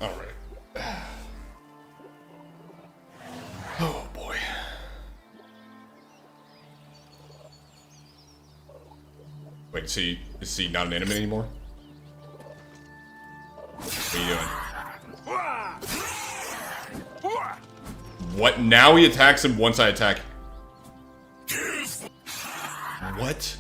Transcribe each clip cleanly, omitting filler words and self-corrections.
Alright. Oh boy. Wait, is he not an enemy anymore? What are you doing? What? Now he attacks him once I attack. What?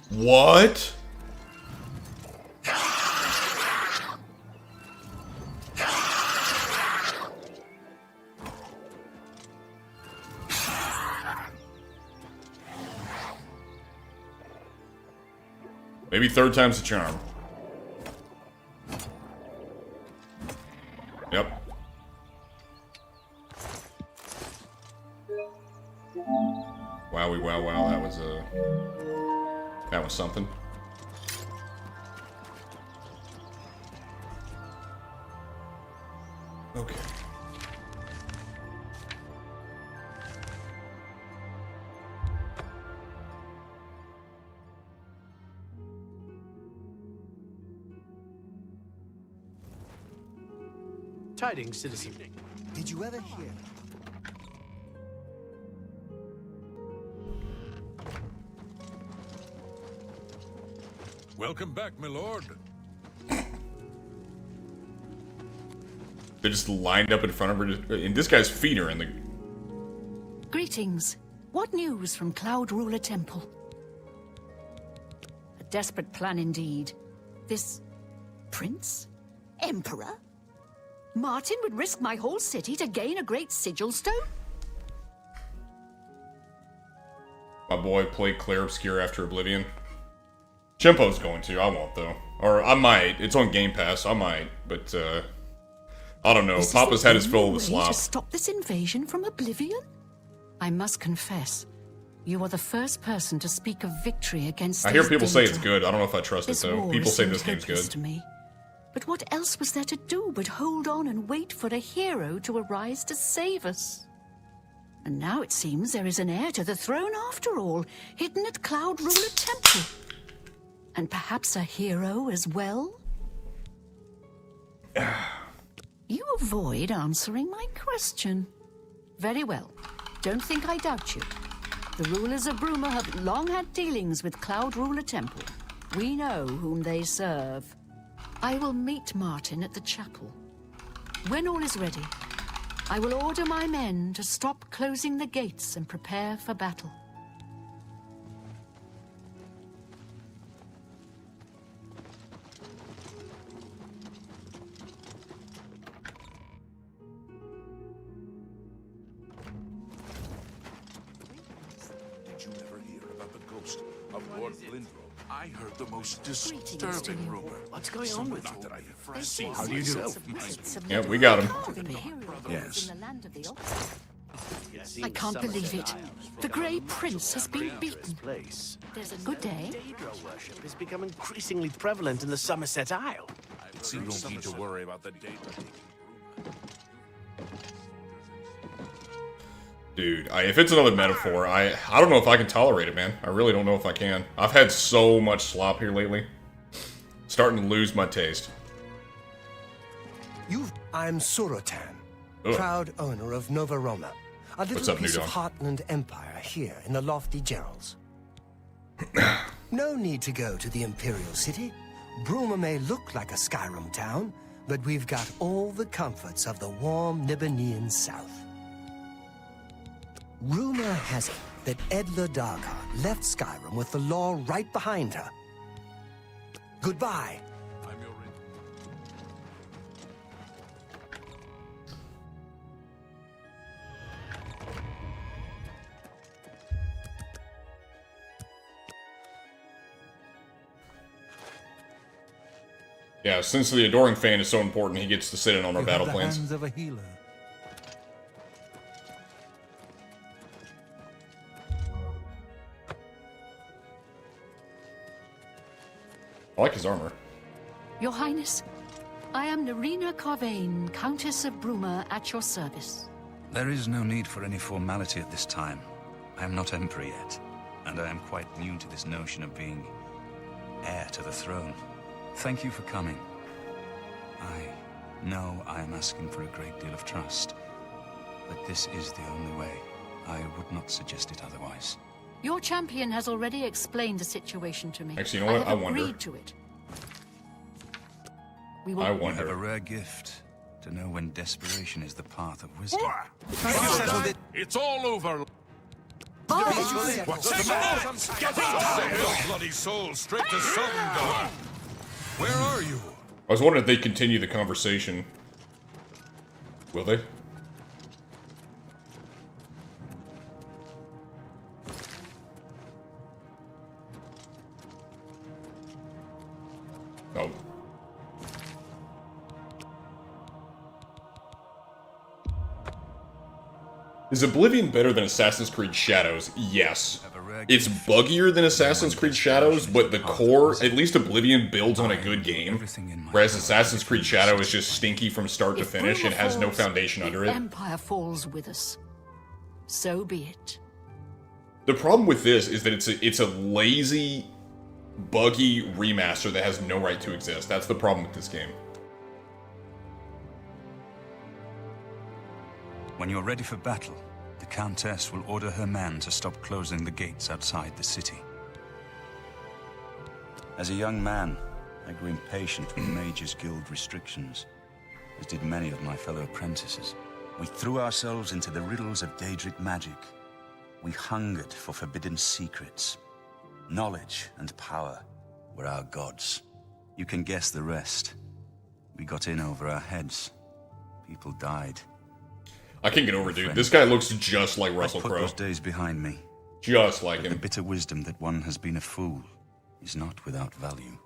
What? Maybe third time's the charm. Yep. Wowie, wow, wow. That was something. Okay. Tidings, citizen. Did you ever hear? Welcome back, my lord. They just lined up in front of her, and this guy's feet are in the... Greetings. What news from Cloud Ruler Temple? A desperate plan indeed. This... prince? Emperor? Martin would risk my whole city to gain a great sigil stone? My boy played Claire Obscure after Oblivion. Chimpo's going to. I won't, though. Or I might. It's on Game Pass. I might. But, I don't know. This Papa's had his fill of the way slop. to stop this invasion from Oblivion? I must confess, you are the first person to speak of victory against I hear these people say it's Daedra. good. I don't know if I trust it, This though. war People say seemed this game's hopeless good. to me. But what else was there to do but hold on and wait for a hero to arise to save us? And now it seems there is an heir to the throne after all, hidden at Cloud Ruler Temple. And perhaps a hero as well? You avoid answering my question. Very well. Don't think I doubt you. The rulers of Bruma have long had dealings with Cloud Ruler Temple. We know whom they serve. I will meet Martin at the chapel. When all is ready, I will order my men to stop closing the gates and prepare for battle. Did you ever hear about the ghost of Lord Lindro? I heard the most Greetings to disturbing you. rumor. What's going on with Not you? that I have They seen say How do you do? secrets of knights have Yeah, never we got him. carved in the hero Yes. in the land of the Ox. I can't believe it. The Grey Prince has been beaten. Place. There's a good day. Daedra worship has become increasingly prevalent in the Somerset Isle. So you don't need to worry about the date. Dude, if it's another metaphor, I don't know if I can tolerate it, man. I really don't know if I can. I've had so much slop here lately. Starting to lose my taste. I'm Surotan, Ugh. proud owner of Nova Roma, a What's little up, piece New of Dawn? Heartland Empire here in the lofty Gerals. No need to go to the Imperial City. Bruma may look like a Skyrim town, but we've got all the comforts of the warm Nibbanean south. Rumor has it that Edla Darkheart left Skyrim with the law right behind her. Goodbye. I'm your Yeah, since the Adoring Fan is so important, he gets to sit in on our You battle have the plans. hands of a healer. I like his armor. Your Highness, I am Narina Carvain, Countess of Bruma, at your service. There is no need for any formality at this time. I am not Emperor yet, and I am quite new to this notion of being heir to the throne. Thank you for coming. I know I am asking for a great deal of trust, but this is the only way. I would not suggest it otherwise. Your champion has already explained the situation to me. Actually, you know what? I have I wonder. agreed to it. We will I You have a wonder. rare gift to know when desperation is the path of wisdom. It's all over. Oh. What's the matter? Get out! Your bloody soul straight to Sodom. Where are you? I was wondering if they'd continue the conversation. Will they? Oh. Is Oblivion better than Assassin's Creed Shadows? Yes. It's buggier than Assassin's Creed Shadows, but the core, at least Oblivion builds on a good game, whereas Assassin's Creed Shadow is just stinky from start to If finish Bruma and has no falls, foundation the under it. Empire falls with us. So be it. The problem with this is that it's a lazy, buggy remaster that has no right to exist. That's the problem with this game. When you're ready for battle, the Countess will order her men to stop closing the gates outside the city. As a young man, I grew impatient with Mage's Guild restrictions, as did many of my fellow apprentices. We threw ourselves into the riddles of Daedric magic. We hungered for forbidden secrets. Knowledge and power were our gods. You can guess the rest. We got in over our heads. People died. I can't get over it, dude. This guy looks just like Russell Put Crowe. those days behind me. Just like The him. bitter wisdom that one has been a fool is not without value.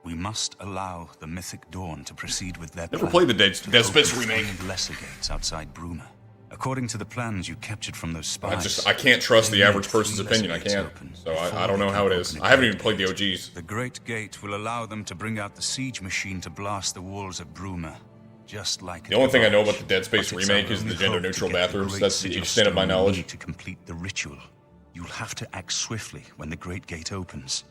We must allow the mythic Dawn to proceed with their Never plan played the Dead to Space open remake. 3 lesser gates outside Bruma. According to the plans you captured from those spies, I can't trust the they average need person's 3 opinion. I lesser gates can't. open So before I don't they know can how it open is. the I haven't great even played the gate. OGs. The Great Gate will allow them to bring out the siege machine to blast the walls of Bruma, just like The only thing I know about barrage. the Dead Space But it's remake our is the only gender-neutral hope to get the bathrooms. great That's the sigil extent of my stone knowledge. needed to complete the ritual. You'll have to act swiftly when the Great Gate opens.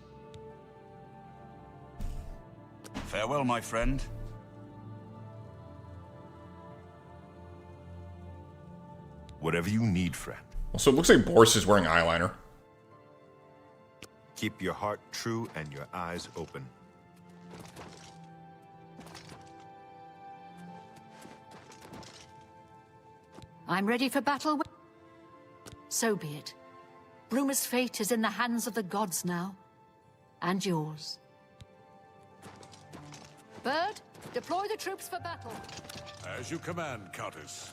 Farewell, my friend. Whatever you need, friend. So it looks like Boris is wearing eyeliner. Keep your heart true and your eyes open. I'm ready for battle. So be it. Bruma's fate is in the hands of the gods now. And yours. Bird, deploy the troops for battle. As you command, Countess.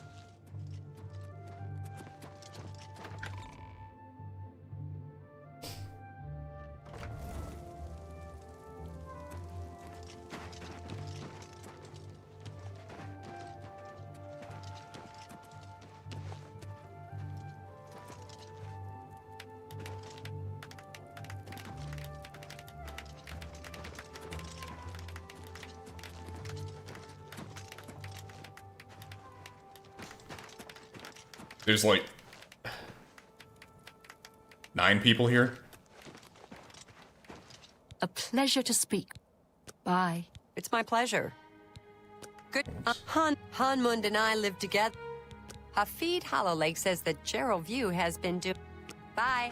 There's like 9 people here. A pleasure to speak. Bye. It's my pleasure. Good. Hanmund and I live together. Hafid Hollowlake says that Gerald View has been doing. Bye.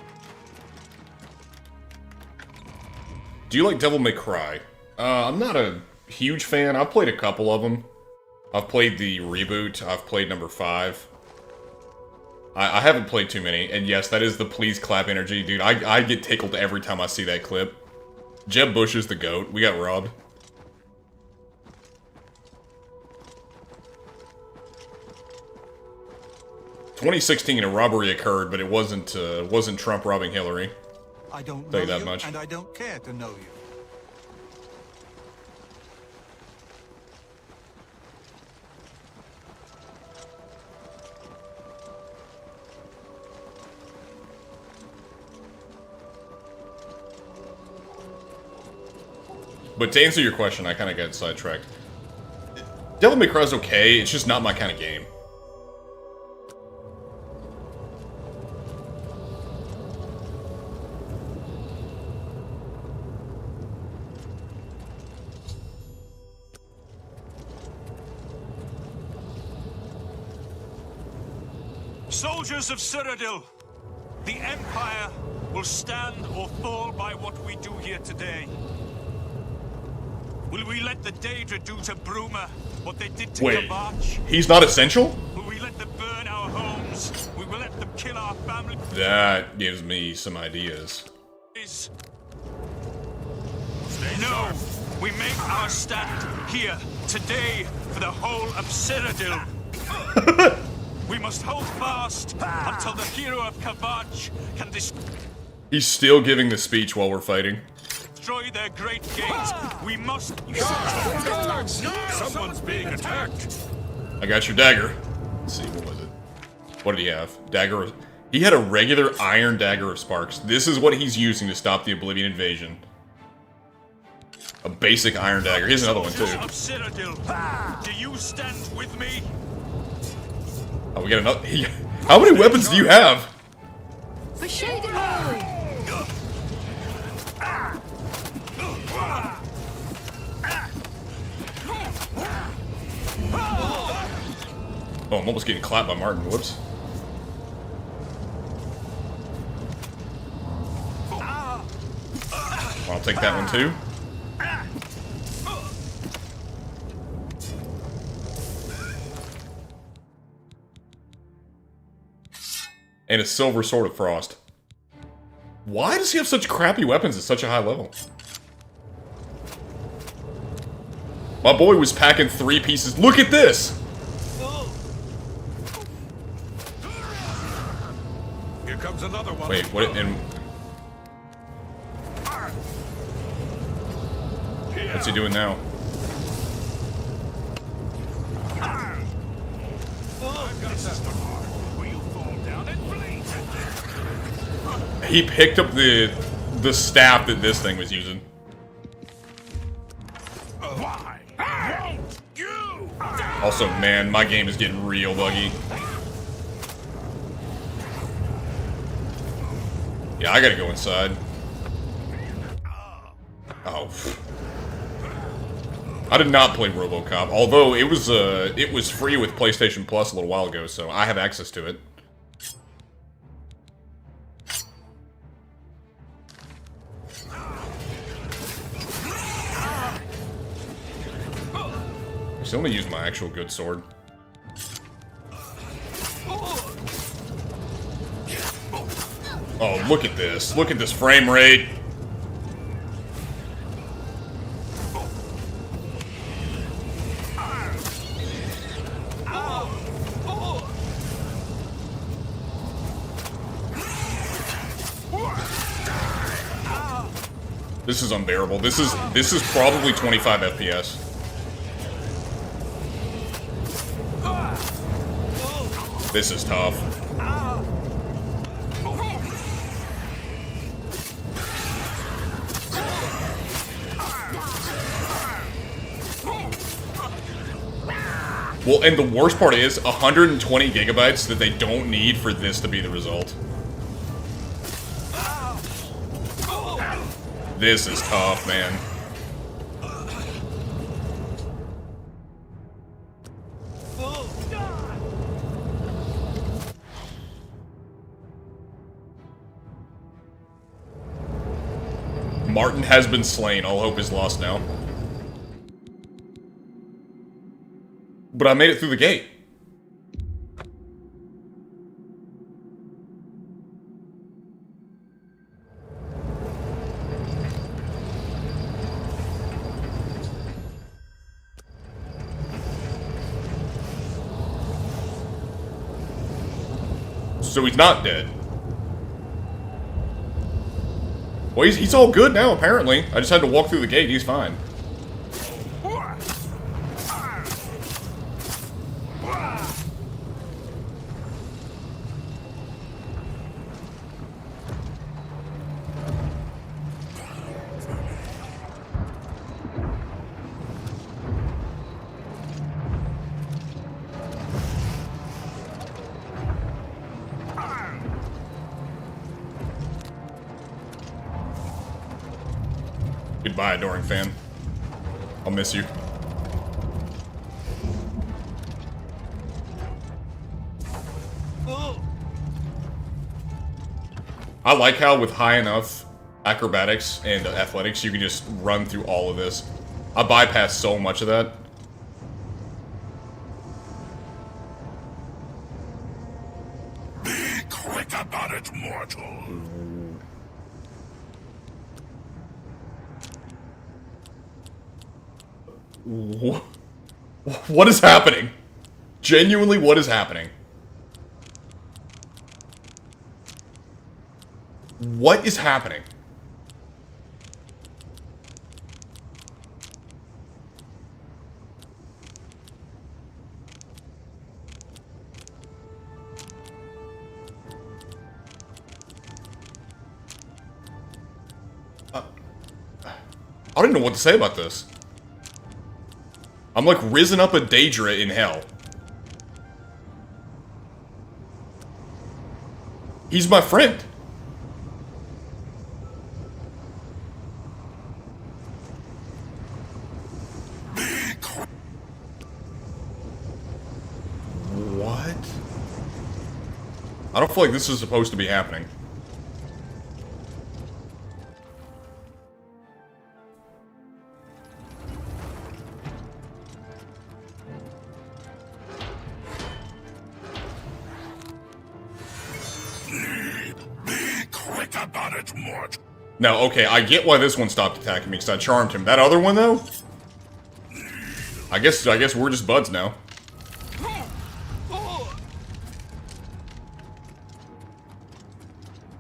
Do you like Devil May Cry? I'm not a huge fan. I've played a couple of them. I've played the reboot. I've played number 5. I haven't played too many, and yes, that is the please clap energy. Dude, I get tickled every time I see that clip. Jeb Bush is the GOAT. We got robbed. "2016, a robbery occurred, but it wasn't Trump robbing Hillary." I don't Tell know you that you, much. and I don't care to know you. But to answer your question, I kind of got sidetracked. Devil May Cry is okay, it's just not my kind of game. Soldiers of Cyrodiil, the Empire will stand or fall by what we do here today. Will we let the Daedra do to Bruma what they did to Wait, Kavach? he's not essential? Will we let them burn our homes? We will let them kill our families? That gives me some ideas. No, we make our stand here today for the whole of Cyrodiil. We must hold fast until the hero of Kavach can He's still giving the speech while we're fighting. destroy their great gates. We must. Someone's being attacked. I got your dagger. Let's see, what was it? What did he have? Dagger. He had a regular iron dagger of sparks. This is what he's using to stop the Oblivion invasion. A basic iron dagger. Here's another one too. Of Cyrodiil, do you stand with me? Oh, we got another. How many weapons do you have? For shaded road! Oh, I'm almost getting clapped by Martin. Whoops. I'll take that one too. And a silver sword of frost. Why does he have such crappy weapons at such a high level? My boy was packing 3 pieces. Look at this! Here comes another one. Wait, what? What's he doing now? He picked up the staff that this thing was using. Also, man, my game is getting real buggy. Yeah, I gotta go inside. Oh. I did not play RoboCop, although it was free with PlayStation Plus a little while ago, so I have access to it. I still only use my actual good sword. Oh, look at this. Look at this frame rate. This is unbearable. This is probably 25 FPS. This is tough. Well, and the worst part is 120 gigabytes that they don't need for this to be the result. This is tough, man. Martin has been slain. All hope is lost now. But I made it through the gate. So he's not dead. Well, he's all good now, apparently. I just had to walk through the gate. He's fine. Goodbye, adoring fan. I'll miss you. Oh. I like how with high enough acrobatics and athletics, you can just run through all of this. I bypass so much of that. Be quick about it, mortal. What is happening? Genuinely, what is happening? What is happening? I don't know what to say about this. I'm like risen up a Daedra in hell. He's my friend. What? I don't feel like this is supposed to be happening. No, okay, I get why this one stopped attacking me, because I charmed him. That other one, though? I guess we're just buds now.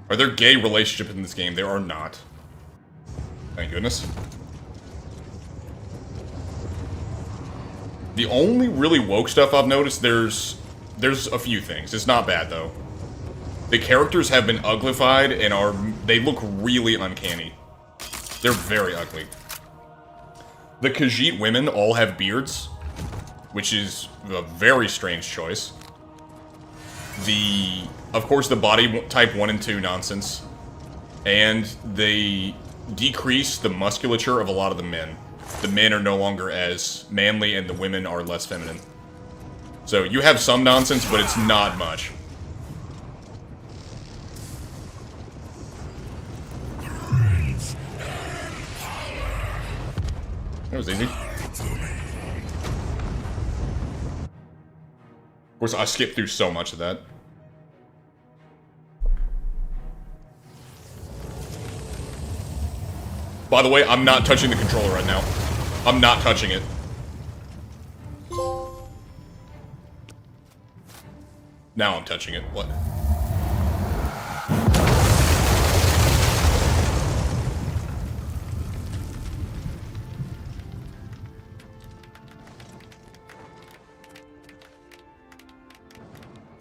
Are there gay relationships in this game? There are not. Thank goodness. The only really woke stuff I've noticed, there's a few things. It's not bad, though. The characters have been uglified and they look really uncanny. They're very ugly. The Khajiit women all have beards, which is a very strange choice. Of course, the body type 1 and 2 nonsense. And they decrease the musculature of a lot of the men. The men are no longer as manly and the women are less feminine. So you have some nonsense, but it's not much. That was easy. Of course, I skipped through so much of that. By the way, I'm not touching the controller right now. I'm not touching it. Now I'm touching it. What?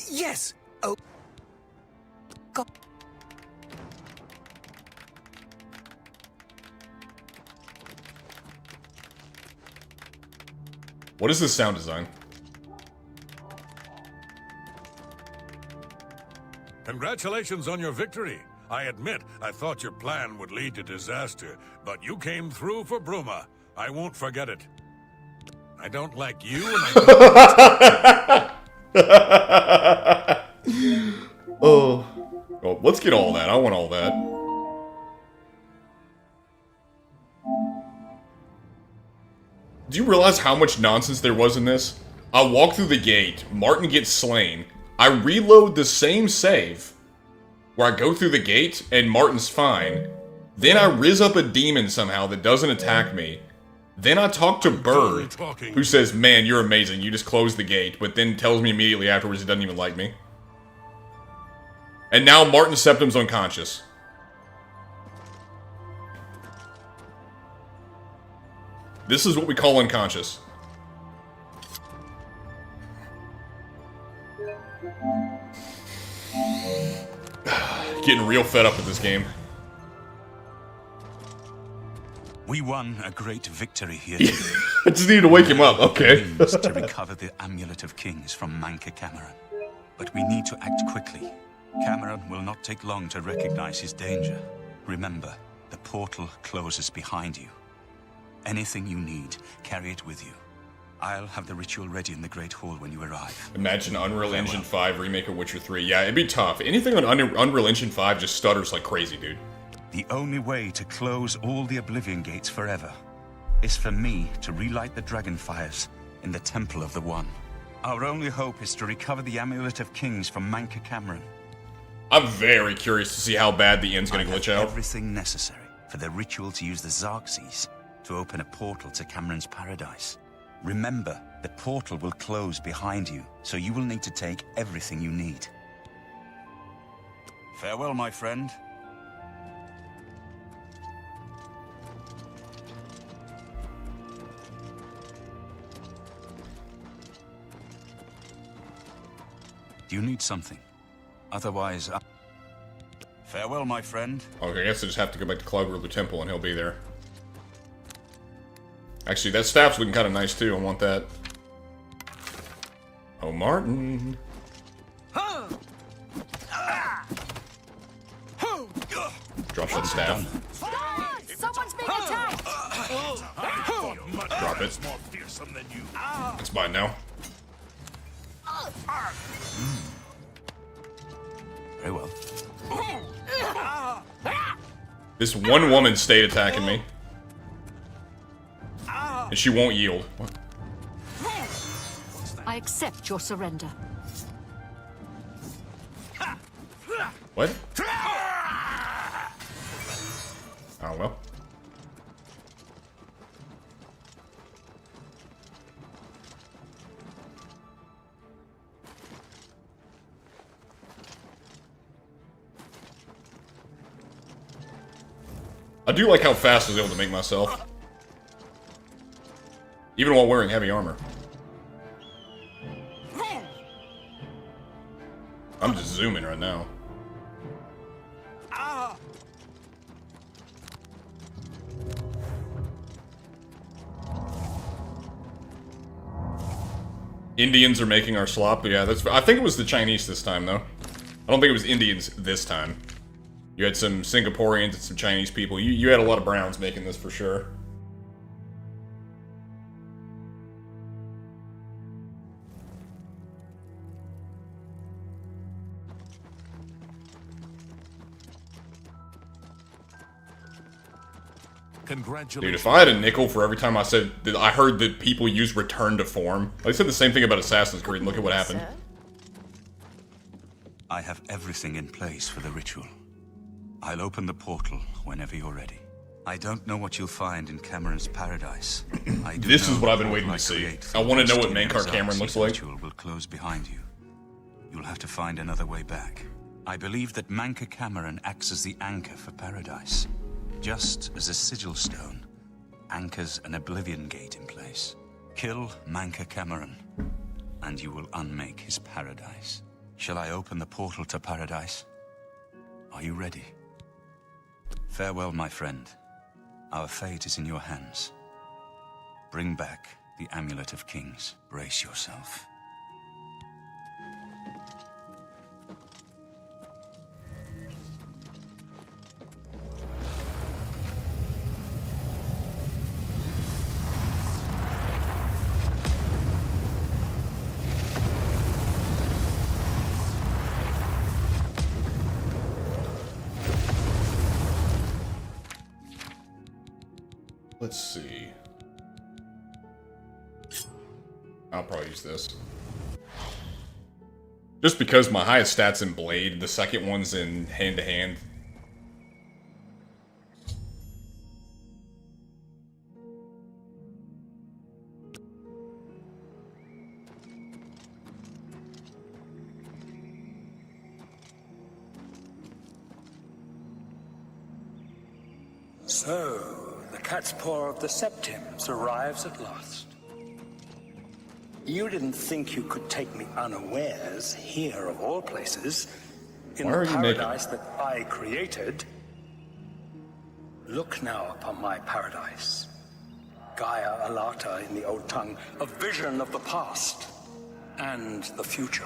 Yes! Oh. God. What is this sound design? Congratulations on your victory. I admit, I thought your plan would lead to disaster, but you came through for Bruma. I won't forget it. I don't like you, and I Oh. Well, let's get all that. I want all that. Do you realize how much nonsense there was in this? I walk through the gate, Martin gets slain, I reload the same save, where I go through the gate, and Martin's fine. Then I riz up a demon somehow that doesn't attack me. Then I talk to Bird, who says, man, you're amazing, you just closed the gate, but then tells me immediately afterwards he doesn't even like me. And now Martin Septim's unconscious. This is what we call unconscious. Getting real fed up with this game. We won a great victory here today. I just need to wake him up, okay. To recover the Amulet of Kings from Manka Cameron. But we need to act quickly. Cameron will not take long to recognize his danger. Remember, the portal closes behind you. Anything you need, carry it with you. I'll have the ritual ready in the Great Hall when you arrive. Imagine Unreal Engine 5 remake of Witcher 3. Yeah, it'd be tough. Anything on Unreal Engine 5 just stutters like crazy, dude. The only way to close all the Oblivion gates forever is for me to relight the dragon fires in the Temple of the One. Our only hope is to recover the Amulet of Kings from Manka Cameron. I'm very curious to see how bad the end's gonna glitch out. Everything necessary for the ritual to use the Xarxes to open a portal to Cameron's paradise. Remember, the portal will close behind you, so you will need to take everything you need. Farewell, my friend. Do you need something? Otherwise, farewell, my friend. Okay, I guess I just have to go back to Cloud Ruler Temple and he'll be there. Actually, that staff's looking kind of nice too. I want that. Oh, Martin. Drop that staff. Someone's being attacked! Drop it. It's mine now. Very well. This one woman stayed attacking me. And she won't yield. What? I accept your surrender. What? Oh, well. I do like how fast I was able to make myself. Even while wearing heavy armor. I'm just zooming right now. Indians are making our slop. Yeah, that's. I think it was the Chinese this time, though. I don't think it was Indians this time. You had some Singaporeans and some Chinese people. You had a lot of Browns making this for sure. Congratulations. Dude, if I had a nickel for every time I said that I heard that people use return to form. I said the same thing about Assassin's Creed, and look at what happened. I have everything in place for the ritual. I'll open the portal whenever you're ready. I don't know what you'll find in Cameron's paradise. This is what I've been waiting to see. I want to know what Mankar Cameron looks like. The ritual will close behind you. You'll have to find another way back. I believe that Manka Cameron acts as the anchor for paradise. Just as a sigil stone anchors an Oblivion gate in place. Kill Manka Cameron, and you will unmake his paradise. Shall I open the portal to paradise? Are you ready? Farewell, my friend. Our fate is in your hands. Bring back the Amulet of Kings. Brace yourself. Let's see. I'll probably use this. Just because my highest stat's in Blade, the second one's in hand-to-hand. So, the cat's paw of the Septims arrives at last. You didn't think you could take me unawares here, of all places, in the paradise that I created. Look now upon my paradise. Gaia Alata in the old tongue, a vision of the past and the future.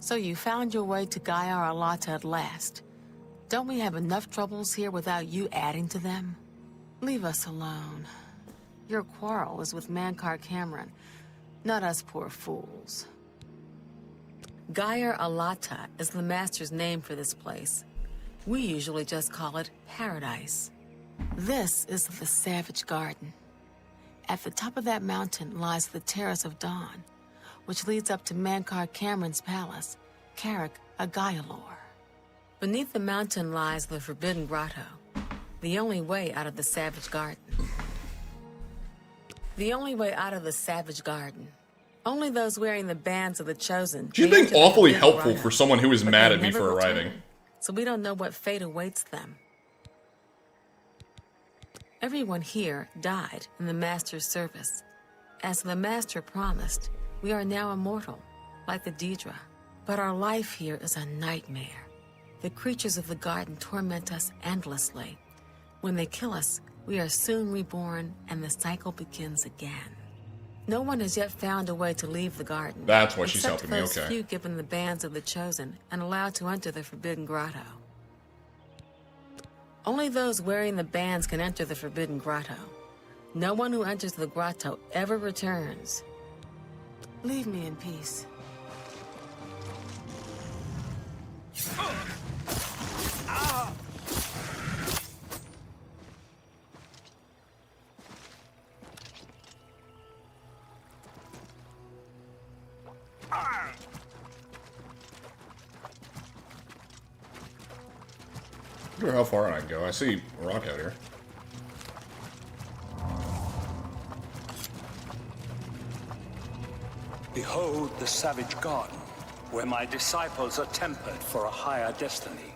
So you found your way to Gaia Alata at last. Don't we have enough troubles here without you adding to them? Leave us alone. Your quarrel is with Mankar Cameron, not us poor fools. Gyre Alata is the master's name for this place. We usually just call it Paradise. This is the Savage Garden. At the top of that mountain lies the Terrace of Dawn, which leads up to Mankar Cameron's palace, Carrick Agayalor. Beneath the mountain lies the Forbidden Grotto, the only way out of the Savage Garden. The only way out of the Savage Garden. Only those wearing the bands of the Chosen. She's being awfully helpful for someone who is mad at me for arriving. So we don't know what fate awaits them. Everyone here died in the Master's service. As the Master promised, we are now immortal, like the Daedra. But our life here is a nightmare. The creatures of the garden torment us endlessly. When they kill us, we are soon reborn, and the cycle begins again. No one has yet found a way to leave the garden. That's why she's helping me, except okay. those few given the bands of the Chosen and allowed to enter the Forbidden Grotto. Only those wearing the bands can enter the Forbidden Grotto. No one who enters the grotto ever returns. Leave me in peace. I wonder how far I can go. I see a rock out here. Behold the Savage Garden, where my disciples are tempered for a higher destiny,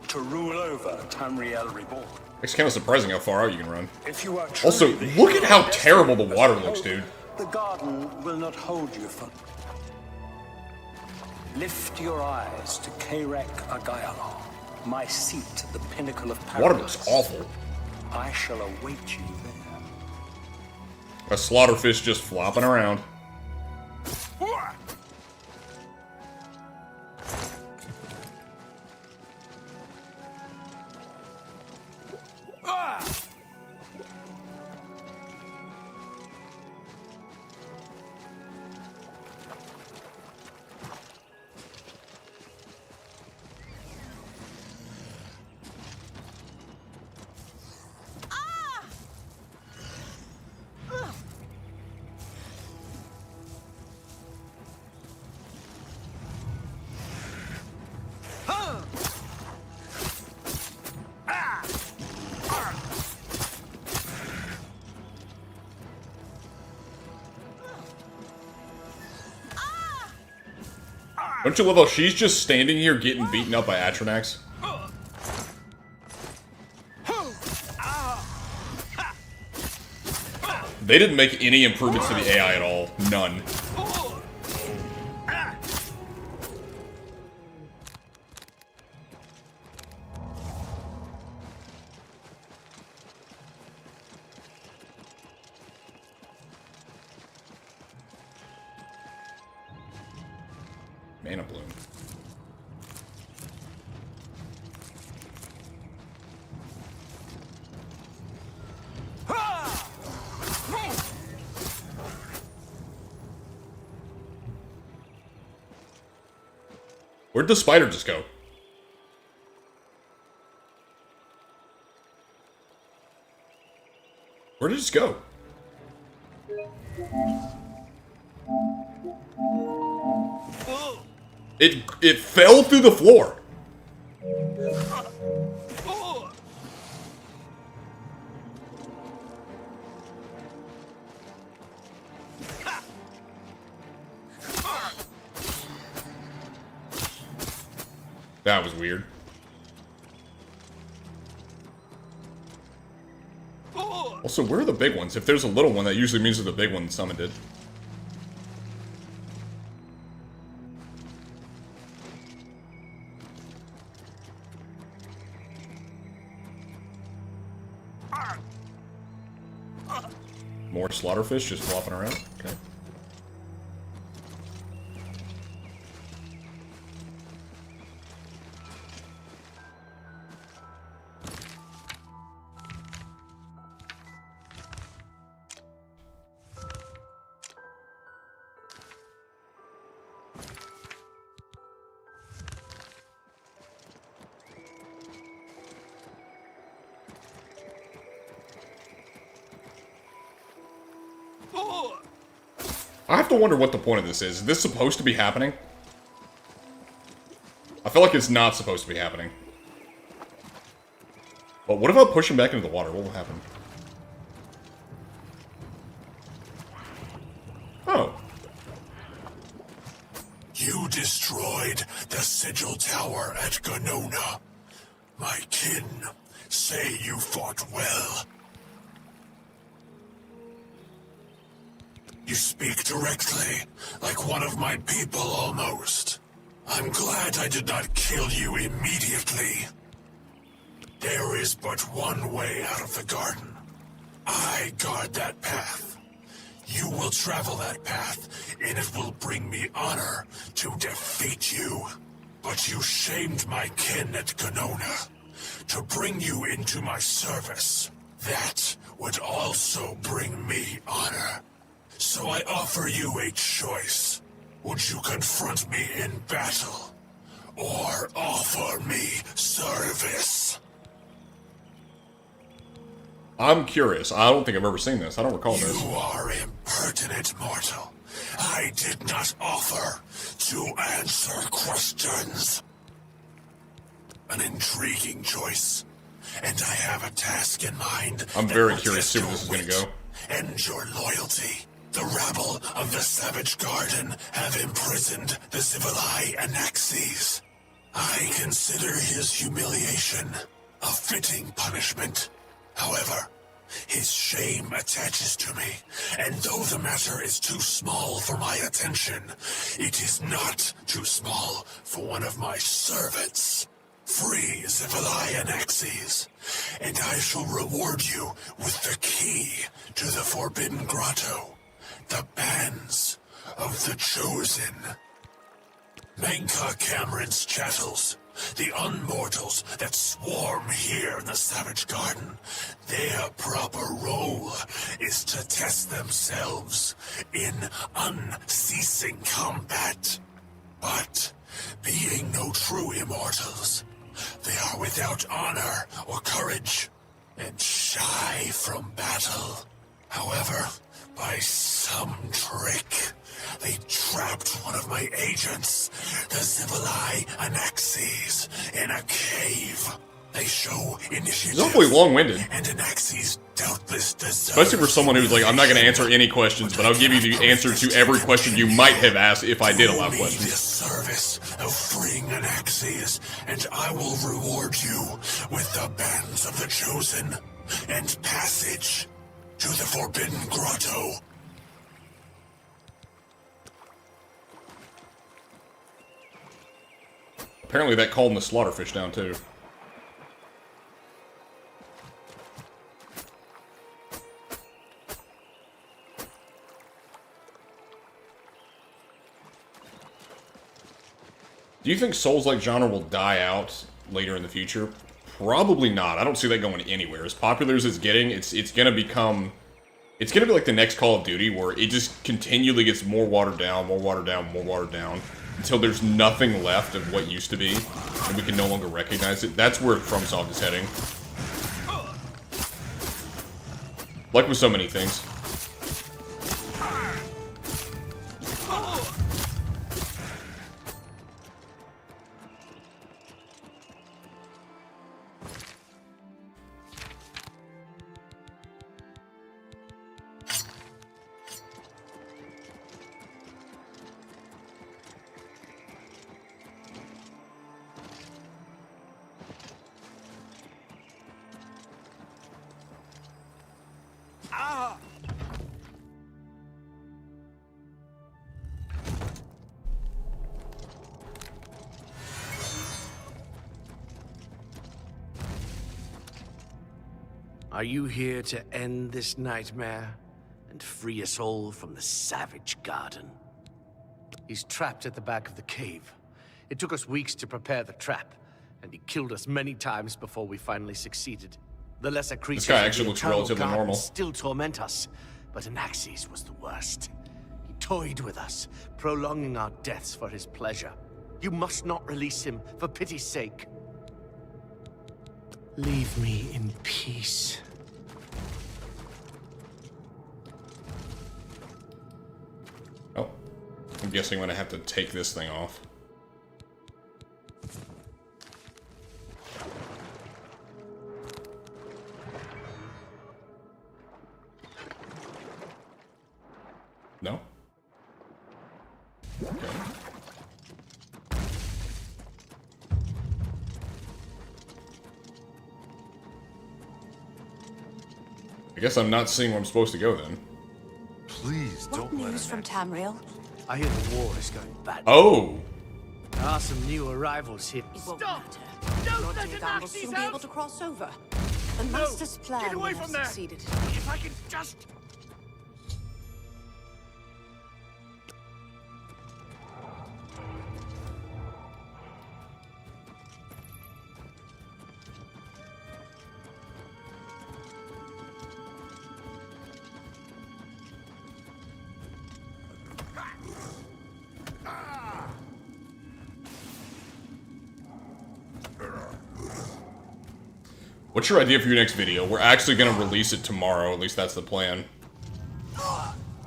to rule over Tamriel Reborn. It's kind of surprising how far out you can run. If you are Also, truly look at how the terrible the destiny water of looks, dude. the garden will not hold you for... Lift your eyes to Karek Agayalor, my seat at the pinnacle of paradise. Water looks awful. I shall await you there. A slaughterfish just flopping around. Don't you love how she's just standing here getting beaten up by Atronax? They didn't make any improvements to the AI at all. None. Mana Bloom. Where'd the spider just go? Where did it just go? It fell through the floor. That was weird. Also, where are the big ones? If there's a little one, that usually means that the big one summoned it. More slaughterfish just flopping around. Okay. I have to wonder what the point of this is. Is this supposed to be happening? I feel like it's not supposed to be happening. But what if I push him back into the water? What will happen? Oh. You destroyed the Sigil Tower at Ganona. My kin say you fought well. You speak directly, like one of my people almost. I'm glad I did not kill you immediately. There is but one way out of the garden. I guard that path. You will travel that path, and it will bring me honor to defeat you. But you shamed my kin at Ganona. To bring you into my service, that would also bring me honor. So I offer you a choice. Would you confront me in battle, or offer me service? I'm curious. I don't think I've ever seen this. I don't recall this. You are impertinent mortal. I did not offer to answer questions. An intriguing choice. And I have a task in mind. I'm very curious to see where this is going to go. And your loyalty. The rabble of the Savage Garden have imprisoned the Civilai Anaxes. I consider his humiliation a fitting punishment. However, his shame attaches to me, and though the matter is too small for my attention, it is not too small for one of my servants. Free Civilai Anaxes, and I shall reward you with the key to the Forbidden Grotto. The bands of the Chosen. Menka Cameron's chattels, the unmortals that swarm here in the Savage Garden, their proper role is to test themselves in unceasing combat. But, being no true immortals, they are without honor or courage, and shy from battle. However, by some trick, they trapped one of my agents, the Civilai Anaxes, in a cave. They show initiative. It's awfully long-winded. And Anaxes doubtless deserve. Especially for someone who's like, I'm not going to answer any questions, but I'll give you the answer to every question you might have asked if I did allow questions. The service of freeing Anaxes, and I will reward you with the bands of the Chosen and passage to the Forbidden Grotto. Apparently that calmed the slaughterfish down too. Do you think Souls-like genre will die out later in the future? Probably not. I don't see that going anywhere. As popular as it's getting, it's gonna become... It's gonna be like the next Call of Duty, where it just continually gets more watered down, more watered down, more watered down, until there's nothing left of what used to be, and we can no longer recognize it. That's where FromSoft is heading. Like with so many things. Are you here to end this nightmare and free us all from the Savage Garden? He's trapped at the back of the cave. It took us weeks to prepare the trap, and he killed us many times before we finally succeeded. The lesser creatures This guy actually looks relatively normal. Still torment us, but Anaxes was the worst. He toyed with us, prolonging our deaths for his pleasure. You must not release him, for pity's sake. Leave me in peace. guessing I'm gonna have to take this thing off. No? Okay. I guess I'm not seeing where I'm supposed to go then. Please What news from Tamriel? I hear the war is going bad. Oh! There are some new arrivals here. It won't matter. Lord Diagon will soon be able to cross over. The Master's plan will have succeeded. If I can just... What's your idea for your next video? We're actually gonna release it tomorrow, at least that's the plan.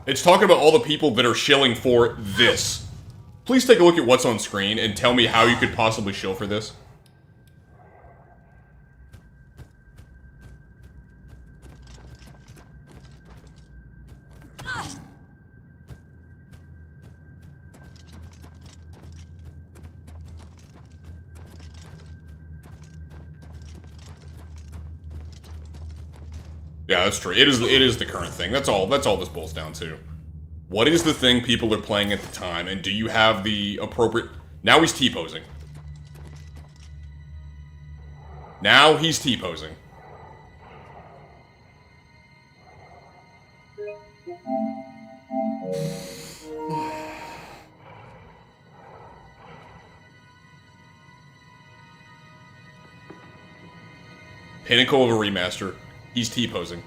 It's talking about all the people that are shilling for this. Please take a look at what's on screen and tell me how you could possibly shill for this. Yeah, that's true. It is the current thing. That's all this boils down to. What is the thing people are playing at the time, and do you have the appropriate... Now he's T-posing. Now he's T-posing. Pinnacle of a remaster. He's T-posing.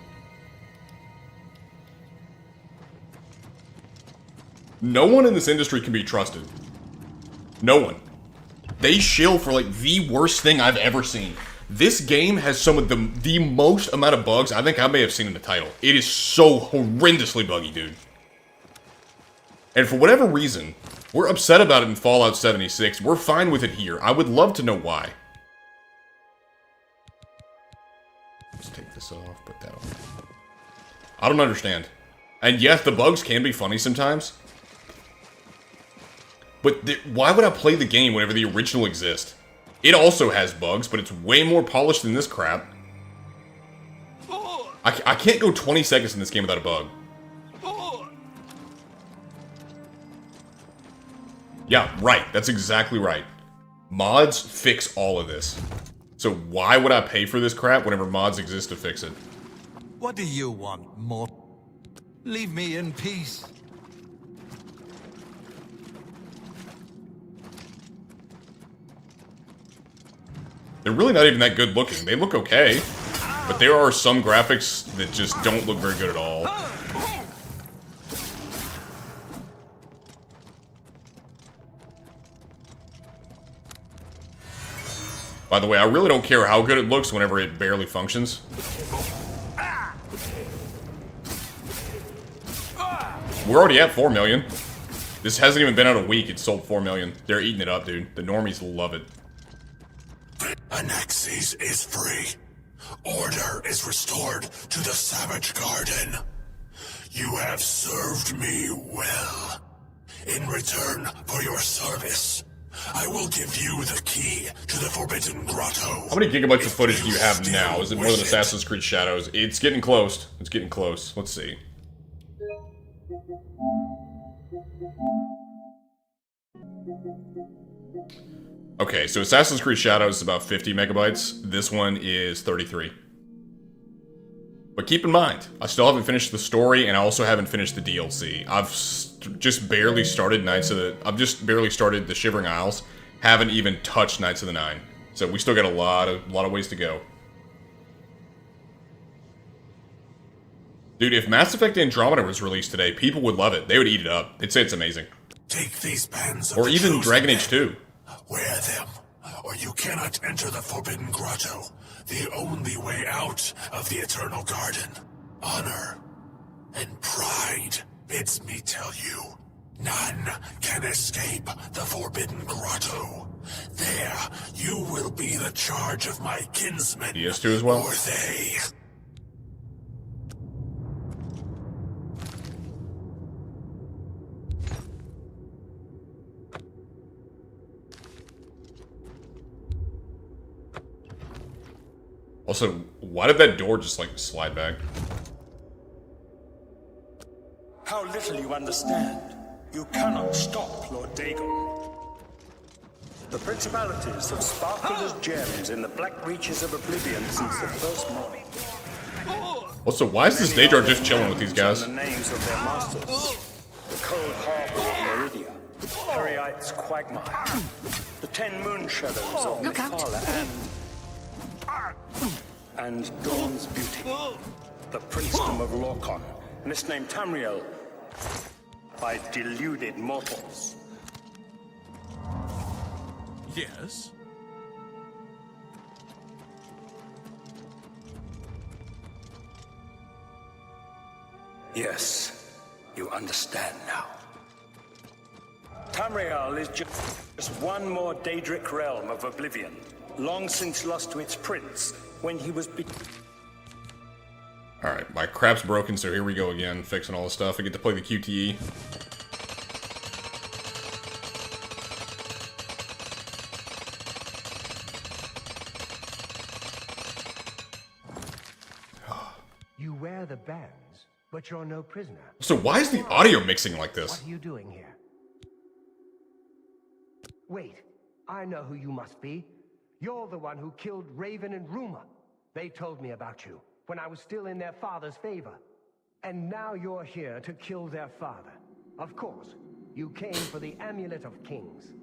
No one in this industry can be trusted. No one. They shill for like the worst thing I've ever seen. This game has some of the most amount of bugs I think I may have seen in the title. It is so horrendously buggy, dude. And for whatever reason, we're upset about it in Fallout 76. We're fine with it here. I would love to know why. Let's take this off, put that on. I don't understand. And yes, the bugs can be funny sometimes. But why would I play the game whenever the original exists? It also has bugs, but it's way more polished than this crap. I can't go 20 seconds in this game without a bug. Yeah, right. That's exactly right. Mods fix all of this. So why would I pay for this crap whenever mods exist to fix it? What do you want, Mort? Leave me in peace. They're really not even that good looking. They look okay. But there are some graphics that just don't look very good at all. By the way, I really don't care how good it looks whenever it barely functions. We're already at 4 million. This hasn't even been out a week, it's sold 4 million. They're eating it up, dude. The normies love it. Anaxes is free. Order is restored to the Savage Garden. You have served me well. In return for your service, I will give you the key to the Forbidden Grotto. How many gigabytes of footage do you have now? Is it more than Assassin's Creed Shadows? It's getting close. It's getting close. Let's see. Okay, so Assassin's Creed Shadows is about 50 megabytes. This one is 33. But keep in mind, I still haven't finished the story, and I also haven't finished the DLC. I've just barely started I've just barely started the Shivering Isles. Haven't even touched Knights of the Nine. So we still got a lot of ways to go. Dude, if Mass Effect Andromeda was released today, people would love it. They would eat it up. They'd say it's amazing. Take these bands of or even Dragon Age 2. Wear them, or you cannot enter the Forbidden Grotto, the only way out of the Eternal Garden. Honor and pride bids me tell you. None can escape the Forbidden Grotto. There, you will be the charge of my kinsmen. He is too as well. Or they. Also, why did that door just, like, slide back? How little you understand. You cannot stop Lord Dagon. The principalities have sparkled as gems in the black reaches of Oblivion since the first morning. Also, why is this Daedra just chilling with these guys? The names of their masters. The cold harbor of Meridia. Perrite's quagmire. The 10 moon shadows of Mephala and Dawn's beauty. The princedom of Lorcon, misnamed Tamriel by deluded mortals. Yes? Yes, you understand now. Tamriel is just one more Daedric realm of Oblivion, long since lost to its prince when he was Alright, my crap's broken, so here we go again, fixing all this stuff. I get to play the QTE. You wear the bands, but you're no prisoner. So why is the audio mixing like this? What are you doing here? Wait, I know who you must be. You're the one who killed Raven and Rumor. They told me about you when I was still in their father's favor. And now you're here to kill their father. Of course, you came for the Amulet of Kings.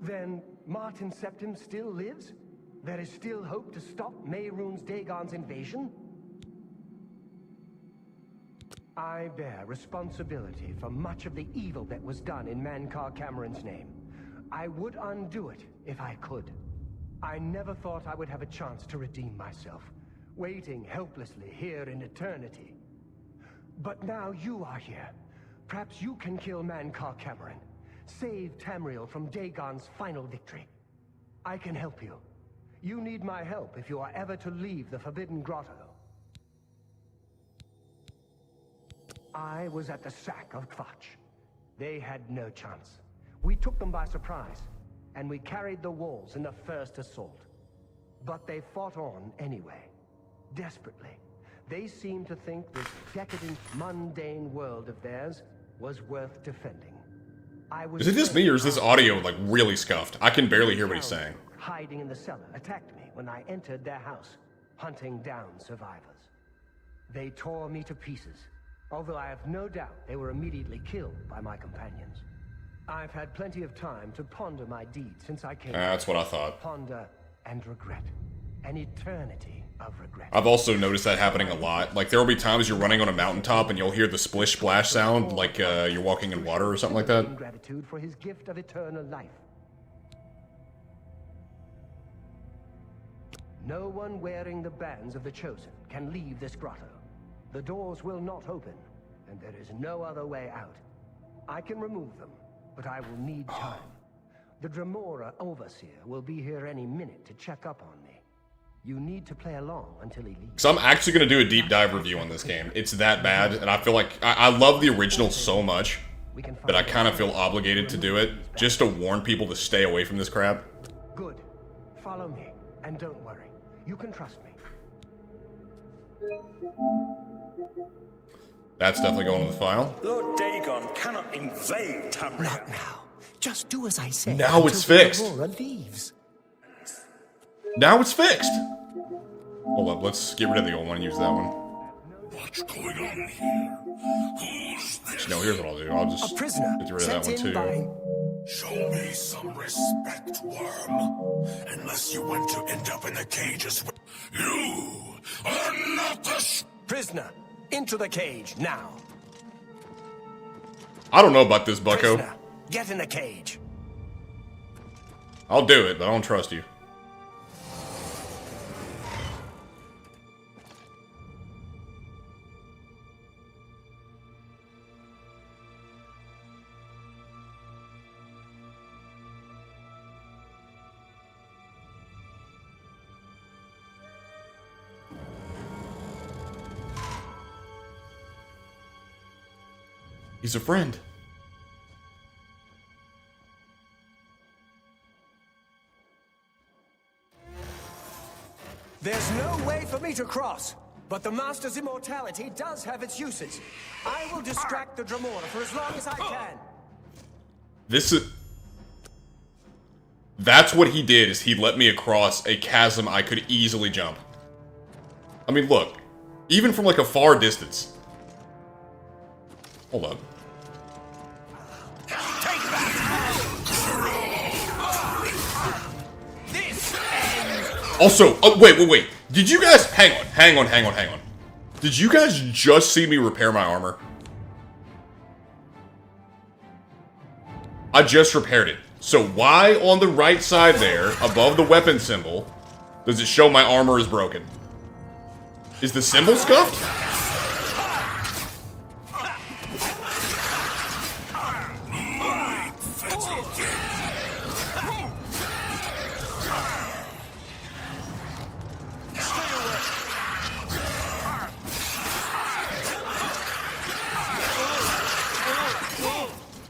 Then Martin Septim still lives? There is still hope to stop Mehrunes Dagon's invasion? I bear responsibility for much of the evil that was done in Mankar Cameron's name. I would undo it if I could. I never thought I would have a chance to redeem myself, waiting helplessly here in eternity. But now you are here. Perhaps you can kill Mankar Cameron, save Tamriel from Dagon's final victory. I can help you. You need my help if you are ever to leave the Forbidden Grotto. I was at the sack of Kvatch. They had no chance. We took them by surprise, and we carried the walls in the first assault. But they fought on anyway, desperately. They seemed to think this decadent, mundane world of theirs was worth defending. Is it just me, or is this audio, like, really scuffed? I can barely hear what he's saying. Hiding in the cellar attacked me when I entered their house, hunting down survivors. They tore me to pieces, although I have no doubt they were immediately killed by my companions. I've had plenty of time to ponder my deed since I came. That's what I thought. Ponder and regret. An eternity of regret. I've also noticed that happening a lot. Like, there will be times you're running on a mountaintop and you'll hear the splish splash sound, like you're walking in water or something like that. Gratitude for his gift of eternal life. No one wearing the bands of the Chosen can leave this grotto. The doors will not open, and there is no other way out. I can remove them, but I will need time. The Dremora Overseer will be here any minute to check up on me. You need to play along until he leaves. So I'm actually going to do a deep dive review on this game. It's that bad, and I feel like I love the original so much that I kind of feel obligated to do it, just to warn people to stay away from this crap. Good. Follow me, and don't worry. You can trust me. That's definitely going to the file. Lord Dagon cannot invade Tamriel. Not now. Just do as I say. Now it's fixed. Leaves. Now it's fixed. Hold up, let's get rid of the old one and use that one. What's going on here? Who's this? No, here's what I'll do. I'll just A prisoner get rid of that one too. Show me some respect, worm. Unless you want to end up in the cages with... You are not the... Prisoner, into the cage, now. I don't know about this, bucko. Prisoner, get in the cage. I'll do it, but I don't trust you. He's a friend. There's no way for me to cross, but the Master's immortality does have its uses. I will distract the Dramora for as long as I can. That's what he did, is he let me across a chasm I could easily jump. I mean, look. Even from, like, a far distance. Hold up. Also, oh, wait. Did you guys... Hang on. Did you guys just see me repair my armor? I just repaired it. So why on the right side there, above the weapon symbol, does it show my armor is broken? Is the symbol scuffed?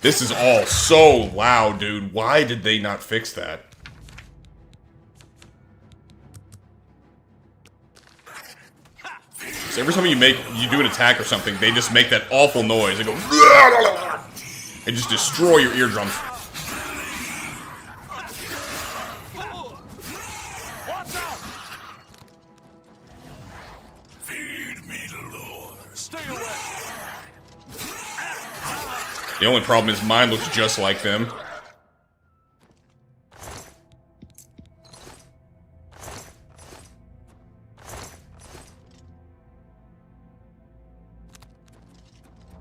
This is all so loud, dude. Why did they not fix that? So every time you do an attack or something, they just make that awful noise. They go and just destroy your eardrums. Feed me, Lord. Stay away. The only problem is mine looks just like them.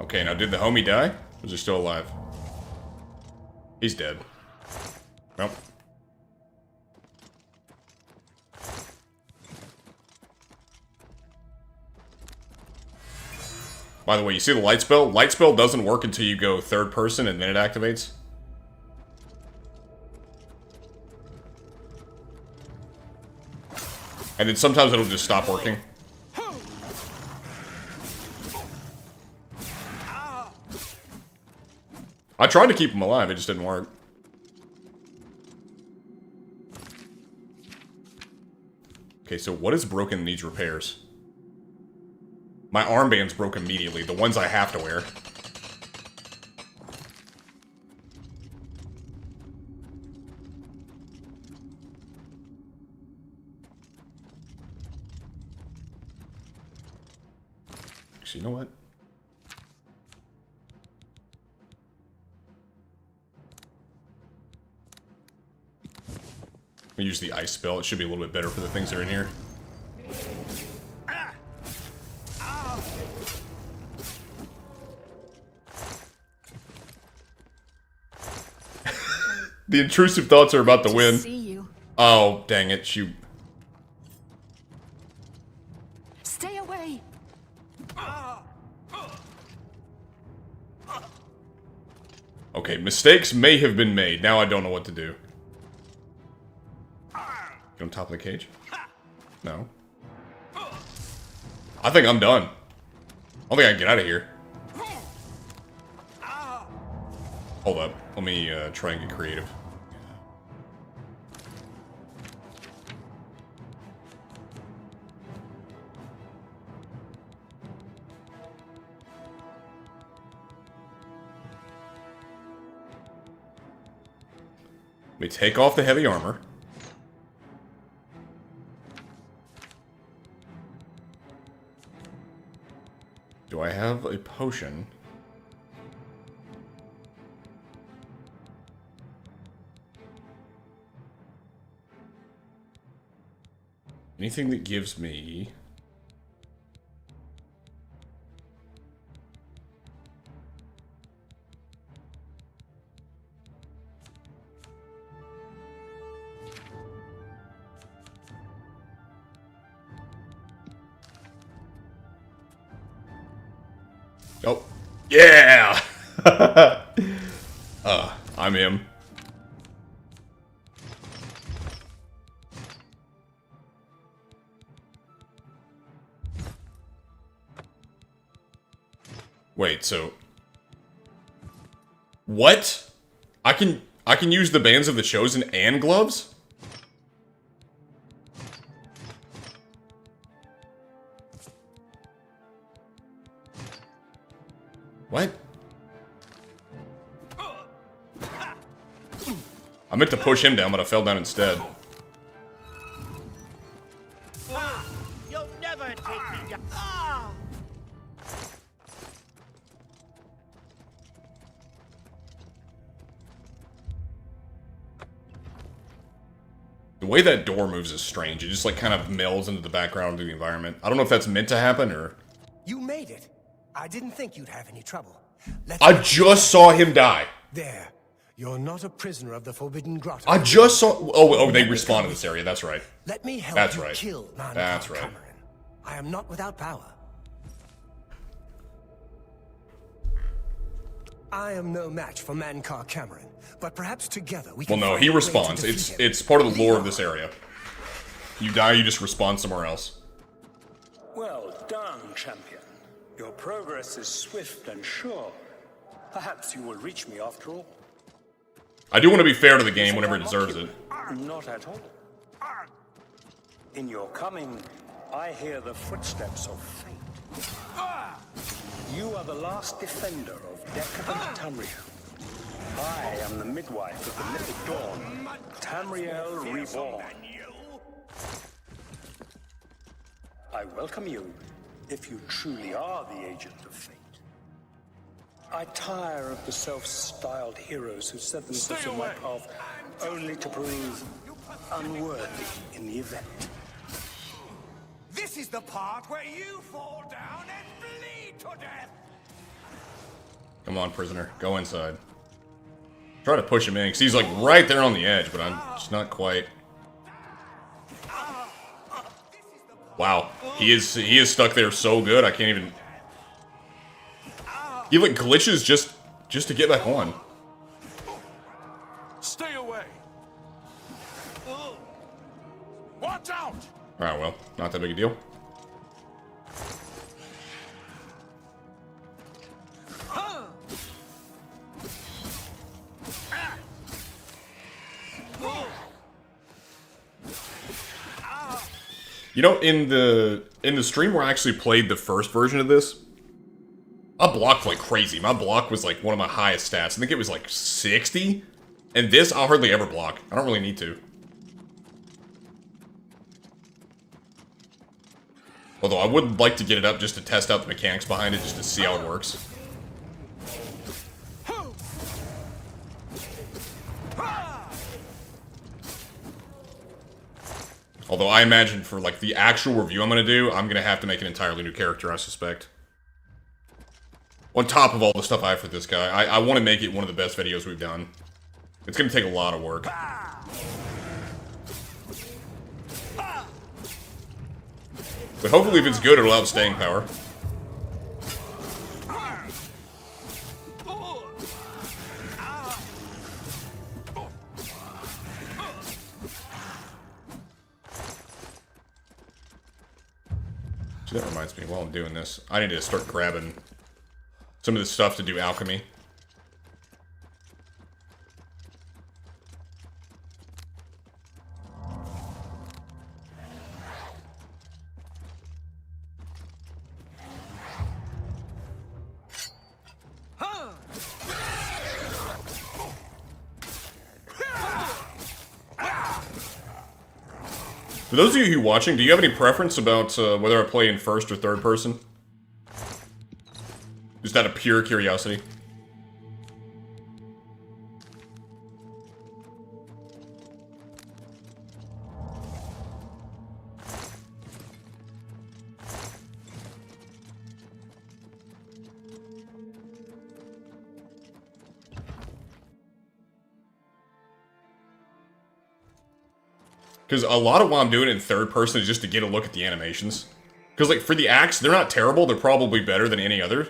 Okay, now did the homie die? Or is he still alive? He's dead. Nope. By the way, you see the light spell? Light spell doesn't work until you go third person and then it activates. And then sometimes it'll just stop working. I tried to keep him alive, it just didn't work. Okay, so what is broken in these repairs? My armband's broke immediately, the ones I have to wear. Actually, you know what? I'll use the ice spell, it should be a little bit better for the things that are in here. The intrusive thoughts are about to win. See you. Oh, dang it, shoot. Stay away. Okay, mistakes may have been made. Now I don't know what to do. Get on top of the cage? No. I think I'm done. I don't think I can get out of here. Hold up. Let me try and get creative. Let me take off the heavy armor. Do I have a potion? Anything that gives me... Oh, yeah! I'm him. Wait, so... What? I can use the Bands of the Chosen and gloves? What? I meant to push him down, but I fell down instead. You'll never take me down. Ah! The way that door moves is strange. It just like kind of melds into the background of the environment. I don't know if that's meant to happen or... You made it. I didn't think you'd have any trouble. I just saw him die. There. You're not a prisoner of the Forbidden Grotto. I just saw... Oh, they respawned in this area. That's right. Let me help That's you right. kill Mankar That's right. Cameron. I am not without power. I am no match for Mankar Cameron, but perhaps together we can... Well, no, find he a way to respawns. defeat him. It's part of the lore of this area. You die, you just respawn somewhere else. Well done, champion. Your progress is swift and sure. Perhaps you will reach me after all. I do want to be fair to the game whenever it deserves it. Not at all. In your coming, I hear the footsteps of fate. You are the last defender of decadent Tamriel. I am the midwife of the mythic dawn, Tamriel Reborn. I welcome you, if you truly are the agent of fate. I tire of the self-styled heroes who set themselves in my path only to prove unworthy in the event. This is the part where you fall down and bleed to death. Come on, prisoner. Go inside. Try to push him in, because he's like right there on the edge, but I'm just not quite... Wow. He is stuck there so good, I can't even... He like glitches just to get back on. Stay away. Watch out! Alright, well, not that big a deal. You know, in the stream where I actually played the first version of this, I blocked like crazy. My block was like one of my highest stats. I think it was like 60. And this, I'll hardly ever block. I don't really need to. Although I would like to get it up just to test out the mechanics behind it, just to see how it works. Although I imagine for like the actual review I'm going to do, I'm going to have to make an entirely new character, I suspect. On top of all the stuff I have for this guy, I want to make it one of the best videos we've done. It's going to take a lot of work. But hopefully if it's good, it'll have staying power. See, that reminds me, while I'm doing this, I need to start grabbing some of this stuff to do alchemy. For those of you who are watching, do you have any preference about whether I play in first or third person? Just out of pure curiosity. Because a lot of why I'm doing it in third person is just to get a look at the animations. Because, like, for the axe, they're not terrible. They're probably better than any other.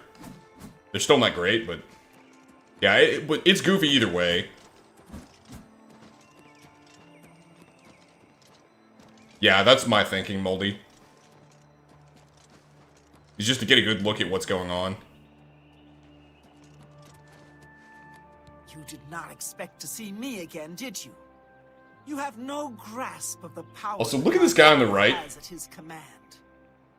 They're still not great, but... yeah, it's goofy either way. Yeah, that's my thinking, Moldy. Is just to get a good look at what's going on. did not expect to see me again, did you? You have no grasp of the power. Also, look at this guy on the right. Has at his command.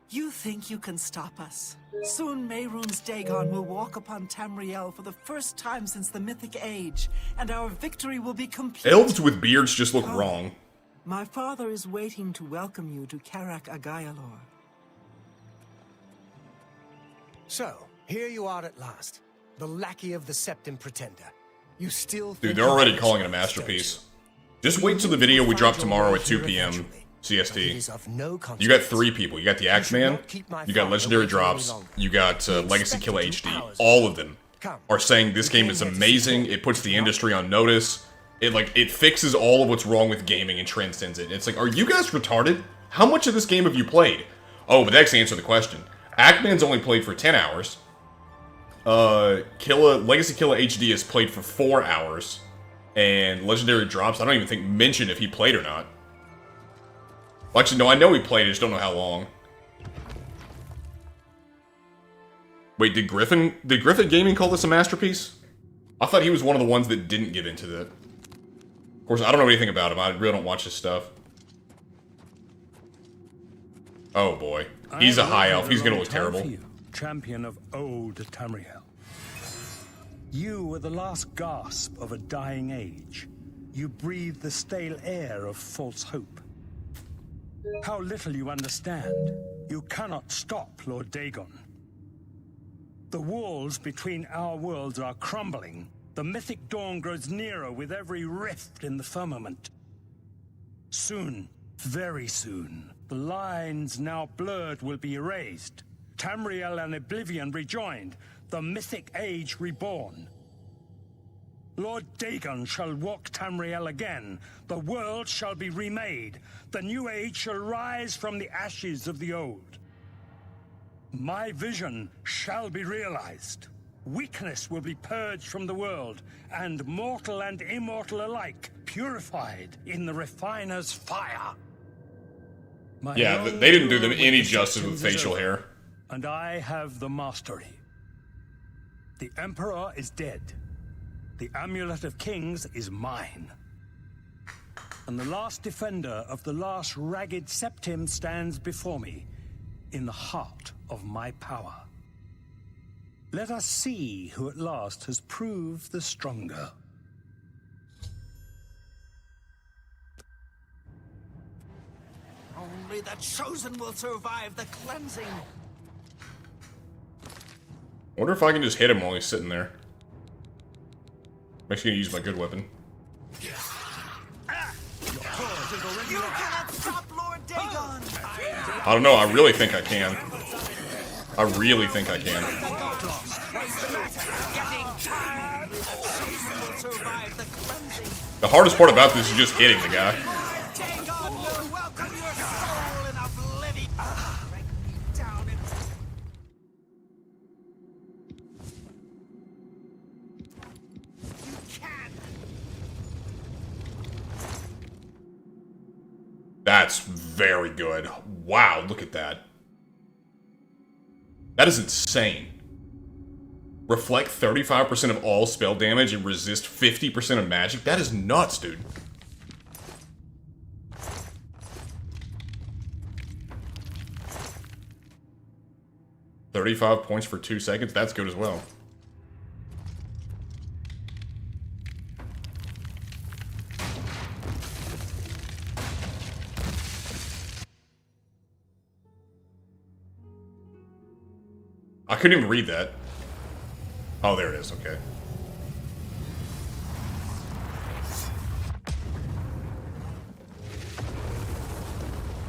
You think you can stop us? Soon Mehrunes Dagon will walk upon Tamriel for the first time since the Mythic Age, and our victory will be complete. Elves with beards just look wrong. My father is waiting to welcome you to Karak Agayalor. So, here you are at last. The lackey of the Septim Pretender. You still think Dude, they're already calling it a masterpiece. Just wait till the video we drop tomorrow at 2 p.m. CST. You got 3 people. You got the Axeman, you got Legendary Drops, you got Legacy Killer HD. All of them are saying this game is amazing, it puts the industry on notice, it fixes all of what's wrong with gaming and transcends it. It's like, are you guys retarded? How much of this game have you played? Oh, but that's the answer to the question. Axeman's only played for 10 hours. Legacy Killer HD has played for 4 hours. And Legendary Drops, I don't even think mentioned if he played or not. Well, actually, no, I know he played, I just don't know how long. Wait, did Griffin Gaming call this a masterpiece? I thought he was one of the ones that didn't get into that. Of course, I don't know anything about him. I really don't watch his stuff. Oh boy. He's a high elf. He's gonna look terrible. You, champion of old Tamriel. You were the last gasp of a dying age. You breathed the stale air of false hope. How little you understand. You cannot stop Lord Dagon. The walls between our worlds are crumbling. The mythic dawn grows nearer with every rift in the firmament. Soon, very soon, the lines now blurred will be erased. Tamriel and Oblivion rejoined, the mythic age reborn. Lord Dagon shall walk Tamriel again. The world shall be remade. The new age shall rise from the ashes of the old. My vision shall be realized. Weakness will be purged from the world, and mortal and immortal alike purified in the refiner's fire. Yeah, they didn't do them any justice with facial hair. And I have the mastery. The Emperor is dead. The Amulet of Kings is mine. And the last defender of the last ragged Septim stands before me, in the heart of my power. Let us see who at last has proved the stronger. Only the chosen will survive the cleansing. I wonder if I can just hit him while he's sitting there. I'm actually gonna use my good weapon. You cannot stop Lord Dagon. I don't know, I really think I can. I really think I can. The hardest part about this is just hitting the guy. That's very good. Wow, look at that. That is insane. Reflect 35% of all spell damage and resist 50% of magic? That is nuts, dude. $35 points for 2 seconds? That's good as well. I couldn't even read that. Oh, there it is, okay.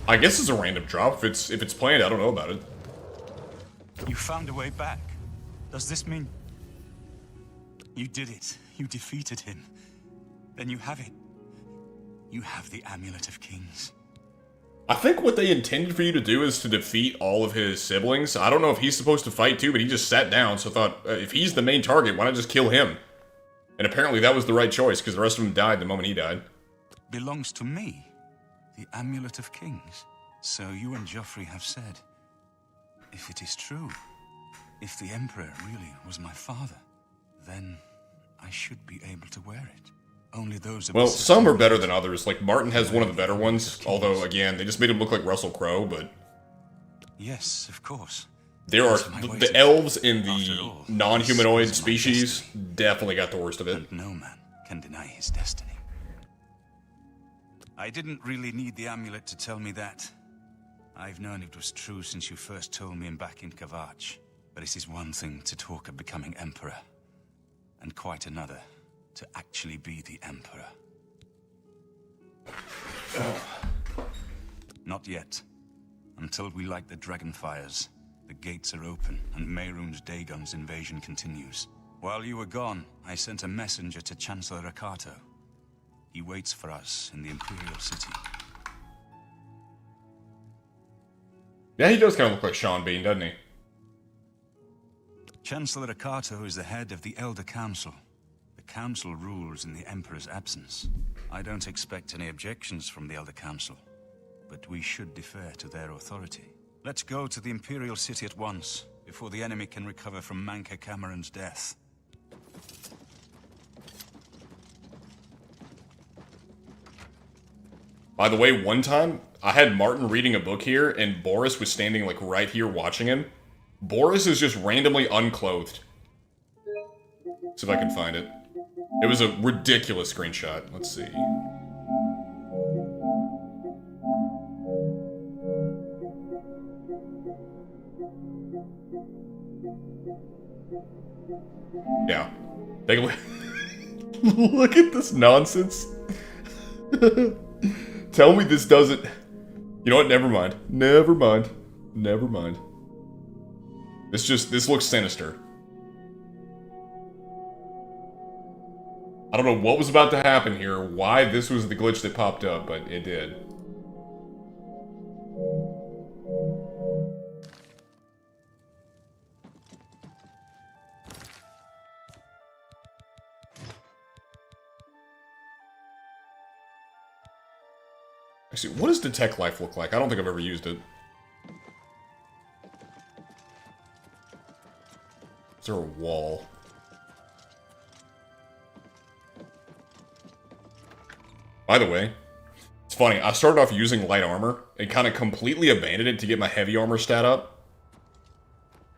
I guess it's a random drop. If it's planned, I don't know about it. You found a way back. Does this mean... You did it. You defeated him. Then you have it. You have the Amulet of Kings. I think what they intended for you to do is to defeat all of his siblings. I don't know if he's supposed to fight too, but he just sat down, so I thought, if he's the main target, why not just kill him? And apparently that was the right choice, because the rest of them died the moment he died. Belongs to me, the Amulet of Kings. So you and Joffrey have said, if it is true, if the Emperor really was my father, then I should be able to wear it. Only those of Well, us some are better than others. Like, Martin has one of the better ones. Although, again, they just made him look like Russell Crowe, but... Yes, of course. There are... The elves in the non-humanoid species definitely got the worst of it. And no man can deny his destiny. I didn't really need the amulet to tell me that. I've known it was true since you first told me back in Kavach. But it is one thing to talk of becoming Emperor, and quite another to actually be the Emperor. Not yet. Until we light the Dragonfires, the gates are open, and Mehrunes Dagon's invasion continues. While you were gone, I sent a messenger to Chancellor Akato. He waits for us in the Imperial City. Yeah, he does kind of look like Sean Bean, doesn't he? Chancellor Akato is the head of the Elder Council. The Council rules in the Emperor's absence. I don't expect any objections from the Elder Council, but we should defer to their authority. Let's go to the Imperial City at once, before the enemy can recover from Manka Cameron's death. By the way, one time, I had Martin reading a book here, and Boris was standing, like, right here watching him. Boris is just randomly unclothed. See if I can find it. It was a ridiculous screenshot. Let's see. Yeah. Take a look. Look at this nonsense. Tell me this doesn't... You know what? Never mind. Never mind. Never mind. This looks sinister. I don't know what was about to happen here, why this was the glitch that popped up, but it did. Actually, what does Detect Life look like? I don't think I've ever used it. Is there a wall? By the way, it's funny, I started off using light armor and kind of completely abandoned it to get my heavy armor stat up.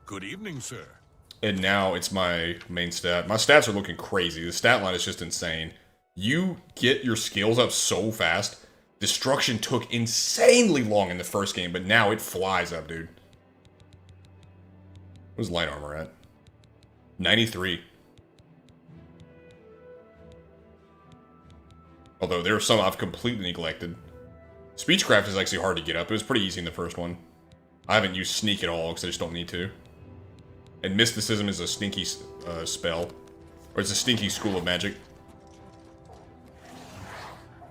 Good evening, sir. And now it's my main stat. My stats are looking crazy. The stat line is just insane. You get your skills up so fast. Destruction took insanely long in the first game, but now it flies up, dude. Where's light armor at? 93. Although there are some I've completely neglected. Speechcraft is actually hard to get up. It was pretty easy in the first one. I haven't used Sneak at all because I just don't need to. And Mysticism is a stinky spell. Or it's a stinky school of magic.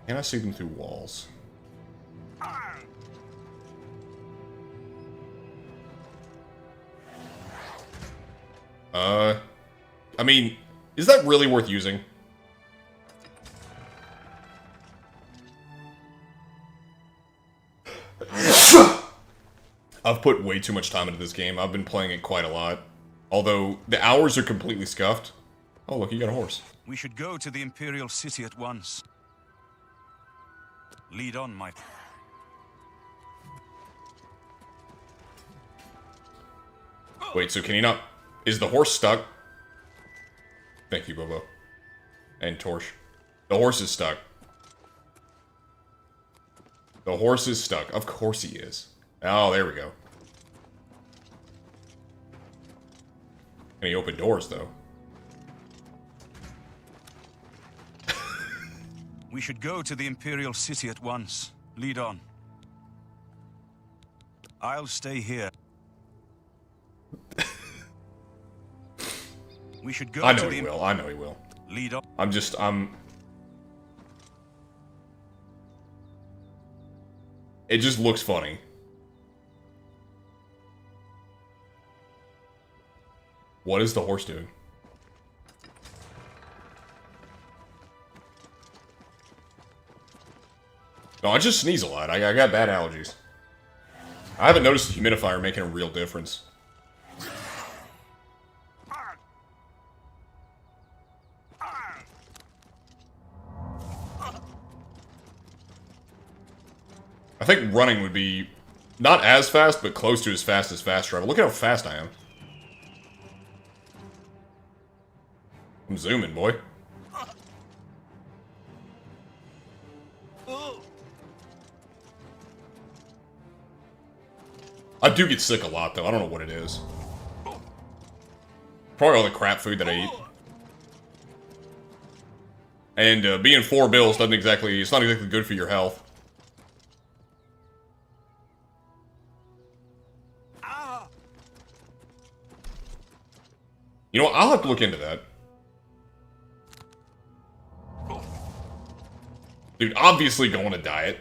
Can I see them through walls? I mean, is that really worth using? I've put way too much time into this game. I've been playing it quite a lot. Although, the hours are completely scuffed. Oh, look, you got a horse. We should go to the Imperial City at once. Lead on, my... Wait, so can he not... Is the horse stuck? Thank you, Bobo. And Torch. The horse is stuck. The horse is stuck. Of course he is. Oh, there we go. Can he open doors, though? We should go to the Imperial City at once. Lead on. I'll stay here. We should go I know he will. I know he will. Lead on. It just looks funny. What is the horse doing? No, I just sneeze a lot. I got bad allergies. I haven't noticed the humidifier making a real difference. think running would be not as fast, but close to as fast travel. Look at how fast I am. I'm zooming, boy. I do get sick a lot, though. I don't know what it is. Probably all the crap food that I eat. And being 4 bills doesn't exactly... It's not exactly good for your health. You know what? I'll have to look into that. Dude, obviously go on a diet.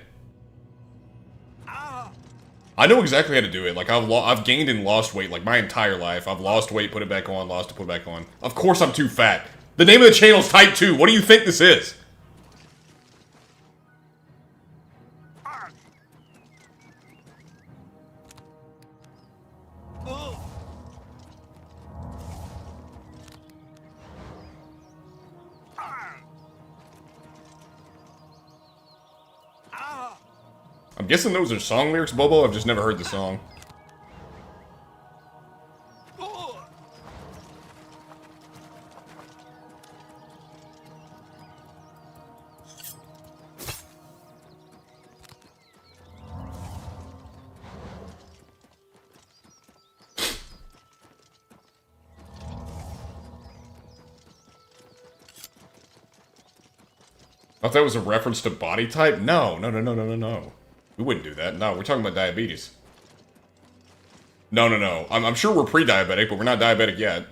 I know exactly how to do it. Like, I've gained and lost weight, like, my entire life. I've lost weight, put it back on, lost it, put it back on. Of course I'm too fat. The name of the channel is Type 2. What do you think this is? I'm guessing those are song lyrics, Bobo. I've just never heard the song. I thought that was a reference to body type? No. We wouldn't do that. No, we're talking about diabetes. No. I'm sure we're pre-diabetic, but we're not diabetic yet.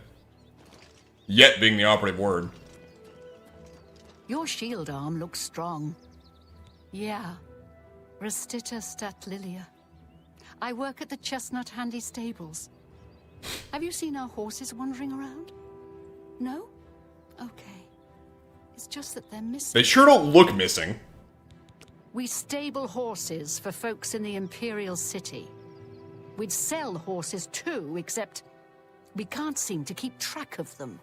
Yet being the operative word. Your shield arm looks strong. Yeah. Restita stat lilia. I work at the Chestnut Handy Stables. Have you seen our horses wandering around? No? Okay. It's just that they're missing. They sure don't look missing. We stable horses for folks in the Imperial City. We'd sell horses too, except we can't seem to keep track of them.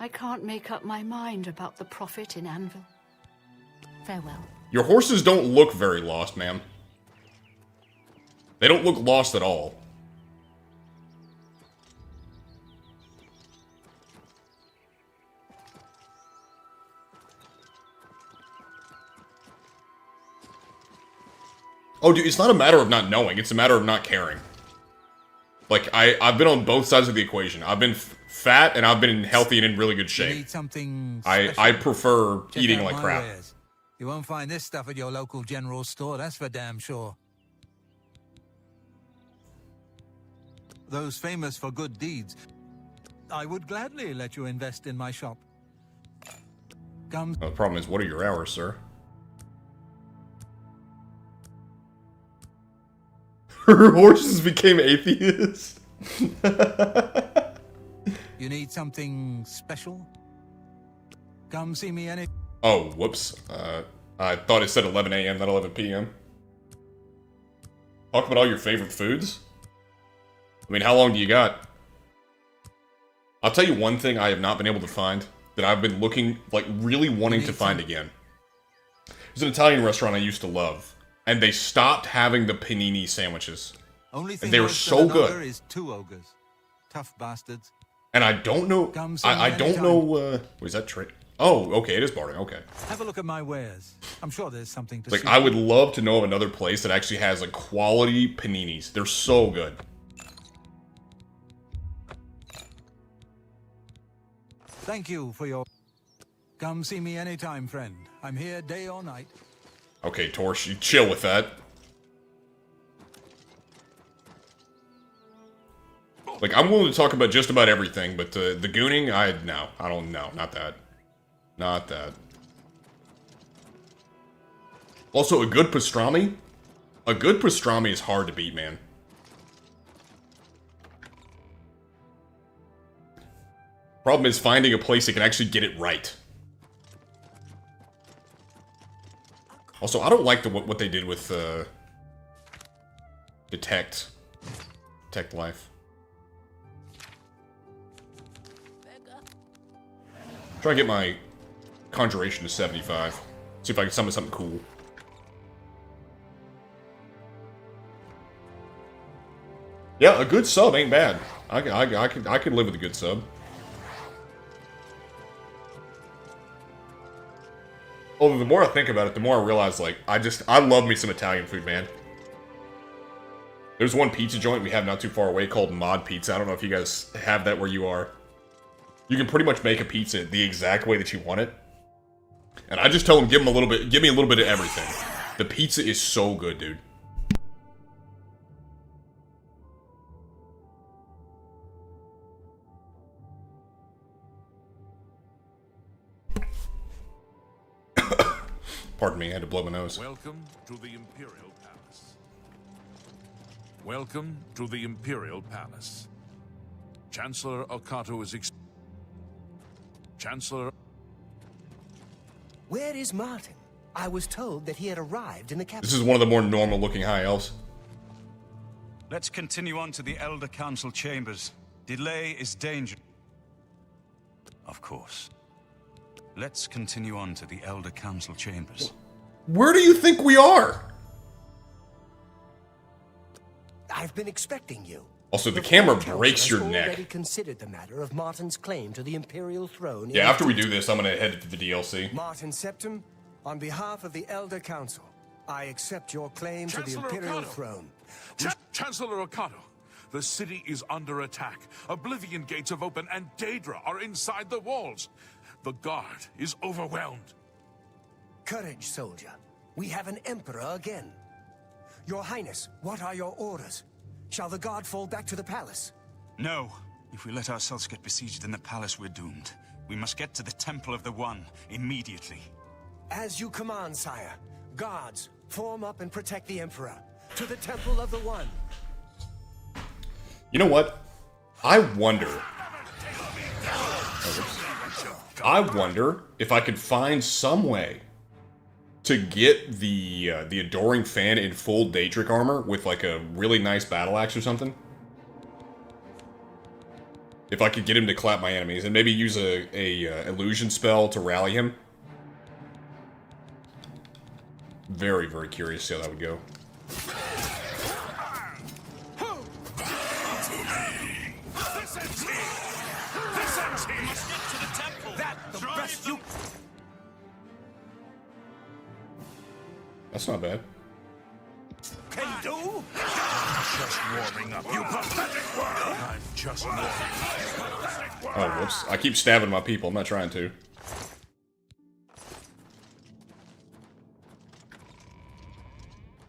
I can't make up my mind about the profit in Anvil. Farewell. Your horses don't look very lost, ma'am. They don't look lost at all. Oh, dude, it's not a matter of not knowing. It's a matter of not caring. Like, I've been on both sides of the equation. I've been fat, and I've been healthy and in really good shape. You need something I prefer eating like crap. Wares. You won't find this stuff at your local general store, that's for damn sure. Those famous for good deeds. I would gladly let you invest in my shop. Gums. The problem is, what are your hours, sir? Her horses became atheists. You need something special? Come see me any... Oh, whoops. I thought it said 11 a.m., not 11 p.m. Talk about all your favorite foods? I mean, how long do you got? I'll tell you one thing I have not been able to find that I've been looking, like, really wanting to find again. There's an Italian restaurant I used to love. And they stopped having the panini sandwiches. Only thing and they were so good. Is 2 ogres. Tough bastards. And I don't know... I don't know... was that trick? Oh, okay, it is bartering, okay. Have a look at my wares. I'm sure there's something to like, I would love to know of another place that actually has, like, quality paninis. They're so good. Thank you for your... Come see me anytime, friend. I'm here day or night. Okay, Torch, you chill with that. Like, I'm willing to talk about just about everything, but the gooning, no, I don't know, not that. Not that. Also, a good pastrami? A good pastrami is hard to beat, man. Problem is finding a place that can actually get it right. Also, I don't like what they did with Detect Life. Try to get my Conjuration to 75. See if I can summon something cool. Yeah, a good sub ain't bad. I could live with a good sub. Although the more I think about it, the more I realize, like, I love me some Italian food, man. There's one pizza joint we have not too far away called Mod Pizza. I don't know if you guys have that where you are. You can pretty much make a pizza the exact way that you want it. And I just tell them, give me a little bit of everything. The pizza is so good, dude. Pardon me, I had to blow my nose. Welcome to the Imperial Palace. Welcome to the Imperial Palace. Chancellor Okato is Chancellor... Where is Martin? I was told that he had arrived in the capital. This is one of the more normal-looking high elves. Let's continue on to the Elder Council chambers. Delay is danger. Of course. Let's continue on to the Elder Council chambers. Where do you think we are? I've been expecting you. Also, the camera breaks your neck. Already considered the matter of Martin's claim to the Imperial throne. Yeah, after we do this, I'm gonna head to the DLC. Martin Septim, on behalf of the Elder Council, I accept your claim to the Imperial throne. Chancellor Okato, the city is under attack. Oblivion gates have opened and Daedra are inside the walls. The guard is overwhelmed. Courage, soldier. We have an emperor again. Your Highness, what are your orders? Shall the guard fall back to the palace? No. If we let ourselves get besieged in the palace, we're doomed. We must get to the Temple of the One immediately. As you command, sire. Guards, form up and protect the emperor. To the Temple of the One. You know what? I wonder if I could find some way to get the Adoring Fan in full Daedric armor with like a really nice battle axe or something. If I could get him to clap my enemies and maybe use a illusion spell to rally him. Very, very curious to see how that would go. That's not bad. Can do? I'm just warming up, you pathetic world! I'm just warming up. Oh, whoops. I keep stabbing my people. I'm not trying to.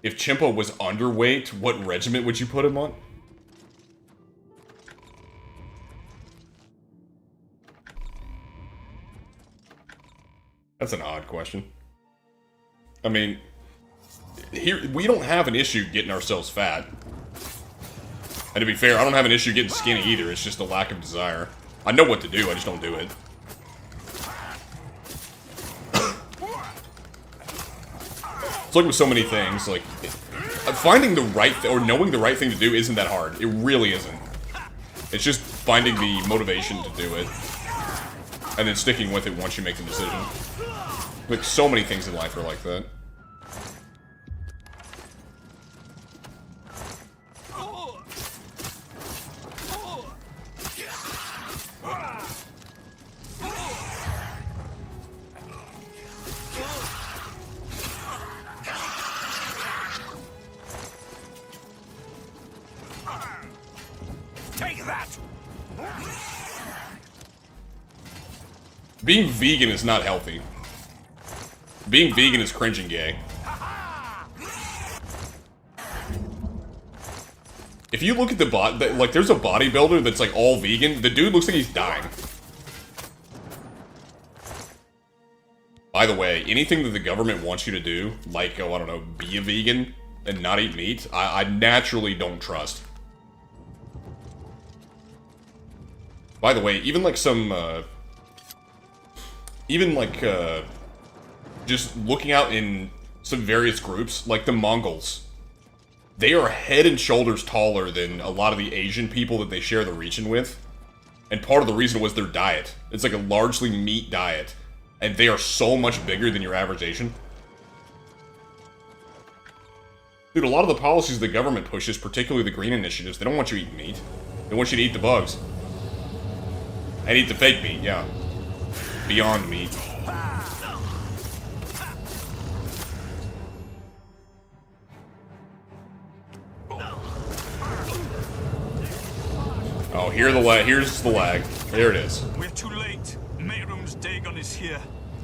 If Chimpa was underweight, what regiment would you put him on? That's an odd question. I mean, here we don't have an issue getting ourselves fat. And to be fair, I don't have an issue getting skinny either. It's just a lack of desire. I know what to do, I just don't do it. It's like with so many things, like, finding the right or knowing the right thing to do isn't that hard. It really isn't. It's just finding the motivation to do it. And then sticking with it once you make the decision. Like, so many things in life are like that. Take that! Being vegan is not healthy. Being vegan is cringing gay. If you look at the like, there's a bodybuilder that's like all vegan. The dude looks like he's dying. By the way, anything that the government wants you to do, like, oh, I don't know, be a vegan and not eat meat, I naturally don't trust. By the way, even like some, just looking out in some various groups, like the Mongols, they are head and shoulders taller than a lot of the Asian people that they share the region with. And part of the reason was their diet. It's like a largely meat diet. And they are so much bigger than your average Asian. Dude, a lot of the policies the government pushes, particularly the green initiatives, they don't want you eating meat. They want you to eat the bugs. And eat the fake meat, yeah. Beyond meat. Oh, here's the lag. There it is. We're too late. Mehrunes Dagon is here.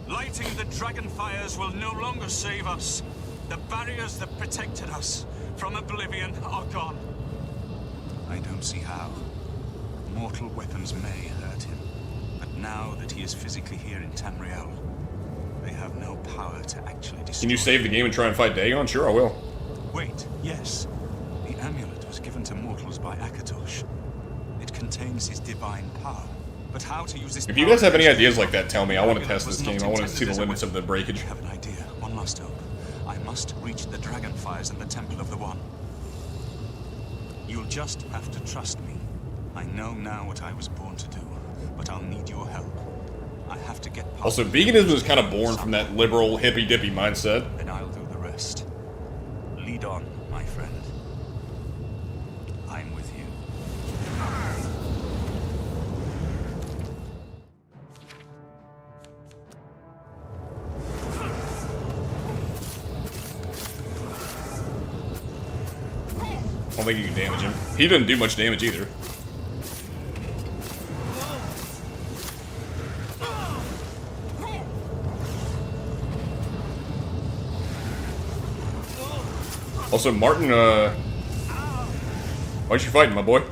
Lighting the dragon fires will no longer save us. The barriers that protected us from Oblivion are gone. I don't see how. Mortal weapons may hurt him, but now that he is physically here in Tamriel, they have no power to actually destroy. Can you save the game and try and fight Dagon? Sure, I will. Wait, yes. The amulet was given to mortals by Akatosh. It contains his divine power. But how to use this If you guys have any ideas like that, tell me. I want to test this game. I want to see the limits of the breakage. I have an idea. One last hope. I must reach the dragon fires in the Temple of the One. You'll just have to trust me. I know now what I was born to do, but I'll need your help. I have to get past. Also, veganism is kind of born from that liberal, hippy-dippy mindset. Then I'll do the rest. Lead on, my friend. I'm with you. I don't think you can damage him. He didn't do much damage either. Also, Martin, why'd you fighting, my boy?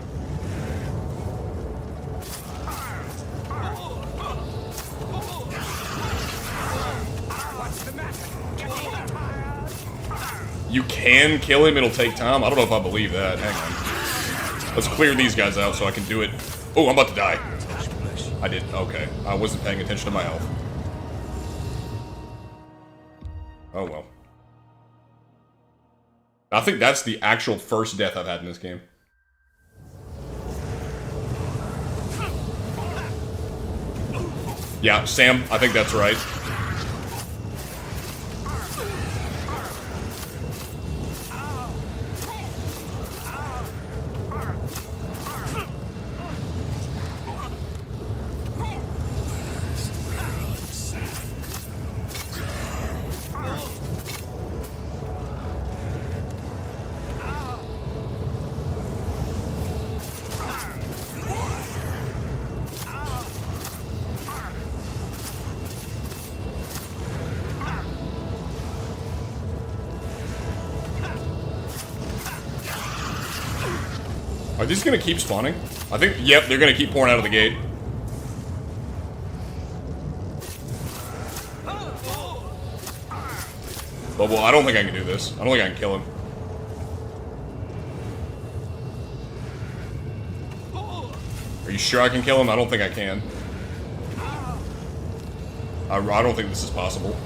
You can kill him, it'll take time. I don't know if I believe that. Hang on. Let's clear these guys out so I can do it. Oh, I'm about to die. I did. Okay. I wasn't paying attention to my health. Oh, well. I think that's the actual first death I've had in this game. Yeah, Sam, I think that's right. Are these gonna keep spawning? I think, yep, they're gonna keep pouring out of the gate. But, well, I don't think I can do this. I don't think I can kill him. Are you sure I can kill him? I don't think I can. I don't think this is possible.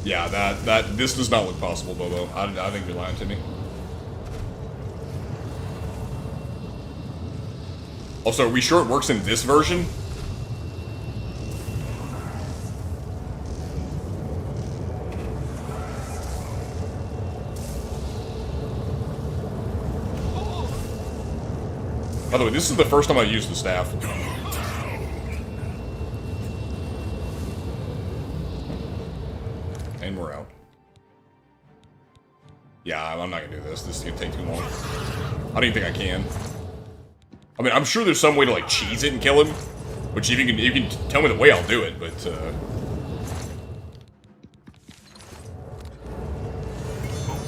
Yeah, this does not look possible, Bobo. I think you're lying to me. Also, are we sure it works in this version? By the way, this is the first time I used the staff. And we're out. Yeah, I'm not gonna do this. This is gonna take too long. I don't even think I can. I mean, I'm sure there's some way to, like, cheese it and kill him. Which, if you can tell me the way, I'll do it, but,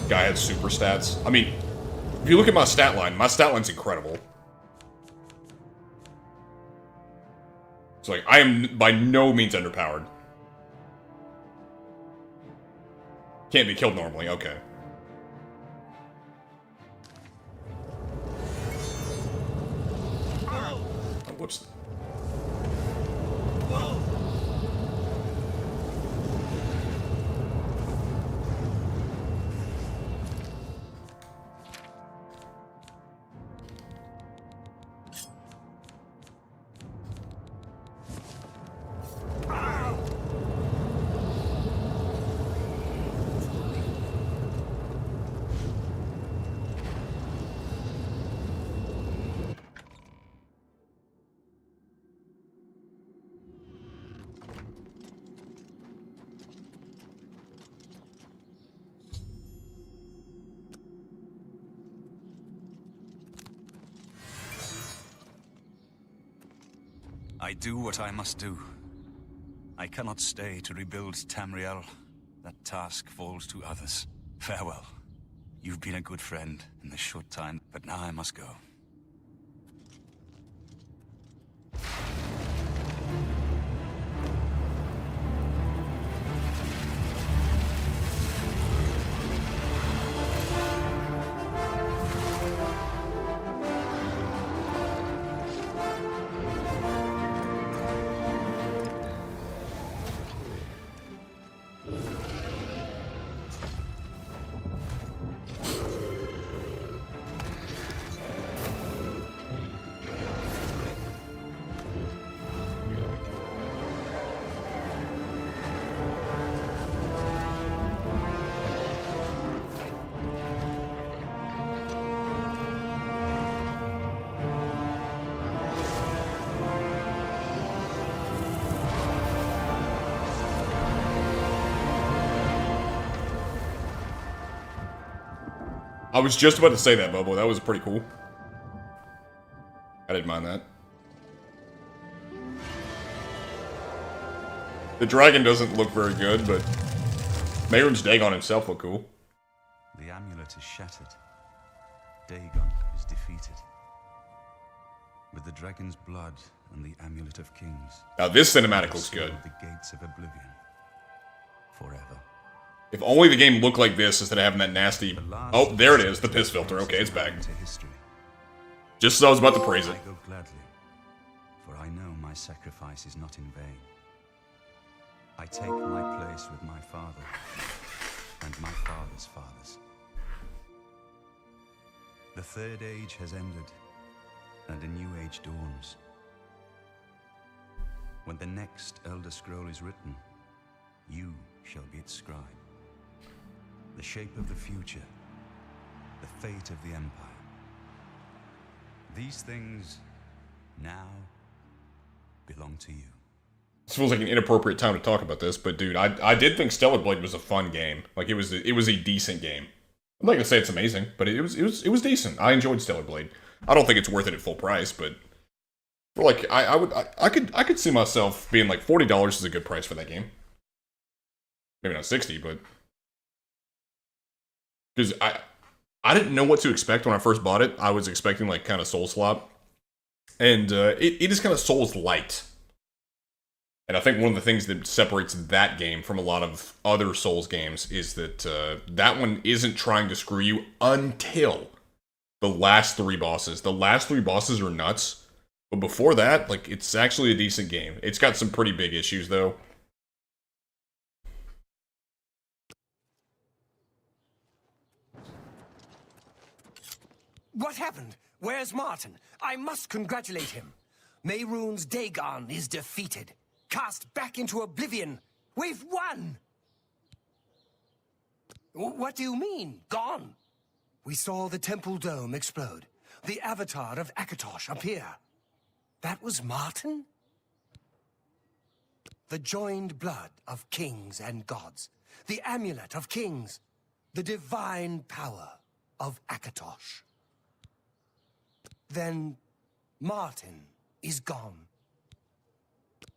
guy had super stats. I mean, if you look at my stat line's incredible. It's like, I am by no means underpowered. Can't be killed normally, okay. Oh, whoops. I do what I must do. I cannot stay to rebuild Tamriel. That task falls to others. Farewell. You've been a good friend in this short time, but now I must go. I was just about to say that, Bobo. That was pretty cool. I didn't mind that. The dragon doesn't look very good, but Mehrunes Dagon himself looked cool. The amulet is shattered. Dagon is defeated. With the dragon's blood and the amulet of kings. Now this cinematic looks good. The gates of Oblivion. Forever. If only the game looked like this instead of having that nasty... Oh, there it is, the piss filter. Okay, it's back. Just as I was about to praise it. I go gladly, for I know my sacrifice is not in vain. I take my place with my father and my father's fathers. The third age has ended, and a new age dawns. When the next Elder Scroll is written, you shall be its scribe. The shape of the future, the fate of the Empire. These things now belong to you. This feels like an inappropriate time to talk about this, but dude, I did think Stellar Blade was a fun game. Like it was a decent game. I'm not gonna say it's amazing, but it was decent. I enjoyed Stellar Blade. I don't think it's worth it at full price, but for like I could see myself being like $40 is a good price for that game. Maybe not 60, but because I didn't know what to expect when I first bought it. I was expecting like kind of Soul Slop, and it is kind of Souls light. And I think one of the things that separates that game from a lot of other Souls games is that that one isn't trying to screw you until the last three bosses. The last three bosses are nuts, but before that, like it's actually a decent game. It's got some pretty big issues though. What happened? Where's Martin? I must congratulate him. Mehrunes Dagon is defeated. Cast back into Oblivion. We've won! What do you mean, gone? We saw the temple dome explode. The avatar of Akatosh appear. That was Martin? The joined blood of kings and gods. The amulet of kings. The divine power of Akatosh. Then Martin is gone.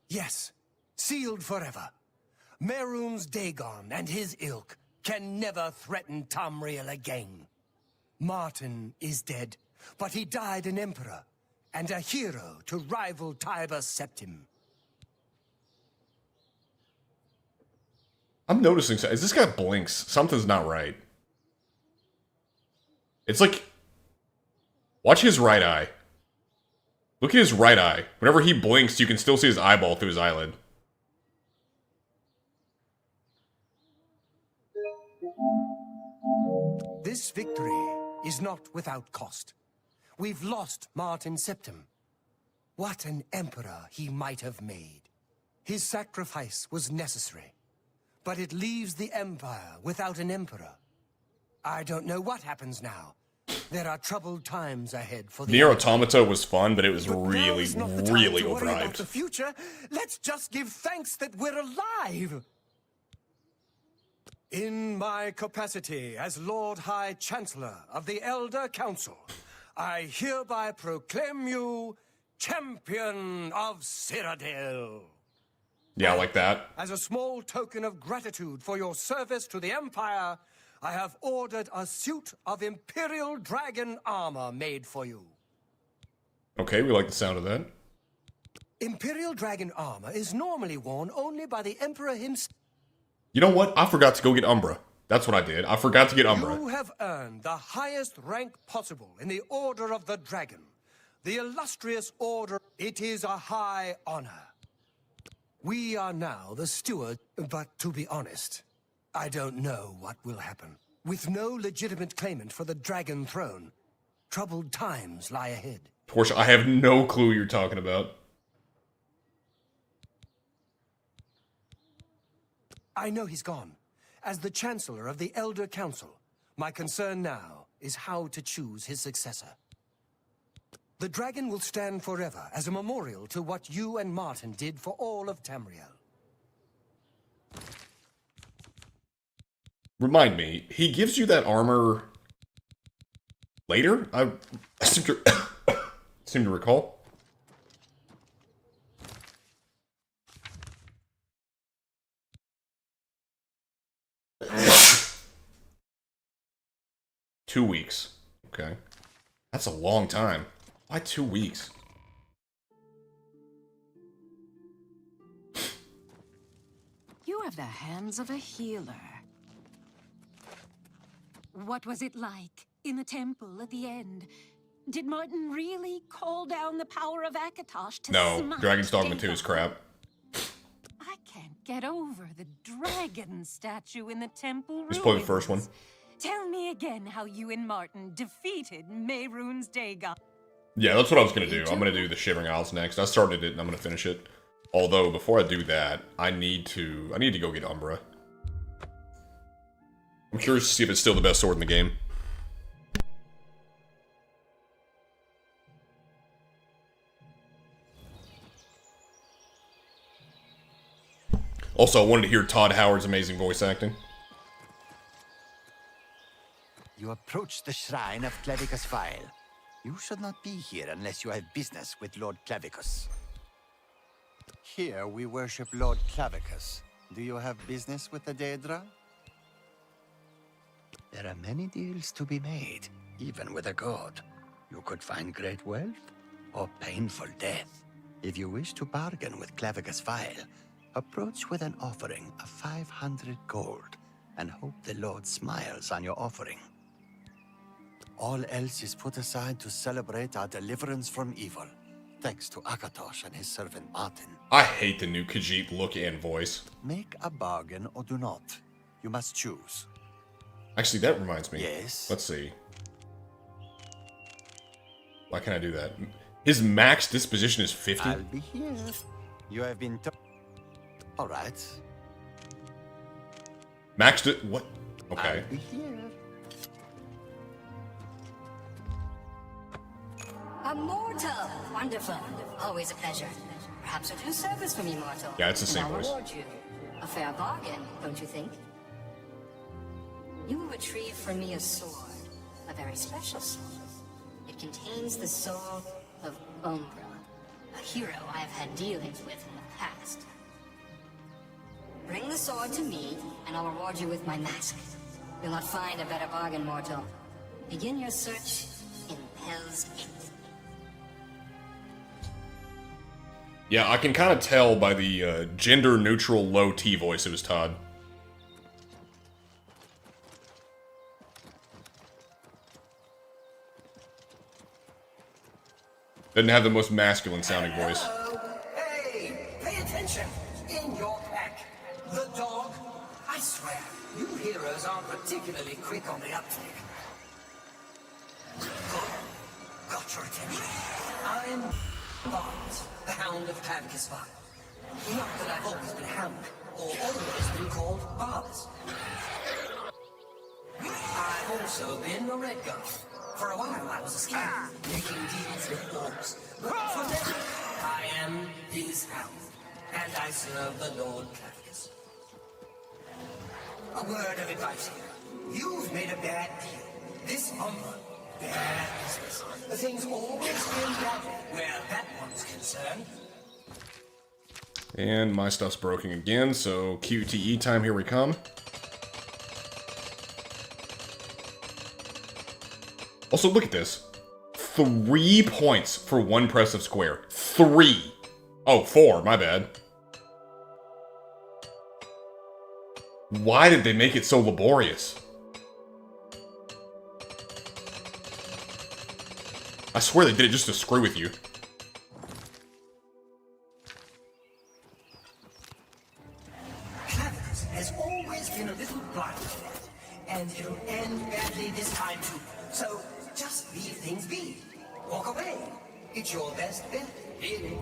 Yes, sealed forever. Mehrunes Dagon and his ilk can never threaten Tamriel again. Martin is dead, but he died an emperor and a hero to rival Tiber Septim. I'm noticing, as this guy blinks, something's not right. It's like, watch his right eye. Look at his right eye. Whenever he blinks, you can still see his eyeball through his eyelid. This victory is not without cost. We've lost Martin Septim. What an emperor he might have made. His sacrifice was necessary, but it leaves the Empire without an emperor. I don't know what happens now. There are troubled times ahead for the Nier Automata was fun, but it was really overhyped. About the future. Let's just give thanks that we're alive. In my capacity as Lord High Chancellor of the Elder Council, I hereby proclaim you champion of Cyrodiil. Yeah, like that. As a small token of gratitude for your service to the Empire, I have ordered a suit of Imperial Dragon armor made for you. Okay, we like the sound of that. Imperial Dragon armor is normally worn only by the Emperor himself. You know what? I forgot to go get Umbra. That's what I did. I forgot to get Umbra. You have earned the highest rank possible in the Order of the Dragon. The illustrious order. It is a high honor. We are now the steward, but to be honest, I don't know what will happen. With no legitimate claimant for the Dragon Throne, troubled times lie ahead. Portia, I have no clue what you're talking about. I know he's gone. As the Chancellor of the Elder Council, my concern now is how to choose his successor. The dragon will stand forever as a memorial to what you and Martin did for all of Tamriel. Remind me, he gives you that armor later? I seem to, seem to recall. Two weeks. Okay. That's a long time. Why 2 weeks? You have the hands of a healer. What was it like in the temple at the end? Did Martin really call down the power of Akatosh to No, smite Dragon's Dogma 2 Dagon? is crap. I can't get over the dragon statue in the temple ruins. Just play the first one. Tell me again how you and Martin defeated Mehrunes Dagon. Yeah, that's what I was going to do. I'm going to do the Shivering Isles next. I started it and I'm going to finish it. Although, before I do that, I need to go get Umbra. I'm curious to see if it's still the best sword in the game. Also, I wanted to hear Todd Howard's amazing voice acting. You approach the shrine of Clavicus Vile. You should not be here unless you have business with Lord Clavicus. Here we worship Lord Clavicus. Do you have business with the Daedra? There are many deals to be made, even with a god. You could find great wealth or painful death. If you wish to bargain with Clavicus Vile, approach with an offering of 500 gold and hope the Lord smiles on your offering. All else is put aside to celebrate our deliverance from evil, thanks to Akatosh and his servant Martin. I hate the new Khajiit look and voice. Make a bargain or do not. You must choose. Actually, that reminds me. Yes? Let's see. Why can't I do that? His max disposition is 50? I'll be here. You have been all right. Max what? Okay. I'll be here. A mortal! Wonderful. Always a pleasure. Perhaps a due service from you, mortal. Yeah, it's the same and I'll voice. reward you. A fair bargain, don't you think? You will retrieve from me a sword. A very special sword. It contains the soul of Umbra, a hero I have had dealings with in the past. Bring the sword to me, and I'll reward you with my mask. You'll not find a better bargain, mortal. Begin your search in Hell's Gate. Yeah, I can kind of tell by the gender-neutral low T voice it was Todd. Doesn't have the most masculine-sounding voice. Hey, pay attention! In your pack, the dog. I swear, you heroes aren't particularly quick on the uptake. Good. Got your attention. I'm Barnes, the Hound of Clavicus Vile. Not that I've always been Hound, or always been called Barnes. I've also been a Red Guard. For a while I was a scout, making deals with orcs. But for now, I am his hound, and I serve the Lord Clavicus. A word of advice here. You've made a bad deal. This Umbra, Things always feel better where that one's concerned. And my stuff's broken again, so QTE time, here we come. Also, look at this. 3 points for one press of square. 3. Oh, 4, my bad. Why did they make it so laborious? I swear they did it just to screw with you. Cleverness has always been a little blind, and it'll end badly this time too. So just leave things be. Walk away. It's your best bet, really.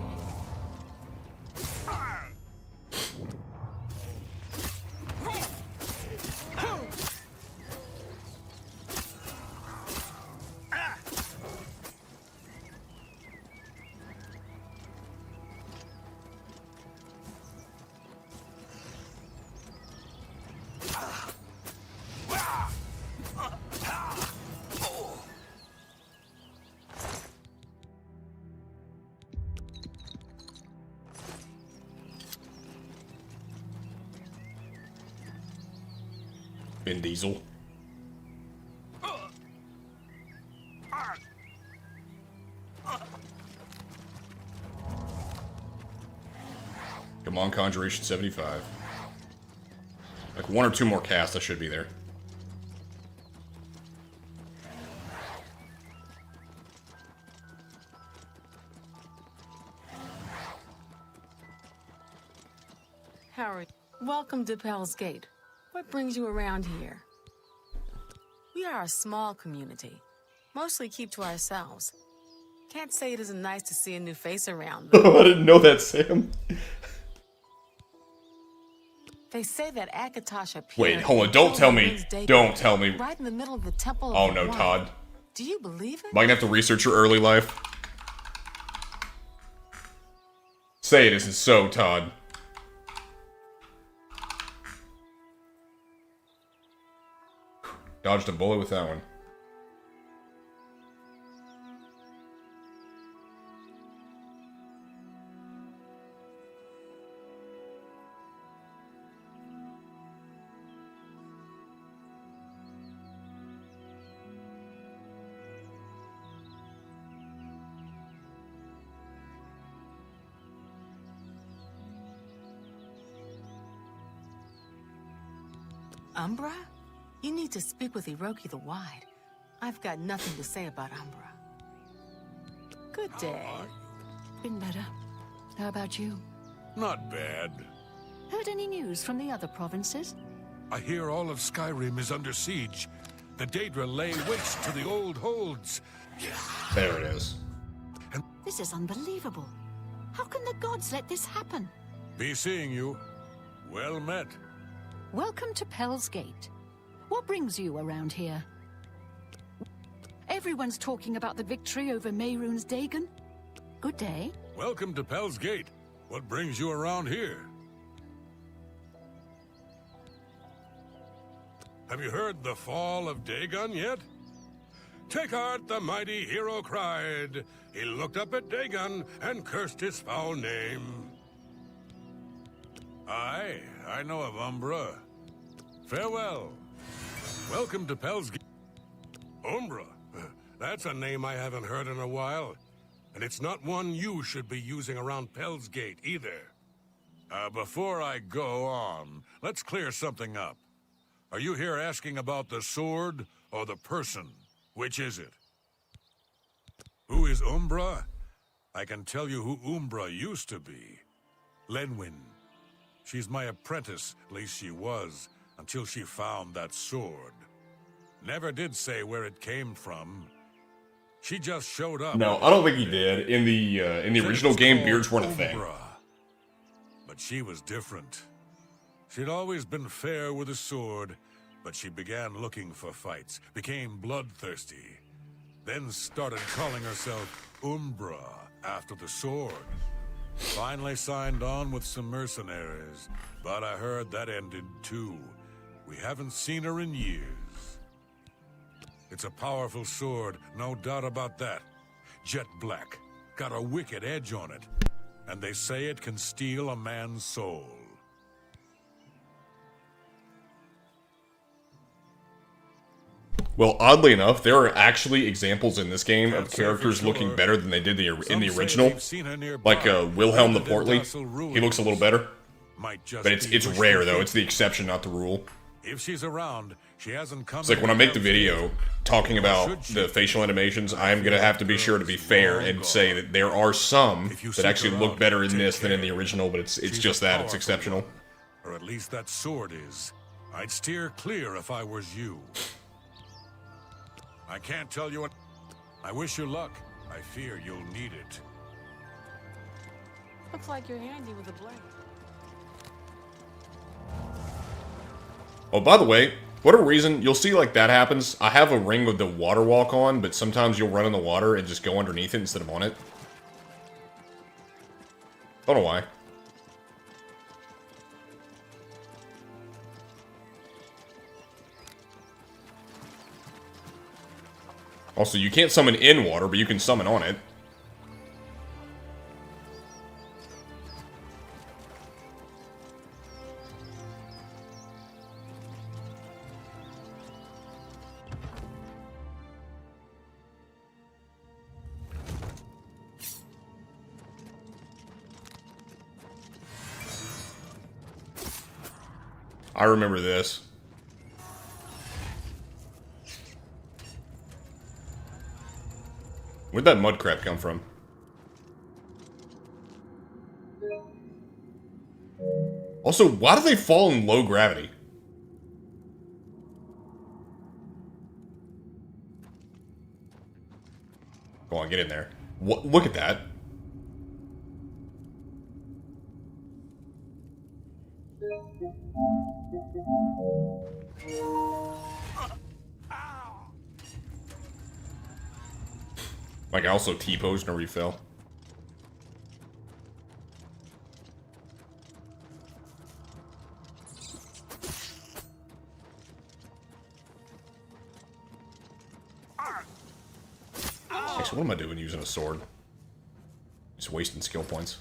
Vin Diesel. Come on, Conjuration 75. Like 1 or 2 more casts, I should be there. Harry, welcome to Pell's Gate. What brings you around here? We are a small community. Mostly keep to ourselves. Can't say it isn't nice to see a new face around. I didn't know that, Sam. They say that Akatosh appeared. Wait, hold on. Don't tell me. Don't tell me. Right in the middle of the temple of Oh the no, One. Todd. Do you believe it? Am I gonna have to research your early life? Say it isn't so, Todd. Dodged a bullet with that one. Umbra? You need to speak with Hiroki the Wide. I've got nothing to say about Umbra. Good day. Been better. How about you? Not bad. Heard any news from the other provinces? I hear all of Skyrim is under siege. The Daedra lay waste to the old holds. There it is. This is unbelievable. How can the gods let this happen? Be seeing you. Well met. Welcome to Pell's Gate. What brings you around here? Everyone's talking about the victory over Mehrunes Dagon. Good day. Welcome to Pell's Gate. What brings you around here? Have you heard the fall of Dagon yet? Take heart, the mighty hero cried. He looked up at Dagon and cursed his foul name. Aye, I know of Umbra. Farewell. Welcome to Pell's Gate. Umbra? That's a name I haven't heard in a while. And it's not one you should be using around Pell's Gate either. Before I go on, let's clear something up. Are you here asking about the sword or the person? Which is it? Who is Umbra? I can tell you who Umbra used to be. Lenwyn. She's my apprentice, at least she was, until she found that sword. Never did say where it came from. She just showed up. No, I don't think he did. In the original game, beards weren't a thing. But she was different. She'd always been fair with a sword, but she began looking for fights, became bloodthirsty, then started calling herself Umbra after the sword. Finally signed on with some mercenaries, but I heard that ended too. We haven't seen her in years. It's a powerful sword, no doubt about that. Jet black, got a wicked edge on it. And they say it can steal a man's soul. Well, oddly enough, there are actually examples in this game of characters looking better than they did in the original. Like Wilhelm the Portly, he looks a little better. But it's rare though. It's the exception, not the rule. If she's around, she hasn't come. It's like when I make the video talking about the facial animations, I'm gonna have to be sure to be fair and say that there are some that actually look better in this than in the original. But it's just that it's exceptional. Or at least that sword is. I'd steer clear if I was you. I can't tell you what. I wish you luck. I fear you'll need it. Looks like you're handy with a blade. Oh, by the way, whatever reason, you'll see like that happens. I have a ring with the water walk on, but sometimes you'll run in the water and just go underneath it instead of on it. Don't know why. Also, you can't summon in water, but you can summon on it. I remember this. Where'd that mud crap come from? Also, why do they fall in low gravity? Go on, get in there. What? Look at that. Like, I also T-posed and refell. Actually, what am I doing using a sword? Just wasting skill points.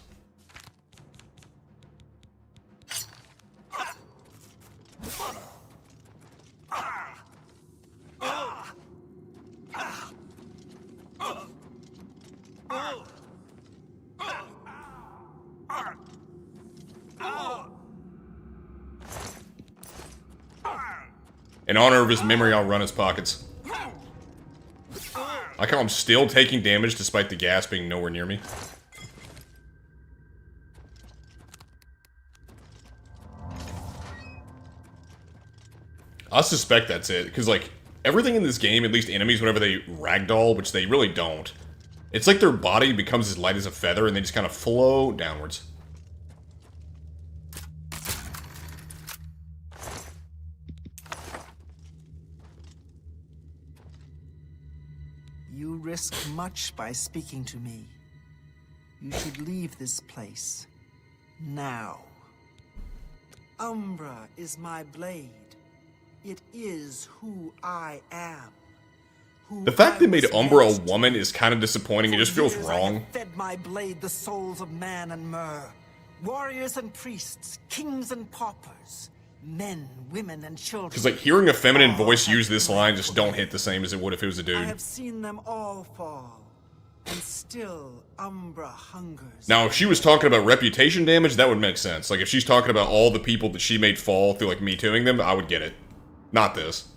In honor of his memory, I'll run his pockets. I like how I'm still taking damage despite the gas being nowhere near me. I suspect that's it, because, like, everything in this game, at least enemies, whenever they ragdoll, which they really don't, it's like their body becomes as light as a feather and they just kind of float downwards. You risk much by speaking to me. You should leave this place. Now. Umbra is my blade. It is who I am. The fact they made Umbra a woman is kind of disappointing. It just feels wrong. I have fed my blade the souls of man and myrrh. Warriors and priests, kings and paupers. Men, women, and children. Because, like, hearing a feminine voice use this line just don't hit the same as it would if it was a dude. I have seen them all fall, and still Umbra hungers. Now, if she was talking about reputation damage, that would make sense. Like, if she's talking about all the people that she made fall through, like, Me Tooing them, I would get it. Not this.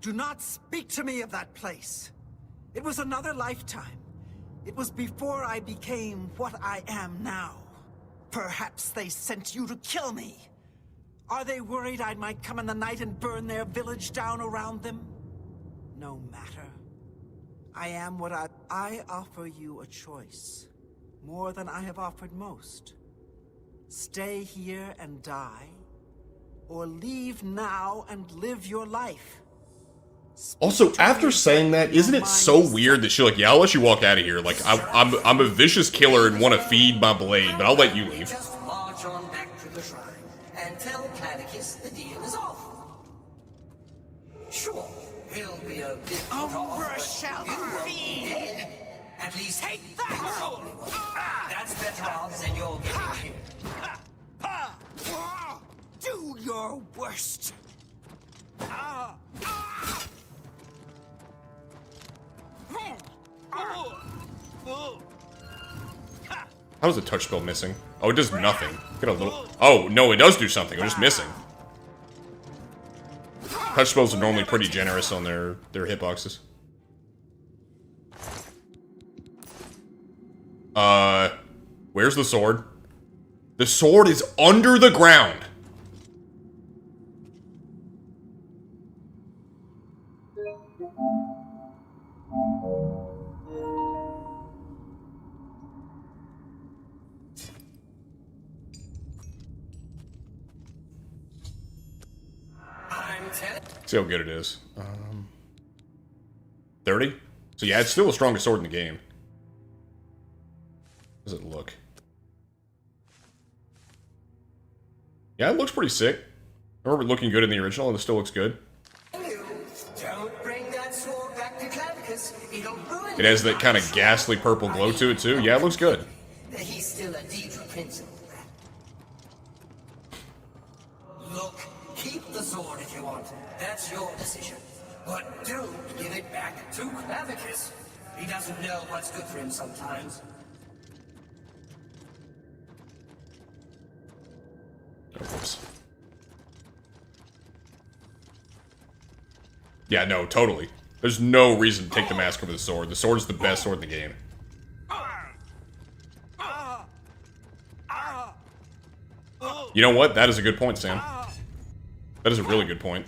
Do not speak to me of that place. It was another lifetime. It was before I became what I am now. Perhaps they sent you to kill me. Are they worried I might come in the night and burn their village down around them? No matter. I am what I offer you a choice. More than I have offered most. Stay here and die, or leave now and live your life. Also, after saying that, isn't it so weird that she's like, yeah, I'll let you walk out of here. Like, I'm a vicious killer and want to feed my blade, but I'll let you leave. Just march on back to the shrine and tell Platycus the deal is off. Sure, will be a bit Umbra shall feed. At least take that! That's better odds than you're getting here. Do your worst. How is the touch spell missing? Oh, it does nothing. Get a little. Oh no, it does do something. It was just missing. Touch spells are normally pretty generous on their hitboxes. Where's the sword? The sword is under the ground. See how good it is. 30? So yeah, it's still the strongest sword in the game. How does it look? Yeah, it looks pretty sick. I remember it looking good in the original, and it still looks good. Don't bring that sword back to Clavicus. It'll ruin It has that kind of ghastly purple glow to it, too. Yeah, it looks good. He's still a Deidre principal. Look, keep the sword if you want. That's your decision. But do give it back to Clavicus. He doesn't know what's good for him sometimes. Oh, whoops. Yeah, no, totally. There's no reason to take the mask over the sword. The sword is the best sword in the game. You know what? That is a good point, Sam. That is a really good point.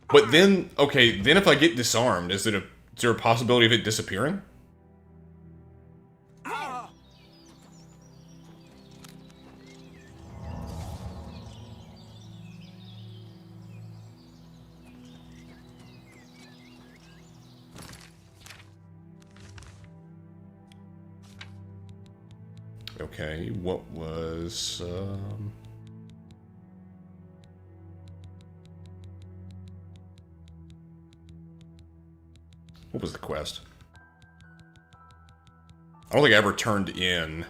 But then, okay, then if I get disarmed, is there a possibility of it disappearing? Okay, what was, what was the quest? I don't think I ever turned in.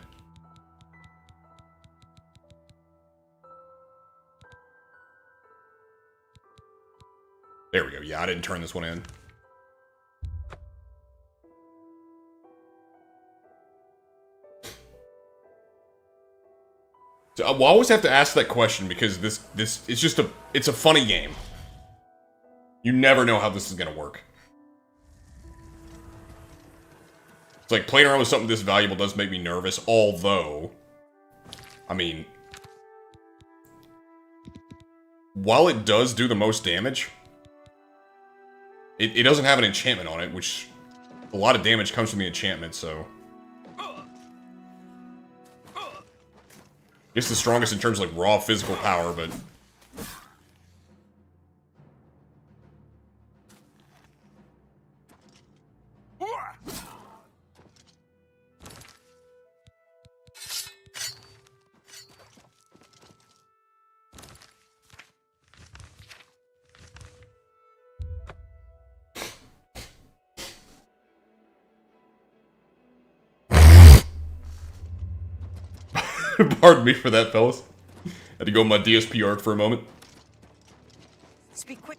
There we go. Yeah, I didn't turn this one in. So I always have to ask that question because this it's just it's a funny game. You never know how this is gonna work. It's like playing around with something this valuable does make me nervous, although, I mean, while it does do the most damage, it doesn't have an enchantment on it, which a lot of damage comes from the enchantment, so. It's the strongest in terms of like raw physical power, but pardon me for that, fellas. Had to go on my DSP arc for a moment. Speak quick.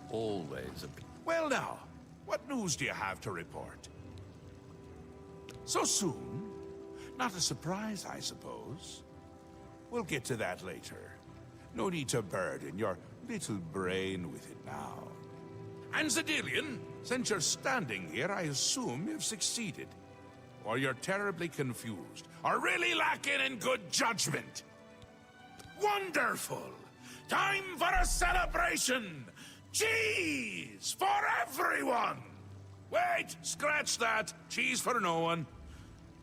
Always a... Well now, what news do you have to report? So soon? Not a surprise, I suppose. We'll get to that later. No need to burden your little brain with it now. And Zedilian, since you're standing here, I assume you've succeeded. Or you're terribly confused, or really lacking in good judgment. Wonderful! Time for a celebration! Cheese for everyone! Wait, scratch that. Cheese for no one.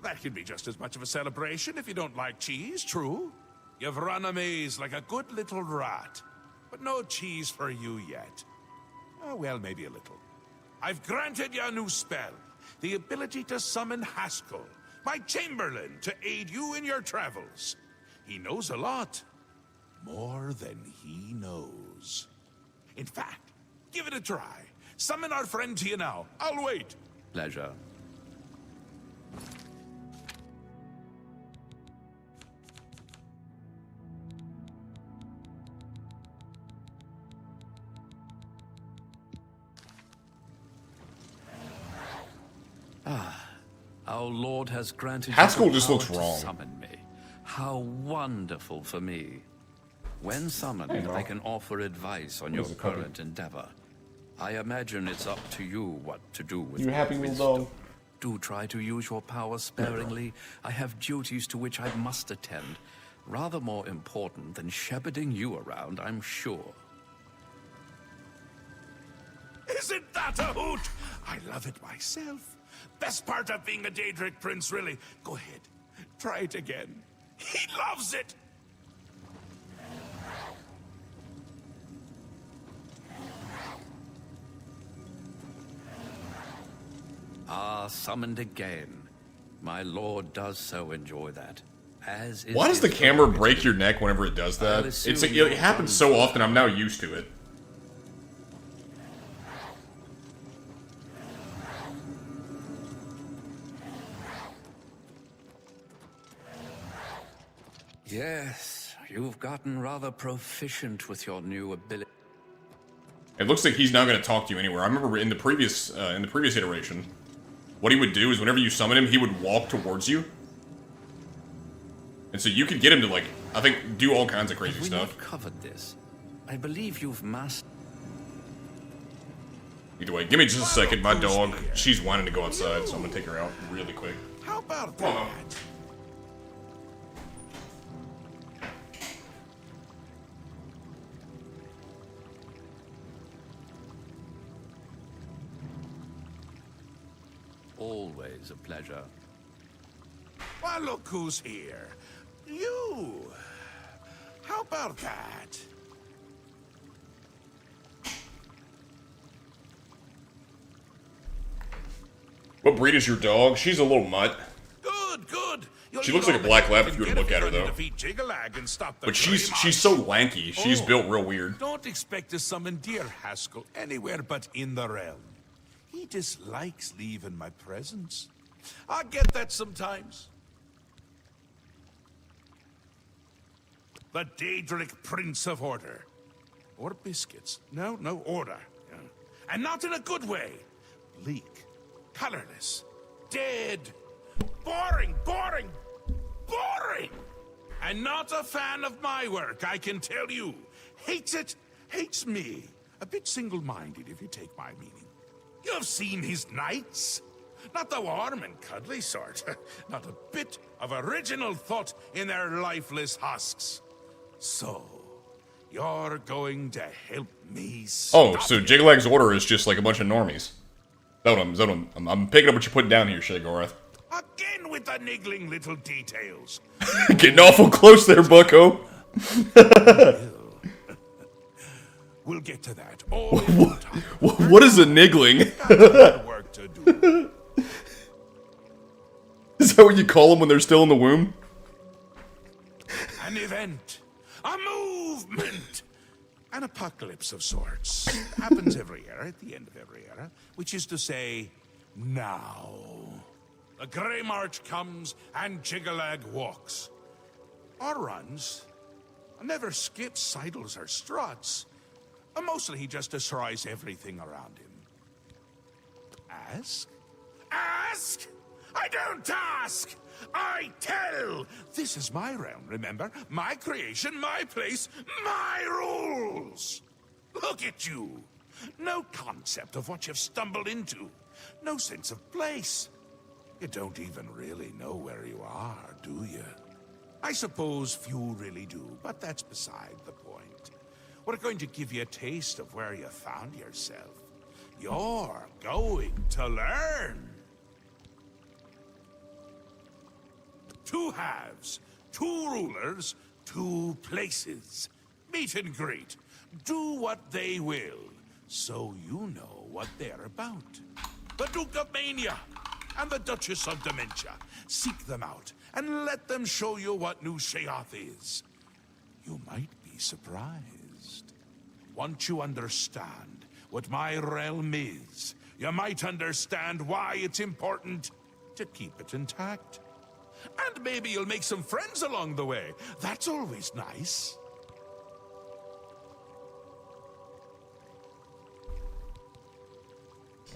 That can be just as much of a celebration if you don't like cheese, true? You've run a maze like a good little rat. But no cheese for you yet. Oh, well, maybe a little. I've granted you a new spell. The ability to summon Haskell, my chamberlain, to aid you in your travels. He knows a lot. More than he knows. In fact, give it a try. Summon our friend to you now. I'll wait. Pleasure. Our Lord has granted Haskell you the just power looks to wrong. Summon me. How wonderful for me. When summoned, I can offer advice on your current endeavor. I imagine it's up to you what to do with You your happy little wisdom. dog? Do try to use your power sparingly. I have duties to which I must attend. Rather more important than shepherding you around, I'm sure. Isn't that a hoot? I love it myself. Best part of being a Daedric prince, really. Go ahead. Try it again. He loves it. Ah, summoned again. My lord does so enjoy that. As is Why does the his camera prerogative. break your neck whenever it does that? I'll It's assume it you're happens done so for. often. I'm now used to it. Yes, you've gotten rather proficient with your new ability. It looks like he's not going to talk to you anywhere. I remember in the previous iteration, what he would do is whenever you summon him, he would walk towards you, and so you could get him to, like, I think, do all kinds of crazy Have we stuff. not covered this? I believe you've mastered. Either way, give me just a second. My dog, she's wanting to go outside, so I'm gonna take her out really quick. How about that? Always a pleasure. Well, look who's here. You. How about that? What breed is your dog? She's a little mutt. Good, good. You'll She need looks like all a the black help lab you if you were can to look get at her, if you though. defeat Jiggalag and stop the But she's Grey so March. lanky. She's Oh. built real weird. Don't expect to summon dear Haskell anywhere but in the realm. He dislikes leaving my presence. I get that sometimes. The Daedric Prince of Order. Or biscuits. No, no, order. Yeah. And not in a good way. Bleak. Colorless. Dead. Boring, boring, boring! And not a fan of my work, I can tell you. Hates it, hates me. A bit single-minded, if you take my meaning. You've seen his knights. Not the warm and cuddly sort. Not a bit of original thought in their lifeless husks. So, you're going to help me Oh, stop so him. Jiglag's order is just like a bunch of normies. I'm picking up what you put down here, Shegorath. Again with the niggling little details. Getting awful close there, bucko. We'll get to that. All What is a niggling? work to do. Is that what you call them when they're still in the womb? An event. A movement. An apocalypse of sorts. Happens every era, at the end of every era. Which is to say, now. The Grey March comes and Jiggalag walks. Or runs. Never skips, sidles, or struts. Mostly he just destroys everything around him. Ask? Ask? I don't ask! I tell! This is my realm, remember? My creation, my place, my rules! Look at you! No concept of what you've stumbled into. No sense of place. You don't even really know where you are, do you? I suppose few really do, but that's beside the point. We're going to give you a taste of where you found yourself. You're going to learn. 2 halves, 2 rulers, 2 places. Meet and greet. Do what they will, so you know what they're about. The Duke of Mania, and the Duchess of Dementia. Seek them out, and let them show you what New Sheoth is. You might be surprised. Once you understand what my realm is, you might understand why it's important to keep it intact. And maybe you'll make some friends along the way. That's always nice.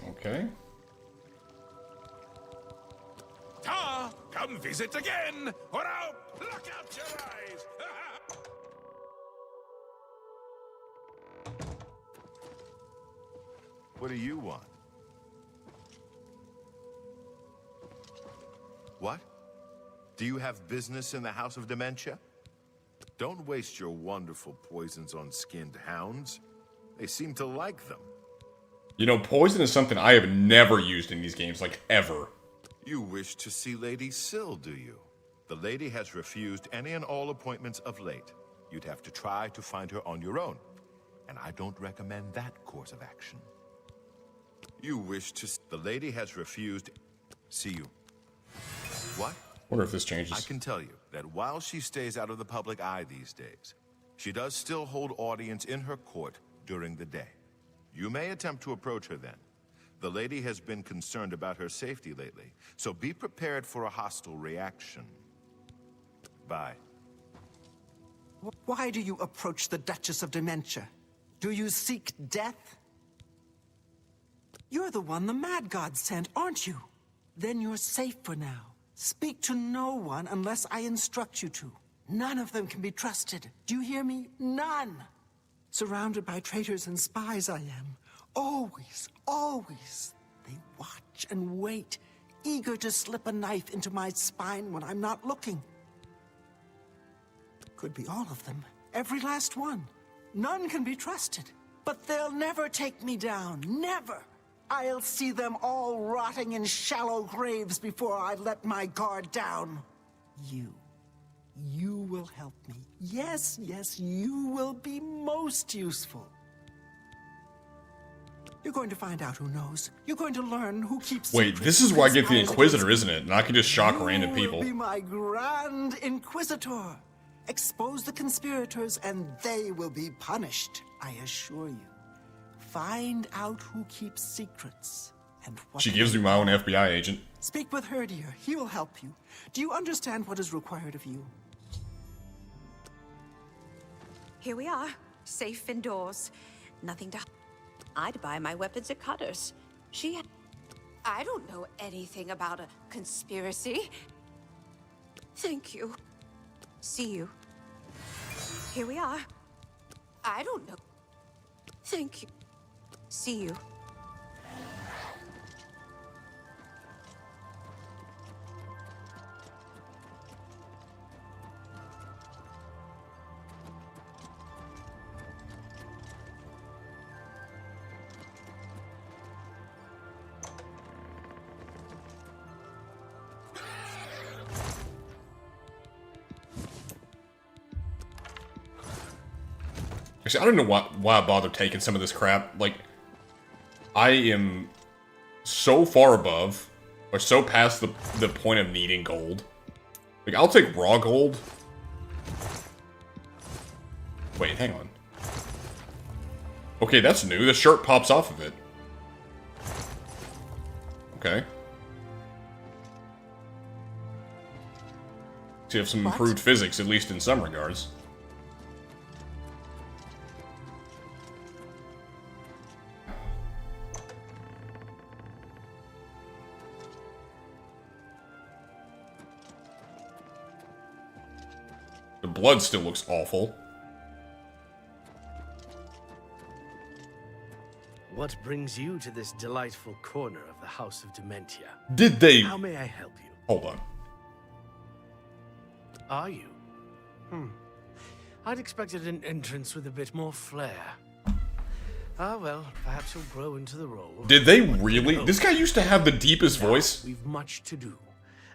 Okay. Ta! Come visit again, or I'll pluck out your eyes! What do you want? What? Do you have business in the House of Dementia? Don't waste your wonderful poisons on skinned hounds. They seem to like them. You know, poison is something I have never used in these games, like, ever. You wish to see Lady Syl, do you? The lady has refused any and all appointments of late. You'd have to try to find her on your own. And I don't recommend that course of action. You wish to... The lady has refused... See you. What? Wonder if this changes. I can tell you that while she stays out of the public eye these days, she does still hold audience in her court during the day. You may attempt to approach her then. The lady has been concerned about her safety lately, so be prepared for a hostile reaction. Bye. Why do you approach the Duchess of Dementia? Do you seek death? You're the one the Mad God sent, aren't you? Then you're safe for now. Speak to no one unless I instruct you to. None of them can be trusted. Do you hear me? None! Surrounded by traitors and spies I am. Always, always. They watch and wait, eager to slip a knife into my spine when I'm not looking. Could be all of them. Every last one. None can be trusted. But they'll never take me down. Never! I'll see them all rotting in shallow graves before I let my guard down. You will help me. Yes, yes, you will be most useful. You're going to find out who knows. You're going to learn who keeps Wait, secrets. this is where I get the Inquisitor, isn't it? And I can just shock random people. You will be my Grand Inquisitor. Expose the conspirators and they will be punished, I assure you. Find out who keeps secrets and what... She gives me my own FBI agent. Speak with her, dear. He will help you. Do you understand what is required of you? Here we are, safe indoors. Nothing to... I'd buy my weapons at Cutter's. I don't know anything about a conspiracy. Thank you. See you. Here we are. I don't know. Thank you. See you. Actually, I don't know why I bother taking some of this crap. Like, I am so far above, or so past the point of needing gold. Like, I'll take raw gold. Wait, hang on. Okay, that's new. The shirt pops off of it. Okay. So you have some improved physics, at least in some regards. The blood still looks awful. What brings you to this delightful corner of the House of Dementia? Did they... How may I help you? Hold on. Are you? I'd expected an entrance with a bit more flair. Ah, well, perhaps you'll grow into the role. Did they really? This guy used to have the deepest voice. We've much to do.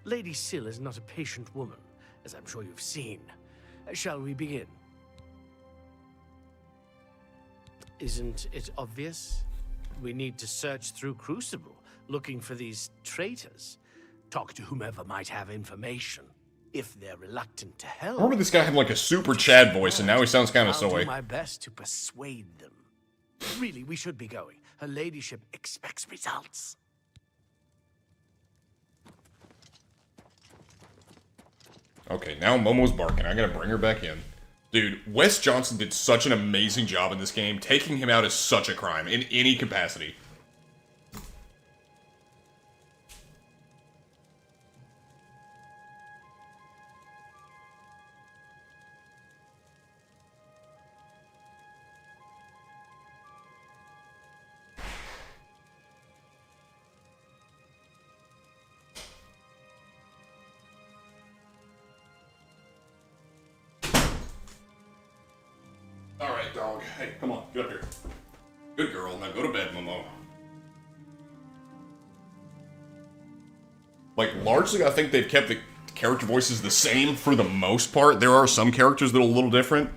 Lady Syl is not a patient woman, as I'm sure you've seen. Shall we begin? Isn't it obvious? We need to search through Crucible, looking for these traitors. Talk to whomever might have information. If they're reluctant to help... I remember this guy had like a super Chad voice, and now he sounds kind of I'll soy. do my best to persuade them. Really, we should be going. Her ladyship expects results. Okay, now Momo's barking. I gotta bring her back in. Dude, Wes Johnson did such an amazing job in this game. Taking him out is such a crime, in any capacity. Alright, dog. Hey, come on, get up here. Good girl. Now go to bed, Momo. Like, largely, I think they've kept the character voices the same for the most part. There are some characters that are a little different.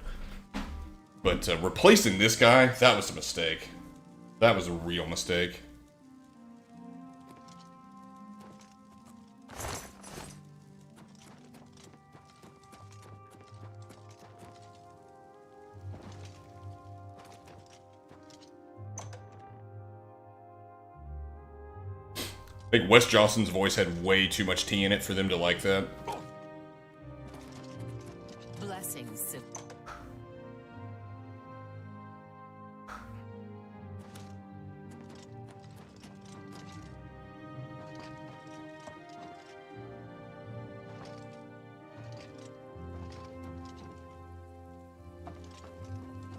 But replacing this guy, that was a mistake. That was a real mistake. I think Wes Johnson's voice had way too much tea in it for them to like that. Blessings.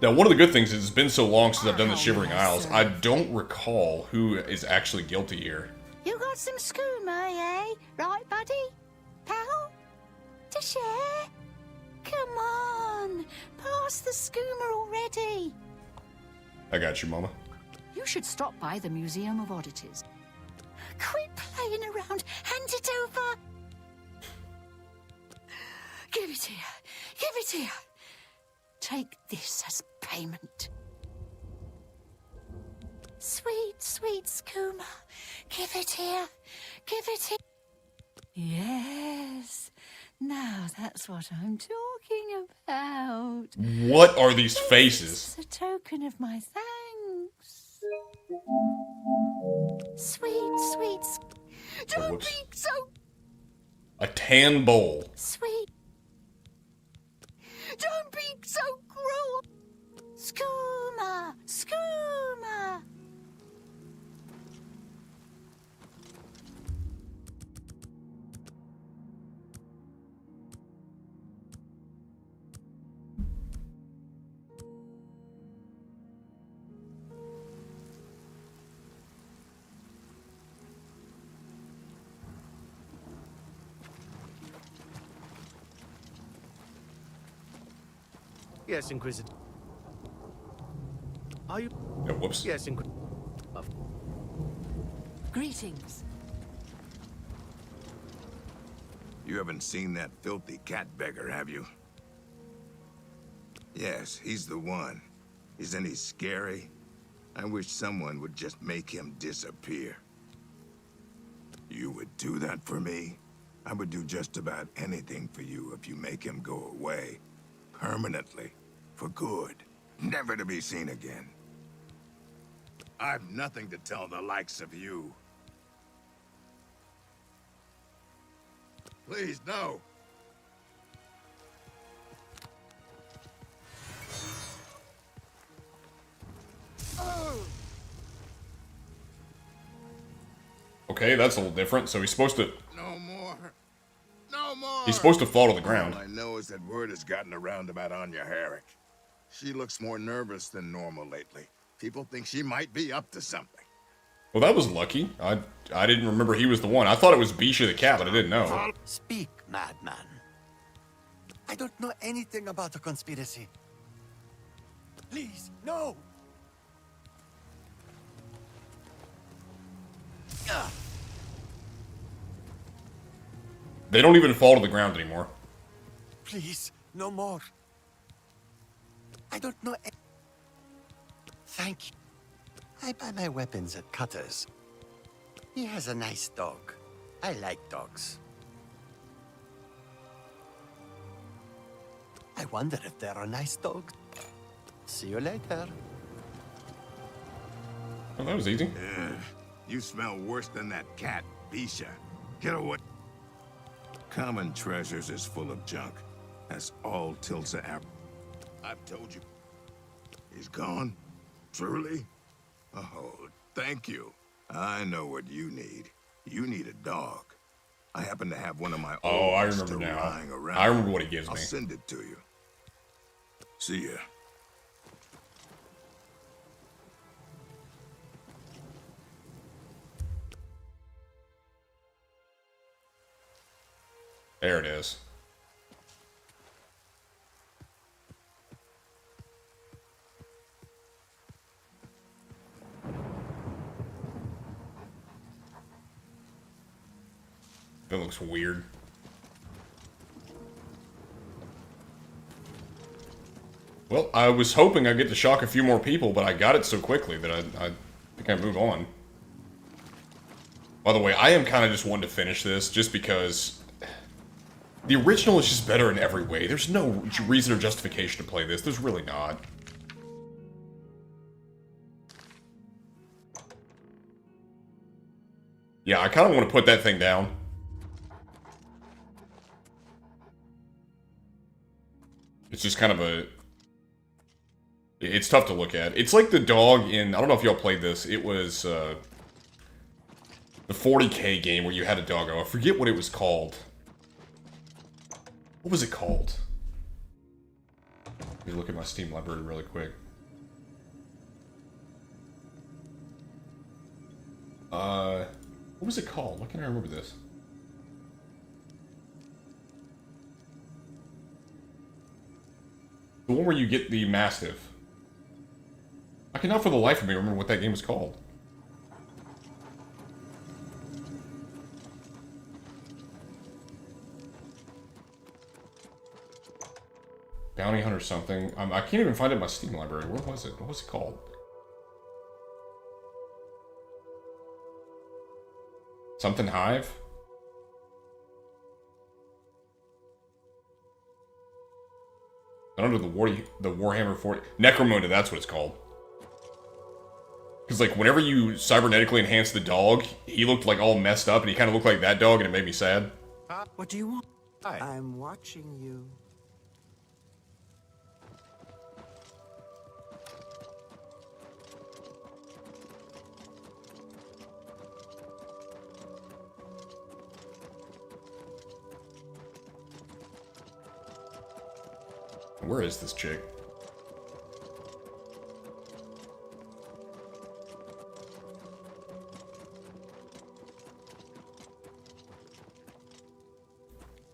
Now, one of the good things is it's been so long since I've done the Shivering Isles, I don't recall who is actually guilty here. You got some skooma, eh? Right, buddy? Pal? To share? Come on, pass the skooma already. I got you, Mama. You should stop by the Museum of Oddities. Quit playing around. Hand it over. Give it here. Give it here. Take this as payment. Sweet, sweet skooma. Give it here. Give it here. Yes. Now that's what I'm talking about. What are these faces? It's a token of my thanks. Sweet, sweet. Don't be so A tan bowl. sweet. Don't be so cruel. Skooma, skooma. Yes, Inquisitor. Are you... Yeah, whoops. Yes, Inquisitor. Greetings. You haven't seen that filthy cat beggar, have you? Yes, he's the one. Isn't he scary? I wish someone would just make him disappear. You would do that for me? I would do just about anything for you if you make him go away. Permanently. For good. Never to be seen again. I've nothing to tell the likes of you. Please, no. Okay, that's a little different. So he's supposed to... No more. No more. He's supposed to fall to the ground. All I know is that word has gotten around about Anya Herrick. She looks more nervous than normal lately. People think she might be up to something. Well, that was lucky. I didn't remember he was the one. I thought it was Bisha the cat, but I didn't know. Speak, madman. I don't know anything about the conspiracy. Please, no! They don't even fall to the ground anymore. Please, no more. I don't know. Thank you. I buy my weapons at Cutter's. He has a nice dog. I like dogs. I wonder if there are nice dogs. See you later. Oh, that was easy. You smell worse than that cat, Bisha. Get away. Common treasures is full of junk. That's all Tilsa I've told you. He's gone? Truly? Oh, thank you. I know what you need. You need a dog. I happen to have one of my own I remember still now. lying around. I remember what he gives I'll me. send it to you. See ya. There it is. That looks weird. Well, I was hoping I'd get to shock a few more people, but I got it so quickly that I think I move on. By the way, I am kind of just wanting to finish this, just because the original is just better in every way. There's no reason or justification to play this. There's really not. Yeah, I kind of want to put that thing down. It's just kind of a... It's tough to look at. It's like the dog in... I don't know if y'all played this. It was the 40K game where you had a doggo. I forget what it was called. What was it called? Let me look at my Steam library really quick. What was it called? Why can't I remember this? The one where you get the Mastiff. I cannot for the life of me remember what that game was called. Bounty Hunter something. I can't even find it in my Steam library. Where was it? What was it called? Something Hive? Under the Warhammer 40... Necromunda, that's what it's called. Because, like, whenever you cybernetically enhance the dog, he looked, like, all messed up, and he kind of looked like that dog, and it made me sad. What do you want? I'm watching you. Where is this chick?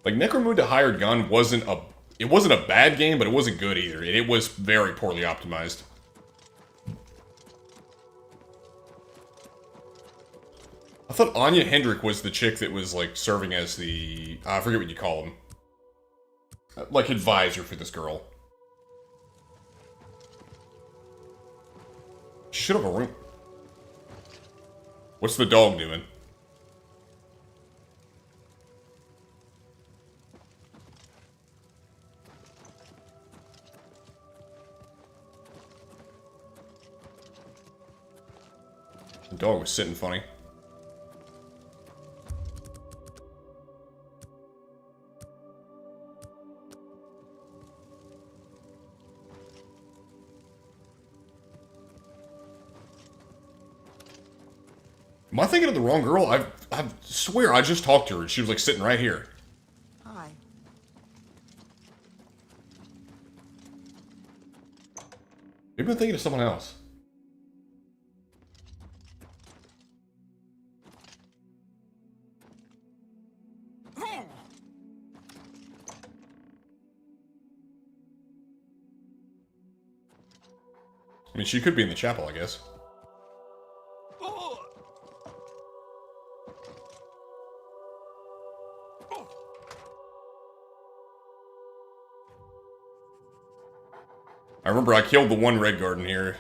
Like, Necromunda Hired Gun wasn't a bad game, but it wasn't good either. And it was very poorly optimized. I thought Anya Hendrick was the chick that was, like, serving as the... I forget what you call him. Like, advisor for this girl. She should have a room. What's the dog doing? The dog was sitting funny. Am I thinking of the wrong girl? I swear I just talked to her and she was like sitting right here. Hi. Maybe I'm thinking of someone else. I mean, she could be in the chapel, I guess. I remember I killed the one red guard in here.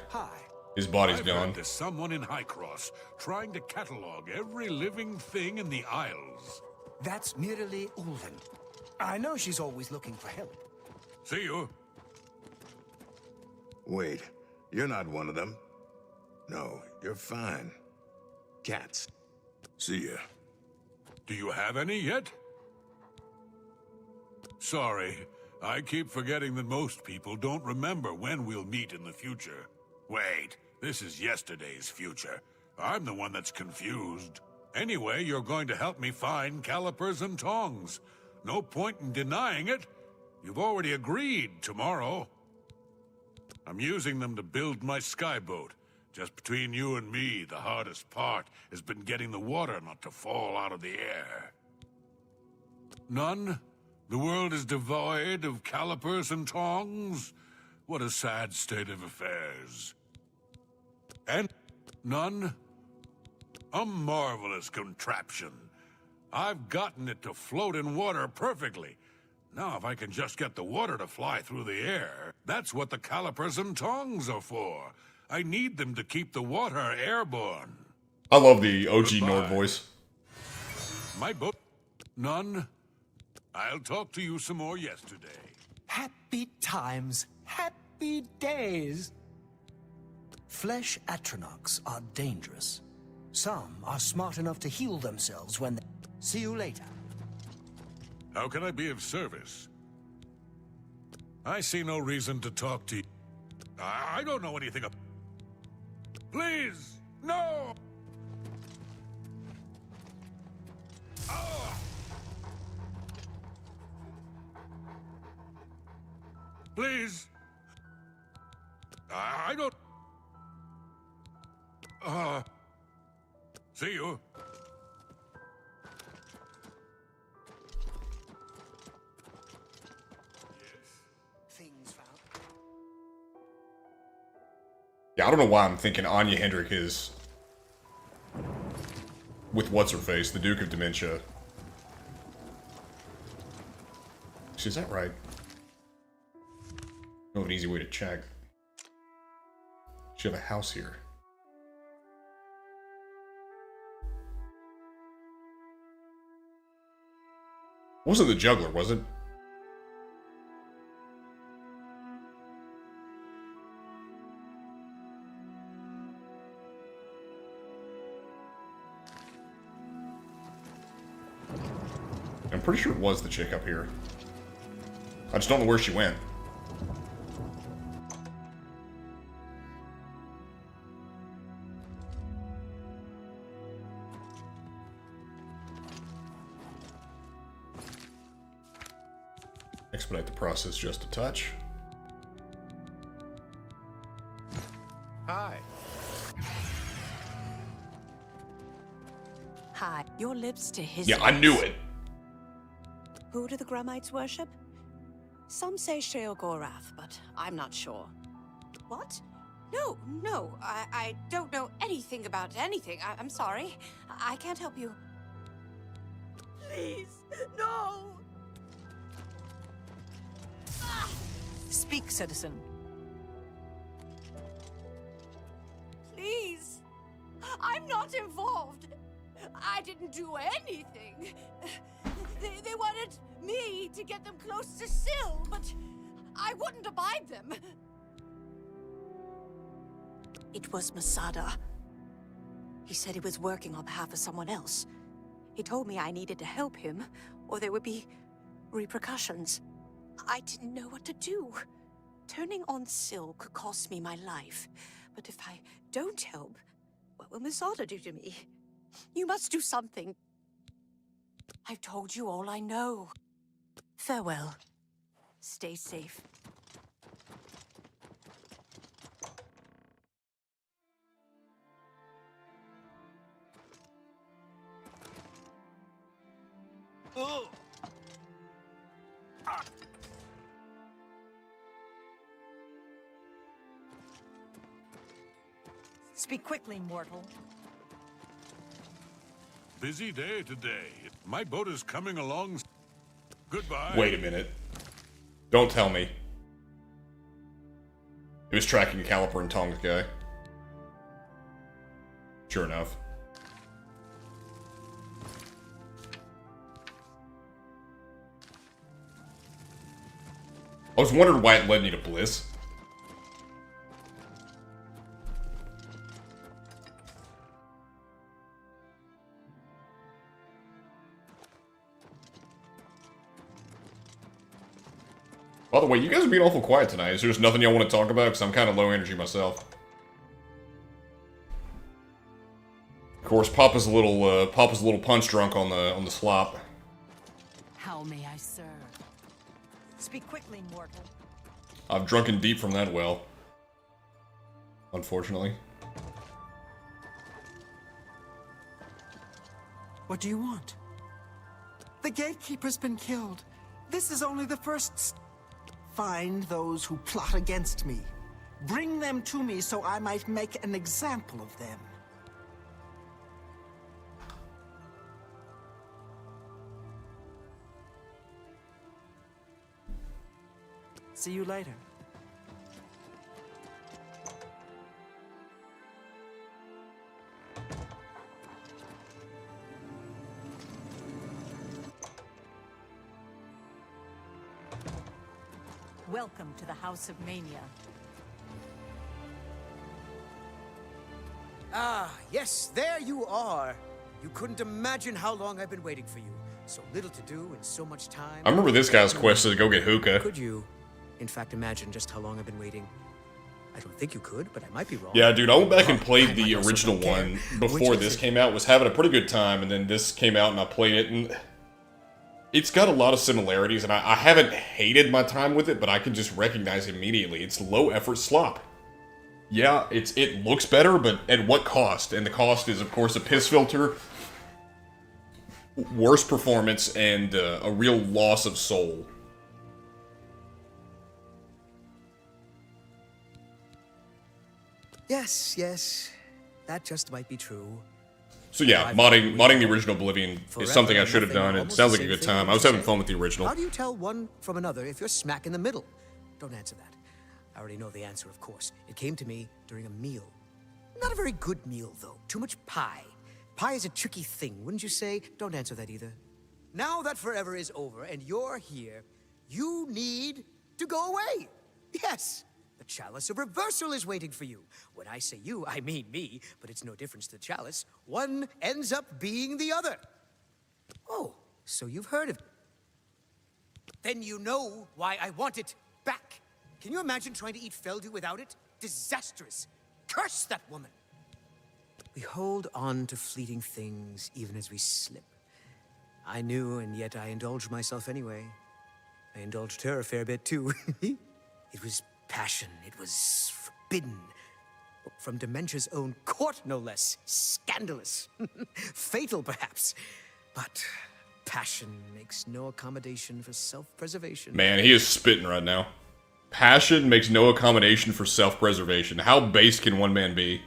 His body's I've gone. heard there's someone in Highcross trying to catalog every living thing in the Isles. That's merely Ulven. I know she's always looking for help. See you. Wait, you're not one of them. No, you're fine. Cats. See ya. Do you have any yet? Sorry, I keep forgetting that most people don't remember when we'll meet in the future. Wait, this is yesterday's future. I'm the one that's confused. Anyway, you're going to help me find calipers and tongs. No point in denying it. You've already agreed tomorrow. I'm using them to build my skyboat. Just between you and me, the hardest part has been getting the water not to fall out of the air. None? The world is devoid of calipers and tongs? What a sad state of affairs. And none? A marvelous contraption. I've gotten it to float in water perfectly. Now if I can just get the water to fly through the air, that's what the calipers and tongs are for. I need them to keep the water airborne. I love the OG Nord voice. My boat? None? I'll talk to you some more yesterday. Happy times, happy days. Flesh Atronachs are dangerous. Some are smart enough to heal themselves when they... See you later. How can I be of service? I see no reason to talk to you. I don't know anything about... Please! No! Ah! Please! I don't... See you. Yeah, I don't know why I'm thinking Anya Hendrick is with what's-her-face, the Duke of Dementia. Is that right? No, an easy way to check. She have a house here. Wasn't the juggler, was it? I'm pretty sure it was the chick up here. I just don't know where she went. Expedite the process just a touch. Hi. Hi. Your lips to his Yeah, I knew it. Who do the Grummites worship? Some say Sheogorath, but I'm not sure. What? No, no, I don't know anything about anything. I'm sorry. I can't help you. Please, no! Speak, citizen. Please! I'm not involved! I didn't do anything! They wanted me to get them close to Syl, but I wouldn't abide them. It was Masada. He said he was working on behalf of someone else. He told me I needed to help him, or there would be repercussions. I didn't know what to do. Turning on Syl could cost me my life. But if I don't help, what will Masada do to me? You must do something. I've told you all I know. Farewell. Stay safe. Oh. Speak quickly, mortal. Busy day today. My boat is coming along. Goodbye. Wait a minute. Don't tell me. He was tracking Caliper and Tongs guy. Sure enough. I was wondering why it led me to Bliss. By the way, you guys are being awful quiet tonight. Is there just nothing y'all want to talk about? Because I'm kind of low energy myself. Of course, Papa's a little punch drunk on the slop. How may I serve? Speak quickly, mortal. I've drunken deep from that well. Unfortunately. What do you want? The gatekeeper's been killed. This is only the first. Find those who plot against me. Bring them to me so I might make an example of them. See you later. Welcome to the House of Mania. Ah, yes, there you are. You couldn't imagine how long I've been waiting for you. So little to do and so much time. I remember this guy's quest to go get hookah. Could you, in fact, imagine just how long I've been waiting? I don't think you could, but I might be wrong. Yeah, dude, I went back and played the original one before this came out. Was having a pretty good time, and then this came out and I played it, and it's got a lot of similarities, and I haven't hated my time with it, but I can just recognize immediately. It's low-effort slop. Yeah, it looks better, but at what cost? And the cost is, of course, a piss filter, worse performance, and a real loss of soul. Yes, that just might be true. So yeah, modding the original Oblivion is something I should have done. It sounds like a good time. I was having fun with the original. How do you tell one from another if you're smack in the middle? Don't answer that. I already know the answer, of course. It came to me during a meal. Not a very good meal, though. Too much pie. Pie is a tricky thing, wouldn't you say? Don't answer that either. Now that forever is over and you're here, you need to go away. Yes. The chalice of reversal is waiting for you. When I say you, I mean me, but it's no difference to the chalice. One ends up being the other. Oh, so you've heard of it. Then you know why I want it back. Can you imagine trying to eat Feldu without it? Disastrous. Curse that woman. We hold on to fleeting things even as we slip. I knew, and yet I indulged myself anyway. I indulged her a fair bit, too. It was passion. It was forbidden. From Dementia's own court, no less. Scandalous. Fatal, perhaps. But passion makes no accommodation for self-preservation. Man, he is spitting right now. Passion makes no accommodation for self-preservation. How base can one man be?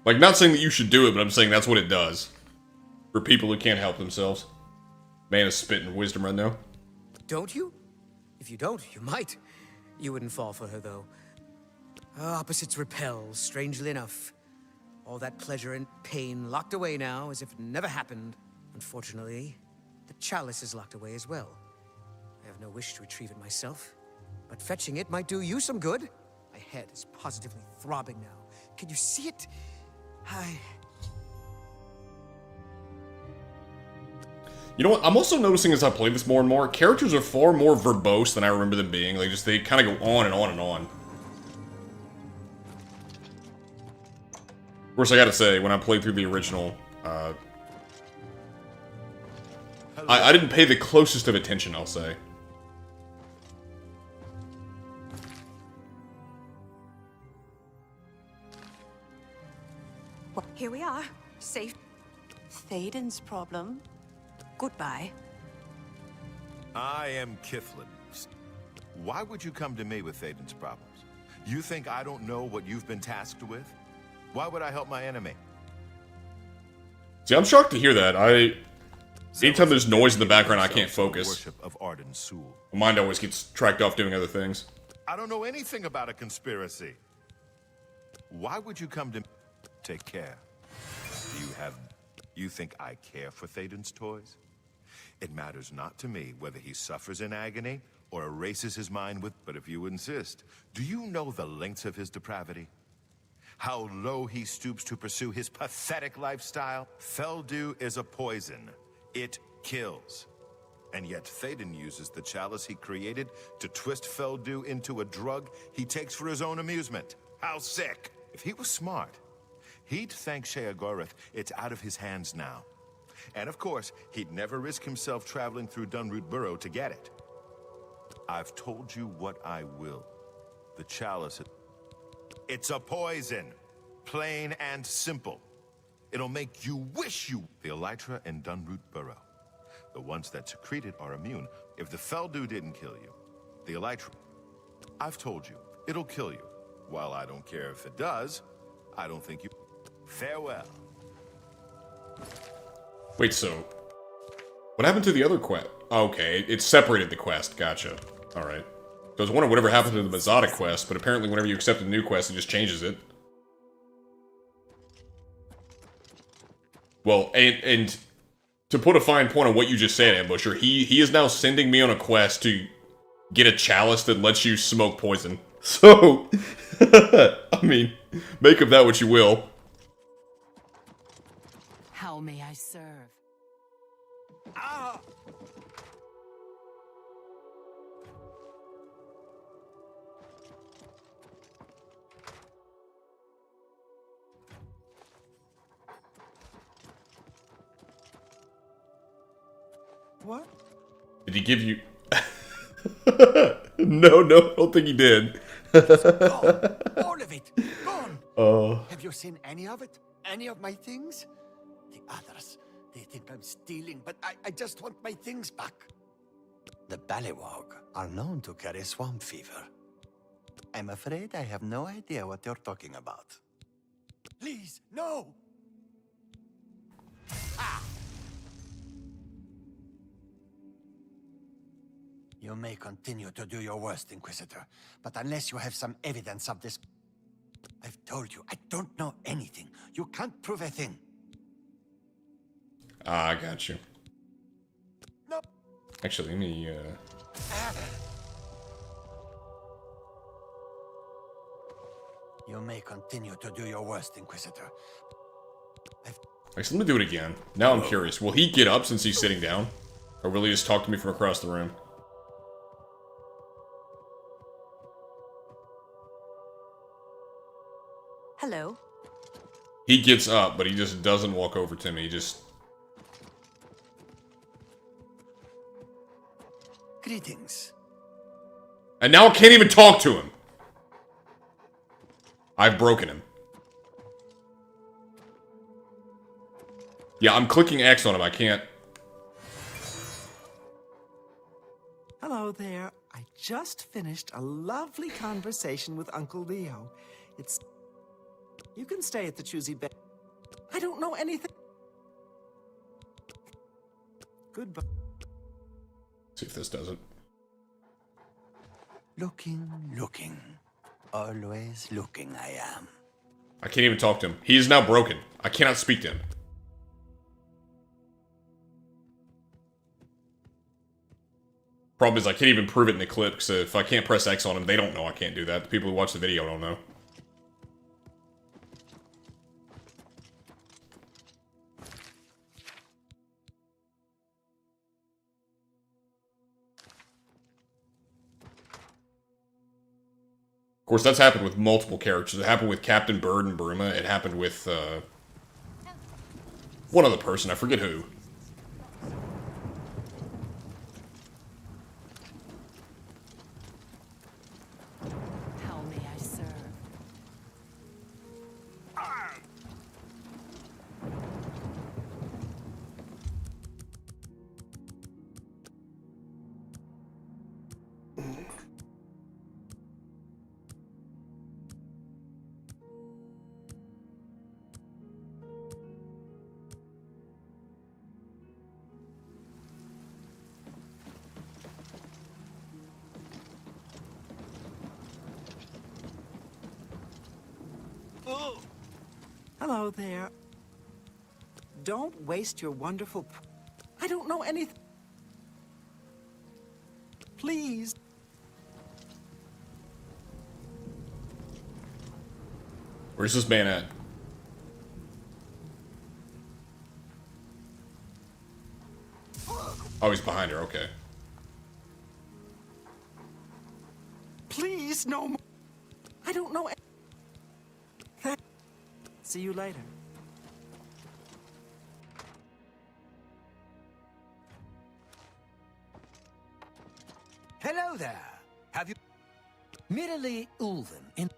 Like, not saying that you should do it, but I'm saying that's what it does. For people who can't help themselves. Man is spitting wisdom right now. Don't you? If you don't, you might. You wouldn't fall for her, though. Opposites repel, strangely enough. All that pleasure and pain locked away now, as if it never happened. Unfortunately, the chalice is locked away as well. I have no wish to retrieve it myself, but fetching it might do you some good. My head is positively throbbing now. Can you see it? You know what? I'm also noticing as I play this more and more, characters are far more verbose than I remember them being. Like, they kind of go on and on and on. Of course, I gotta say, when I played through the original, I didn't pay the closest of attention, I'll say. Well, here we are. Safe. Thaden's problem. Goodbye. I am Kiflin. Why would you come to me with Thaden's problems? You think I don't know what you've been tasked with? Why would I help my enemy? See, I'm shocked to hear that. Anytime there's noise in the background, I can't focus. My mind always gets tracked off doing other things. I don't know anything about a conspiracy. Why would you come to take care. You think I care for Théoden's toys? It matters not to me whether he suffers in agony or erases his mind with... But if you insist, do you know the lengths of his depravity? How low he stoops to pursue his pathetic lifestyle? Feldew is a poison. It kills. And yet Théoden uses the chalice he created to twist Feldew into a drug he takes for his own amusement. How sick! If he was smart, he'd thank Sheogorath it's out of his hands now. And of course, he'd never risk himself traveling through Dunroot Burrow to get it. I've told you what I will. The chalice, it's a poison. Plain and simple. It'll make you wish you... The elytra in Dunroot Burrow. The ones that secrete it are immune. If the Feldew didn't kill you, the elytra... I've told you, it'll kill you. While I don't care if it does, I don't think you... Farewell. Wait, so... What happened to the other quest? Okay, it separated the quest. Gotcha. Alright. I was wondering whatever happened to the Mazada quest, but apparently whenever you accept a new quest, it just changes it. Well, and to put a fine point on what you just said, Ambusher, he is now sending me on a quest to get a chalice that lets you smoke poison. So, I mean, make of that what you will. How may I serve? Ah! What? Did he give you... No, I don't think he did. Gone. All of it. Gone. Have you seen any of it? Any of my things? The others, they think I'm stealing, but I just want my things back. The Ballywog are known to carry swamp fever. I'm afraid I have no idea what you're talking about. Please, no! Ah! You may continue to do your worst, Inquisitor, but unless you have some evidence of this... I've told you, I don't know anything. You can't prove a thing. Ah, I got you. No. Actually, let me, You may continue to do your worst, Inquisitor. Actually, let me do it again. Now I'm curious. Will he get up since he's sitting down? Or will he just talk to me from across the room? Hello. He gets up, but he just doesn't walk over to me. He just... Greetings. And now I can't even talk to him! I've broken him. Yeah, I'm clicking X on him. I can't... Hello there. I just finished a lovely conversation with Uncle Leo. It's... You can stay at the Choosy Bed. I don't know anything. Goodbye. See if this does it. Looking. Always looking, I am. I can't even talk to him. He is now broken. I cannot speak to him. Problem is, I can't even prove it in the clip, because if I can't press X on him, they don't know I can't do that. The people who watch the video don't know. Of course, that's happened with multiple characters. It happened with Captain Bird and Bruma. It happened with, one other person. I forget who. How may I serve? Hello there. Don't waste your wonderful... I don't know anything. Please. Where's this man at? Oh, he's behind her, okay. Please, no more. I don't know. See you later. Hello there. Have you... Merely Ulven in...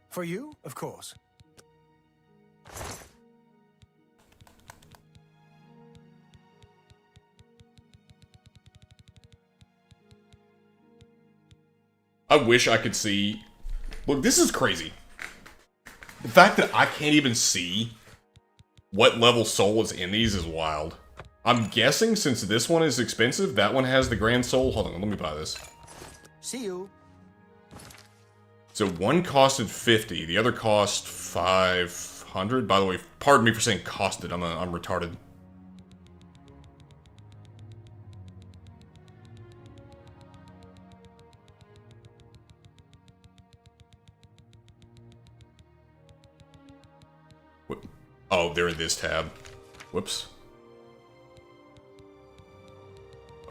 For you, of course. I wish I could see... Look, this is crazy. The fact that I can't even see what level soul is in these is wild. I'm guessing since this one is expensive, that one has the grand soul. Hold on, let me buy this. See you. So one costed 50, the other cost 500. By the way, pardon me for saying costed. I'm retarded. Oh, they're in this tab. Whoops.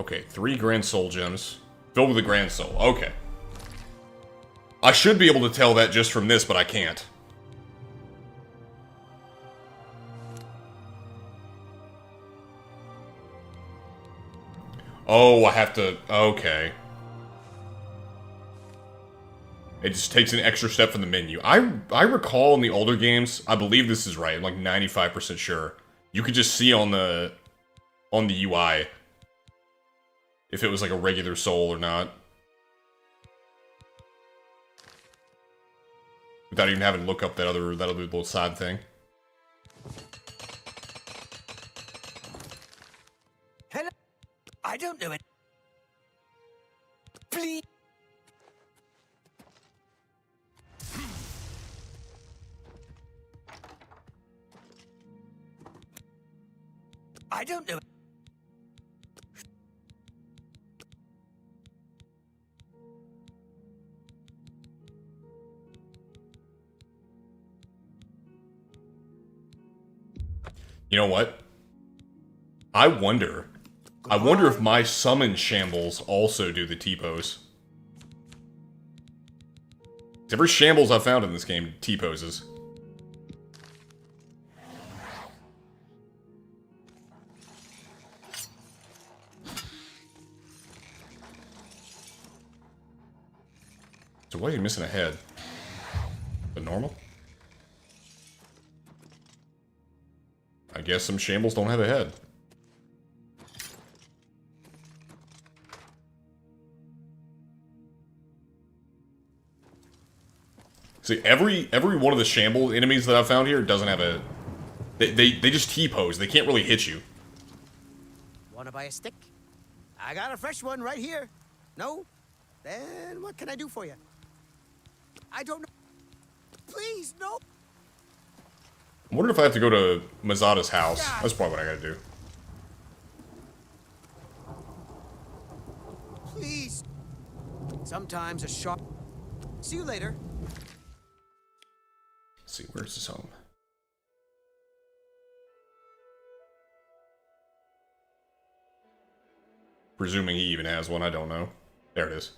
Okay, 3 grand soul gems. Filled with a grand soul. Okay. I should be able to tell that just from this, but I can't. Oh, I have to... Okay. It just takes an extra step from the menu. I recall in the older games, I believe this is right, I'm like 95% sure. You could just see on the UI if it was like a regular soul or not. Without even having to look up that other little side thing. Hello. I don't know it. Please. I don't know. You know what? I wonder if my summon shambles also do the T-pose. Every shambles I've found in this game T-poses. So why are you missing a head? The normal? I guess some shambles don't have a head. See, every one of the shamble enemies that I've found here doesn't have a... They just T-pose. They can't really hit you. Wanna buy a stick? I got a fresh one right here. No? Then what can I do for you? I don't know. Please, no. I wonder if I have to go to Mazada's house. That's probably what I gotta do. Please. Sometimes a sharp... See you later. Let's see, where's his home? Presuming he even has one, I don't know. There it is.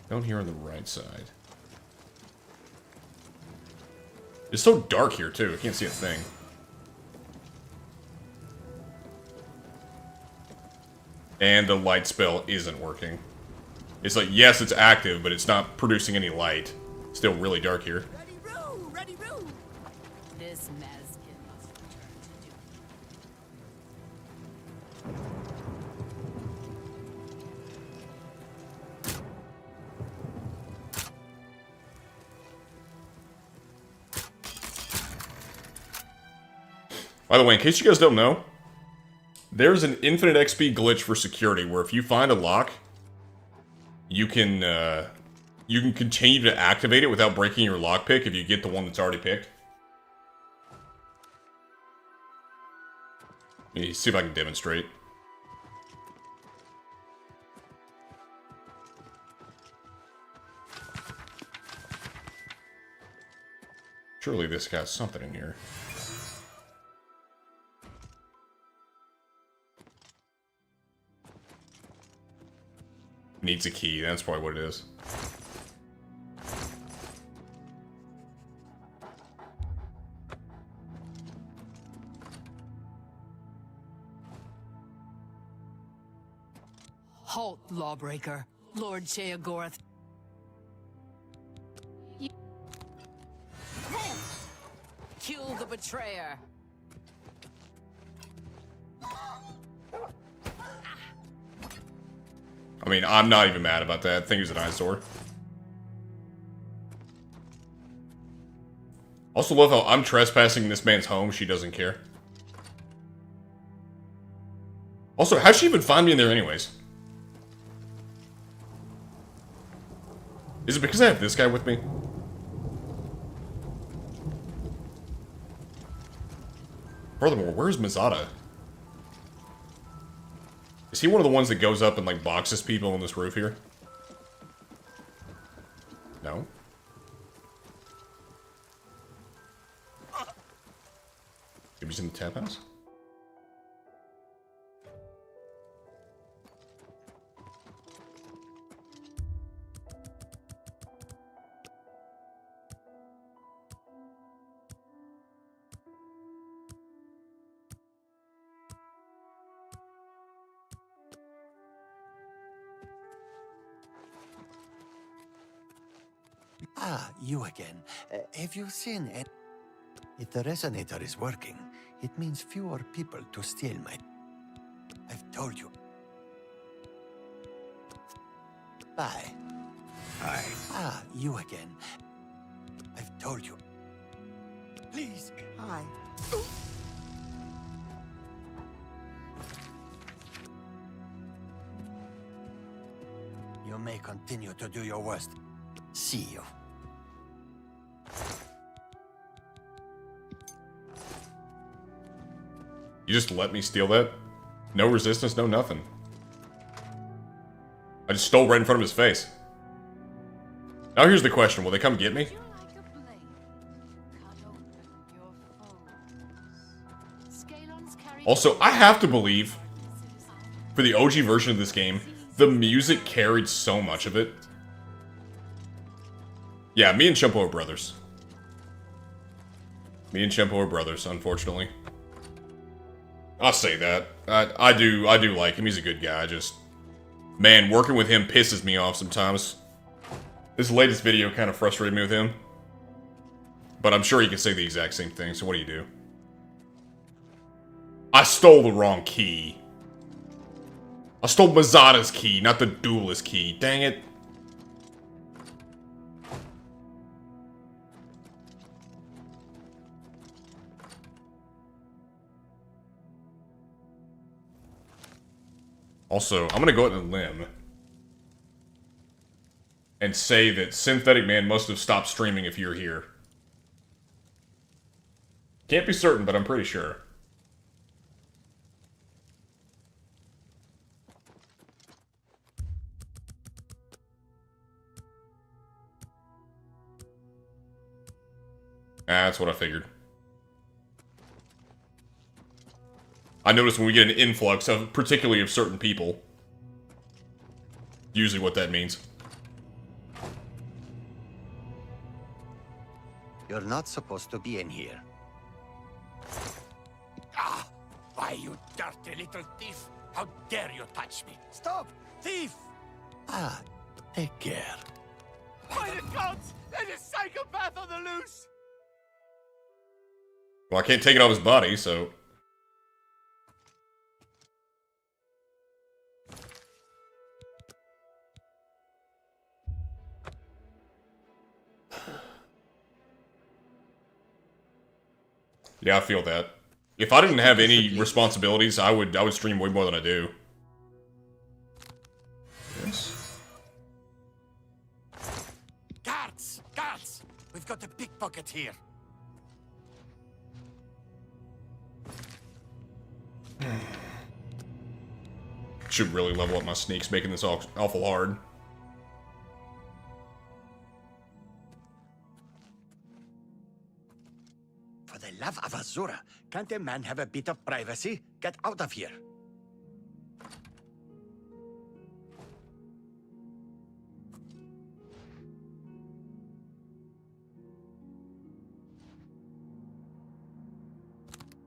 Down here on the right side. It's so dark here, too. I can't see a thing. And the light spell isn't working. It's like, yes, it's active, but it's not producing any light. It's still really dark here. This Mazkin must return to duty. By the way, in case you guys don't know, there's an infinite XP glitch for security where if you find a lock, you can you can continue to activate it without breaking your lockpick if you get the one that's already picked. Let me see if I can demonstrate. Surely this got something in here. Needs a key, that's probably what it is. Halt, lawbreaker. Lord Sheogorath. Kill the betrayer. I mean, I'm not even mad about that. I think it was an eyesore. Also love how I'm trespassing this man's home. She doesn't care. Also, how'd she even find me in there anyways? Is it because I have this guy with me? Furthermore, where's Mizada? Is he one of the ones that goes up and, like, boxes people on this roof here? No? Maybe he's in the tap house? Ah, you again. Have you seen it? If the resonator is working, it means fewer people to steal my... I've told you. Bye. Hi. Ah, you again. I've told you. Please. Hi. You may continue to do your worst. See you. You just let me steal that? No resistance, no nothing. I just stole right in front of his face. Now here's the question, will they come get me? Also, I have to believe, for the OG version of this game, the music carried so much of it. Yeah, me and Chumpo are brothers. Me and Chumpo are brothers, unfortunately. I'll say that. I do like him. He's a good guy. Just, man, working with him pisses me off sometimes. This latest video kind of frustrated me with him. But I'm sure he can say the exact same thing, so what do you do? I stole the wrong key. I stole Mizada's key, not the duelist key. Dang it. Also, I'm gonna go out on a limb and say that Synthetic Man must have stopped streaming if you're here. Can't be certain, but I'm pretty sure. That's what I figured. I notice when we get an influx of, particularly of certain people. Usually what that means. You're not supposed to be in here. Ah! Why, you dirty little thief! How dare you touch me! Stop! Thief! Ah, take care. By the gods! There's a psychopath on the loose! Well, I can't take it off his body, so... Yeah, I feel that. If I didn't have any responsibilities, I would stream way more than I do. Yes. pickpocket here. Should really level up my sneaks, making this awful hard. For the love of Azura, can't a man have a bit of privacy? Get out of here.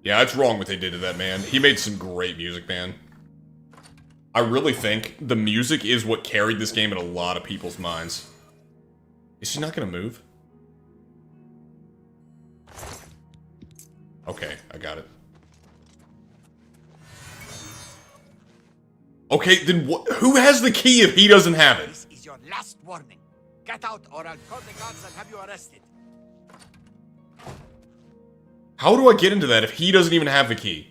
Yeah, that's wrong what they did to that man. He made some great music, man. I really think the music is what carried this game in a lot of people's minds. Is she not gonna move? Okay, I got it. Okay, then who has the key if he doesn't have it? This is your last warning. Get out or I'll call the guards and have you arrested. How do I get into that if he doesn't even have the key?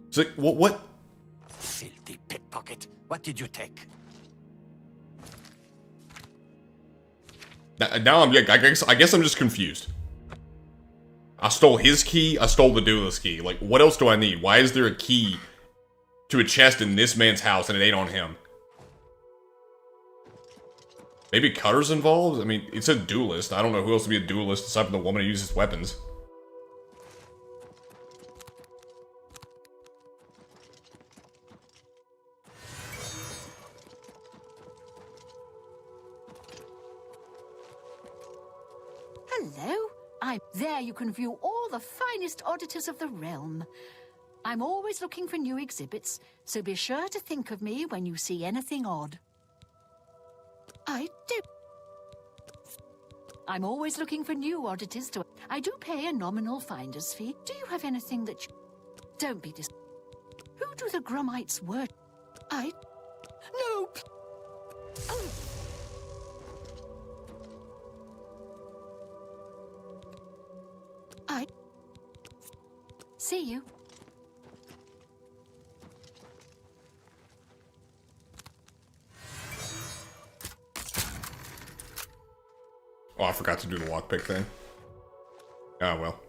It's like, what? Filthy pickpocket. What did you take? Now I guess I'm just confused. I stole his key, I stole the duelist key. Like, what else do I need? Why is there a key to a chest in this man's house and it ain't on him? Maybe Cutter's involved? I mean, it said duelist. I don't know who else would be a duelist aside from the woman who uses weapons. Hello. There you can view all the finest oddities of the realm. I'm always looking for new exhibits, so be sure to think of me when you see anything odd. I do. I'm always looking for new oddities to... I do pay a nominal finder's fee. Do you have anything that you... Don't be Who do the Grummites work? No! Oh. See you. Oh, I forgot to do the lockpick thing. Ah, well.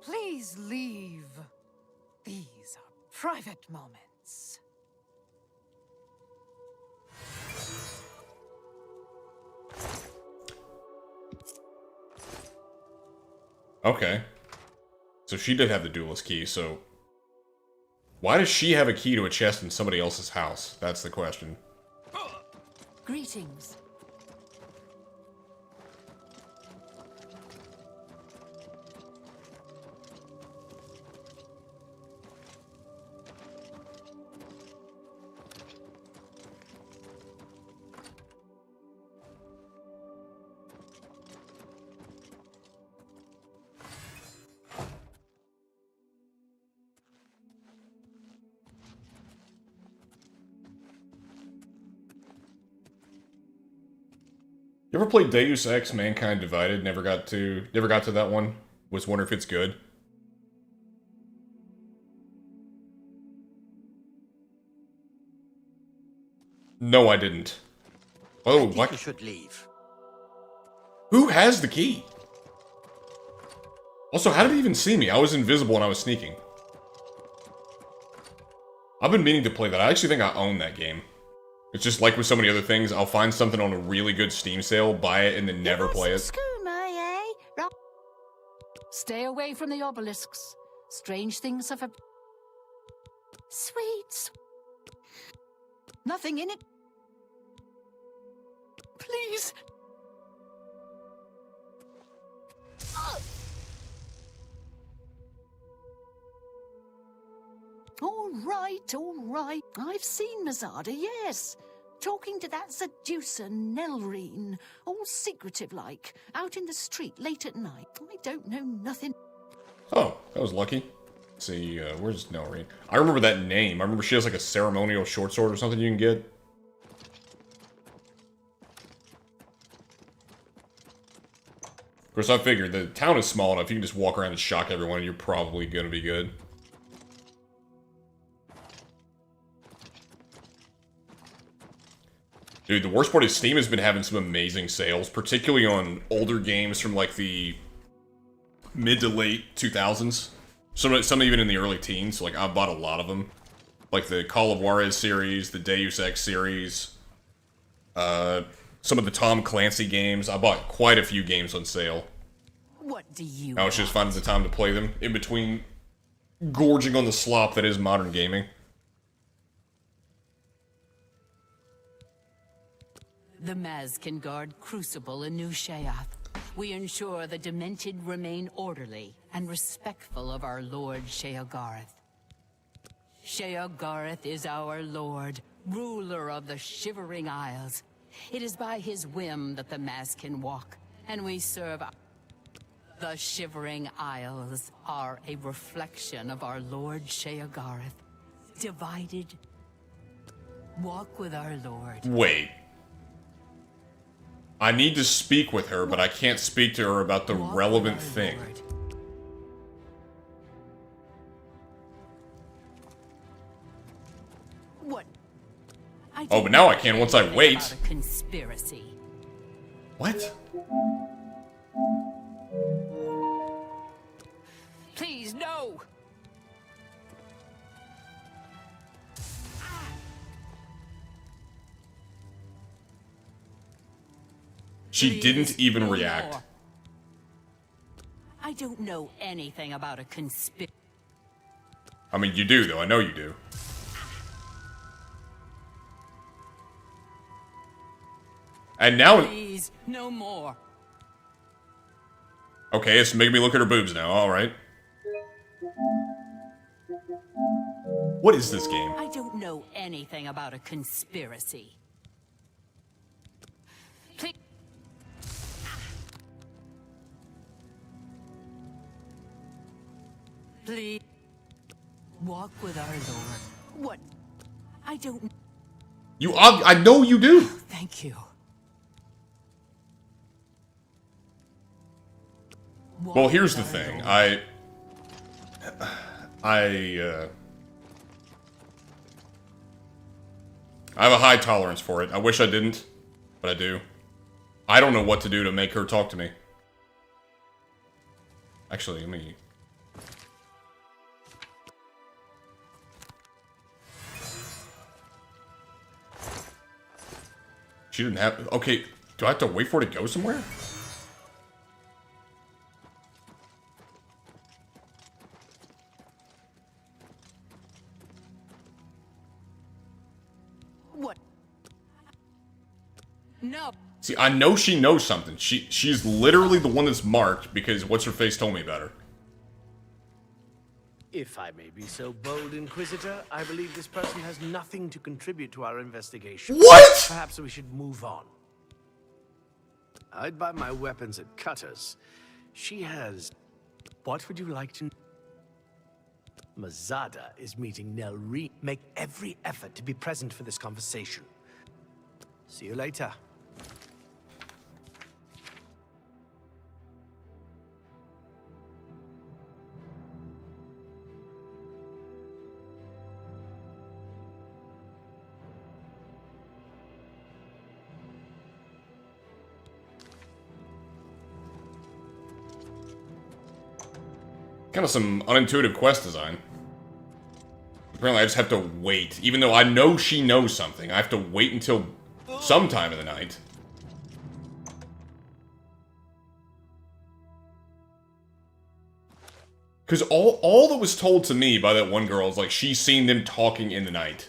Please leave. These are private moments. Okay. So she did have the duelist key, so... Why does she have a key to a chest in somebody else's house? That's the question. Greetings. You ever played Deus Ex Mankind Divided? Never got to that one. Was wondering if it's good. No, I didn't. Oh, what? You should leave. Who has the key? Also, how did he even see me? I was invisible when I was sneaking. I've been meaning to play that. I actually think I own that game. It's just like with so many other things, I'll find something on a really good Steam sale, buy it, and then never play it. Stay away from the obelisks. Strange things have Sweets. Nothing in it. Please. All right. I've seen Mazada, yes. Talking to that seducer, Nelreen. All secretive-like. Out in the street late at night. I don't know nothing. Oh, that was lucky. Let's see, where's Nelreen? I remember that name. I remember she has like a ceremonial short sword or something you can get. Of course, I figured the town is small enough, you can just walk around and shock everyone and you're probably gonna be good. Dude, the worst part is Steam has been having some amazing sales, particularly on older games from like the mid to late 2000s. Some even in the early teens. Like, I bought a lot of them. Like the Call of Juarez series, the Deus Ex series, some of the Tom Clancy games. I bought quite a few games on sale. What do you I was just finding the time to play them in between gorging on the slop that is modern gaming. The Mazkin guard Crucible in New Sheath. We ensure the Demented remain orderly and respectful of our Lord Sheogarth. Sheogarth is our lord, ruler of the Shivering Isles. It is by his whim that the Mazkin walk, and we serve. The Shivering Isles are a reflection of our Lord Sheogarth. Divided, walk with our lord. Wait. I need to speak with her, but I can't speak to her about the relevant thing. What? Oh, but now I can once I wait. Conspiracy. What? Please, no! She didn't even react. More. I don't know anything about a conspiracy. I mean, you do, though. I know you do. And now... Please, no more. Okay, it's making me look at her boobs now. Alright. What is this game? I don't know anything about a conspiracy. Please. Please. Walk with our Lord. What? I don't... I know you do. Thank you. Well, here's the thing. I have a high tolerance for it. I wish I didn't, but I do. I don't know what to do to make her talk to me. Actually, let me... She didn't have... Okay, do I have to wait for it to go somewhere? What? No. See, I know she knows something. She's literally the one that's marked because What's-Her-Face told me about her. If I may be so bold, Inquisitor, I believe this person has nothing to contribute to our investigation. What? Perhaps we should move on. I'd buy my weapons at Cutter's. She has... What would you like to... Mazada is meeting Nelri. Make every effort to be present for this conversation. See you later. Kind of some unintuitive quest design. Apparently I just have to wait. Even though I know she knows something, I have to wait until sometime in the night. Because all that was told to me by that one girl is like she's seen them talking in the night.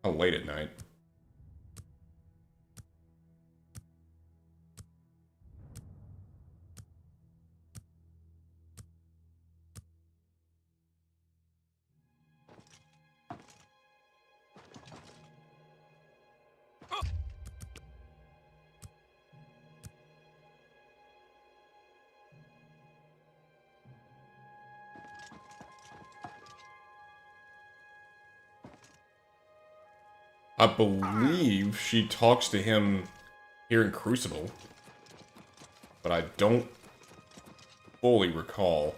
Oh, late at night. I believe she talks to him here in Crucible, but I don't fully recall.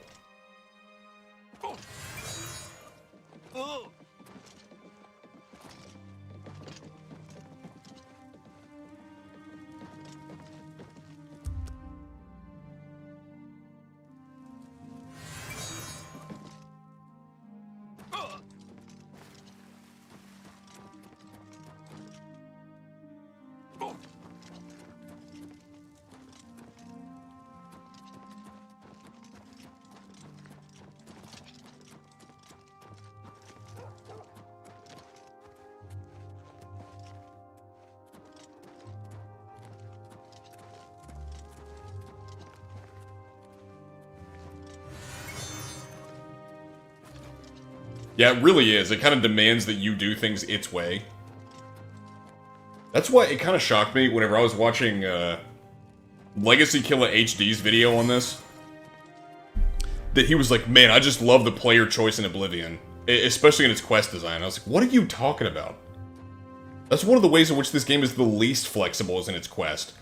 Yeah, it really is. It kind of demands that you do things its way. That's why it kind of shocked me whenever I was watching Legacy Killer HD's video on this. That he was like, man, I just love the player choice in Oblivion. Especially in its quest design. I was like, what are you talking about? That's one of the ways in which this game is the least flexible is in its quest.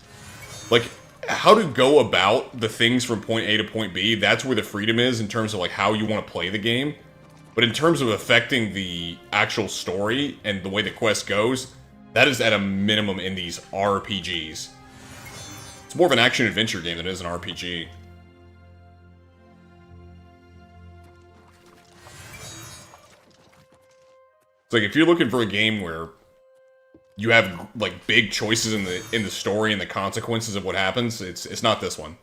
Like, how to go about the things from point A to point B, that's where the freedom is in terms of like how you want to play the game. But in terms of affecting the actual story and the way the quest goes, that is at a minimum in these RPGs. It's more of an action-adventure game than it is an RPG. It's like, if you're looking for a game where you have, like, big choices in the story and the consequences of what happens, it's not this one.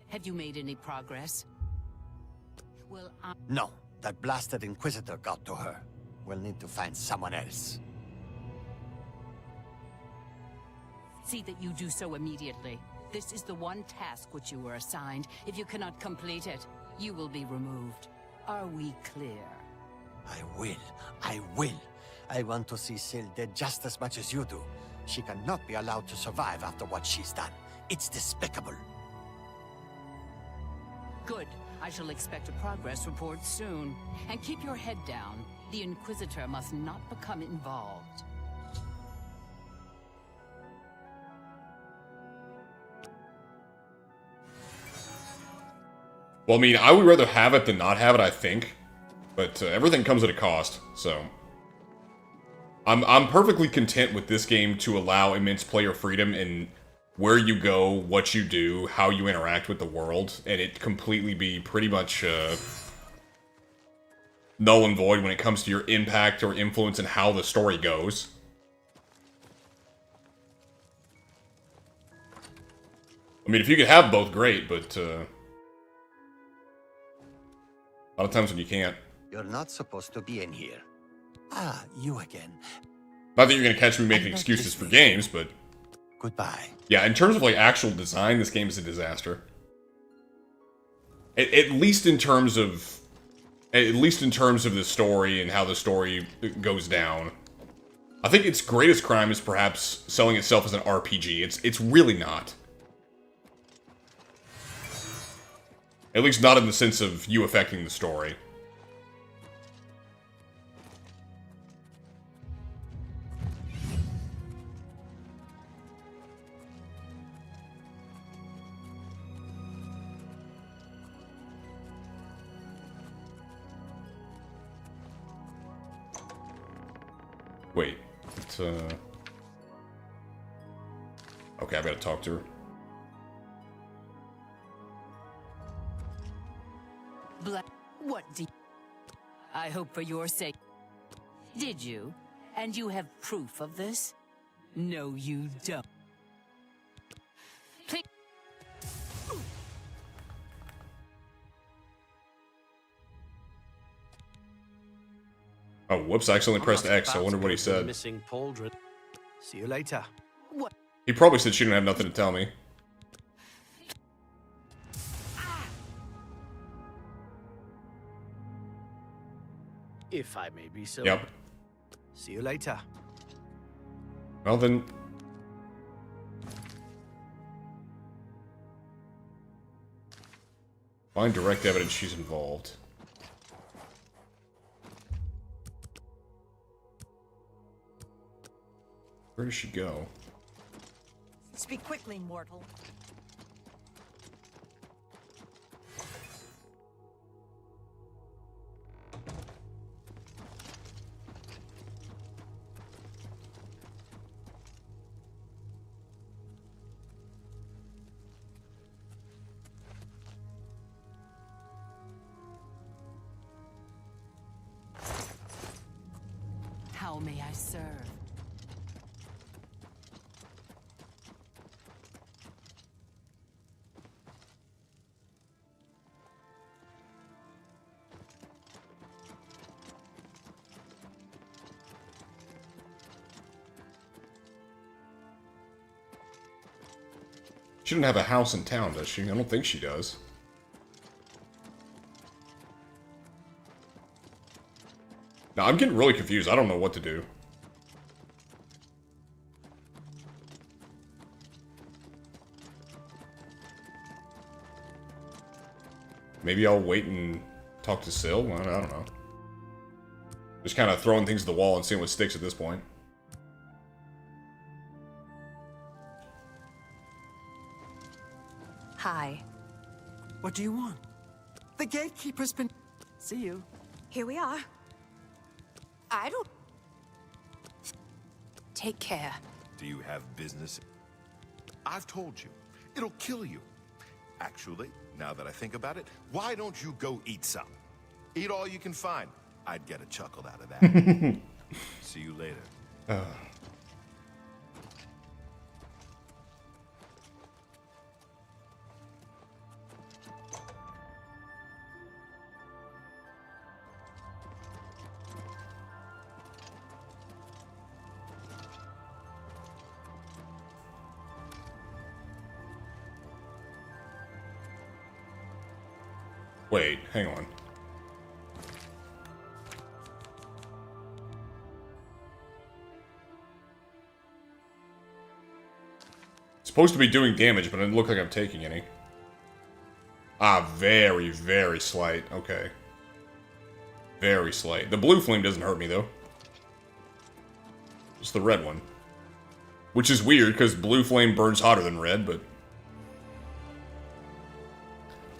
Have you made any progress? Well, No, that blasted Inquisitor got to her. We'll need to find someone else. see that you do so immediately. This is the one task which you were assigned. If you cannot complete it, you will be removed. Are we clear? I will. I will. I want to see Syl dead just as much as you do. She cannot be allowed to survive after what she's done. It's despicable. Good. I shall expect a progress report soon. And keep your head down. The Inquisitor must not become involved. Well, I mean, I would rather have it than not have it, I think. But everything comes at a cost, so... I'm perfectly content with this game to allow immense player freedom in where you go, what you do, how you interact with the world, and it completely be pretty much null and void when it comes to your impact or influence and how the story goes. I mean, if you could have both, great, but a lot of times when you can't. You're not supposed to be in here. Ah, you again. Not that you're gonna catch me making excuses for games, but... Goodbye. Yeah, in terms of, like, actual design, this game is a disaster. At least in terms of... At least in terms of the story and how the story goes down. I think its greatest crime is perhaps selling itself as an RPG. It's really not. At least not in the sense of you affecting the story. Wait, it's, okay, I've got to talk to her. What did... I hope for your sake... Did you? And you have proof of this? No, you don't. Please... Oh, whoops, I accidentally pressed X. I wonder what he said. Missing pauldron. See you later. What? He probably said she didn't have nothing to tell me. if I may be so. Yep. See you later. Well then. Find direct evidence she's involved. Where does she go? Speak quickly, mortal. How may I serve? She doesn't have a house in town, does she? I don't think she does. Now, I'm getting really confused. I don't know what to do. Maybe I'll wait and talk to Syl? I don't know. Just kind of throwing things at the wall and seeing what sticks at this point. Hi. What do you want? The gatekeeper's been... See you. Here we are. I don't... Take care. Do you have business? I've told you. It'll kill you. Actually, now that I think about it, why don't you go eat some? Eat all you can find. I'd get a chuckle out of that. See you later. Wait, hang on. Supposed to be doing damage, but it doesn't look like I'm taking any. Ah, very, very slight. Okay. Very slight. The blue flame doesn't hurt me, though. Just the red one. Which is weird, because blue flame burns hotter than red, but...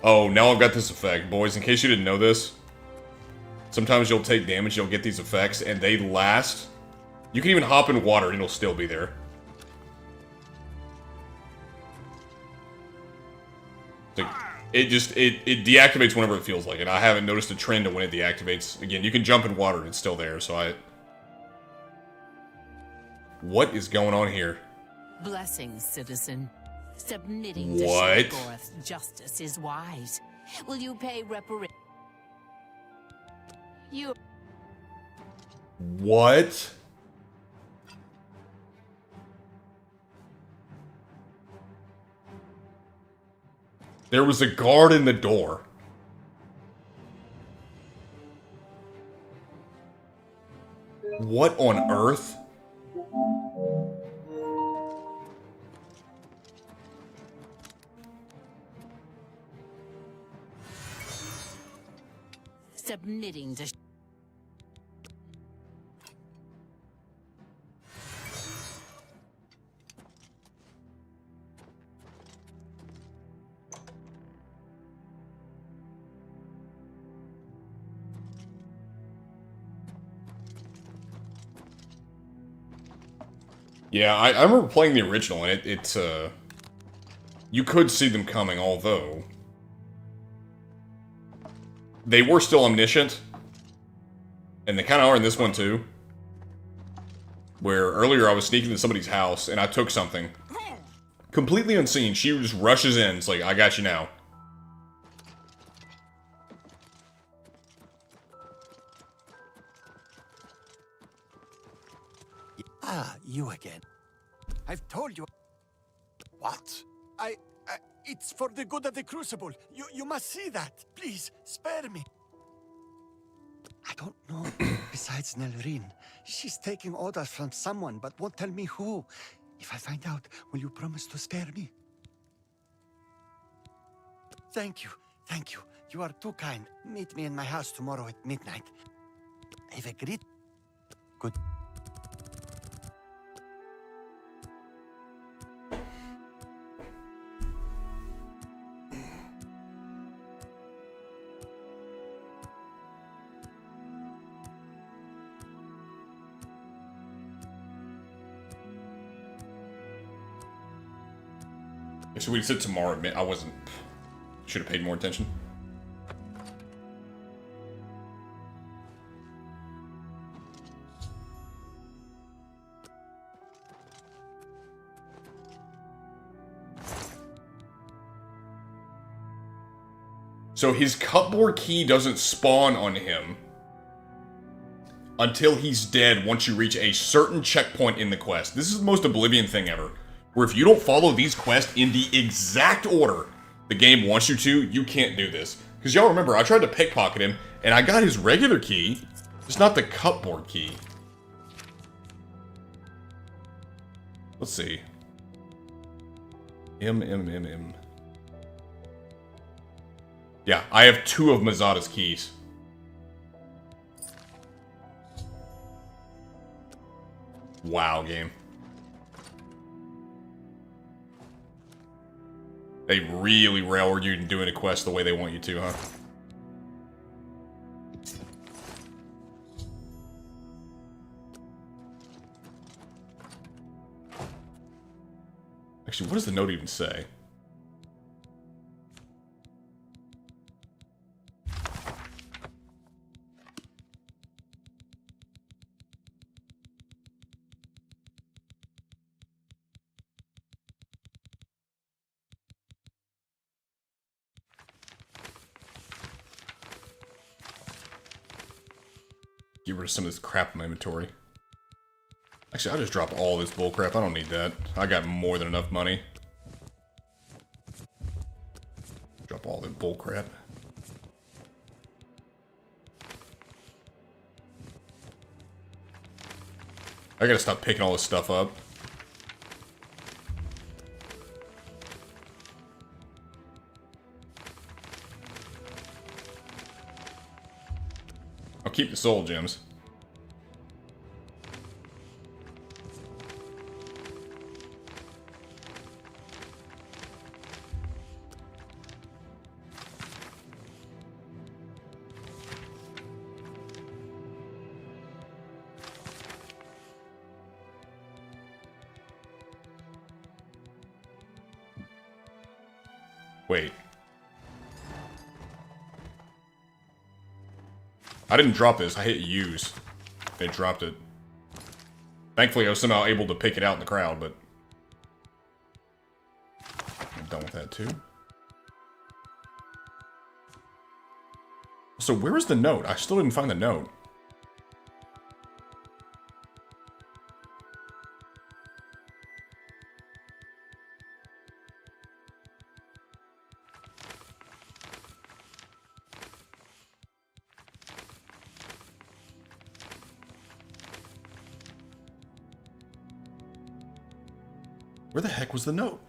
Oh, now I've got this effect. Boys, in case you didn't know this, sometimes you'll take damage, you'll get these effects, and they last. You can even hop in water and it'll still be there. Like, it deactivates whenever it feels like it. I haven't noticed a trend of when it deactivates. Again, you can jump in water and it's still there, so I... What is going on here? Blessings, citizen. Submitting What? to Shoggoth's justice is wise. Will you pay reparation? You... What? There was a guard in the door. What on earth? Submitting to... Yeah, I remember playing the original, and it's you could see them coming, although... They were still omniscient. And they kind of are in this one, too. Where earlier I was sneaking into somebody's house, and I took something. Completely unseen, she just rushes in, it's like, I got you now. Ah, you again. I've told you. What? It's for the good of the Crucible. You must see that. Please, spare me. I don't know. Besides Nelrine, she's taking orders from someone, but won't tell me who. If I find out, will you promise to spare me? Thank you. Thank you. You are too kind. Meet me in my house tomorrow at midnight. I've agreed. Good. So we said tomorrow. I wasn't. Should have paid more attention. So his cupboard key doesn't spawn on him until he's dead once you reach a certain checkpoint in the quest. This is the most Oblivion thing ever. Where if you don't follow these quests in the exact order the game wants you to, you can't do this. Because y'all remember, I tried to pickpocket him, and I got his regular key, just not the cupboard key. Let's see. M. Yeah, I have 2 of Mazada's keys. Wow, game. They really railroad you into doing a quest the way they want you to, huh? Actually, what does the note even say? Get rid of some of this crap in my inventory. Actually, I'll just drop all this bullcrap. I don't need that. I got more than enough money. Drop all the bullcrap. I gotta stop picking all this stuff up. I'll keep the soul gems. Wait. I didn't drop this. I hit use. They dropped it. Thankfully, I was somehow able to pick it out in the crowd, but... I'm done with that, too. So where is the note? I still didn't find the note. Where the heck was the note?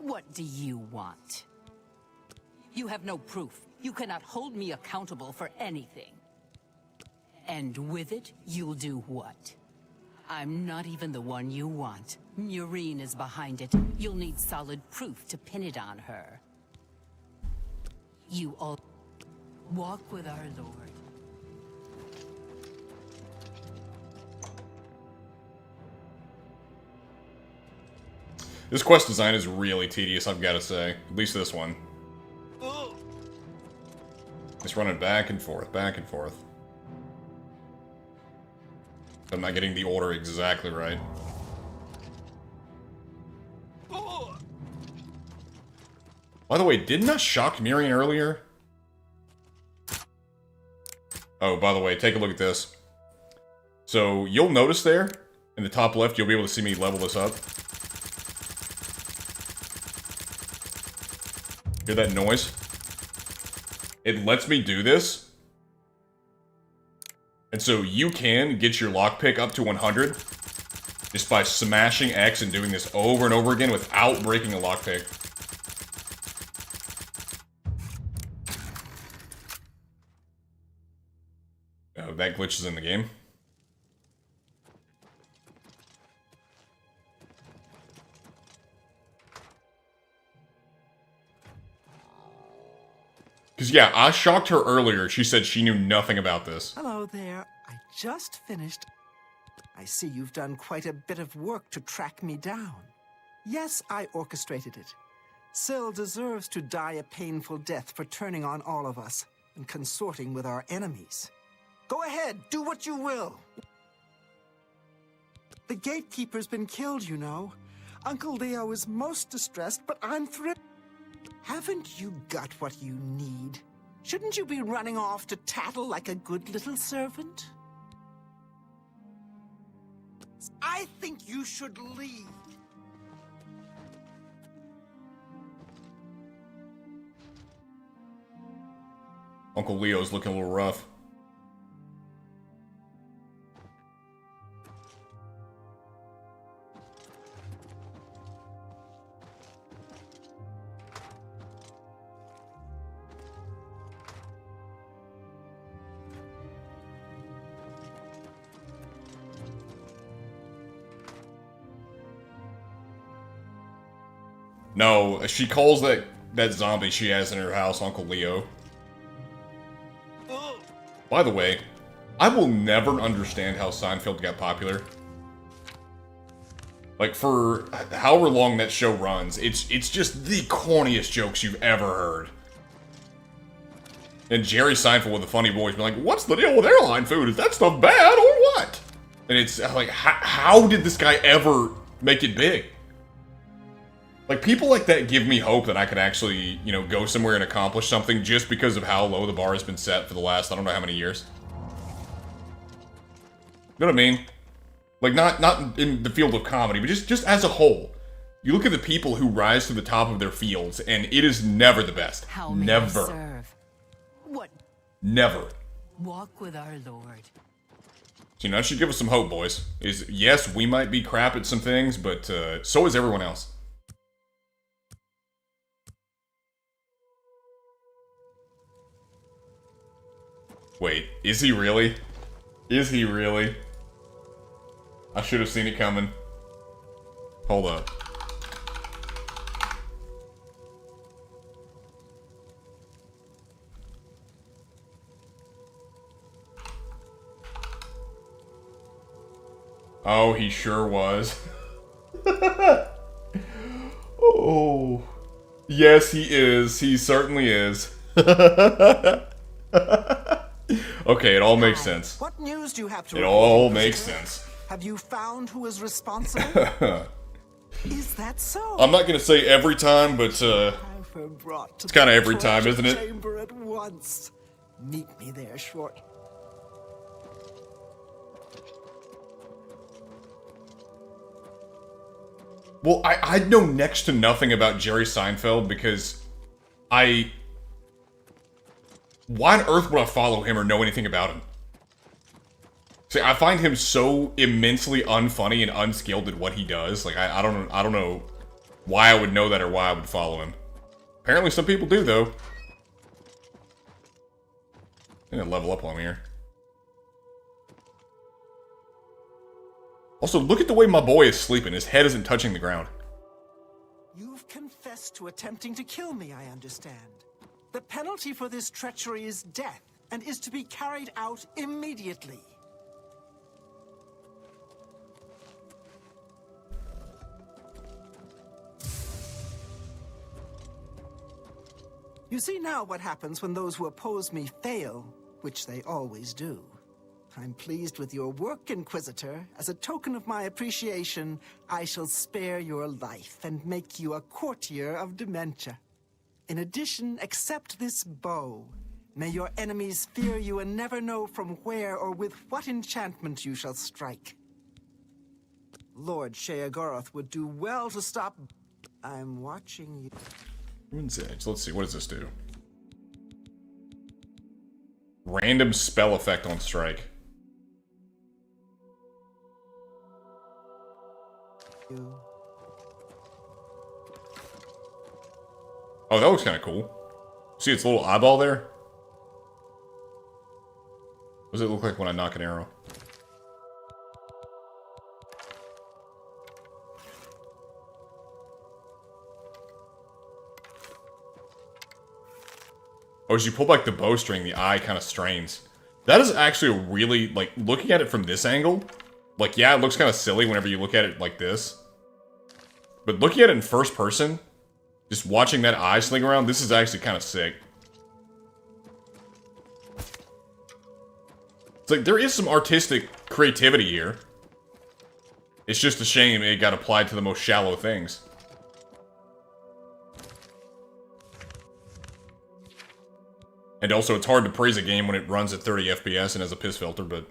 What do you want? You have no proof. You cannot hold me accountable for anything. And with it, you'll do what? I'm not even the one you want. Murine is behind it. You'll need solid proof to pin it on her. You all walk with our Lord. This quest design is really tedious, I've got to say. At least this one. Just running back and forth, back and forth. I'm not getting the order exactly right. By the way, didn't I shock Miriam earlier? Oh, by the way, take a look at this. So, you'll notice there, in the top left, you'll be able to see me level this up. Hear that noise? It lets me do this. And so you can get your lockpick up to 100 just by smashing X and doing this over and over again without breaking a lockpick. Oh, that glitch is in the game. Because, yeah, I shocked her earlier. She said she knew nothing about this. Hello there. I just finished. I see you've done quite a bit of work to track me down. Yes, I orchestrated it. Syl deserves to die a painful death for turning on all of us and consorting with our enemies. Go ahead, do what you will. The gatekeeper's been killed, you know. Uncle Leo is most distressed, but I'm thrilled. Haven't you got what you need? Shouldn't you be running off to tattle like a good little servant? I think you should leave. Uncle Leo's looking a little rough. No, she calls that zombie she has in her house Uncle Leo. By the way, I will never understand how Seinfeld got popular. Like, for however long that show runs, it's just the corniest jokes you've ever heard. And Jerry Seinfeld with the funny voice be like, what's the deal with airline food? Is that stuff bad or what? And it's like, how did this guy ever make it big? Like, people like that give me hope that I could actually, you know, go somewhere and accomplish something just because of how low the bar has been set for the last, I don't know how many years. You know what I mean? Like, not in the field of comedy, but just as a whole. You look at the people who rise to the top of their fields, and it is never the best. How may never. I serve? What? Never. Walk with our Lord. So, you know, that should give us some hope, boys. Yes, we might be crap at some things, but so is everyone else. Wait, is he really? Is he really? I should have seen it coming. Hold up. Oh, he sure was. Oh. Yes, he is. He certainly is. Okay, it all makes sense. What news do you have to It report, all visitor? makes sense. Have you found who is responsible? Is that so? I'm not gonna say every time, but Brought to it's kind of the every time, torture isn't it? Chamber at once. Meet me there short. Well, I know next to nothing about Jerry Seinfeld because why on earth would I follow him or know anything about him? See, I find him so immensely unfunny and unskilled at what he does. Like, I don't know why I would know that or why I would follow him. Apparently some people do, though. I'm gonna level up on here. Also, look at the way my boy is sleeping. His head isn't touching the ground. You've confessed to attempting to kill me, I understand. The penalty for this treachery is death, and is to be carried out immediately. You see now what happens when those who oppose me fail, which they always do. I'm pleased with your work, Inquisitor. As a token of my appreciation, I shall spare your life and make you a courtier of dementia. In addition, accept this bow. May your enemies fear you and never know from where or with what enchantment you shall strike. Lord Sheogorath would do well to stop. I'm watching you. Ruin's Edge. Let's see, what does this do? Random spell effect on strike. Oh, that looks kind of cool. See its little eyeball there? What does it look like when I knock an arrow? Oh, as you pull back the bowstring, the eye kind of strains. That is actually a really, like, looking at it from this angle, like, yeah, it looks kind of silly whenever you look at it like this. But looking at it in first person, just watching that eye sling around, this is actually kind of sick. It's like, there is some artistic creativity here. It's just a shame it got applied to the most shallow things. And also, it's hard to praise a game when it runs at 30 FPS and has a piss filter, but...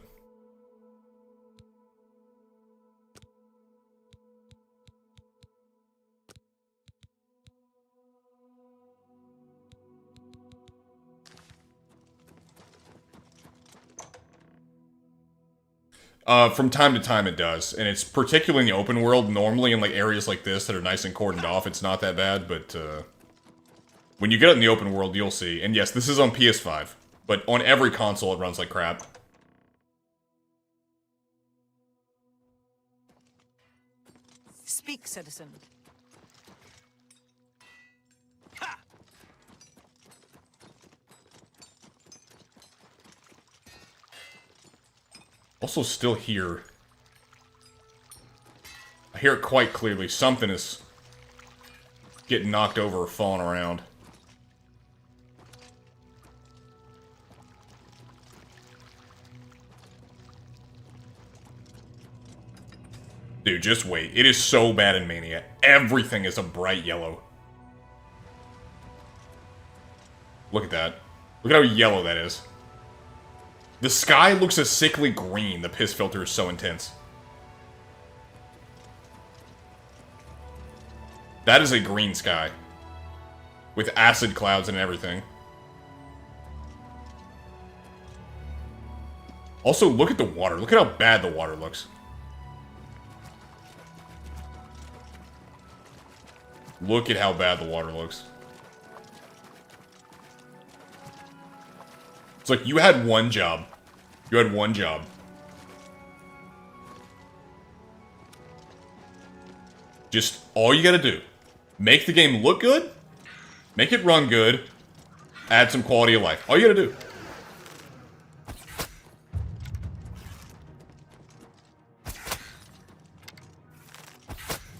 from time to time it does, and it's particularly in the open world. Normally in like areas like this that are nice and cordoned off, it's not that bad, but when you get it in the open world, you'll see. And yes, this is on PS5, but on every console it runs like crap. Speak, citizen. Also still here. I hear it quite clearly. Something is getting knocked over or falling around. Dude, just wait. It is so bad in Mania. Everything is a bright yellow. Look at that. Look at how yellow that is. The sky looks a sickly green. The piss filter is so intense. That is a green sky. With acid clouds and everything. Also, look at the water. Look at how bad the water looks. Look at how bad the water looks. It's like you had one job. You had one job. Just all you gotta do. Make the game look good. Make it run good. Add some quality of life. All you gotta do.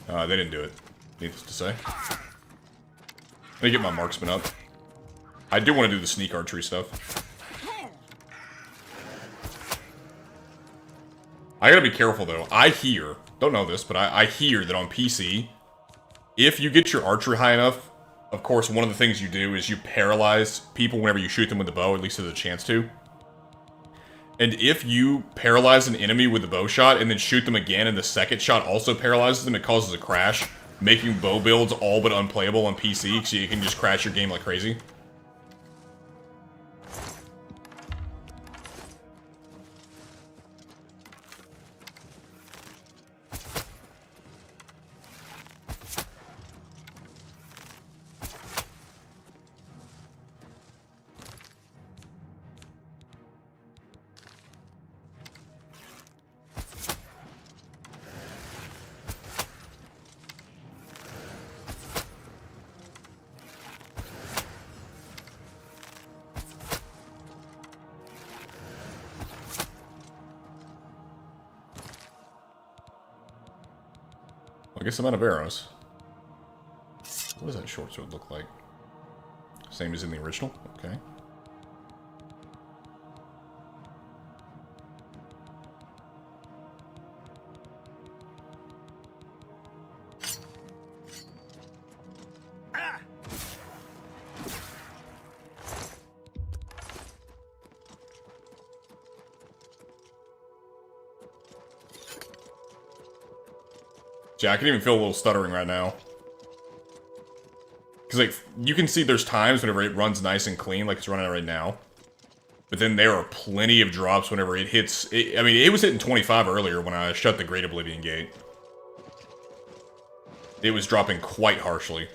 They didn't do it. Needless to say. Let me get my marksman up. I do want to do the sneak archery stuff. I gotta be careful though. I hear, don't know this, but I hear that on PC, if you get your archery high enough, of course one of the things you do is you paralyze people whenever you shoot them with the bow, at least there's a chance to. And if you paralyze an enemy with the bow shot and then shoot them again and the second shot also paralyzes them, it causes a crash, making bow builds all but unplayable on PC, so you can just crash your game like crazy. I guess I'm out of arrows. What does that short sword look like? Same as in the original? Okay. Yeah, I can even feel a little stuttering right now. Because, like, you can see there's times whenever it runs nice and clean, like it's running right now. But then there are plenty of drops whenever it hits... I mean, it was hitting 25 earlier when I shut the Great Oblivion Gate. It was dropping quite harshly.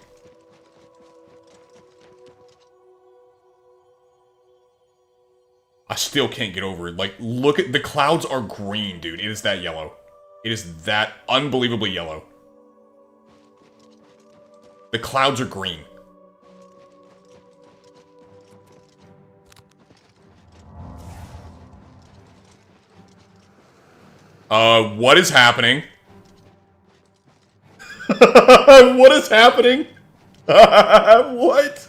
I still can't get over it. Like, look at... The clouds are green, dude. It is that yellow. It is that unbelievably yellow. The clouds are green. What is happening? What is happening? What?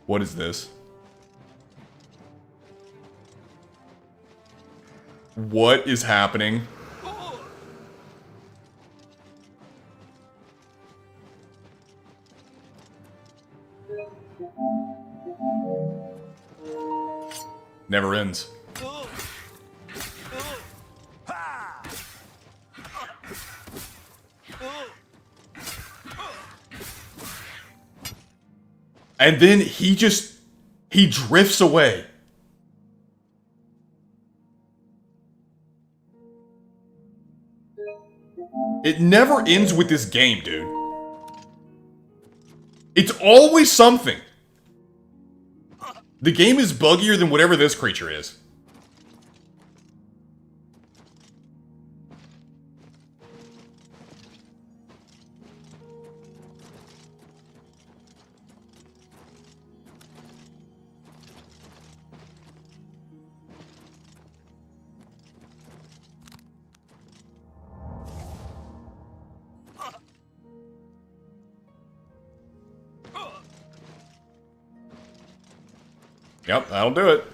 What is this? What is happening? Never ends. And then he drifts away. It never ends with this game, dude. It's always something. The game is buggier than whatever this creature is. Yep, that'll do it.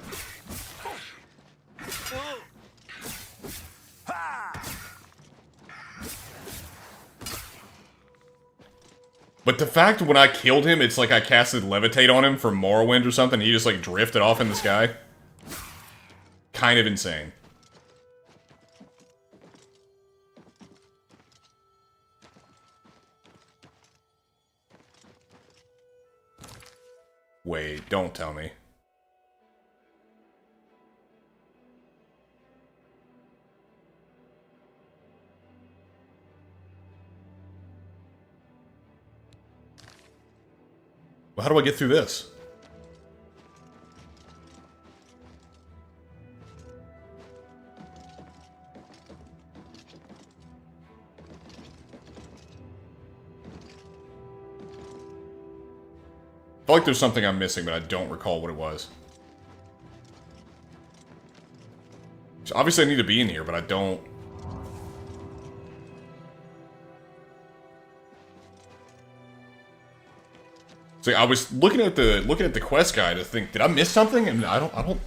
But the fact when I killed him, it's like I casted Levitate on him from Morrowind or something, and he just like drifted off in the sky. Kind of insane. Wait, don't tell me. Well, how do I get through this? I feel like there's something I'm missing, but I don't recall what it was. So obviously I need to be in here, but I don't... So I was looking at the quest guide to think, did I miss something? And I don't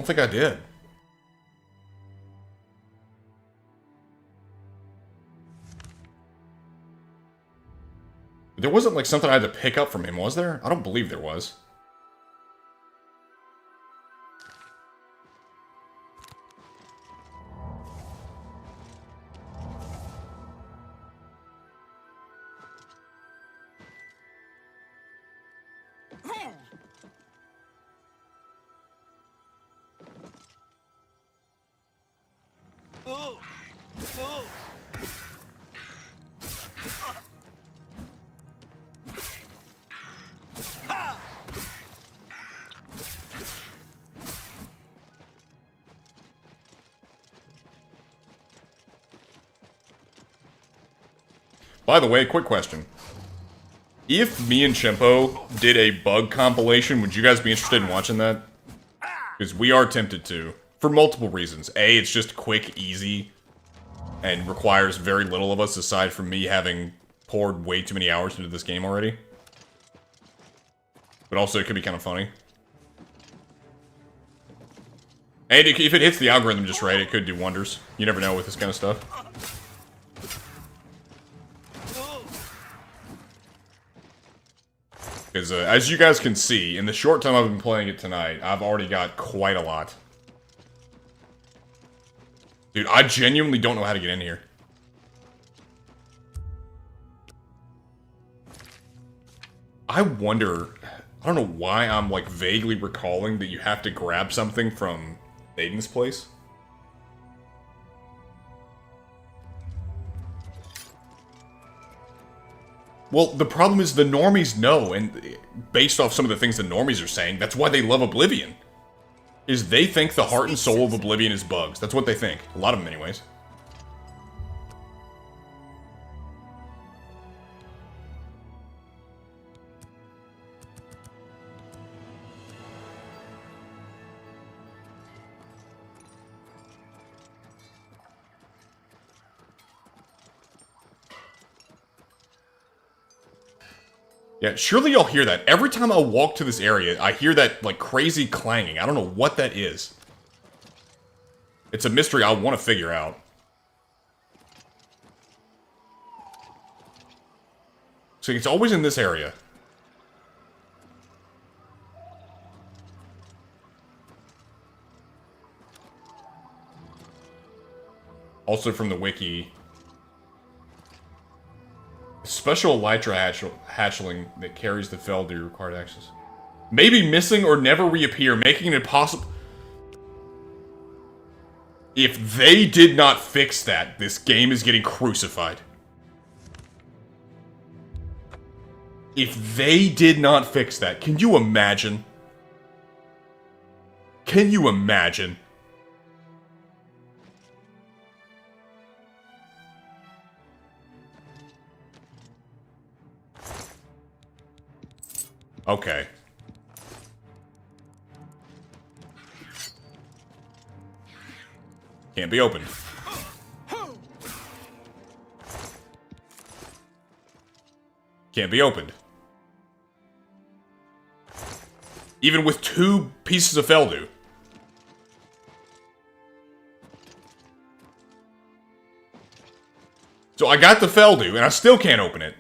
think I did. There wasn't like something I had to pick up from him, was there? I don't believe there was. By the way, quick question. If me and Chimpo did a bug compilation, would you guys be interested in watching that? Because we are tempted to. For multiple reasons. A, it's just quick, easy, and requires very little of us aside from me having poured way too many hours into this game already. But also, it could be kind of funny. And if it hits the algorithm just right, it could do wonders. You never know with this kind of stuff. Because, as you guys can see, in the short time I've been playing it tonight, I've already got quite a lot. Dude, I genuinely don't know how to get in here. I wonder... I don't know why I'm, like, vaguely recalling that you have to grab something from Maiden's place. Well, the problem is the normies know, and based off some of the things the normies are saying, that's why they love Oblivion. Is they think the heart and soul of Oblivion is bugs. That's what they think. A lot of them, anyways. Yeah, surely y'all hear that. Every time I walk to this area, I hear that, like, crazy clanging. I don't know what that is. It's a mystery I want to figure out. So it's always in this area. Also from the wiki... Special elytra hatchling that carries the Feldu required access. Maybe missing or never reappear, making it impossible. If they did not fix that, this game is getting crucified. If they did not fix that, can you imagine? Can you imagine? Okay. Can't be opened. Can't be opened. Even with 2 pieces of Feldu. So I got the Feldu, and I still can't open it.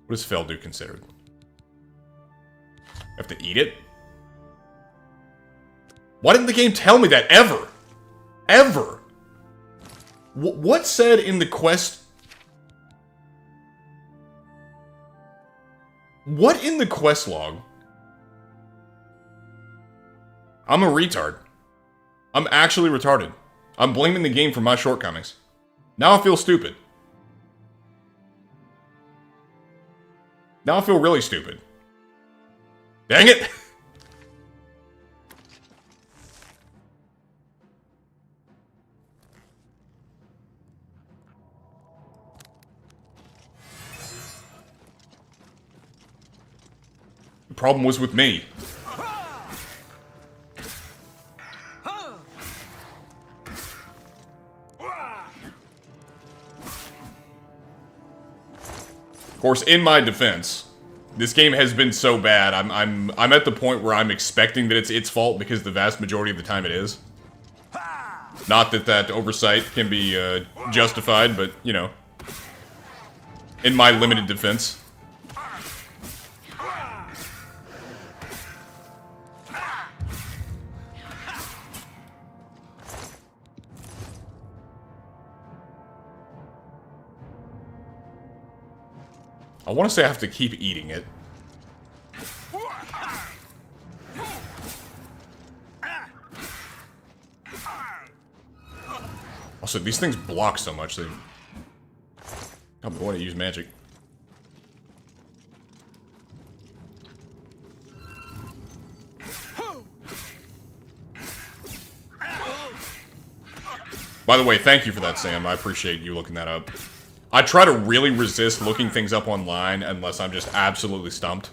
What is Feldu considered? I have to eat it? Why didn't the game tell me that ever? Ever? What said in the quest? What in the quest log? I'm a retard. I'm actually retarded. I'm blaming the game for my shortcomings. Now I feel stupid. Now I feel really stupid. Dang it! The problem was with me. Of course, in my defense, this game has been so bad. I'm at the point where I'm expecting that it's its fault because the vast majority of the time it is. Not that that oversight can be justified, but you know, in my limited defense. I want to say I have to keep eating it. Also, these things block so much, they... I don't want to use magic. By the way, thank you for that, Sam. I appreciate you looking that up. I try to really resist looking things up online unless I'm just absolutely stumped.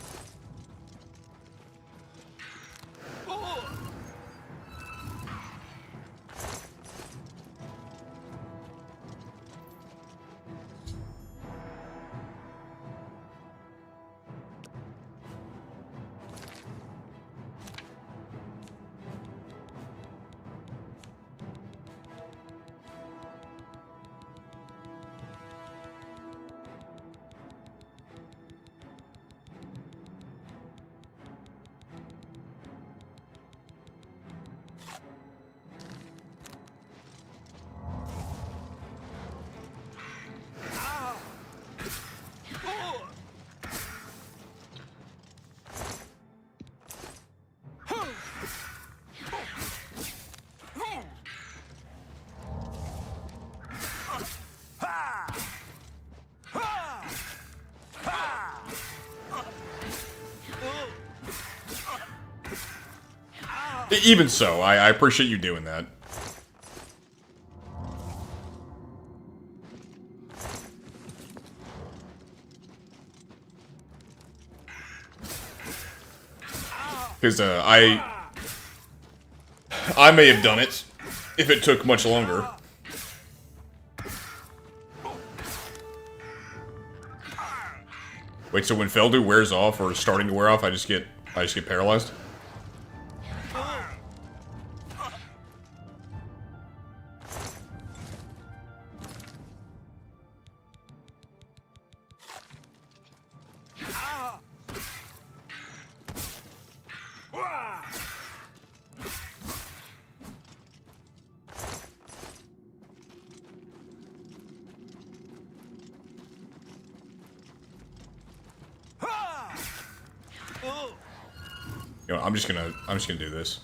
Even so, I appreciate you doing that. Because I may have done it if it took much longer. Wait, so when Feldu wears off or is starting to wear off, I just get paralyzed? You know, I'm just gonna do this.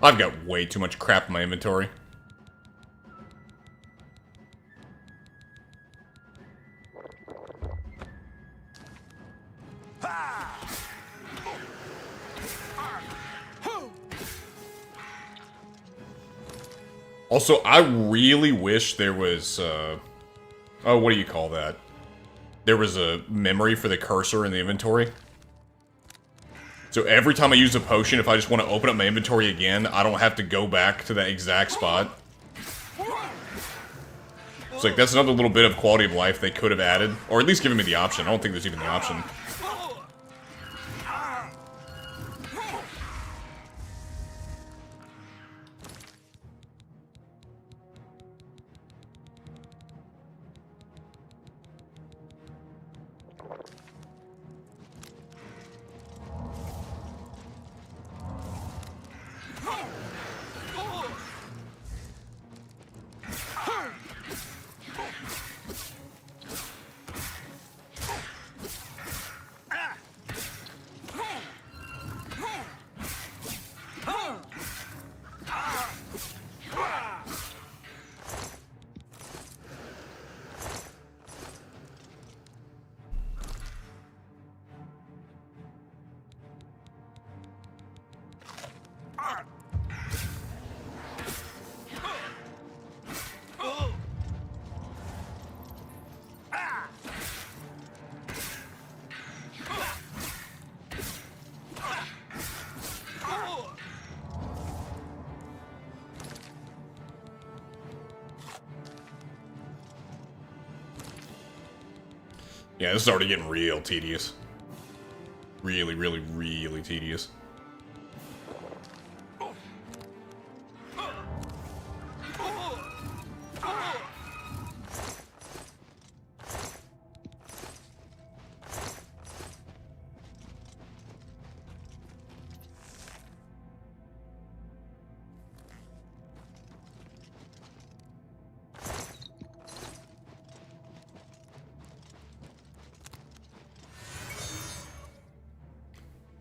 I've got way too much crap in my inventory. Also, I really wish there was, oh, what do you call that? There was a memory for the cursor in the inventory. So every time I use a potion, if I just want to open up my inventory again, I don't have to go back to that exact spot. It's like, that's another little bit of quality of life they could have added. Or at least given me the option. I don't think there's even the option. Yeah, this is already getting real tedious. Really, really, really tedious.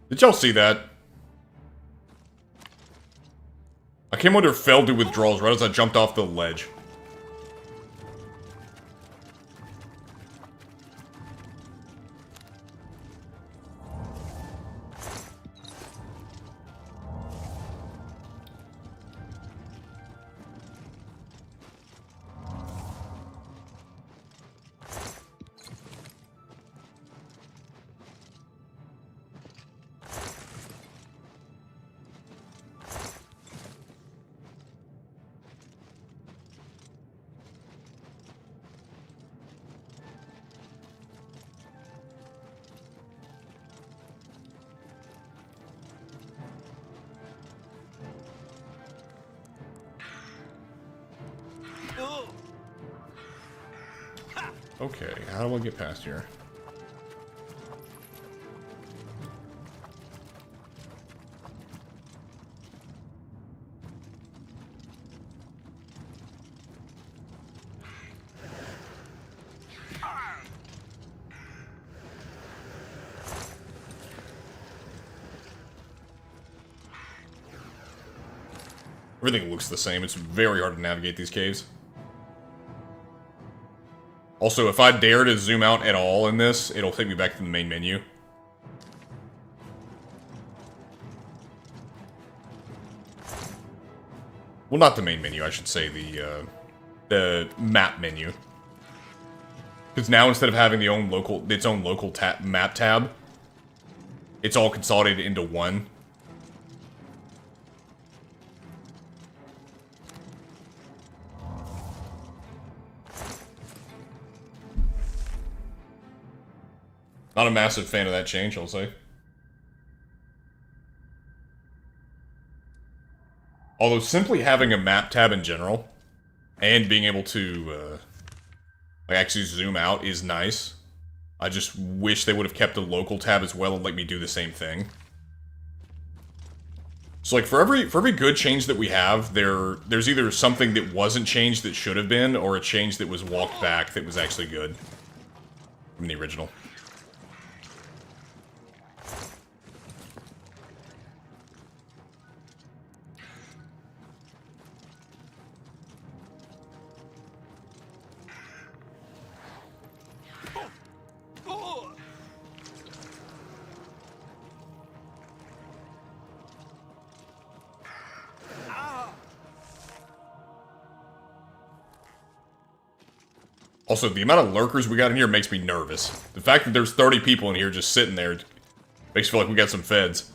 Did y'all see that? I came under Feldu withdrawals right as I jumped off the ledge. Okay, how do I get past here? Everything looks the same. It's very hard to navigate these caves. Also, if I dare to zoom out at all in this, it'll take me back to the main menu. Well, not the main menu, I should say the map menu. Because now instead of having its own local map tab, it's all consolidated into one. Not a massive fan of that change, I'll say. Although simply having a map tab in general, and being able to like actually zoom out is nice. I just wish they would have kept a local tab as well and let me do the same thing. So like for every good change that we have, there's either something that wasn't changed that should have been, or a change that was walked back that was actually good from the original. Also, the amount of lurkers we got in here makes me nervous. The fact that there's 30 people in here just sitting there makes me feel like we got some feds.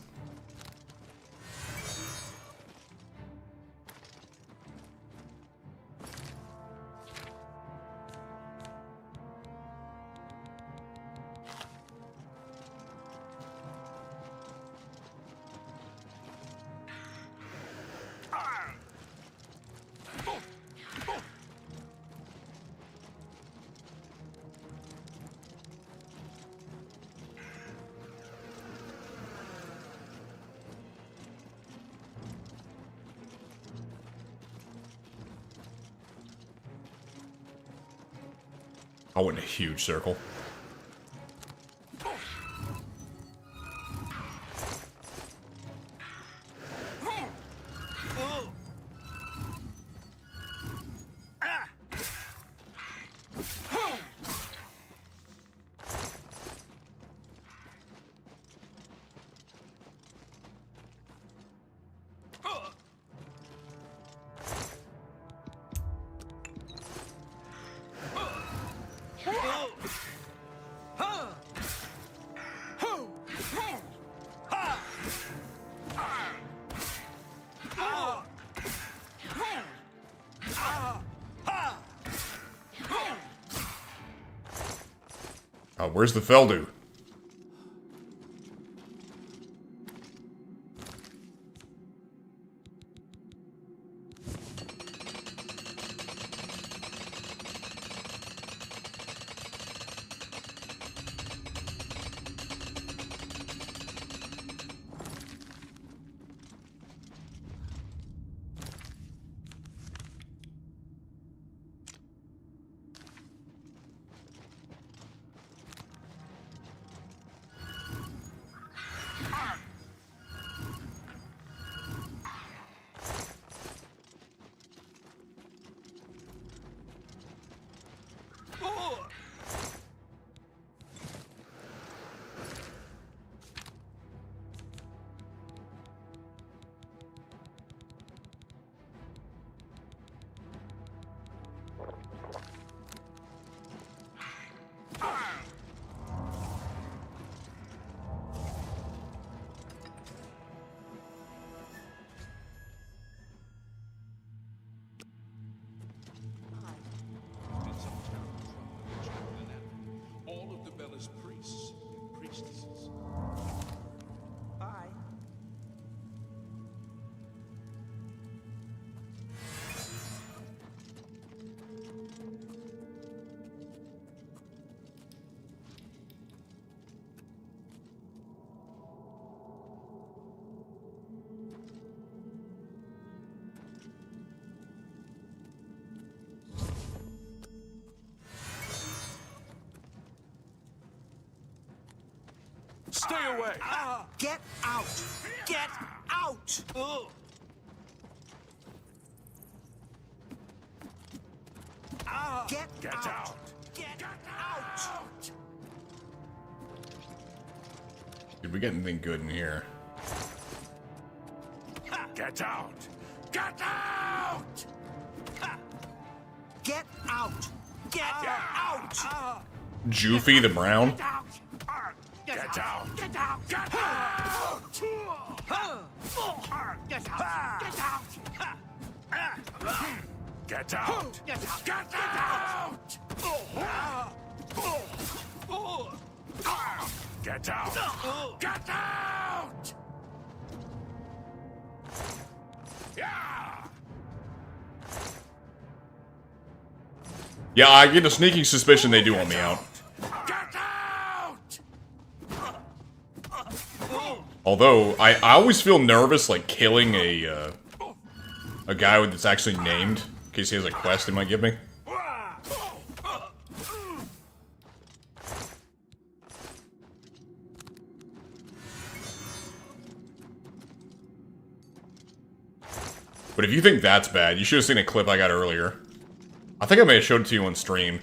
I went in a huge circle. Where's the Feldu? way! Get out! Get out! Get out! Get out! Did we get anything good in here? Get out! Get out! Get out! Get out! Joofy the Brown? Get out! Get out! Get out! Get out! Get out! Get out! Get out! Get out! Get out! Get out! Yeah, I get a sneaking suspicion they do want me out. Although, I always feel nervous, like, killing a guy that's actually named, in case he has a quest he might give me. But if you think that's bad, you should have seen a clip I got earlier. I think I may have showed it to you on stream.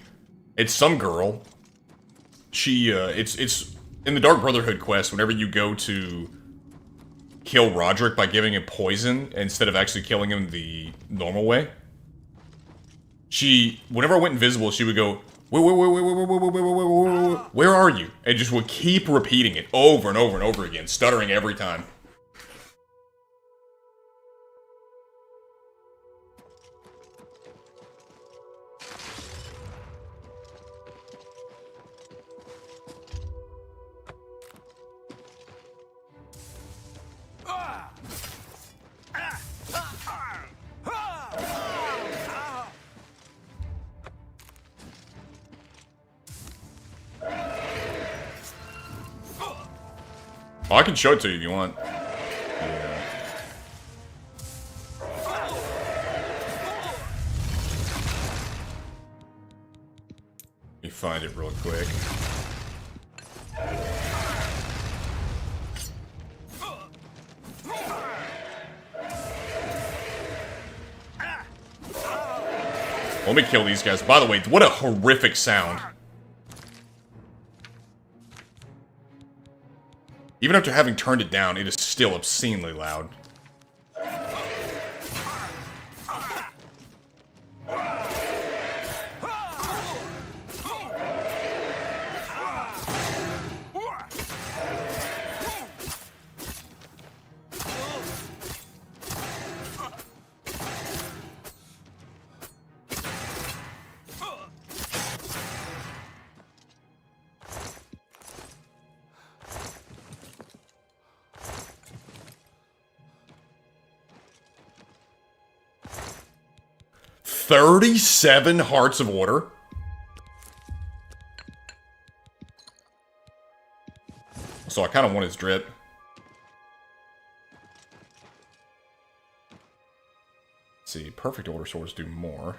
It's some girl. She, it's in the Dark Brotherhood quest, whenever you go to kill Roderick by giving him poison instead of actually killing him the normal way. Whenever I went invisible, she would go, where are you? And just would keep repeating it over and over and over again, stuttering every time. Oh, I can show it to you if you want. Yeah. Let me find it real quick. Let me kill these guys. By the way, what a horrific sound. Even after having turned it down, it is still obscenely loud. $37 Hearts of Order? So I kind of want his drip. Let's see, perfect order swords do more.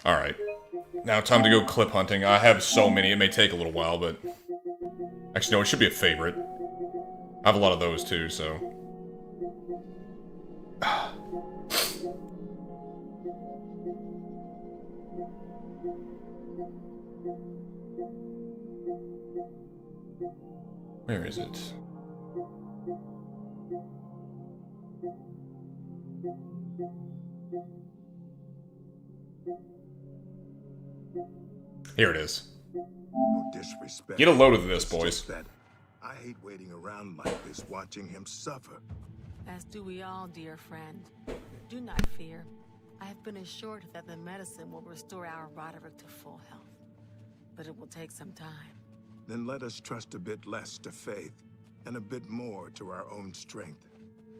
Alright. Now time to go clip hunting. I have so many, it may take a little while, but... Actually, no, it should be a favorite. I have a lot of those too, so... Where is it? Here it is. No disrespect. Get a load of this, It's boys. just that I hate waiting around like this, watching him suffer. As do we all, dear friend. Do not fear. I have been assured that the medicine will restore our Roderick to full health. But it will take some time. Then let us trust a bit less to faith, and a bit more to our own strength.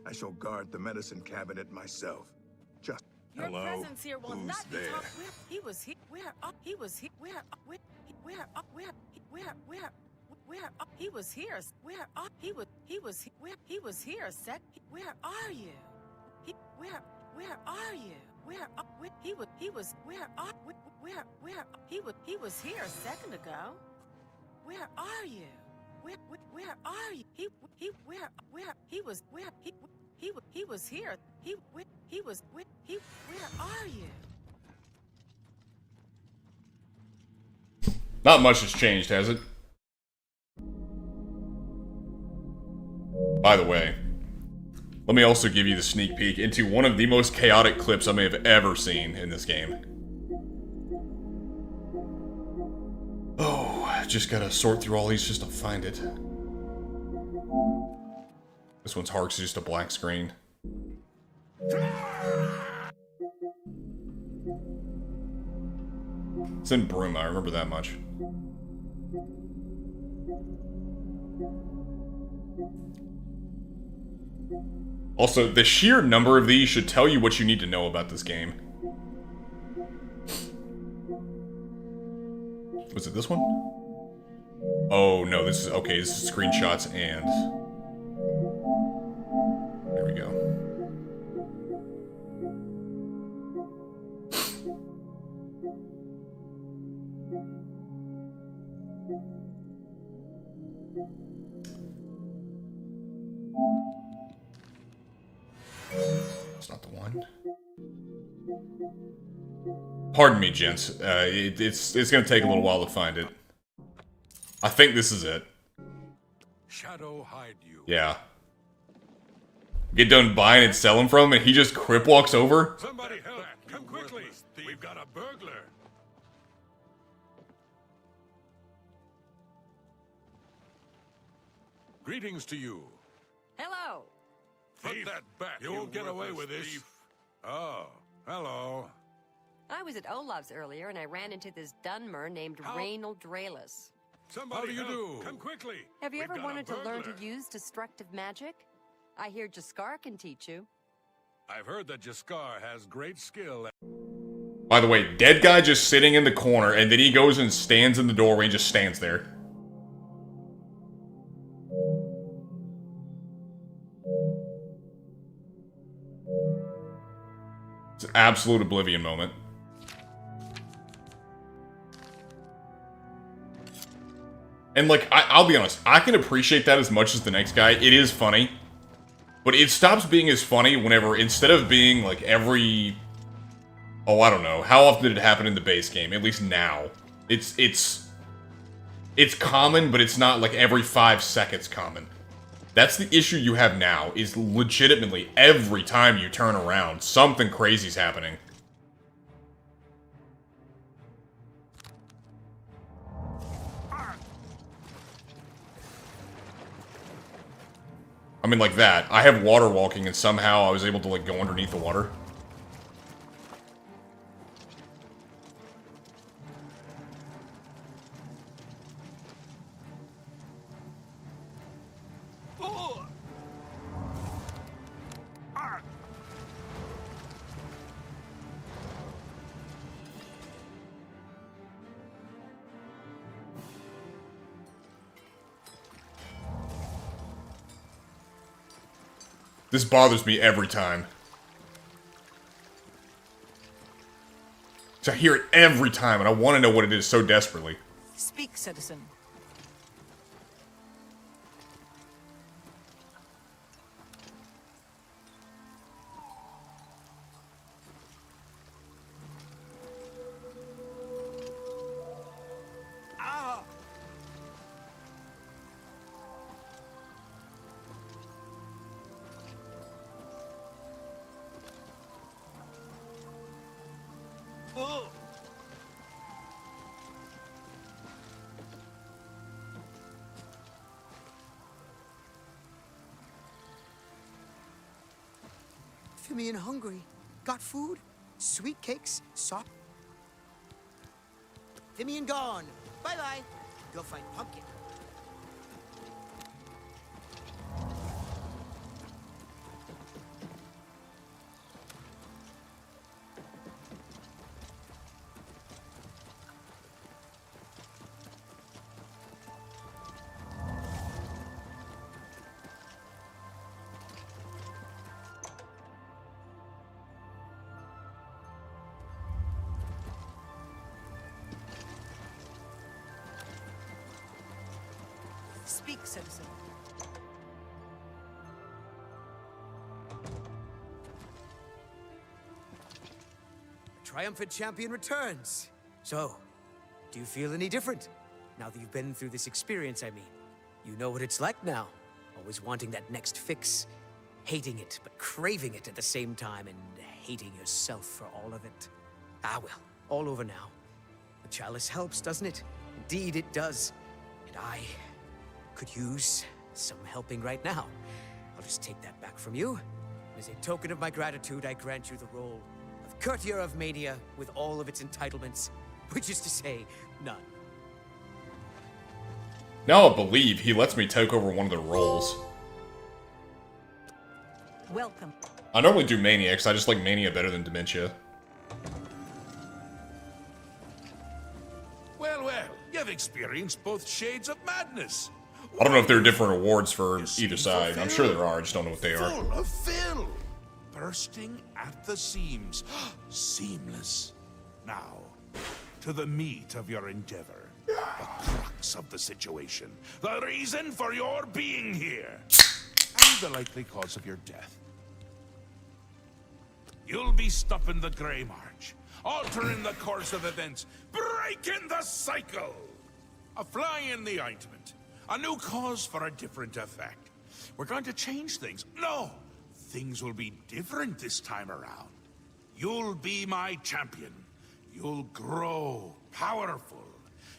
I shall guard the medicine cabinet myself. Just Your hello. presence here will Who's not be there? talked. He was here. He was here. He was here. He was here a sec. Where are you? Where are you? He was here a second ago. Where are you? Where are you? He was here. Where are you? Not much has changed, has it? By the way, let me also give you the sneak peek into one of the most chaotic clips I may have ever seen in this game. Oh, I just gotta sort through all these just to find it. This one's hard 'cause it's just a black screen. It's in Bruma, I remember that much. Also, the sheer number of these should tell you what you need to know about this game. Was it this one? Oh, no, this is... Okay, this is screenshots and... There we go. It's not the one. Pardon me, gents. It's gonna take a little while to find it. I think this is it. Shadow hide you. Yeah. Get done buying and selling from him, and he just crip walks over? Somebody help! Come quickly! We've got a burglar! Greetings to you. Hello. Put that back. You won't get away with this. Oh, hello. I was at Olaf's earlier and I ran into this Dunmer named Reynold Draelis. How do you do? Come quickly. Have you We've ever got a wanted to learn to burglar. use destructive magic? I hear Jaskar can teach you. I've heard that Jaskar has great skill. By the way, dead guy just sitting in the corner, and then he goes and stands in the doorway and just stands there. It's an absolute Oblivion moment. And, like, I'll be honest, I can appreciate that as much as the next guy. It is funny. But it stops being as funny whenever, instead of being, like, every... Oh, I don't know. How often did it happen in the base game? At least now. It's common, but it's not, like, every 5 seconds common. That's the issue you have now, is legitimately every time you turn around, something crazy's happening. I mean, like that. I have water walking, and somehow I was able to, like, go underneath the water. This bothers me every time. So I hear it every time, and I want to know what it is so desperately. Speak, citizen. Fimian hungry. Got food? Sweet cakes? Soft? Fimian gone. Bye-bye. Go find Pumpkin. Speak, citizen. Triumphant champion returns. So, do you feel any different? Now that you've been through this experience, I mean. You know what it's like now. Always wanting that next fix. Hating it, but craving it at the same time, and hating yourself for all of it. Ah well, all over now. The chalice helps, doesn't it? Indeed it does. And I could use some helping right now. I'll just take that back from you. As a token of my gratitude, I grant you the role of Courtier of Mania with all of its entitlements, which is to say, none. Now I believe he lets me take over one of the roles. Welcome. I normally do Mania, because I just like Mania better than Dementia. Well, you've experienced both shades of madness. I don't know if there are different awards for either side. I'm sure there are, I just don't know what they are. Full of fill, bursting at the seams, seamless. Now, to the meat of your endeavor, the crux of the situation, the reason for your being here, and the likely cause of your death. You'll be stopping the Grey March, altering the course of events, breaking the cycle. A fly in the ointment, a new cause for a different effect. We're going to change things. No, things will be different this time around. You'll be my champion. You'll grow powerful.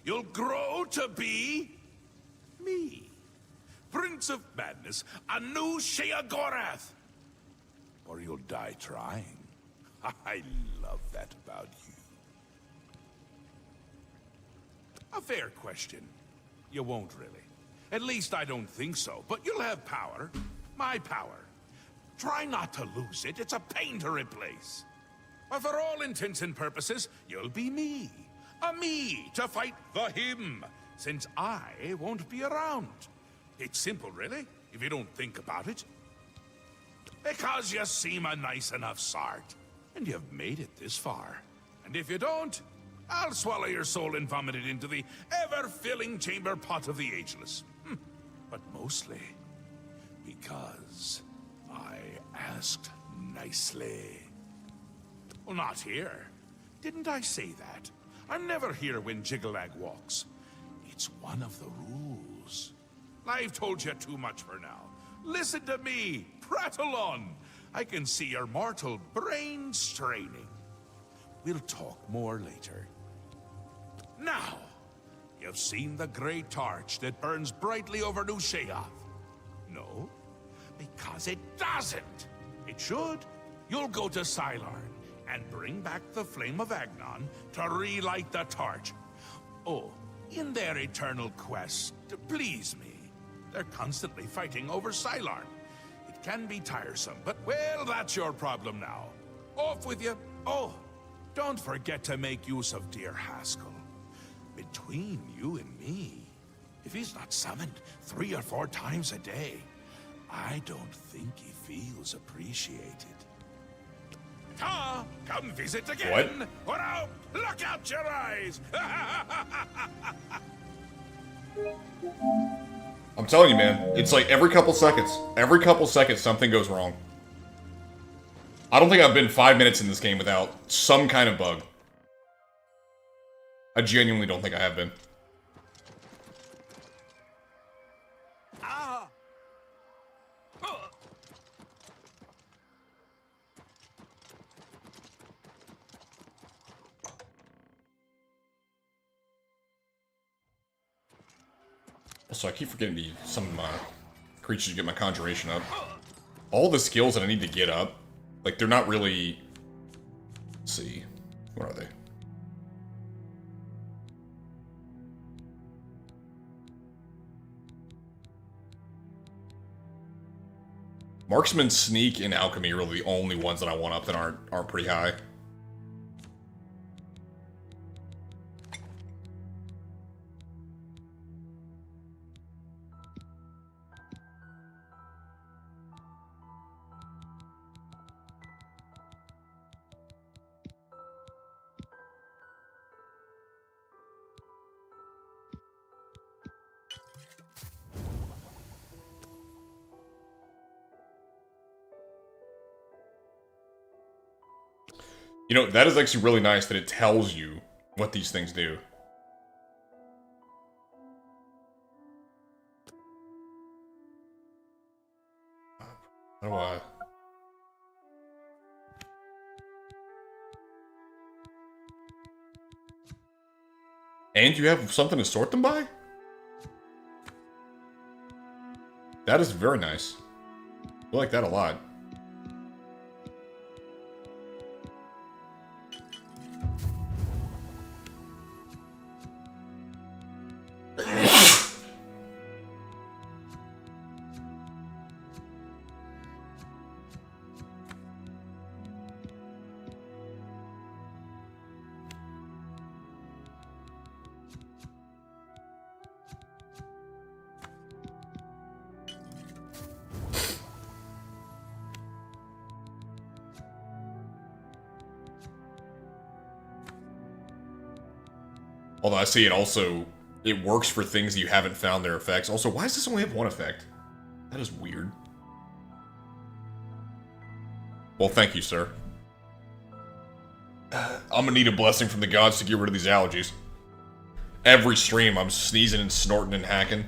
You'll grow to be me. Prince of Madness, a new Sheogorath. Or you'll die trying. I love that about you. A fair question. You won't really. At least I don't think so. But you'll have power. My power. Try not to lose it. It's a pain to replace. But for all intents and purposes, you'll be me. A me to fight the him, since I won't be around. It's simple, really, if you don't think about it. Because you seem a nice enough sort, and you've made it this far. And if you don't, I'll swallow your soul and vomit it into the ever-filling chamber pot of the ageless. But mostly because I asked nicely. Well, not here. Didn't I say that? I'm never here when Jiggalag walks. It's one of the rules. I've told you too much for now. Listen to me. Prattle on. I can see your mortal brain straining. We'll talk more later. Now, you've seen the great torch that burns brightly over New Sheoth. No, because it doesn't. It should. You'll go to Sylarn and bring back the Flame of Agnon to relight the torch. Oh, in their eternal quest to please me, they're constantly fighting over Sylarn. It can be tiresome, but well, that's your problem now. Off with you. Oh, don't forget to make use of dear Haskell. Between you and me, if he's not summoned 3 or 4 times a day, I don't think he feels appreciated. Come visit again! What? Or I'll pluck out your eyes! I'm telling you, man, it's like every couple seconds something goes wrong. I don't think I've been 5 minutes in this game without some kind of bug. I genuinely don't think I have been. So I keep forgetting to some creatures to get my conjuration up. All the skills that I need to get up, like, they're not really... Let's see. What are they? Marksman, Sneak, and Alchemy are really the only ones that I want up that aren't pretty high. You know, that is actually really nice that it tells you what these things do. How do I... And you have something to sort them by? That is very nice. I like that a lot. Although I see it works for things you haven't found their effects. Also, why does this only have one effect? That is weird. Well, thank you, sir. I'm gonna need a blessing from the gods to get rid of these allergies. Every stream, I'm sneezing and snorting and hacking.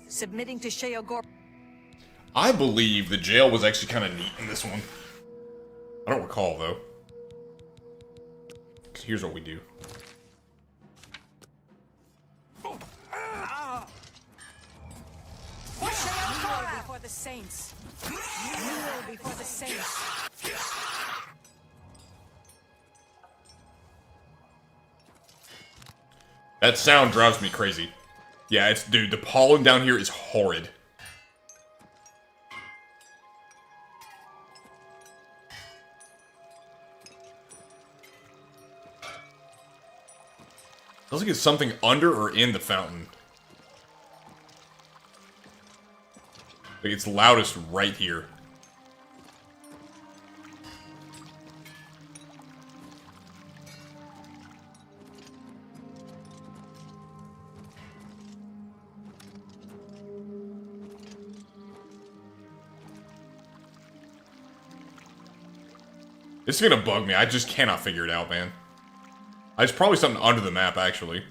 Submitting to Sheogor. I believe the jail was actually kind of neat in this one. I don't recall, though. Here's what we do. Kneel before the saints. Kneel before the saints. That sound drives me crazy. Yeah, dude, the pollen down here is horrid. Sounds like it's something under or in the fountain. Like it's loudest right here. It's gonna bug me. I just cannot figure it out, man. It's probably something under the map, actually.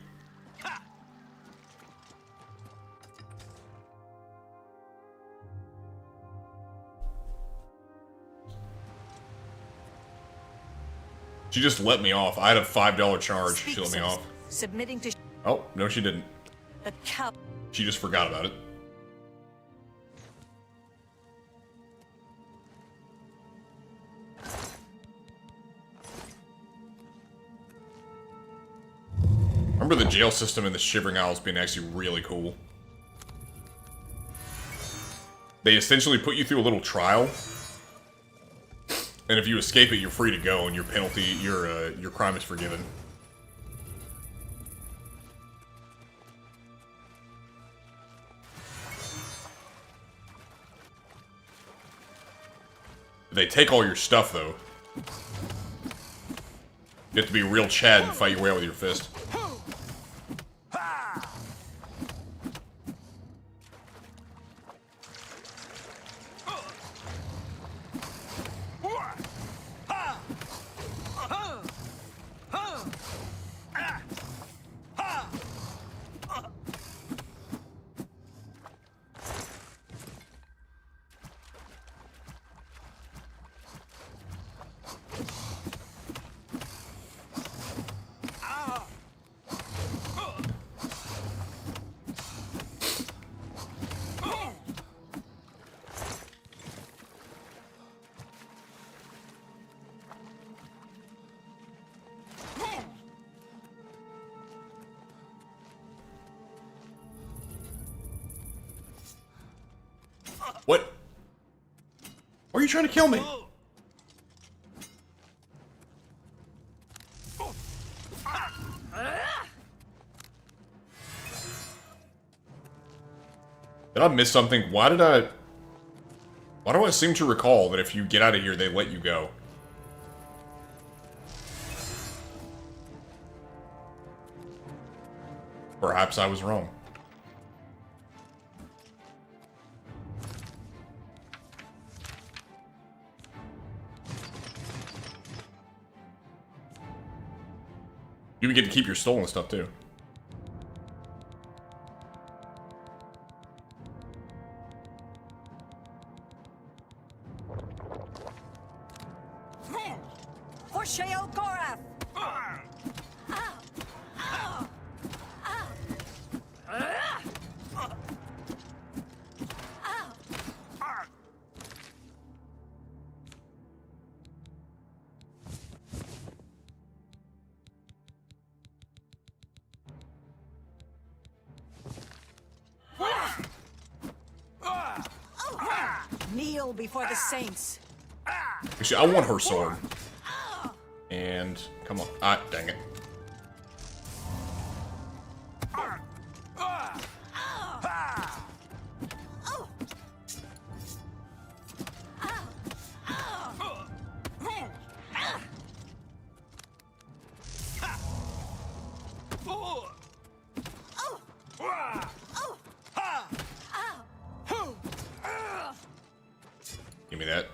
She just let me off. I had a $5 charge. She let me off. Submitting to. Oh, no, she didn't. The cow. She just forgot about it. I remember the jail system in the Shivering Isles being actually really cool. They essentially put you through a little trial, and if you escape it, you're free to go, and your penalty, your crime is forgiven. They take all your stuff, though. You have to be a real Chad and fight your way out with your fist. What? Why are you trying to kill me? Did I miss something? Why do I seem to recall that if you get out of here, they let you go? Perhaps I was wrong. You would get to keep your stolen stuff, too. For Sheol Gorath! Kneel before the saints. Actually, I want her sword. And come on. Ah, dang it. Give me that.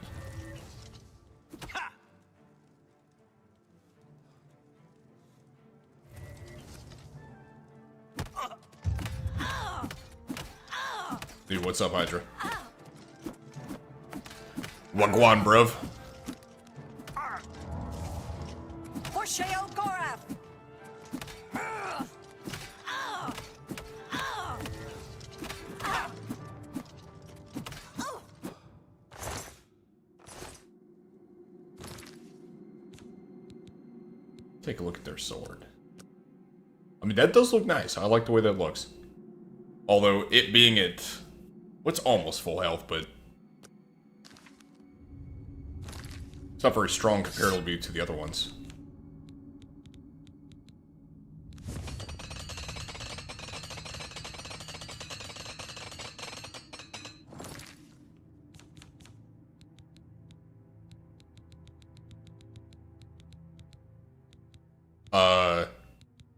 Dude, what's up, Hydra? Wagwan, bruv. For Sheol Gorath! Take a look at their sword. I mean, that does look nice. I like the way that looks. Although, it being at... what's almost full health, but... it's not very strong comparatively to the other ones.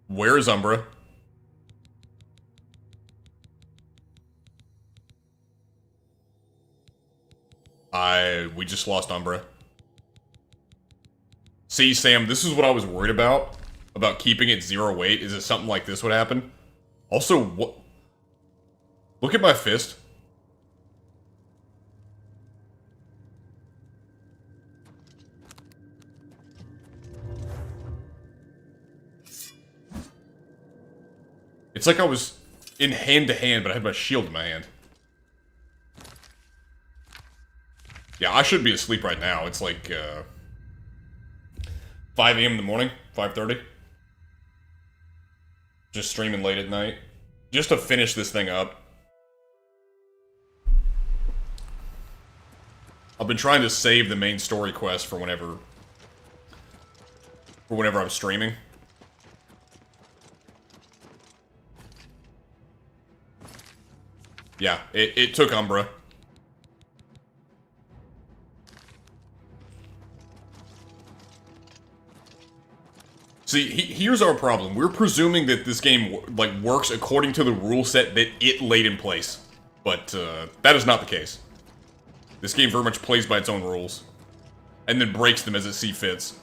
Where's Umbra? We just lost Umbra. See, Sam, this is what I was worried about keeping it 0 weight, is that something like this would happen. Also, what? Look at my fist. It's like I was in hand-to-hand, but I had my shield in my hand. Yeah, I should be asleep right now. It's like, 5 a.m. in the morning, 5:30. Just streaming late at night. Just to finish this thing up. I've been trying to save the main story quest for whenever I'm streaming. Yeah, it took Umbra. See, here's our problem. We're presuming that this game, like, works according to the rule set that it laid in place. But, that is not the case. This game very much plays by its own rules. And then breaks them as it see fits.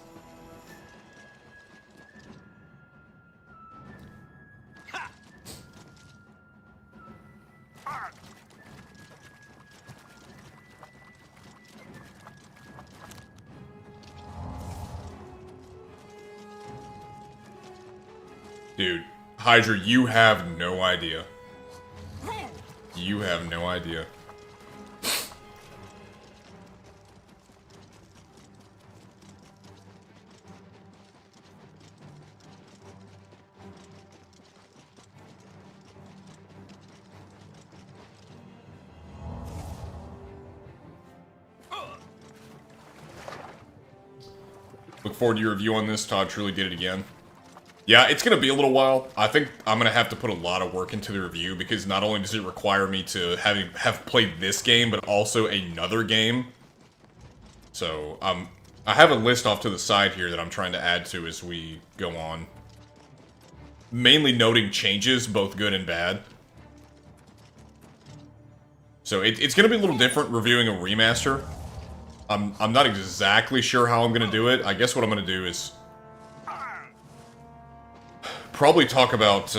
Dude, Hydra, you have no idea. You have no idea. Look forward to your review on this. Todd truly did it again. Yeah, it's going to be a little while. I think I'm going to have to put a lot of work into the review because not only does it require me to have played this game, but also another game. So, I have a list off to the side here that I'm trying to add to as we go on. Mainly noting changes, both good and bad. So it's going to be a little different reviewing a remaster. I'm not exactly sure how I'm going to do it. I guess what I'm going to do is probably talk about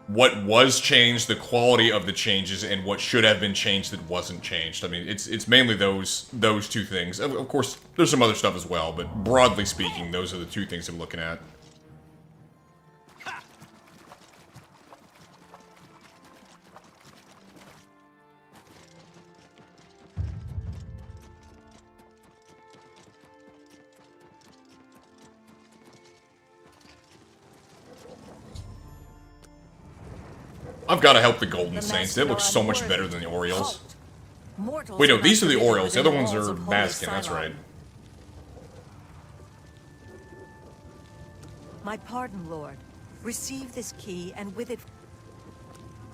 what was changed, the quality of the changes, and what should have been changed that wasn't changed. I mean, it's mainly those two things. Of course, there's some other stuff as well, but broadly speaking, those are the two things I'm looking at. I've got to help the Golden Saints. They look so much better than the Orioles. Wait, no, these are the Orioles. The other ones are Maskin, that's right. My pardon, Lord. Receive this key, and with it...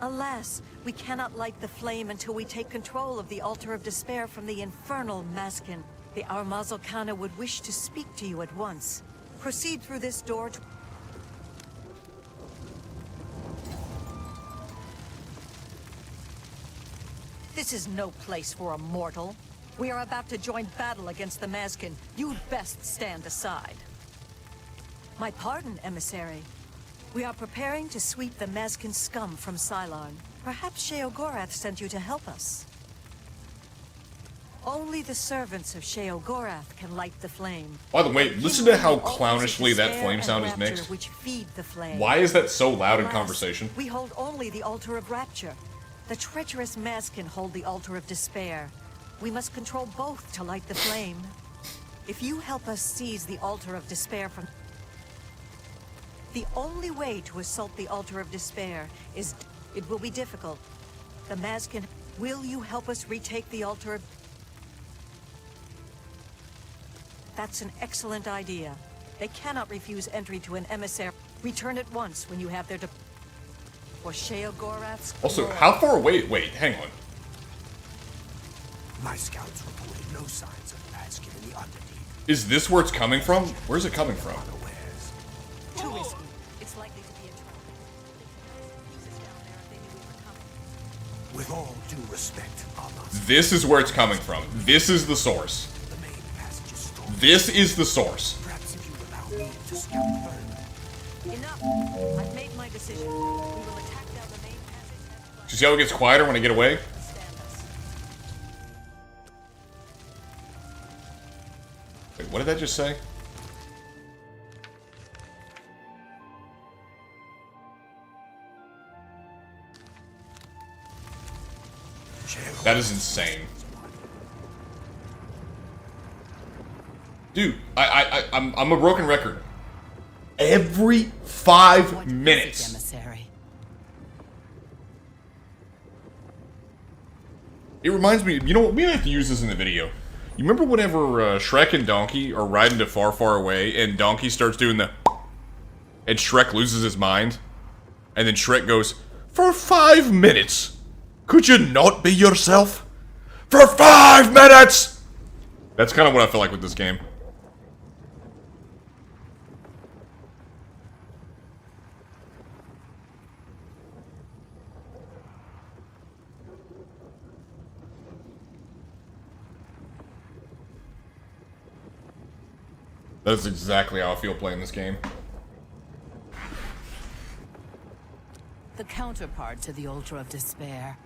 Alas, we cannot light the flame until we take control of the Altar of Despair from the infernal Maskin. The Armazal would wish to speak to you at once. Proceed through this door to... This is no place for a mortal. We are about to join battle against the Maskin. You'd best stand aside. My pardon, emissary. We are preparing to sweep the Maskin scum from Cylon. Perhaps Sheogorath sent you to help us. Only the servants of Sheogorath can light the flame. By the way, listen to how clownishly that flame sound is mixed. Which feed the flame. Why is that so loud in conversation? We hold only the Altar of Rapture. The treacherous Maskin hold the Altar of Despair. We must control both to light the flame. If you help us seize the Altar of Despair from... The only way to assault the Altar of Despair is... It will be difficult. The Maskin... Will you help us retake the Altar of... That's an excellent idea. They cannot refuse entry to an emissary. Return at once when you have their... For Sheogorath's... Also, how far away... Wait, hang on. My scouts reported no signs of Maskin in the underneath. Is this where it's coming from? Where's it coming from? Too risky. It's likely to be a trap. Down there if they knew we were coming. With all due respect, Armaz. This is where it's coming from. This is the source. This is the source. Perhaps if you allow me to scout further. Enough. I've made my decision. We will attack down the main passage. You see how it gets quieter when I get away? Wait, what did that just say? That is insane. Dude, I'm a broken record. Every 5 minutes. Emissary. It reminds me, you know what, we have to use this in the video. You remember whenever Shrek and Donkey are riding to Far, Far Away, and Donkey starts doing the... And Shrek loses his mind? And then Shrek goes, "For 5 minutes, could you not be yourself? For 5 minutes!" That's kind of what I feel like with this game. That is exactly how I feel playing this game. The counterpart to the Altar of Despair.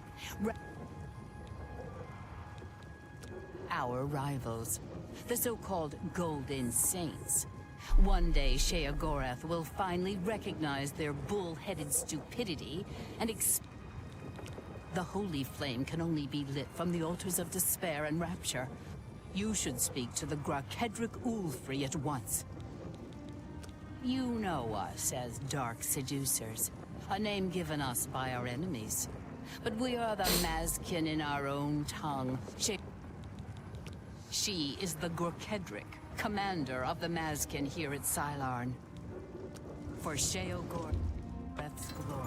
Our rivals, the so-called Golden Saints. One day, Sheogorath will finally recognize their bull-headed stupidity and the holy flame can only be lit from the Altars of Despair and Rapture. You should speak to the Grakedric Ulfri at once. You know us as Dark Seducers, a name given us by our enemies. But we are the Maskin in our own tongue. She is the Grakedric, commander of the Maskin here at Cylon. For Sheogoreth's glory.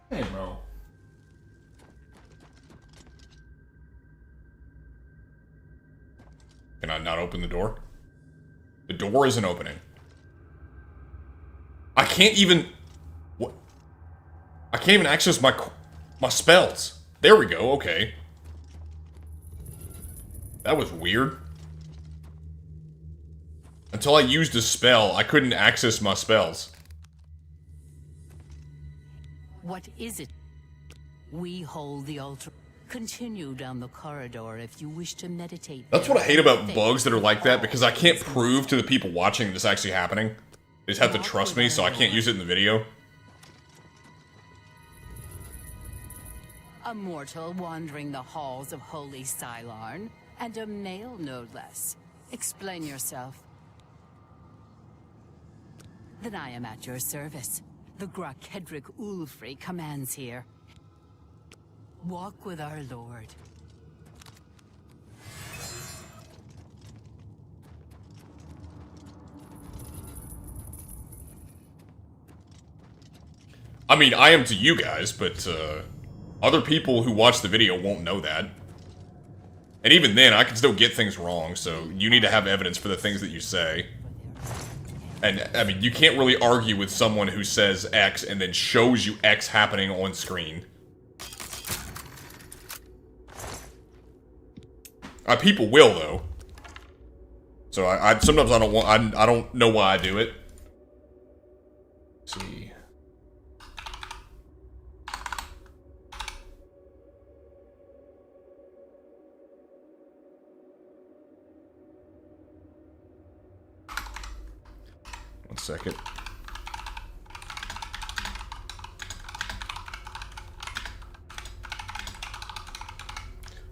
Hey, bro. Can I not open the door? The door isn't opening. I can't even... What? I can't even access my spells. There we go, okay. That was weird. Until I used a spell, I couldn't access my spells. What is it? We hold the altar. Continue down the corridor if you wish to meditate. That's what I hate about bugs that are like that, because I can't prove to the people watching this actually happening. They just have to trust me, so I can't use it in the video. A mortal wandering the halls of Holy Sylarn, and a male no less. Explain yourself. Then I am at your service. The Grakedric Ulfri commands here. Walk with our lord. I mean, I am to you guys, but other people who watch the video won't know that. And even then, I can still get things wrong, so you need to have evidence for the things that you say. And, I mean, you can't really argue with someone who says X and then shows you X happening on screen. People will, though. So sometimes I don't want, I don't know why I do it. Let's see. One second.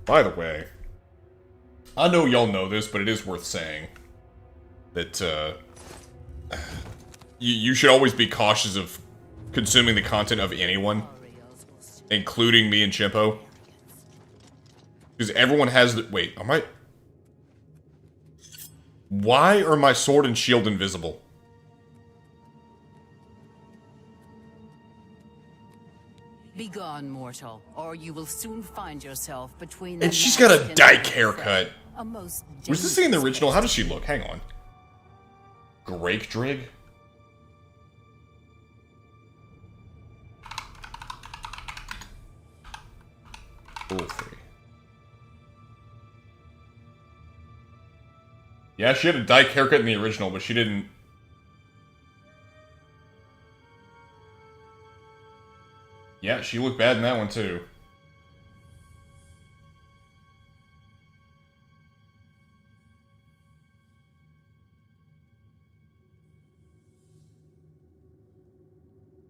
By the way, I know y'all know this, but it is worth saying that you should always be cautious of consuming the content of anyone, including me and Chimpo. Because everyone has the... Wait, am I... Why are my sword and shield invisible? Begone, mortal, or you will soon find yourself between. And she's got a dyke haircut. Was this thing in the original? How does she look? Hang on. Grakedrig? Ulfri. Yeah, she had a dyke haircut in the original, but she didn't... Yeah, she looked bad in that one, too.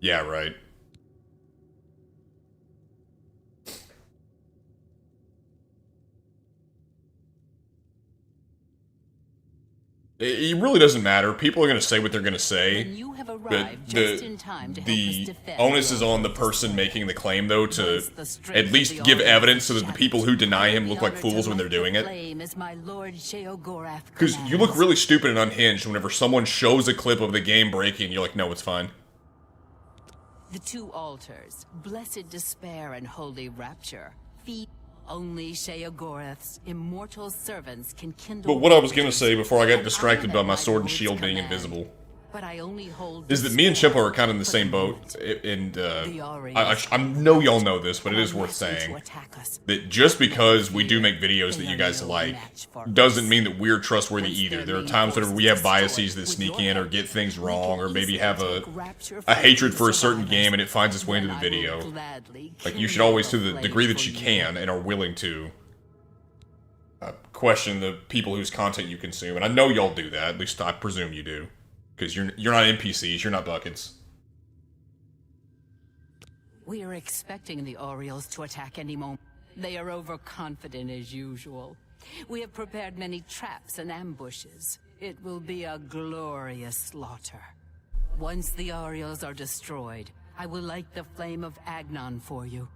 Yeah, right. It really doesn't matter. People are going to say what they're going to say. But the onus is on the person making the claim, though, to at least give evidence so that the people who deny him look like fools when they're doing it. Because you look really stupid and unhinged whenever someone shows a clip of the game breaking and you're like, no, it's fine. The two altars, Blessed Despair and Holy Rapture, feed only Sheogoreth's immortal servants can kindle. But what I was going to say before I got distracted by my sword and shield being invisible but I only hold is that me and Chimpo are kind of in the same boat, and I know y'all know this, but it is worth saying that just because we do make videos that you guys like doesn't mean that we're trustworthy either. There are times whenever we have biases that sneak in or get things wrong, or maybe have a hatred for a certain game and it finds its way into the video. Like, you should always, to the degree that you can and are willing to, question the people whose content you consume. And I know y'all do that, at least I presume you do. Because you're not NPCs, you're not buckets. We are expecting the Orioles to attack any moment. They are overconfident as usual. We have prepared many traps and ambushes. It will be a glorious slaughter. Once the Orioles are destroyed, I will light the flame of Agnon for you.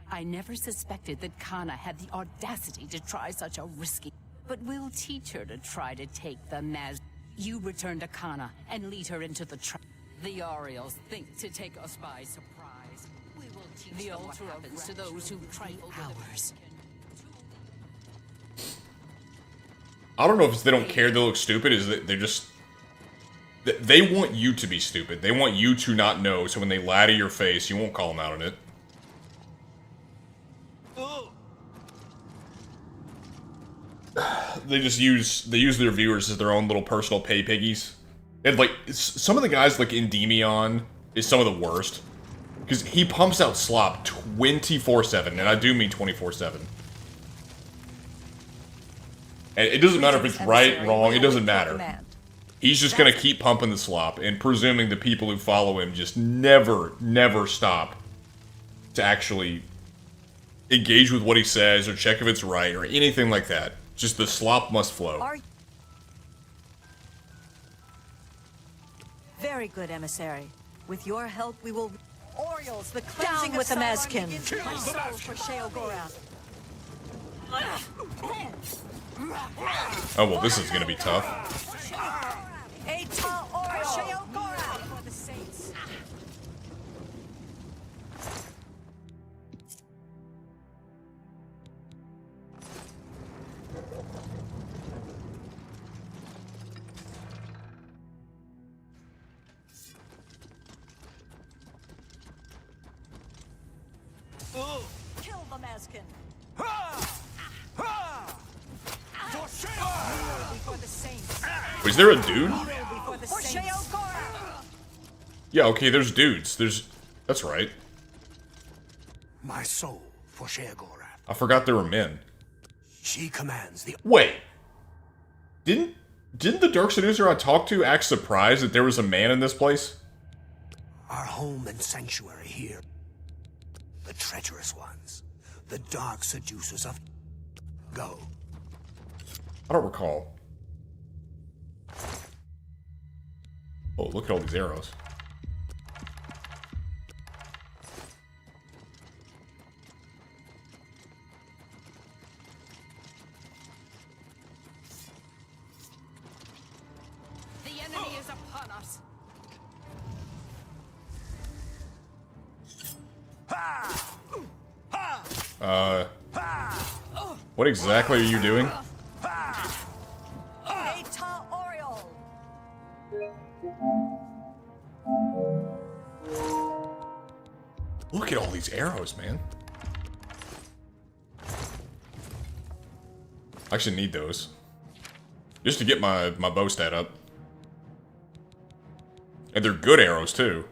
I never suspected that Kana had the audacity to try such a risky... But we'll teach her to try to take the Maz... You return to Kana and lead her into the trap. The Orioles think to take us by surprise. We will teach the them what happens to those who trifle ours. I don't know if it's they don't care they look stupid, is that they're just... They want you to be stupid. They want you to not know, so when they lie to your face, you won't call them out on it. They just use their viewers as their own little personal pay piggies. And like some of the guys like Endymion is some of the worst. Because he pumps out slop 24/7, and I do mean 24/7. And it doesn't matter if it's right, wrong, it doesn't matter. He's just gonna keep pumping the slop, and presuming the people who follow him just never stop to actually engage with what he says, or check if it's right, or anything like that. Just the slop must flow. Very good, emissary. With your help, we will... Orioles, the cleansing down with the Mazkin. My soul for Sheogorath. Oh, well, this is gonna be tough. Eta Oriole. Sheogorath for the saints. Kill the Mazkin. Was there a dude? Yeah, okay, there's dudes. That's right. My soul for Sheogorath. I forgot there were men. She commands the... Wait. Didn't the Dark Seducer I talked to act surprised that there was a man in this place? Our home and sanctuary here. The treacherous ones. The Dark Seducers of... Go. I don't recall. Oh, look at all these arrows. The enemy is upon us. What exactly are you doing? Eta Oriole. Look at all these arrows, man. I actually need those. Just to get my bow stat up. And they're good arrows, too.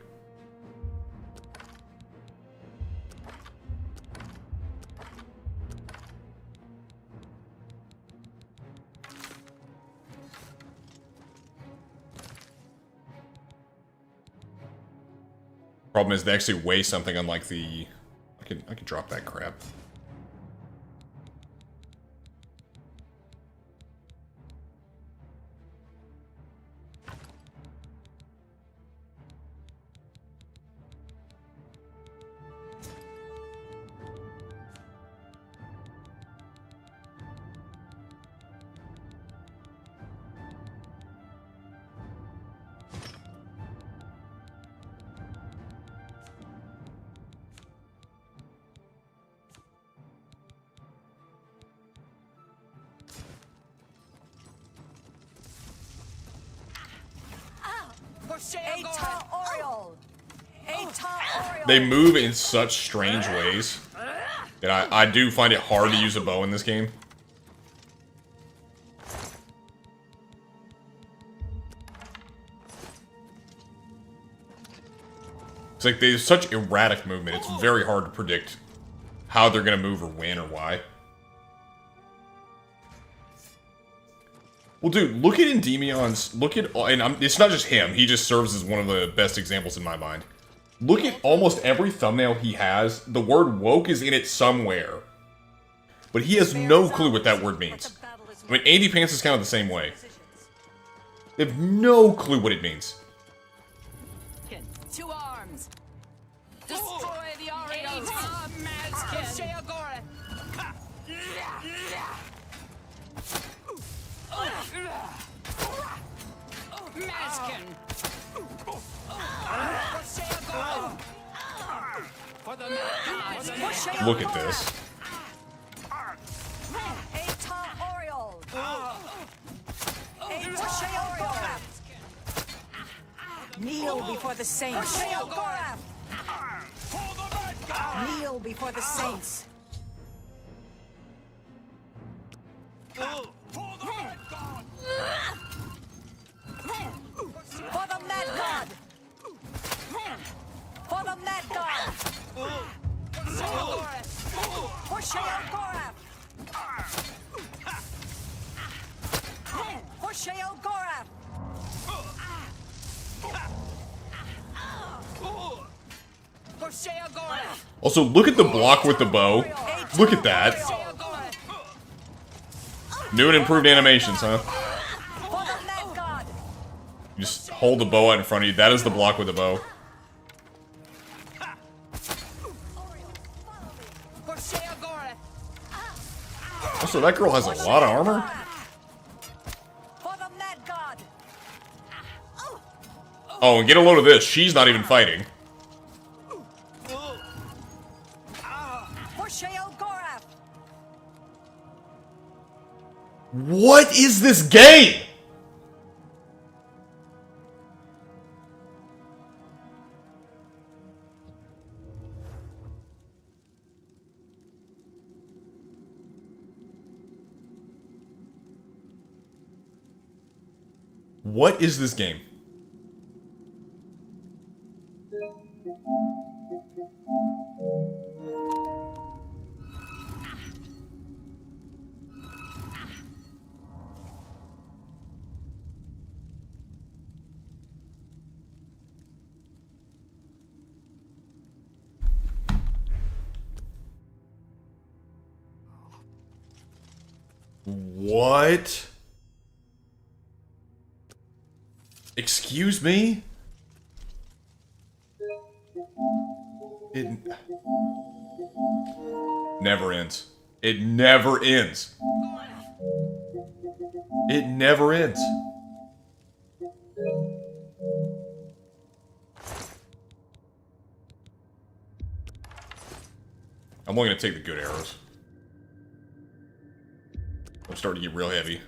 Problem is they actually weigh something unlike the... I can drop that crap. Eta Oriole. Eta Oriole. They move in such strange ways that I do find it hard to use a bow in this game. It's like there's such erratic movement, it's very hard to predict how they're gonna move or when or why. Well, dude, look at Endymion's... it's not just him. He just serves as one of the best examples in my mind. Look at almost every thumbnail he has. The word woke is in it somewhere. But he has no clue what that word means. I mean, Andy Pants is kind of the same way. They have no clue what it means. To arms! Destroy the Arios! Mazkin! Mazkin! Look at this. Kneel before the saints. Kneel before the saints. For the mad god. For the mad god. For Sheogorath. For Sheogorath. Also, look at the block with the bow. Look at that. New and improved animations, huh? You just hold the bow out in front of you. That is the block with the bow. Also, that girl has a lot of armor. Oh, and get a load of this. She's not even fighting. What is this game? What is this game? What? Excuse me? It never ends. It never ends. It never ends. I'm only gonna take the good arrows. I'm starting to get real heavy.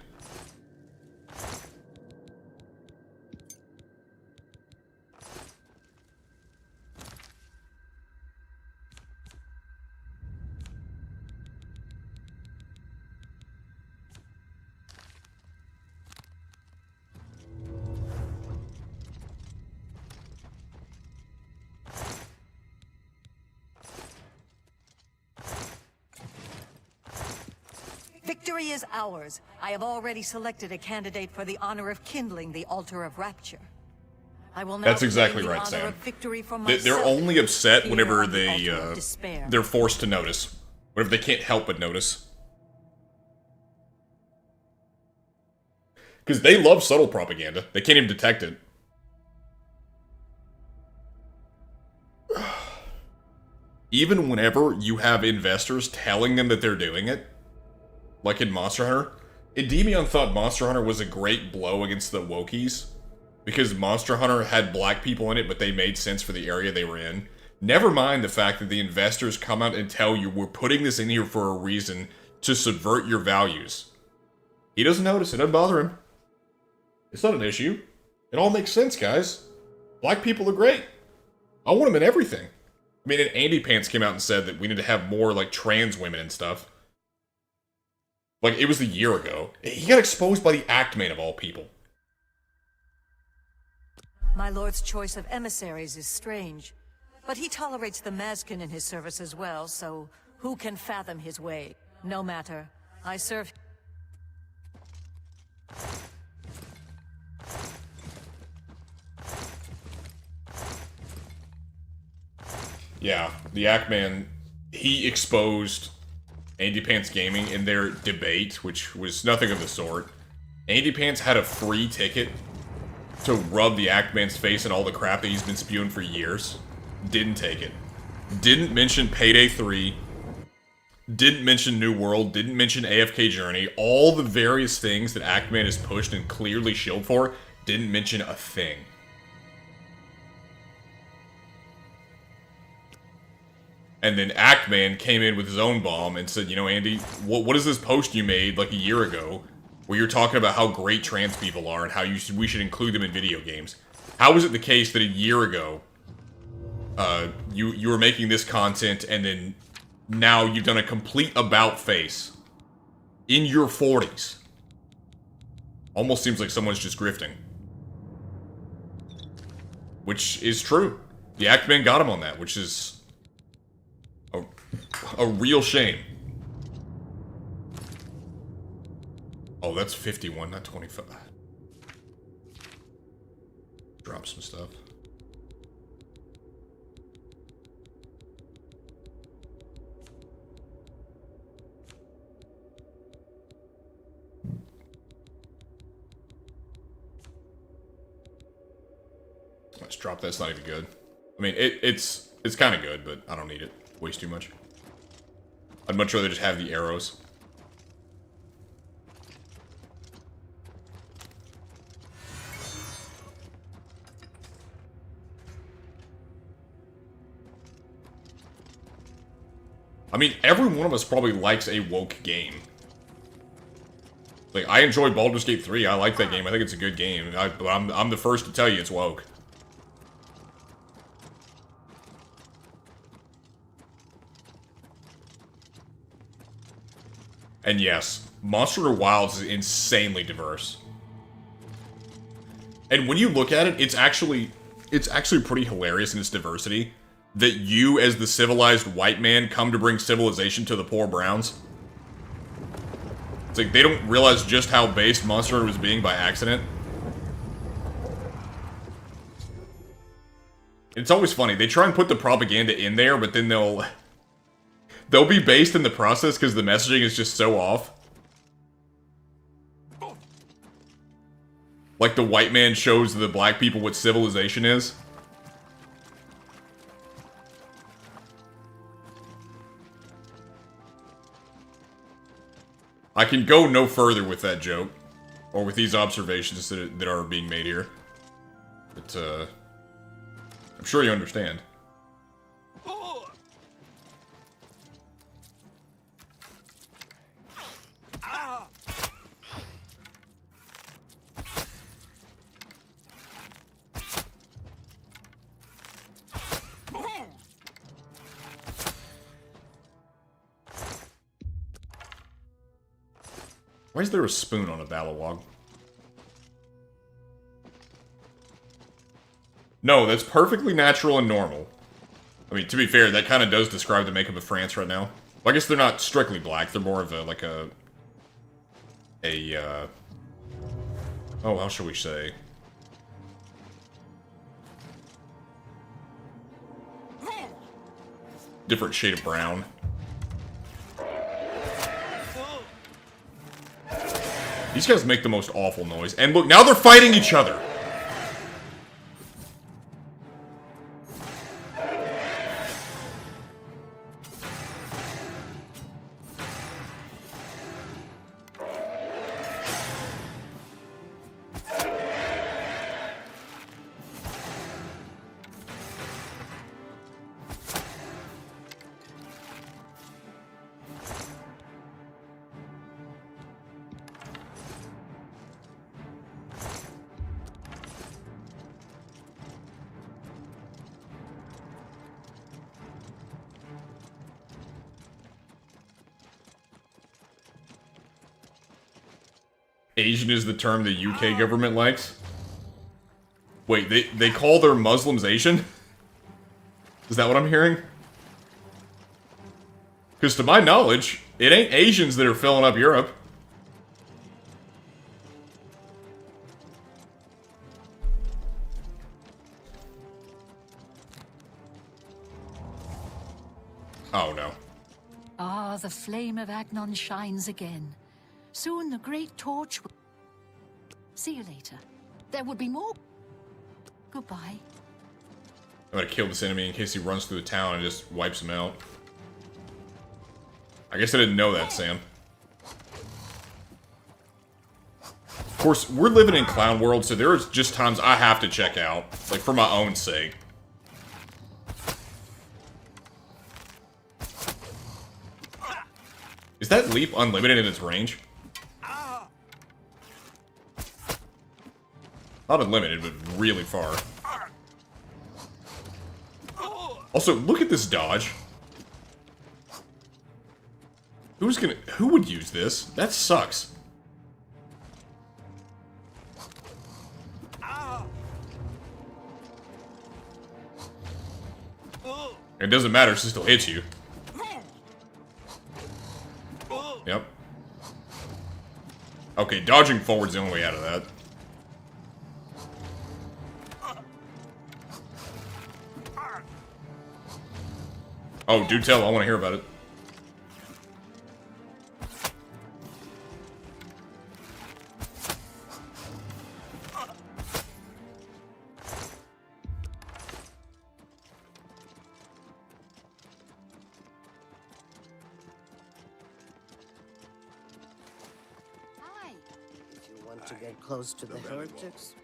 Victory is ours. I have already selected a candidate for the honor of kindling the altar of rapture. I will now That's exactly claim the right, honor Sam. of victory for They're myself only upset here whenever on the altar of despair. they're forced to notice. Whenever they can't help but notice. Because they love subtle propaganda. They can't even detect it. Even whenever you have investors telling them that they're doing it, like in Monster Hunter, Endymion thought Monster Hunter was a great blow against the Wokies, because Monster Hunter had black people in it, but they made sense for the area they were in. Never mind the fact that the investors come out and tell you, we're putting this in here for a reason to subvert your values. He doesn't notice, it doesn't bother him. It's not an issue. It all makes sense, guys. Black people are great. I want them in everything. I mean, and Andy Pants came out and said that we need to have more, like, trans women and stuff. Like, it was a year ago. He got exposed by the Actman of all people. My lord's choice of emissaries is strange, but he tolerates the Mazkin in his service as well, so who can fathom his way? No matter. I serve... Yeah, the Actman, he exposed Andy Pants Gaming in their debate, which was nothing of the sort. Andy Pants had a free ticket to rub the Actman's face and all the crap that he's been spewing for years. Didn't take it. Didn't mention Payday 3. Didn't mention New World. Didn't mention AFK Journey. All the various things that Actman has pushed and clearly shielded for, didn't mention a thing. And then Actman came in with his own bomb and said, you know, Andy, what is this post you made like a year ago where you're talking about how great trans people are and how we should include them in video games? How is it the case that a year ago, you were making this content and then now you've done a complete about face in your 40s? Almost seems like someone's just grifting. Which is true. The Actman got him on that, which is a real shame. Oh, that's 51, not 25. Drop some stuff. Let's drop that. It's not even good. I mean, it's kind of good, but I don't need it. Waste too much. I'd much rather just have the arrows. I mean, every one of us probably likes a woke game. Like, I enjoyed Baldur's Gate 3. I like that game. I think it's a good game. I'm the first to tell you it's woke. And yes, Monster Hunter Wilds is insanely diverse. And when you look at it, it's actually pretty hilarious in its diversity that you, as the civilized white man, come to bring civilization to the poor browns. It's like they don't realize just how based Monster Hunter was being by accident. It's always funny. They try and put the propaganda in there, but then they'll be based in the process because the messaging is just so off. Like the white man shows the black people what civilization is. I can go no further with that joke, or with these observations that are being made here. But, I'm sure you understand. Why is there a spoon on a Balawog? No, that's perfectly natural and normal. I mean, to be fair, that kind of does describe the makeup of France right now. Well, I guess they're not strictly black. They're more of a, like a oh, how shall we say? Different shade of brown. These guys make the most awful noise. And look, now they're fighting each other! Asian is the term the UK government likes? Wait, they call their Muslims Asian? Is that what I'm hearing? Because to my knowledge, it ain't Asians that are filling up Europe. Oh no. Ah, the flame of Agnon shines again. Soon the great torch will... See you later. There would be more... Goodbye. I'm gonna kill this enemy in case he runs through the town and just wipes him out. I guess I didn't know that, Sam. Of course, we're living in Clown World, so there's just times I have to check out, like for my own sake. Is that leap unlimited in its range? Not unlimited, but really far. Also, look at this dodge. Who would use this? That sucks. It doesn't matter, she still hits you. Yep. Okay, dodging forward's the only way out of that. Oh, do tell, I want to hear about it. If you want to get close to the heretics,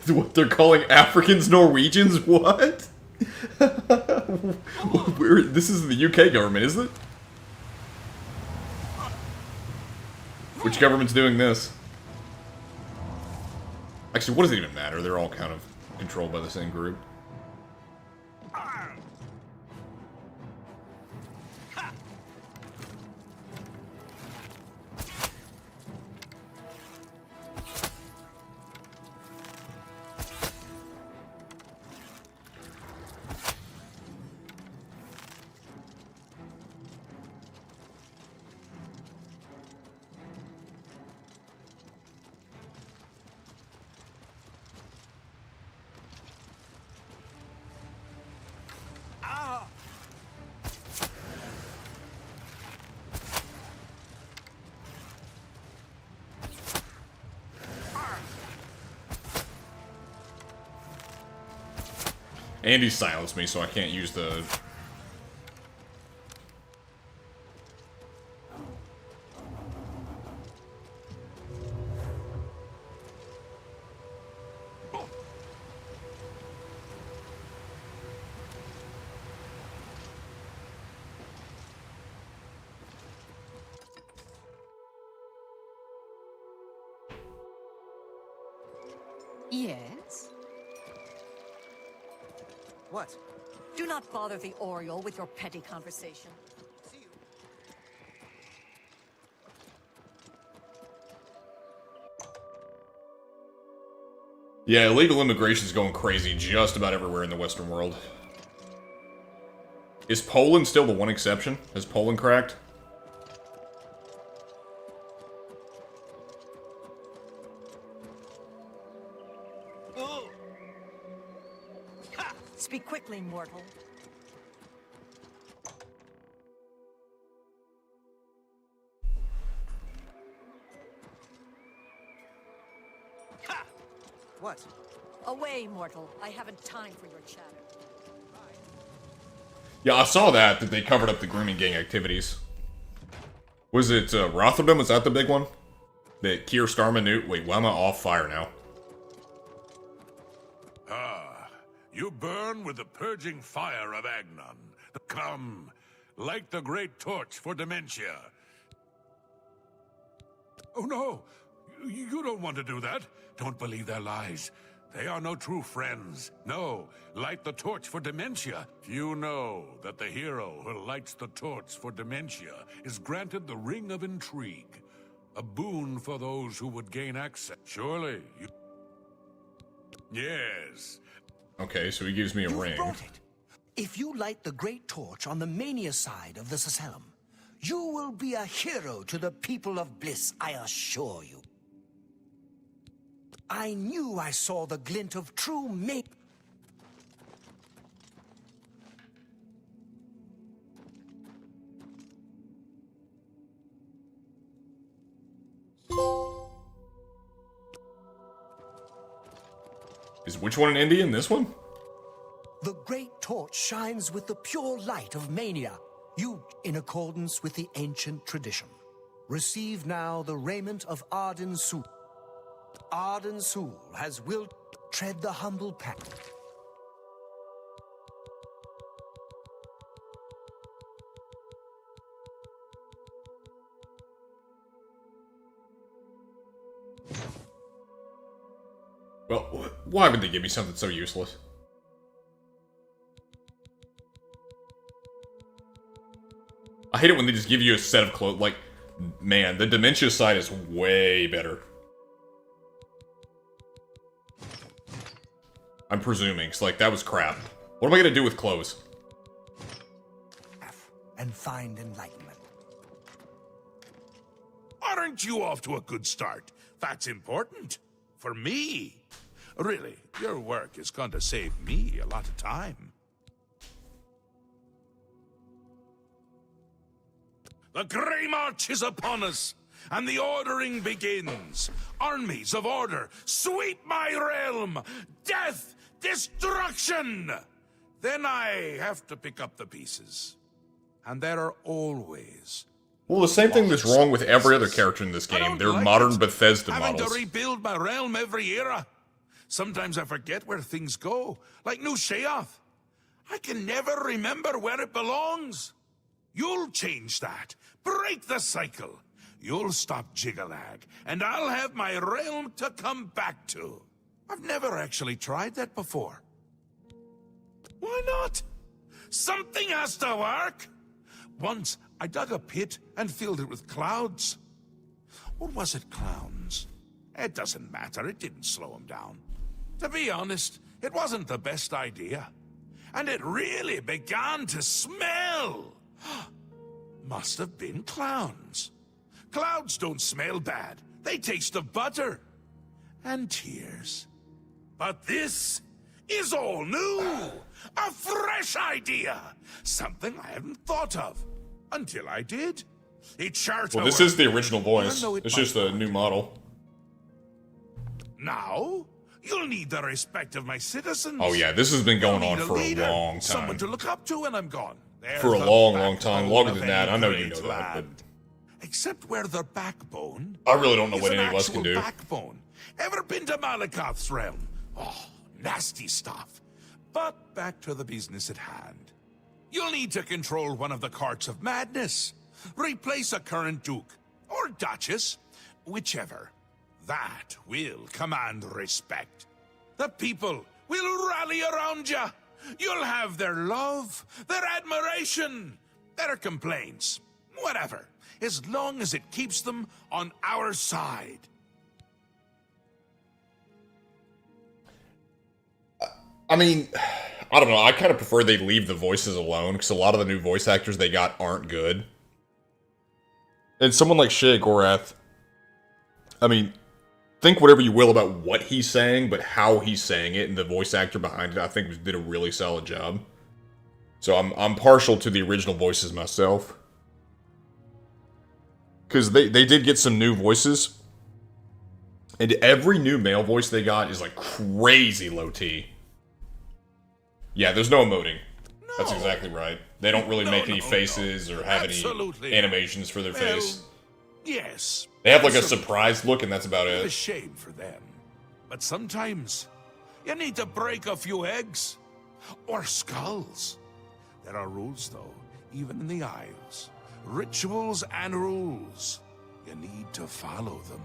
What they're calling Africans Norwegians? What? This is the UK government, isn't it? Which government's doing this? Actually, what does it even matter? They're all kind of controlled by the same group. Andy silenced me, so I can't use the... Yes? What? Do not bother the Oriole with your petty conversation. Yeah, illegal immigration is going crazy just about everywhere in the Western world. Is Poland still the one exception? Has Poland cracked? Speak quickly, mortal. What? Away, mortal. I haven't time for your chatter. Yeah, I saw that they covered up the grooming gang activities. Was it Rotterdam? Was that the big one? That Keir Starmer knew? Wait, why am I off fire now? Ah, you burn with the purging fire of Agnon. Come, light the great torch for dementia. Oh no, you don't want to do that. Don't believe their lies. They are no true friends. No, light the torch for dementia. You know that the hero who lights the torch for dementia is granted the Ring of Intrigue. A boon for those who would gain access. Surely, you... Yes. Okay, so he gives me a ring. Brought it. If you light the great torch on the mania side of the Sacellum, You will be a hero to the people of Bliss, I assure you. I knew I saw the glint of true mate. Is which one an Indian? This one? The great torch shines with the pure light of mania. You, in accordance with the ancient tradition, receive now the raiment of Arden Sul. Arden Sul has willed tread the humble path. Well, why would they give me something so useless? I hate it when they just give you a set of clothes. Like, man, the dementia side is way better. I'm presuming, because, like, that was crap. What am I going to do with clothes? And find enlightenment. Aren't you off to a good start? That's important. For me. Really, your work is going to save me a lot of time. The Grey March is upon us, and the ordering begins. Armies of order, sweep my realm! Death! Destruction! Then I have to pick up the pieces. And there are always... Well, the same thing that's wrong with every other character in this game. They're modern Bethesda Having models. to rebuild my realm every era. Sometimes I forget where things go, like New Sheoth. I can never remember where it belongs. You'll change that. Break the cycle. You'll stop Jigalag, and I'll have my realm to come back to. I've never actually tried that before. Why not? Something has to work. Once, I dug a pit and filled it with clouds. Or was it clowns? It doesn't matter, it didn't slow them down. To be honest, it wasn't the best idea. And it really began to smell. Must have been clowns. Clouds don't smell bad. They taste of butter. And tears. But this is all new. A fresh idea. Something I hadn't thought of. Until I did. It sure Well, this is the original voice. It's just a new model. Now, you'll need the respect of my citizens. Oh yeah, this has been going on for a leader, long time. Someone to look up to when I'm gone. There's For a the long time. Longer backbone than of that. I any know you great know that, but... land. Except where the backbone... I really don't know is what an any of us can actual do. Backbone. Ever been to Malakoth's realm? Oh, nasty stuff. But back to the business at hand. You'll need to control one of the Courts of Madness. Replace a current duke. Or duchess. Whichever. That will command respect. The people will rally around you. You'll have their love, their admiration, their complaints. Whatever. As long as it keeps them on our side. I mean, I don't know. I kind of prefer they leave the voices alone, because a lot of the new voice actors they got aren't good. And someone like Shea Gorath, I mean, think whatever you will about what he's saying, but how he's saying it and the voice actor behind it, I think did a really solid job. So I'm partial to the original voices myself. Because they did get some new voices. And every new male voice they got is like crazy low T. Yeah, there's no emoting. No. That's exactly right. They don't really make any faces or have any animations for their face. Yes. They have like a surprised look and that's about it. It's a shame for them. But sometimes you need to break a few eggs. Or skulls. There are rules though, even in the Isles. Rituals and rules. You need to follow them.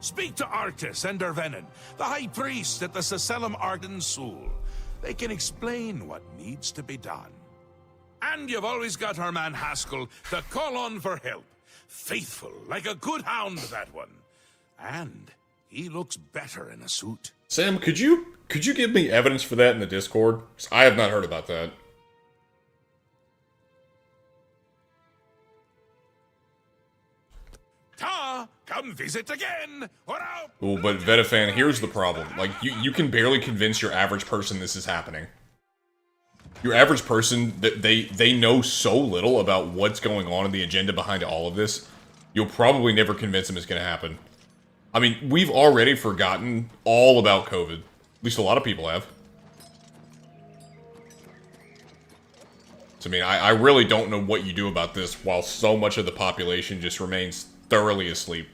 Speak to Arctis and Dervenin, the High Priest at the Seselam Arden Sul. They can explain what needs to be done. And you've always got our man Haskell to call on for help. Faithful, like a good hound, that one. And he looks better in a suit. Sam, could you give me evidence for that in the Discord? 'Cause I have not heard about that. Come visit again, or I'll... Ooh, but Vetafan, here's the problem. Like, you can barely convince your average person this is happening. Your average person, they know so little about what's going on in the agenda behind all of this, you'll probably never convince them it's going to happen. I mean, we've already forgotten all about COVID. At least a lot of people have. So, I mean, I really don't know what you do about this while so much of the population just remains thoroughly asleep.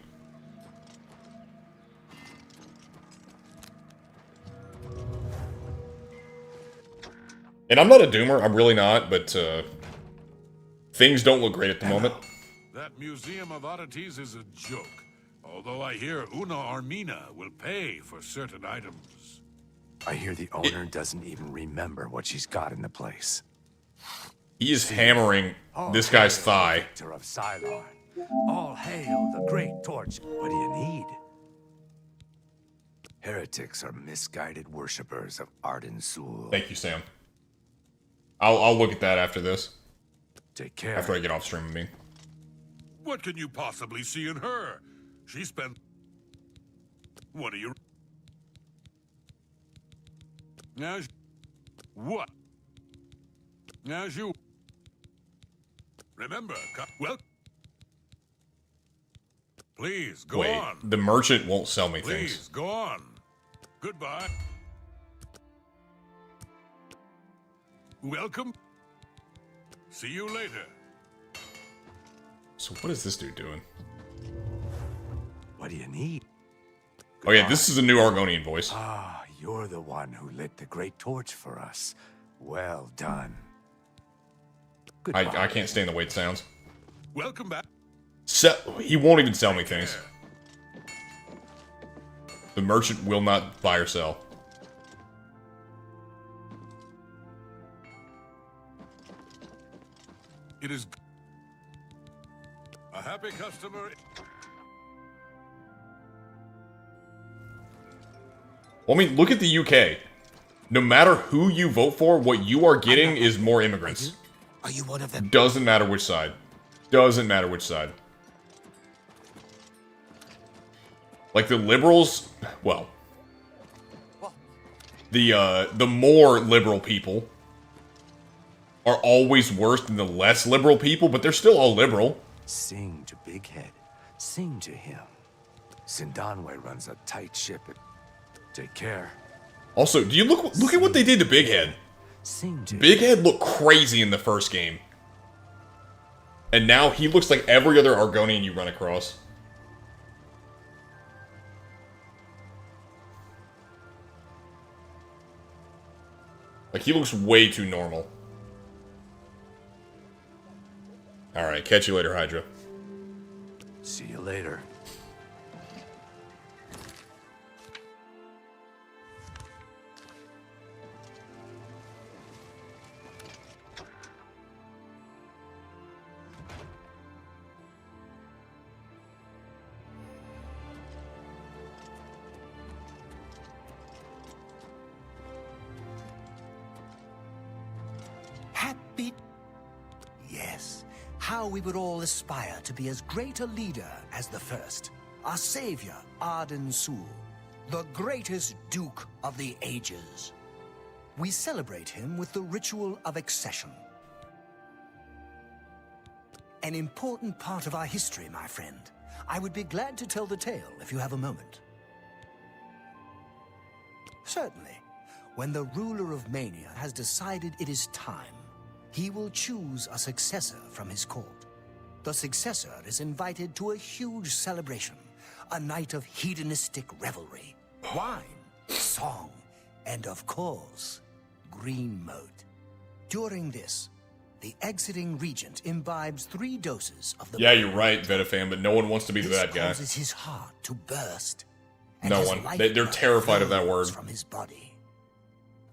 And I'm not a doomer, I'm really not, but things don't look great at the moment. That Museum of Oddities is a joke. Although I hear Una Armina will pay for certain items. I hear the owner doesn't even remember what she's got in the place. He is hammering this guy's thigh. Victor of Cylon. All hail the great torch. What do you need? Heretics are misguided worshippers of Arden Sul. Thank you, Sam. I'll look at that after this. Take care. After I get off stream, What can you possibly see in her? She spent... What are you... Now... What? As you... Remember, well... Please, go Wait, on. the merchant won't sell me Please, things. go on. Goodbye. Welcome. See you later. So what is this dude doing? What do you need? Oh yeah, this is a new Argonian voice. Ah, you're the one who lit the great torch for us. Well done. I can't stand the way it sounds. Welcome back. He won't even sell me things. The merchant will not buy or sell. It is a happy customer. Well, I mean, look at the UK. No matter who you vote for, what you are getting is more immigrants. Are you one of them? Doesn't matter which side. Doesn't matter which side. Like the liberals, well, the more liberal people are always worse than the less liberal people, but they're still all liberal. Sing to Big Head. Sing to him. Sindanwe runs a tight ship. Take care. Also, do you look at what they did to Big Head? Big Head looked crazy in the first game. And now he looks like every other Argonian you run across. Like, he looks way too normal. Alright, catch you later, Hydra. See you later. Happy... Yes, how we would all aspire to be as great a leader as the first. Our savior, Arden Sul, the greatest Duke of the Ages. We celebrate him with the ritual of accession. An important part of our history, my friend. I would be glad to tell the tale if you have a moment. Certainly. When the ruler of Mania has decided it is time, he will choose a successor from his court. The successor is invited to a huge celebration, a night of hedonistic revelry, wine, song, and of course, green moat. During this, the exiting regent imbibes 3 doses of the... Yeah, you're right, Vetafan, but no one wants to be the bad guy. This causes his heart to burst. And No his one. life They're blood terrified of that flows word. from his body.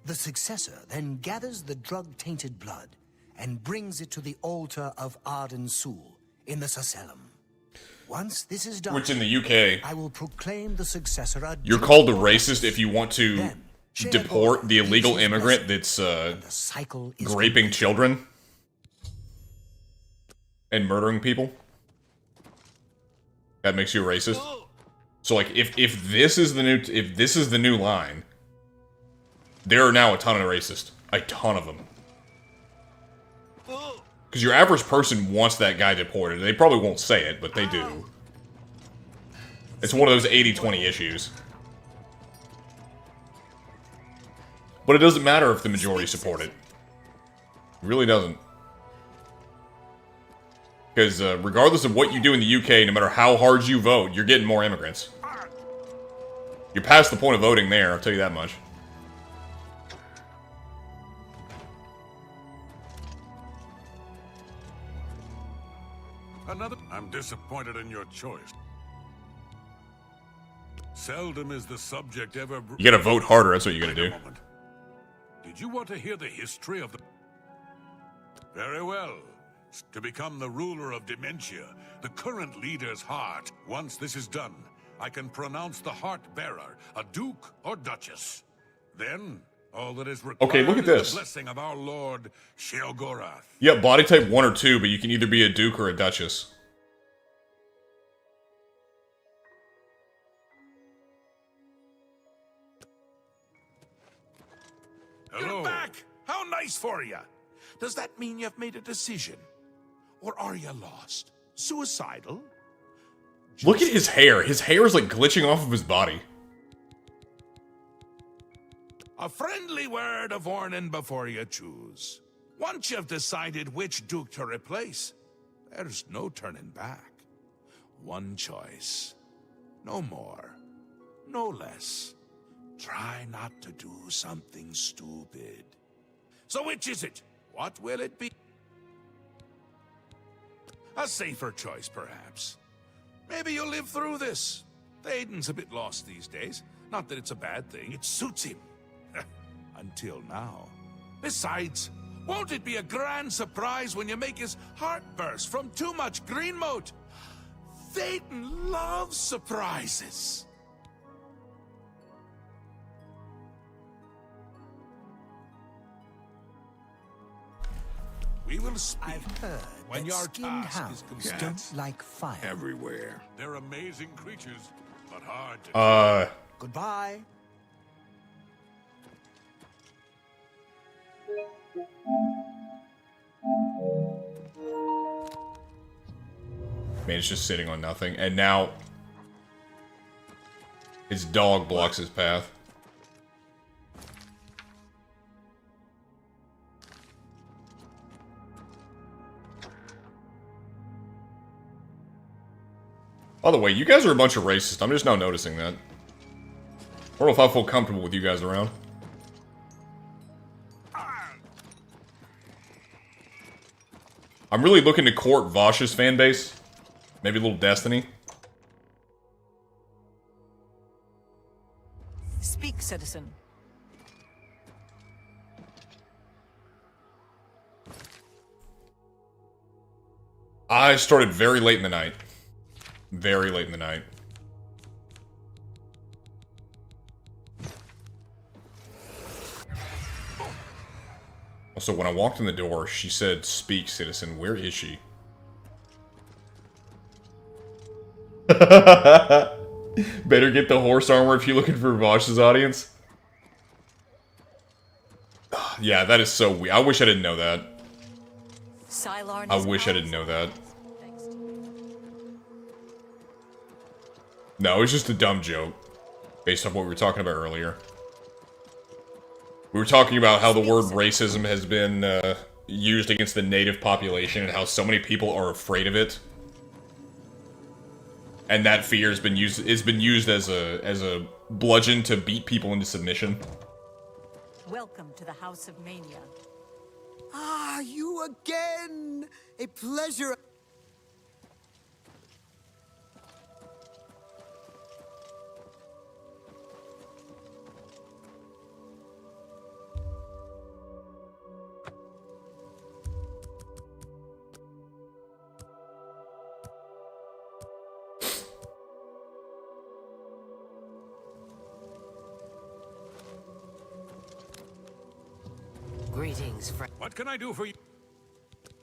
The successor then gathers the drug-tainted blood and brings it to the altar of Arden Sul in the Sacellum. Once this is done, Which in the UK, I will proclaim the successor a you're called a racist if you want to deport the illegal immigrant that's raping children and murdering people That makes you a racist? So like if this is the new line, there are now a ton of racists. A ton of them. Because your average person wants that guy deported. They probably won't say it, but they do. It's one of those 80-20 issues. But it doesn't matter if the majority support it. It really doesn't. Because regardless of what you do in the UK, no matter how hard you vote, you're getting more immigrants. You're past the point of voting there, I'll tell you that much. I'm disappointed in your choice. Seldom is the subject ever... You gotta vote harder, that's what you gotta do. Did you want to hear the history of the... Very well. To become the ruler of Dementia, the current leader's heart. Once this is done, I can pronounce the heart bearer a duke or duchess. Then, all that is required okay, look at this. is the blessing of our Lord Sheogorath. Yeah, body type 1 or 2, but you can either be a duke or a duchess. Hello. You're back! How nice for you! Does that mean you've made a decision? Or are you lost? Suicidal? Look at his hair. His hair is like glitching off of his body. A friendly word of warning before you choose. Once you've decided which duke to replace, there's no turning back. One choice. No more. No less. Try not to do something stupid. So which is it? What will it be? A safer choice, perhaps. Maybe you'll live through this. Aiden's a bit lost these days. Not that it's a bad thing. It suits him. Until now. Besides, won't it be a grand surprise when you make his heart burst from too much green moat? Thaden loves surprises. We will speak. I've heard when that your skinned task hounds is complete. don't like fire. Everywhere. They're amazing creatures, but hard to... Goodbye. Man, it's just sitting on nothing. And now... his dog blocks his path. By the way, you guys are a bunch of racists. I'm just now noticing that. I don't know if I feel comfortable with you guys around. I'm really looking to court Vosh's fan base. Maybe a little Destiny. Speak, citizen. I started very late in the night. Very late in the night. Also, when I walked in the door, she said, "Speak, citizen. Where is she?" Better get the horse armor if you're looking for Vosh's audience. Yeah, that is so weird. I wish I didn't know that. I wish I didn't know that. No, it's just a dumb joke. Based off what we were talking about earlier. We were talking about how the word racism has been used against the native population and how so many people are afraid of it. And that fear has been used as a bludgeon to beat people into submission. Welcome to the House of Mania. Ah, you again! A pleasure. What can I do for you?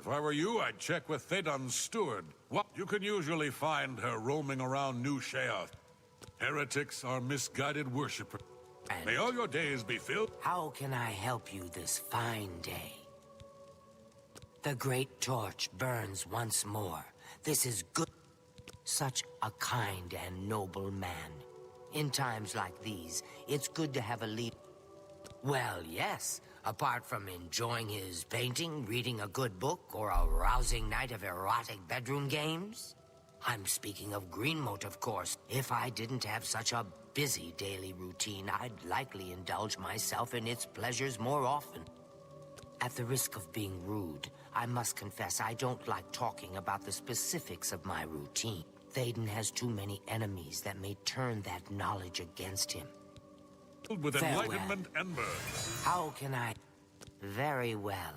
If I were you, I'd check with Thedon's steward. What? You can usually find her roaming around New Sheoth. Heretics are misguided worshippers. May all your days be filled. How can I help you this fine day? The great torch burns once more. This is good. Such a kind and noble man. In times like these, it's good to have a lead. Well, yes. Apart from enjoying his painting, reading a good book, or a rousing night of erotic bedroom games? I'm speaking of Greenmote, of course. If I didn't have such a busy daily routine, I'd likely indulge myself in its pleasures more often. At the risk of being rude, I must confess I don't like talking about the specifics of my routine. Théden has too many enemies that may turn that knowledge against him. With Farewell. enlightenment and birth. How can I? Very well.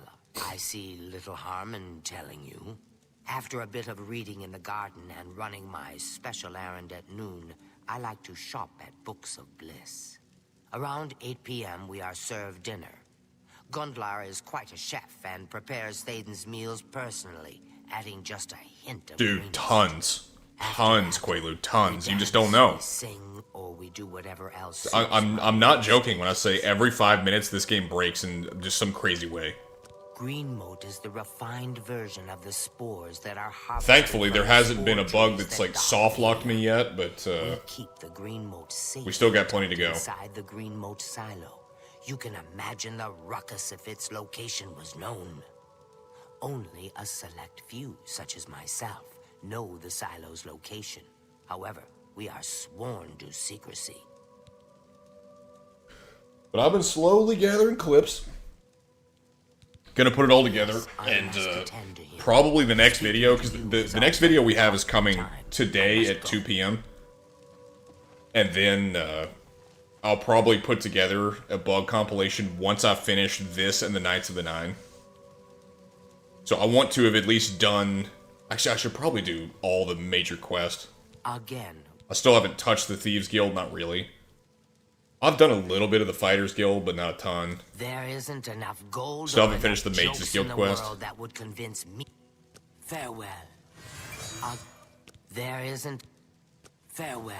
I see little harm in telling you. After a bit of reading in the garden and running my special errand at noon, I like to shop at Books of Bliss. Around 8 p.m. we are served dinner. Gundlar is quite a chef and prepares Théden's meals personally, adding just a hint of Dude, green- tons. Tons, Quaalude, tons. You just don't know. sing, or we do whatever else. I'm not joking when I say every 5 minutes this game breaks in just some crazy way. Greenmote is the refined version of the spores that are harvested. Thankfully, there from hasn't been a spore bug trees that's that like die. soft locked me yet, but We keep the Greenmote safe we still got plenty to go. inside the Greenmote silo. You can imagine the ruckus if its location was known. Only a select few, such as myself, know the silo's location. However, we are sworn to secrecy. But I've been slowly gathering clips. Gonna put it all together, and probably the next video, because the next video we have is coming today at 2 p.m. And then I'll probably put together a bug compilation once I finish this and the Knights of the Nine. So I want to have at least done... Actually, I should probably do all the major quests. Again. I still haven't touched the Thieves Guild, not really. I've done a little bit of the Fighters Guild, but not a ton. There isn't enough gold. Still or haven't finished the enough Mages jokes Guild in the quest. world that would convince me. Farewell. There isn't. Farewell.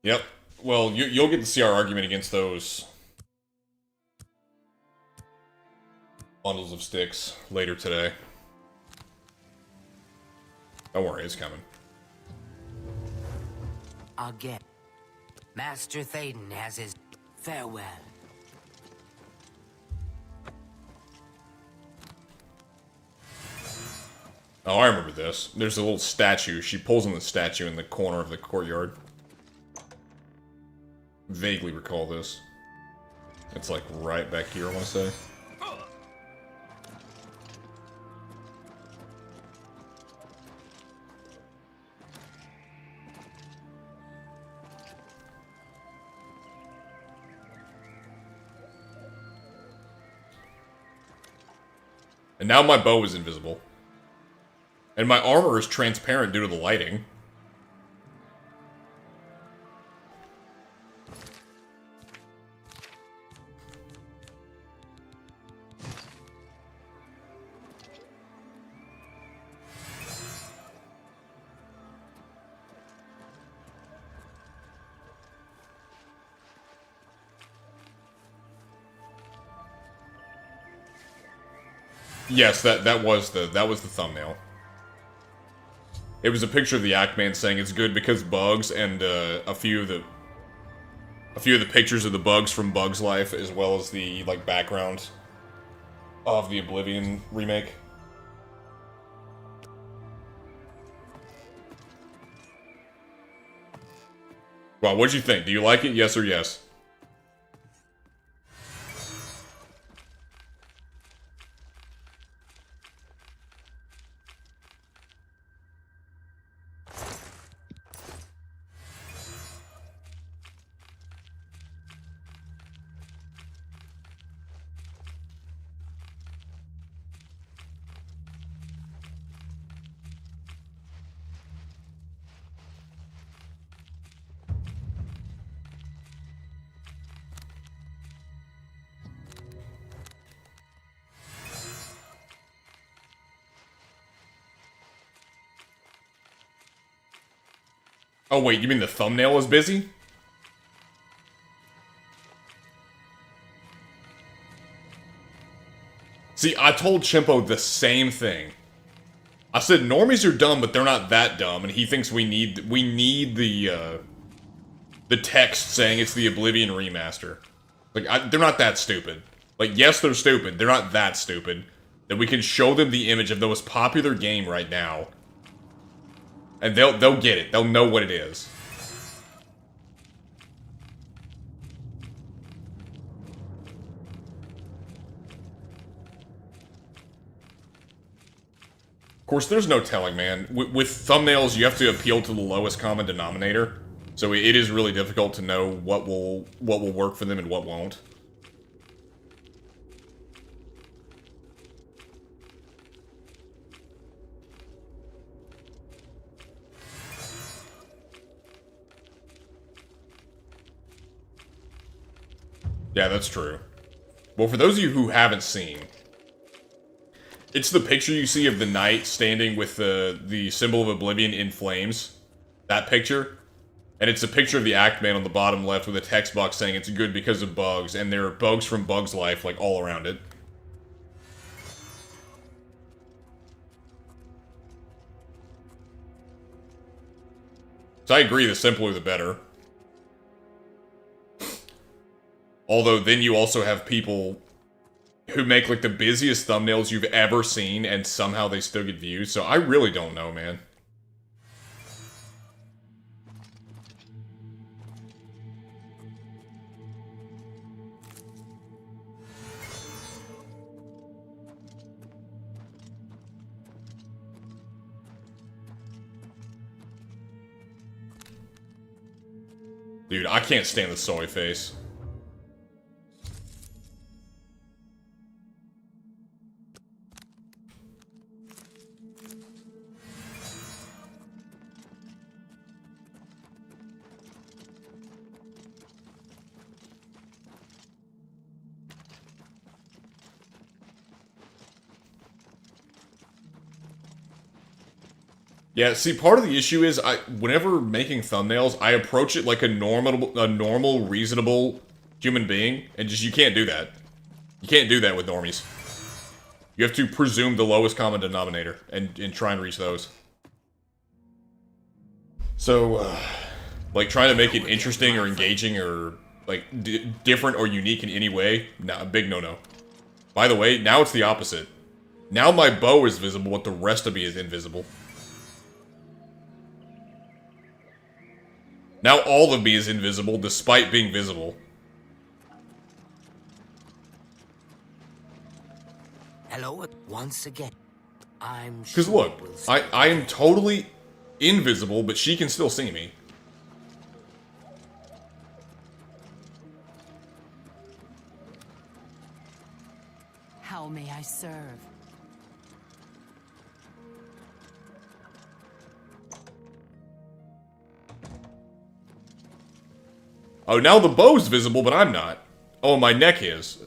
Yep. Well, you'll get to see our argument against those bundles of sticks later today. Don't worry, it's coming. Again. Master Théden has his farewell. Oh, I remember this. There's a little statue. She pulls on the statue in the corner of the courtyard. Vaguely recall this. It's like right back here, I want to say. And now my bow is invisible. And my armor is transparent due to the lighting. Yes, that was the thumbnail. It was a picture of the Act-Man saying it's good because bugs, and a few of the pictures of the bugs from Bug's Life, as well as the like background of the Oblivion remake. Well, what'd you think? Do you like it? Yes or yes? Oh wait, you mean the thumbnail is busy? See, I told Chimpo the same thing. I said normies are dumb, but they're not that dumb, and he thinks we need the text saying it's the Oblivion remaster. Like, they're not that stupid. Like, yes, they're stupid. They're not that stupid. That we can show them the image of the most popular game right now, and they'll get it. They'll know what it is. Of course, there's no telling, man. With thumbnails, you have to appeal to the lowest common denominator, so it is really difficult to know what will work for them and what won't. Yeah, that's true. Well, for those of you who haven't seen, it's the picture you see of the knight standing with the symbol of Oblivion in flames. That picture. And it's a picture of the Act-Man on the bottom left with a text box saying it's good because of bugs, and there are bugs from Bug's Life, like, all around it. So I agree, the simpler the better. Although, then you also have people who make, like, the busiest thumbnails you've ever seen, and somehow they still get views, so I really don't know, man. Dude, I can't stand the soy face. Yeah, see, part of the issue is, whenever making thumbnails, I approach it like a normal, reasonable human being, and just, you can't do that. You can't do that with normies. You have to presume the lowest common denominator, and try and reach those. So, like, trying to make it interesting or engaging or, like, different or unique in any way, nah, big no-no. By the way, now it's the opposite. Now my bow is visible, but the rest of me is invisible. Now all of me is invisible, despite being visible. Hello, once again. I'm Because sure look, I am totally invisible, but she can still see me. How may I serve? Oh, now the bow's visible, but I'm not. Oh, my neck is.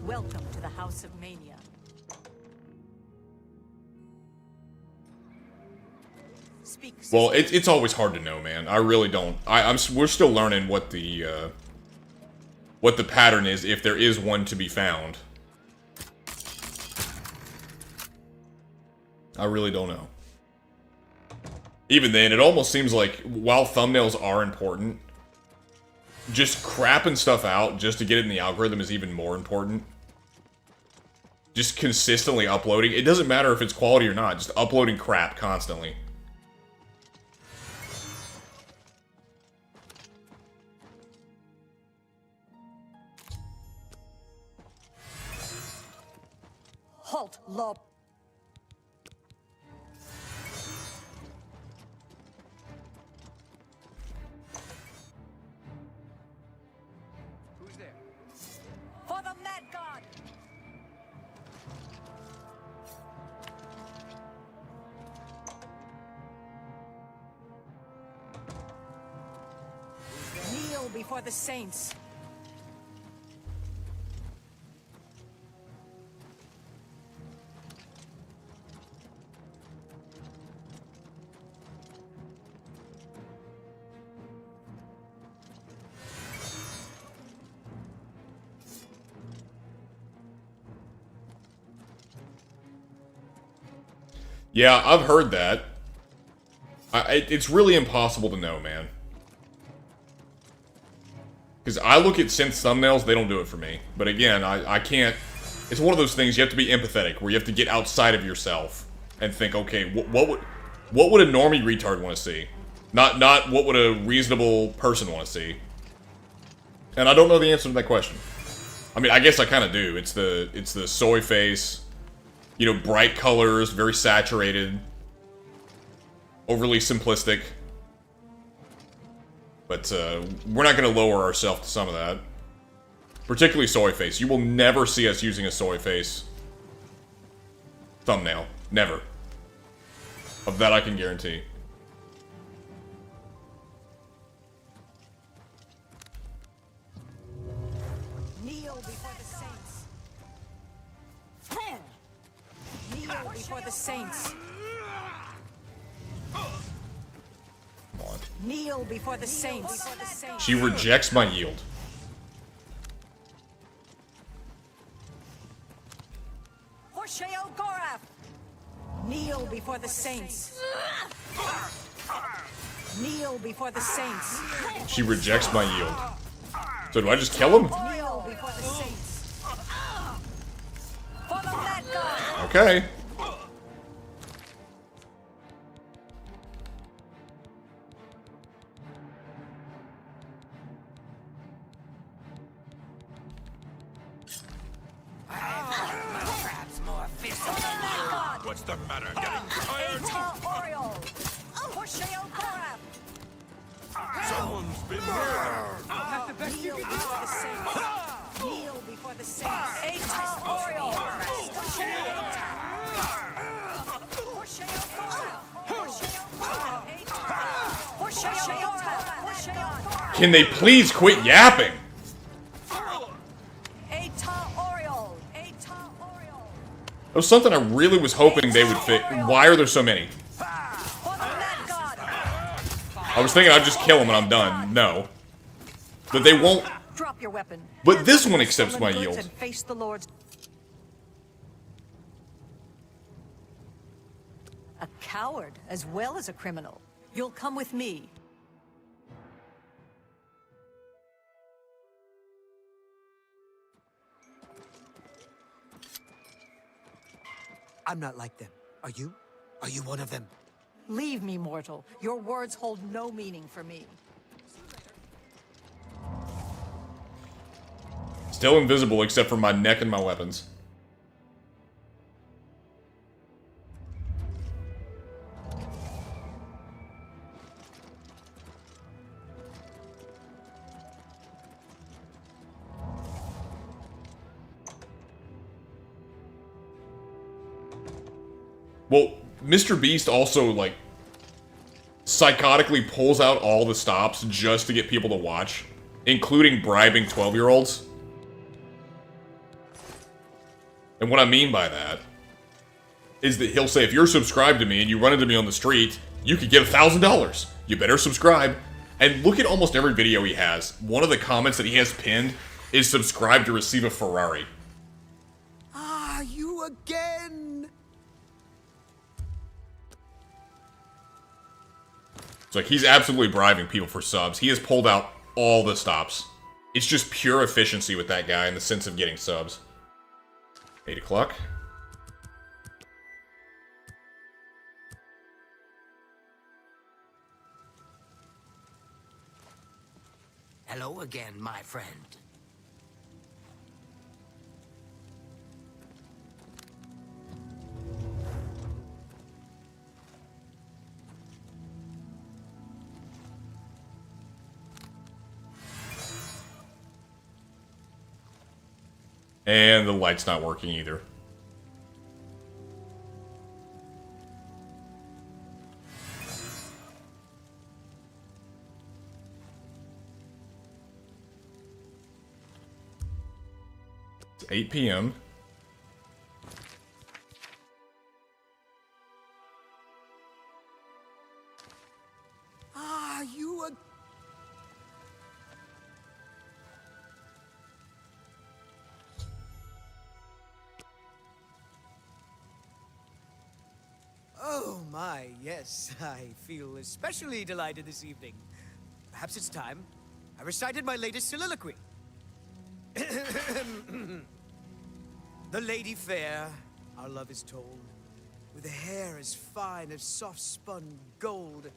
Welcome to the House of Mania. Speak. Well, it's always hard to know, man. I really don't. We're still learning what the pattern is, if there is one to be found. I really don't know. Even then, it almost seems like, while thumbnails are important, just crapping stuff out just to get it in the algorithm is even more important. Just consistently uploading. It doesn't matter if it's quality or not, just uploading crap constantly. Halt, Lob. For the Mad God! Kneel before the saints. Yeah, I've heard that. It's really impossible to know, man. Because I look at synth thumbnails, they don't do it for me. But again, I can't... It's one of those things you have to be empathetic, where you have to get outside of yourself and think, okay, what would a normie retard want to see? Not what would a reasonable person want to see? And I don't know the answer to that question. I mean, I guess I kind of do. It's the soy face, you know, bright colors, very saturated, overly simplistic. But we're not going to lower ourselves to some of that. Particularly soy face. You will never see us using a soy face thumbnail. Never. Of that I can guarantee. Kneel before the saints. Kneel before the saints. Kneel before the saints. She rejects my yield. For Sheo Gorath. Kneel before the saints. Kneel before the saints. She rejects my yield. So do I just kill him? Kneel before the saints. For the Mad God. Okay. What's the matter? Getting tired? Oriole. For Sheo Gorath. Someone's been murdered. That's the best you can do. For the saints. Kneel before the saints. Atal Oriole. For Sheo Can they please quit yapping? It was something I really was hoping they would fix. Why are there so many? I was thinking I'd just kill them and I'm done. No. But they won't. Drop your weapon. But this one accepts my yield. And face the Lord's. A coward as well as a criminal. You'll come with me. I'm not like them. Are you? Are you one of them? Leave me, mortal. Your words hold no meaning for me. Still invisible except for my neck and my weapons. Well, Mr. Beast also, like, psychotically pulls out all the stops just to get people to watch, including bribing 12-year-olds. And what I mean by that is that he'll say, if you're subscribed to me and you run into me on the street, you could get $1,000. You better subscribe. And look at almost every video he has. One of the comments that he has pinned is subscribe to receive a Ferrari. Ah, you again! It's like he's absolutely bribing people for subs. He has pulled out all the stops. It's just pure efficiency with that guy in the sense of getting subs. 8 o'clock. Hello again, my friend. And the light's not working either. It's 8 p.m. Ah, you again! Yes, I feel especially delighted this evening. Perhaps it's time I recited my latest soliloquy. The lady fair, our love is told, with a hair as fine as soft-spun gold,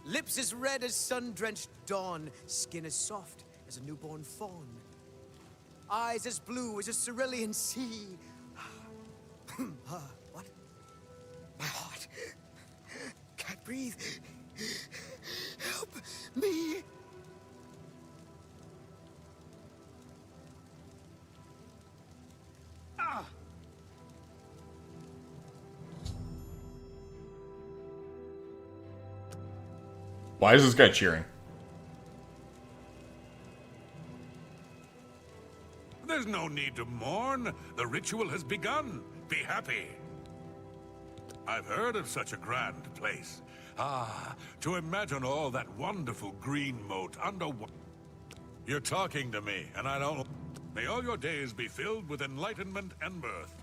lips as red as sun-drenched dawn, skin as soft as a newborn fawn, eyes as blue as a cerulean sea. What? My heart can't breathe. Help me. Why is this guy cheering? There's no need to mourn. The ritual has begun. Be happy. I've heard of such a grand place. Ah, to imagine all that wonderful green moat underwater. You're talking to me, and I don't... May all your days be filled with enlightenment and mirth.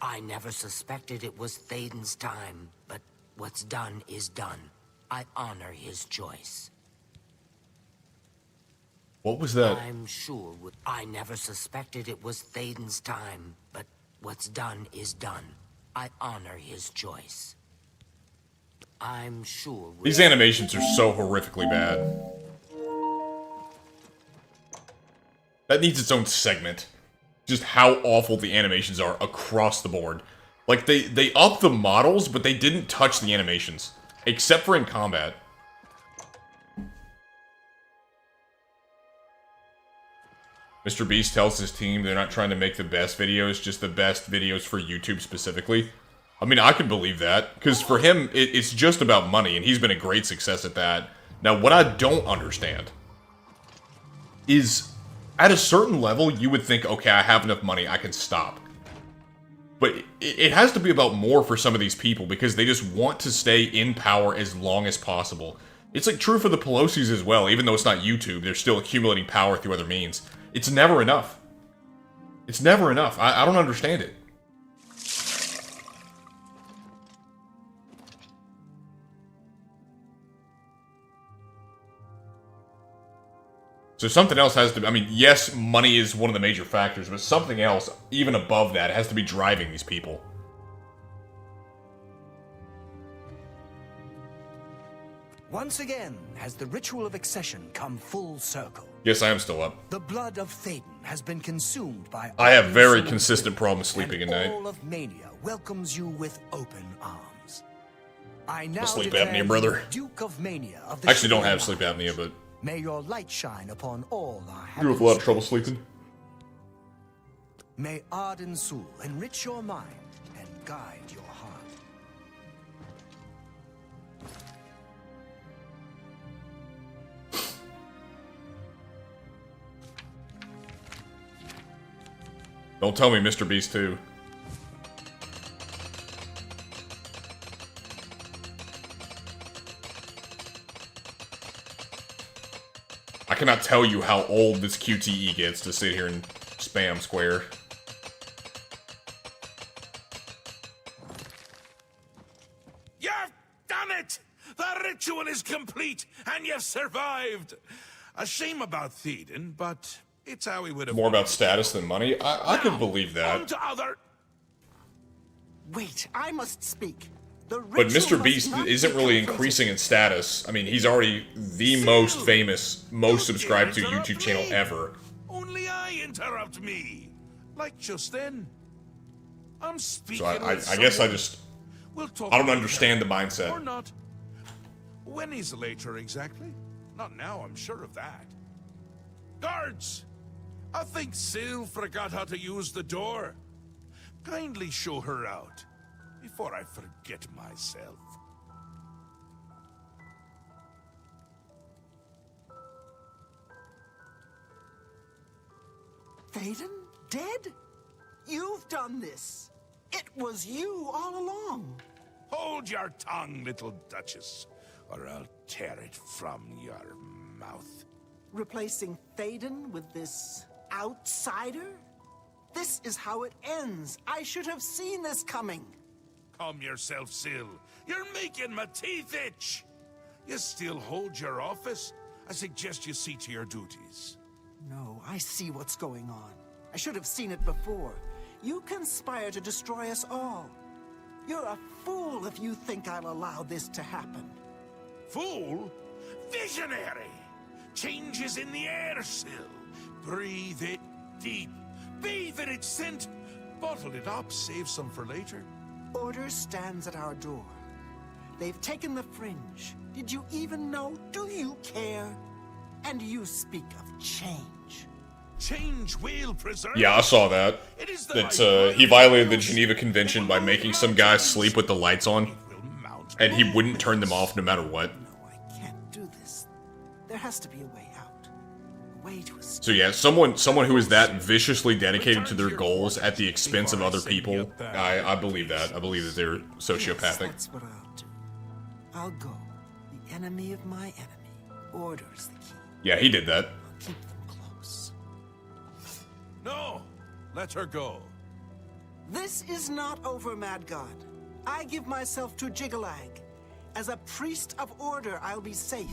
I never suspected it was Thaden's time, but what's done is done. I honor his choice. What was that? I'm sure I never suspected it was Thaden's time, but what's done is done. I honor his choice. I'm sure These animations are so horrifically bad. That needs its own segment. Just how awful the animations are across the board. Like, they upped the models, but they didn't touch the animations. Except for in combat. Mr. Beast tells his team they're not trying to make the best videos, just the best videos for YouTube specifically. I mean, I can believe that, because for him, it's just about money, and he's been a great success at that. Now, what I don't understand is, at a certain level, you would think, okay, I have enough money, I can stop. But it has to be about more for some of these people, because they just want to stay in power as long as possible. It's like true for the Pelosi's as well, even though it's not YouTube, they're still accumulating power through other means. It's never enough. It's never enough. I don't understand it. So something else has to... I mean, yes, money is one of the major factors, but something else, even above that, has to be driving these people. Once again has the ritual of accession come full circle. Yes, I am still up. The blood of Thaden has been consumed by... I have very consistent problems sleeping at night. All of Mania welcomes you with open arms. I now sleep declare apnea, brother. you Duke of Mania of the I actually don't Shield have sleep Isles. apnea, but... May your light shine upon all our You have a lot of trouble sleeping. May Arden Sul enrich your mind and guide your heart. Don't tell me Mr. Beast too. I cannot tell you how old this QTE gets to sit here and spam square. You've done it! The ritual is complete, and you've survived! A shame about Theden, but it's how he would have... More about status than money? I can believe On that. to other... Wait, I must speak. The But ritual Mr. must Beast not isn't be really completed. increasing in status. I mean, he's already the most famous, most subscribed to interrupt YouTube channel me. ever. Only I interrupt me. Like just then. I'm speaking So I with guess I someone. just... We'll talk I don't later. understand the mindset. Or not. When is later exactly? Not now, I'm sure of that. Guards! I think Syl forgot how to use the door. Kindly show her out, before I forget myself. Thaden? Dead? You've done this. It was you all along. Hold your tongue, little Duchess, or I'll tear it from your mouth. Replacing Théoden with this outsider? This is how it ends. I should have seen this coming. Calm yourself, Syl. You're making my teeth itch. You still hold your office? I suggest you see to your duties. No, I see what's going on. I should have seen it before. You conspire to destroy us all. You're a fool if you think I'll allow this to happen. Fool? Visionary! Change is in the air, Syl. Breathe it deep. Bathe in its scent. Bottle it up, save some for later. Order stands at our door. They've taken the fringe. Did you even know? Do you care? And you speak of change. Change will preserve. Yeah, I saw that. That he violated the Geneva Convention by making some guy sleep with the lights on, and he wouldn't turn them off no matter what. Do this. There has to be a way out. A way to escape. So yeah, someone who is that viciously dedicated to their goals at the expense of other people, I believe that. I believe that they're sociopathic. Yes, that's what I'll do. I'll go. The enemy of my enemy orders the key. Yeah, he did that. I'll keep them close. No! Let her go. This is not over, Mad God. I give myself to Jigalag. As a priest of order, I'll be safe.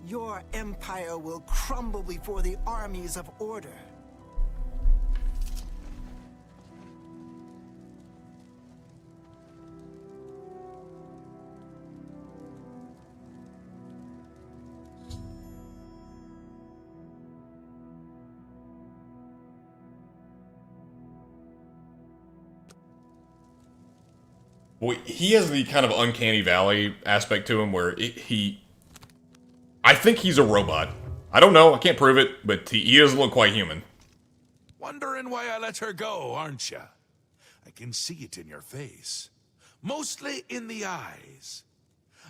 Your empire will crumble before the armies of order. Well, he has the kind of uncanny valley aspect to him where I think he's a robot. I don't know, I can't prove it, but he doesn't look quite human. Wondering why I let her go, aren't ya? I can see it in your face. Mostly in the eyes.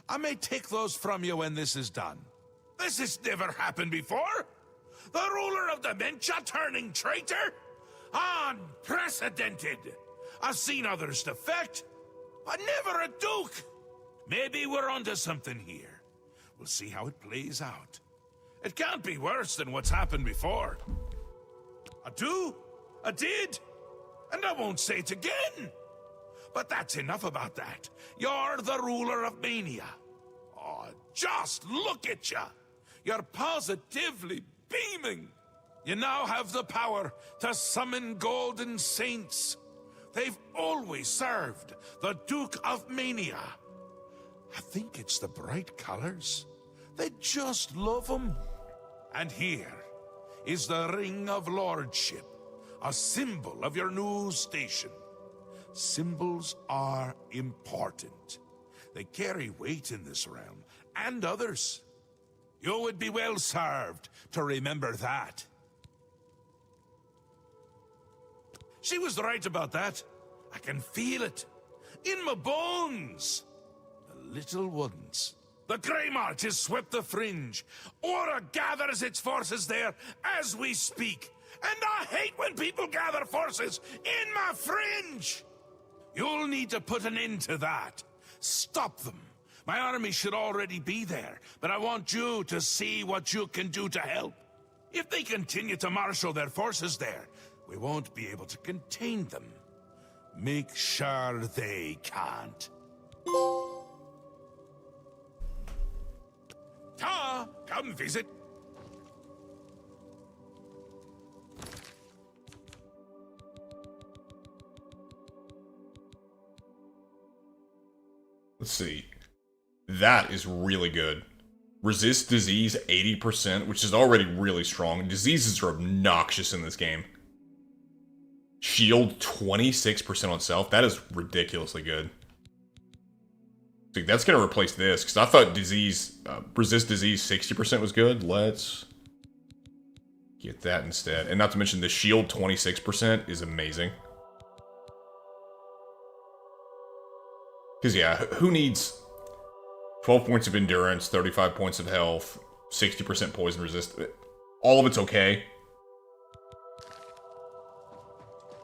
I may take those from you when this is done. This has never happened before. The ruler of dementia turning traitor? Unprecedented. I've seen others defect, but never a duke. Maybe we're onto something here. We'll see how it plays out. It can't be worse than what's happened before. I do, I did, and I won't say it again. But that's enough about that. You're the ruler of Mania. Oh, just look at ya. You're positively beaming. You now have the power to summon golden saints. They've always served the Duke of Mania. I think it's the bright colors. They just love them. And here is the Ring of Lordship, a symbol of your new station. Symbols are important. They carry weight in this realm, and others. You would be well served to remember that. She was right about that. I can feel it. In my bones. The little ones. The Grey March has swept the fringe. Aura gathers its forces there as we speak. And I hate when people gather forces in my fringe. You'll need to put an end to that. Stop them. My army should already be there, but I want you to see what you can do to help. If they continue to marshal their forces there, we won't be able to contain them. Make sure they can't. Ta! Come visit. Let's see. That is really good. Resist disease 80%, which is already really strong. Diseases are obnoxious in this game. Shield 26% on self. That is ridiculously good. See, that's going to replace this, because I thought resist disease 60% was good. Let's get that instead. And not to mention the shield 26% is amazing. Because yeah, who needs 12 points of endurance, 35 points of health, 60% poison resist? All of it's okay.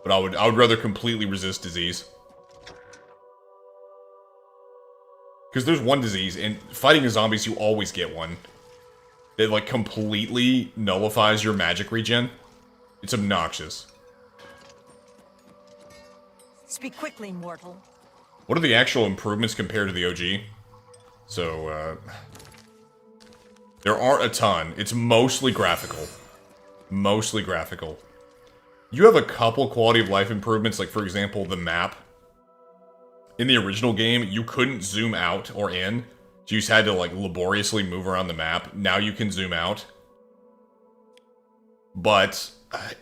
But I would rather completely resist disease. Because there's one disease, and fighting the zombies, you always get one. That, like, completely nullifies your magic regen. It's obnoxious. Speak quickly, mortal. What are the actual improvements compared to the OG? So, there aren't a ton. It's mostly graphical. Mostly graphical. You have a couple quality of life improvements, like, for example, the map. In the original game, you couldn't zoom out or in. So you just had to, like, laboriously move around the map. Now you can zoom out. But,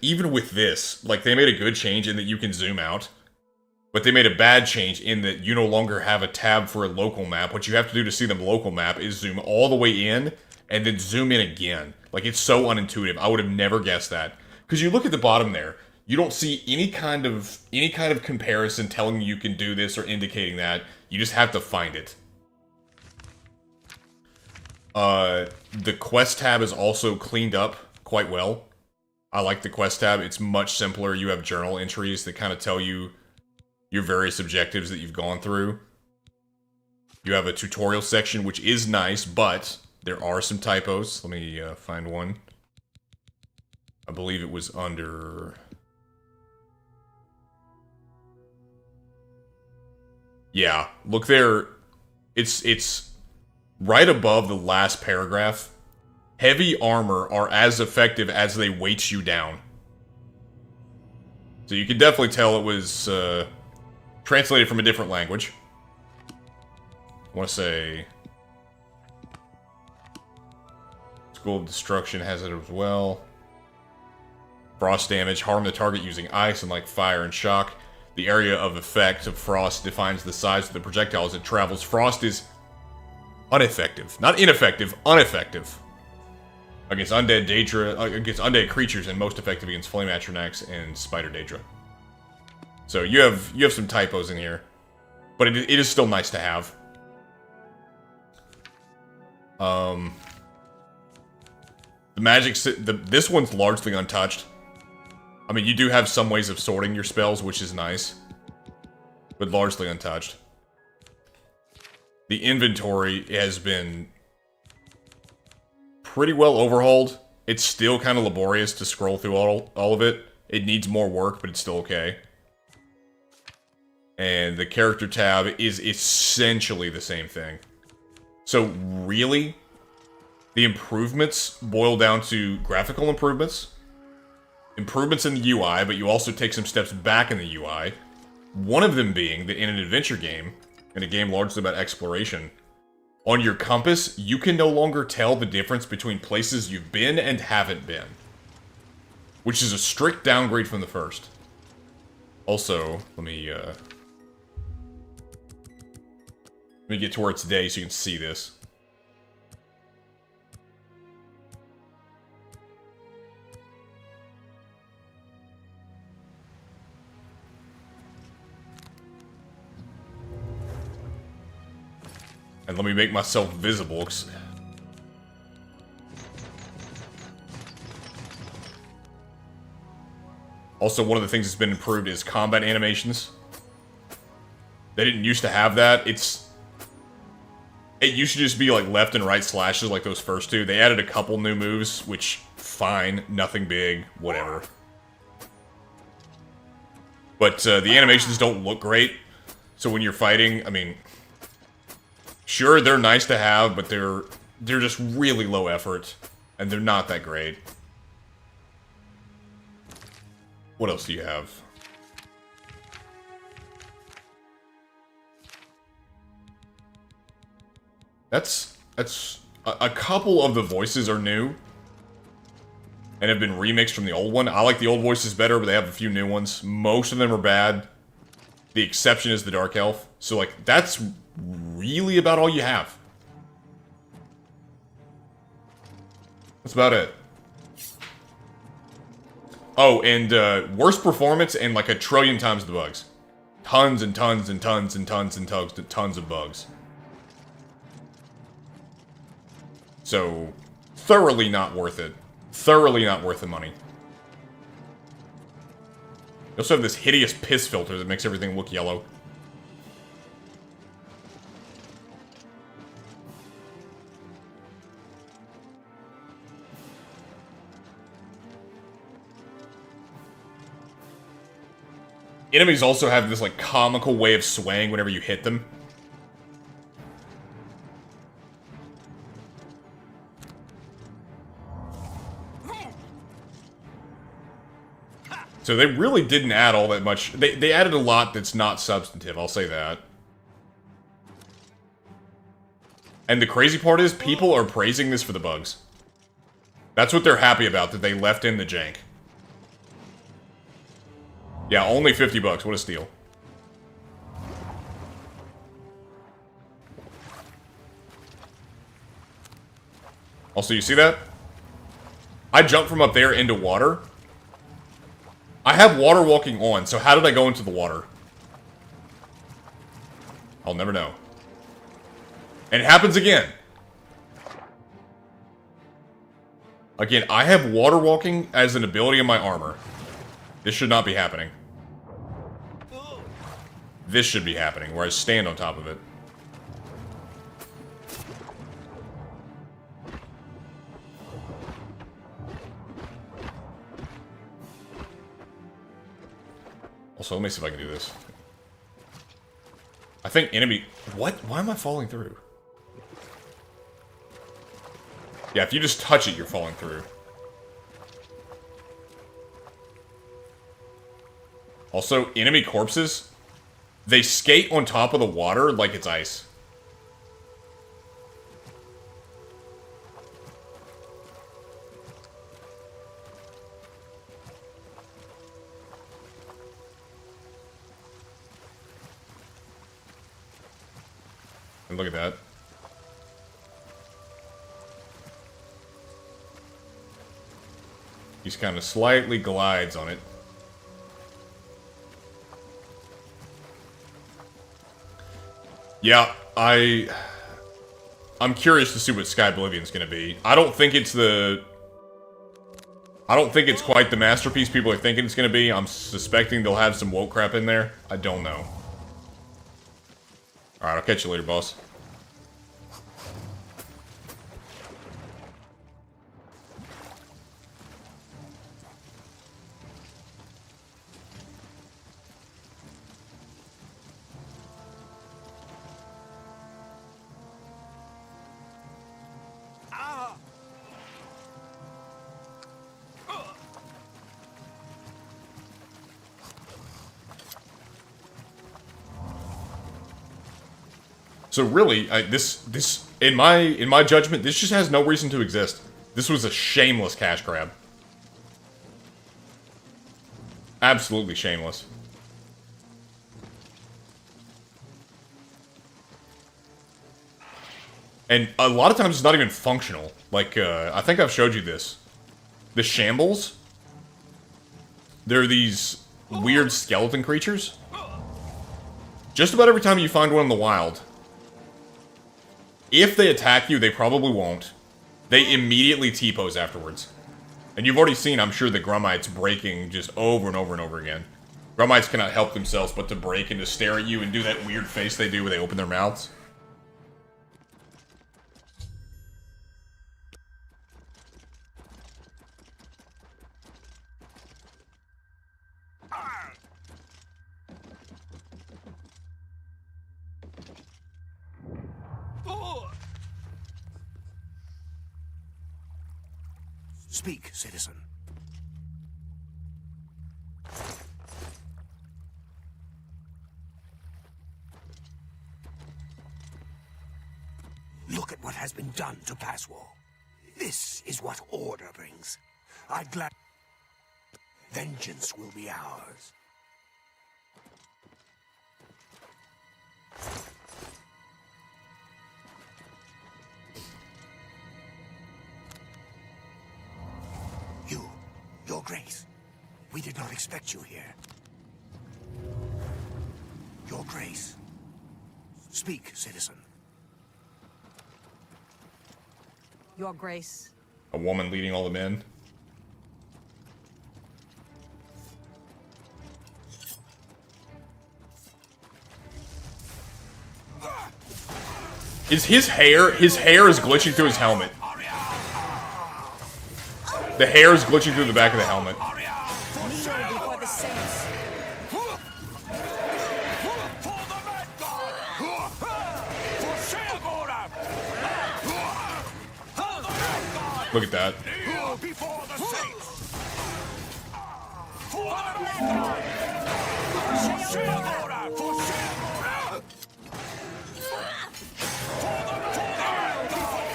even with this, like, they made a good change in that you can zoom out. But they made a bad change in that you no longer have a tab for a local map. What you have to do to see the local map is zoom all the way in, and then zoom in again. Like, it's so unintuitive. I would have never guessed that. Because you look at the bottom there, you don't see any kind of comparison telling you can do this or indicating that. You just have to find it. The quest tab is also cleaned up quite well. I like the quest tab. It's much simpler. You have journal entries that kind of tell you your various objectives that you've gone through. You have a tutorial section, which is nice, but there are some typos. Let me find one. I believe it was under... Yeah, look there. It's right above the last paragraph. Heavy armor are as effective as they weight you down. So you can definitely tell it was translated from a different language. I want to say... School of Destruction has it as well. Frost damage, harm the target using ice, and like fire and shock. The area of effect of frost defines the size of the projectile as it travels. Frost is ineffective. Not ineffective, ineffective. Against undead Daedra, against undead creatures, and most effective against Flame Atronachs and Spider Daedra. So you have some typos in here. But it is still nice to have. The magic... this one's largely untouched. I mean, you do have some ways of sorting your spells, which is nice. But largely untouched. The inventory has been pretty well overhauled. It's still kind of laborious to scroll through all of it. It needs more work, but it's still okay. And the character tab is essentially the same thing. So, really, the improvements boil down to graphical improvements, improvements in the UI, but you also take some steps back in the UI. One of them being that in an adventure game, in a game largely about exploration, on your compass, you can no longer tell the difference between places you've been and haven't been. Which is a strict downgrade from the first. Also, let me get to where it's day so you can see this. And let me make myself visible. Also, one of the things that's been improved is combat animations. They didn't used to have that. It used to just be like left and right slashes like those first two. They added a couple new moves, which, fine, nothing big, whatever. But the animations don't look great. So when you're fighting, I mean... Sure, they're nice to have, but they're just really low effort. And they're not that great. What else do you have? That's a couple of the voices are new. And have been remixed from the old one. I like the old voices better, but they have a few new ones. Most of them are bad. The exception is the Dark Elf. So, like, that's really about all you have. That's about it. Oh, and worst performance and like a trillion times the bugs. Tons and tons and tons and tons and tons of bugs. So, thoroughly not worth it. Thoroughly not worth the money. You also have this hideous piss filter that makes everything look yellow. Enemies also have this, like, comical way of swaying whenever you hit them. So they really didn't add all that much. They added a lot that's not substantive, I'll say that. And the crazy part is, people are praising this for the bugs. That's what they're happy about, that they left in the jank. Yeah, only 50 bucks, what a steal. Also, you see that? I jumped from up there into water. I have water walking on, so how did I go into the water? I'll never know. And it happens again. Again, I have water walking as an ability in my armor. This should not be happening. This should be happening, where I stand on top of it. Also, let me see if I can do this. I think enemy... What? Why am I falling through? Yeah, if you just touch it, you're falling through. Also, enemy corpses, they skate on top of the water like it's ice. And look at that. He kind of slightly glides on it. Yeah, I'm curious to see what Sky Oblivion's gonna be. I don't think it's quite the masterpiece people are thinking it's gonna be. I'm suspecting they'll have some woke crap in there. I don't know. Alright, I'll catch you later, boss. So really, this in my judgment, this just has no reason to exist. This was a shameless cash grab. Absolutely shameless. And a lot of times it's not even functional. Like, I think I've showed you this. The shambles, they're these weird skeleton creatures. Just about every time you find one in the wild, if they attack you, they probably won't. They immediately T-pose afterwards. And you've already seen, I'm sure, the Grummites breaking just over and over and over again. Grummites cannot help themselves but to break and to stare at you and do that weird face they do when they open their mouths. Speak, citizen. Look at what has been done to Passwall. This is what order brings. I'd glad... Vengeance will be ours. Your Grace, we did not expect you here. Your Grace. Speak, citizen. Your Grace. A woman leading all the men. Is his hair is glitching through his helmet. The hair is glitching through the back of the helmet. Look at that. Kneel before the saints. For Shimura, for Shimura. Before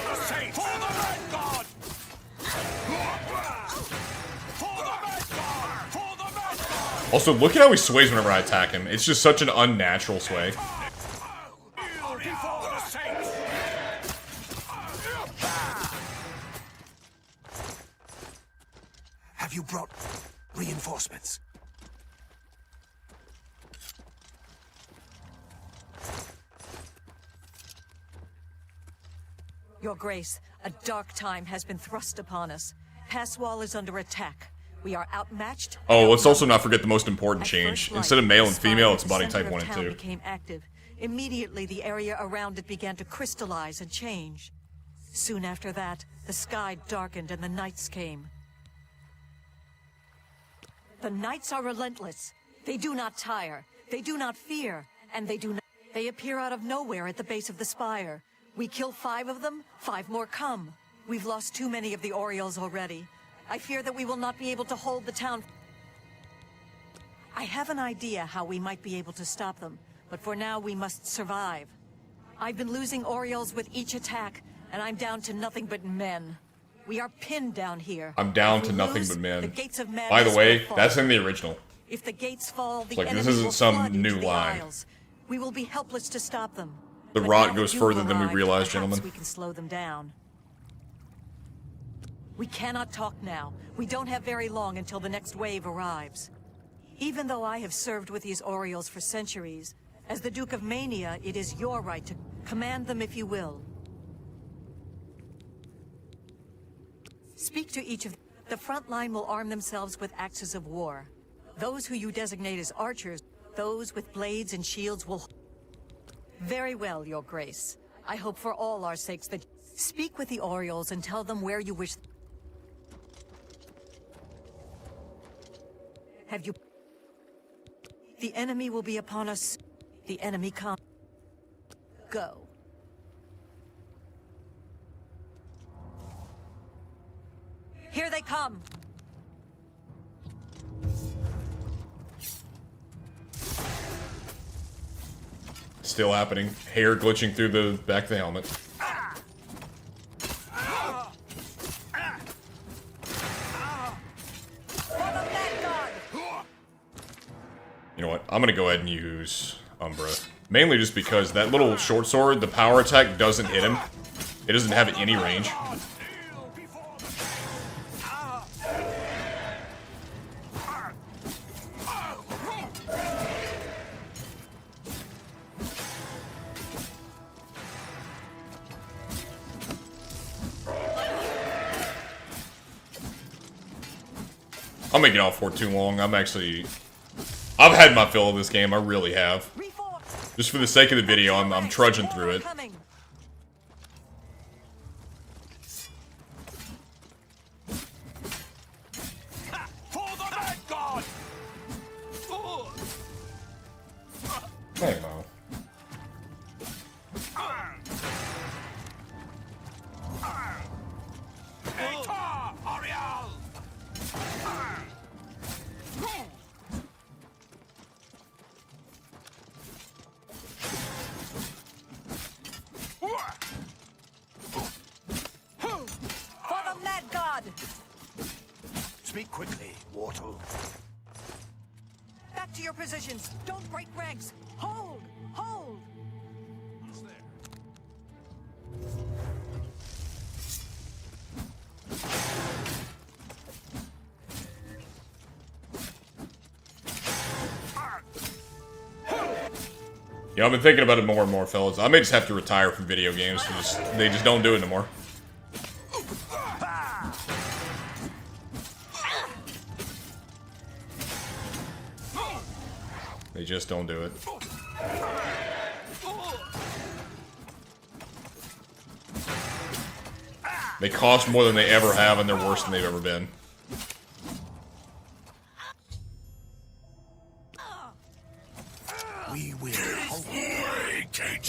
the saints. For the Red God. For the Red God. For the Red God. Also, look at how he sways whenever I attack him. It's just such an unnatural sway. Kneel before the saints. Have you brought reinforcements? Your Grace, a dark time has been thrust upon us. Pass wall is under attack. We are outmatched. Oh, let's also not forget the most important change. Instead of male and female, it's body type 1 and 2. Became active. Immediately, the area around it began to crystallize and change. Soon after that, the sky darkened and the nights came. The nights are relentless. They do not tire. They do not fear. And they do not... They appear out of nowhere at the base of the spire. We kill 5 of them, 5 more come. We've lost too many of the Orioles already. I fear that we will not be able to hold the town. I have an idea how we might be able to stop them, but for now we must survive. I've been losing Orioles with each attack, and I'm down to nothing but men. We are pinned down here. I'm down to nothing but men. By the way, that's in the original. If the gates fall, the Like, this enemy isn't will some flood new into the line. Isles. We will be helpless to stop them. The But rot now goes that you've further than we arrived, realize, perhaps gentlemen. we can slow them down. We cannot talk now. We don't have very long until the next wave arrives. Even though I have served with these Orioles for centuries, as the Duke of Mania, it is your right to command them if you will. Speak to each of them. The front line will arm themselves with axes of war. Those who you designate as archers, those with blades and shields will... Very well, Your Grace. I hope for all our sakes that... Speak with the Orioles and tell them where you wish... Have you... The enemy will be upon us. The enemy come. Go. Here they come! Still happening. Hair glitching through the back of the helmet. You know what? I'm gonna go ahead and use Umbra. Mainly just because that little short sword, the power attack doesn't hit him. It doesn't have any range. I'm making off for too long. I've had my fill of this game. I really have. Just for the sake of the video, I'm trudging through it. Hey, Mo. For the Mad God! Speak quickly, Wartle. Back to your positions. Don't break ranks. Hold! Hold! Yeah, I've been thinking about it more and more, fellas. I may just have to retire from video games because they just don't do it anymore. They just don't do it. They cost more than they ever have, and they're worse than they've ever been. We will.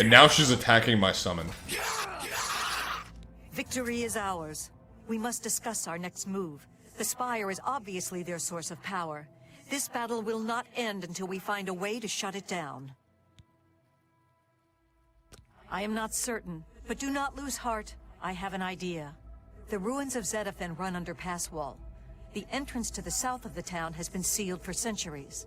And now she's attacking my summon. Victory is ours. We must discuss our next move. The Spire is obviously their source of power. This battle will not end until we find a way to shut it down. I am not certain, but do not lose heart. I have an idea. The ruins of Zedaphen run under pass wall. The entrance to the south of the town has been sealed for centuries.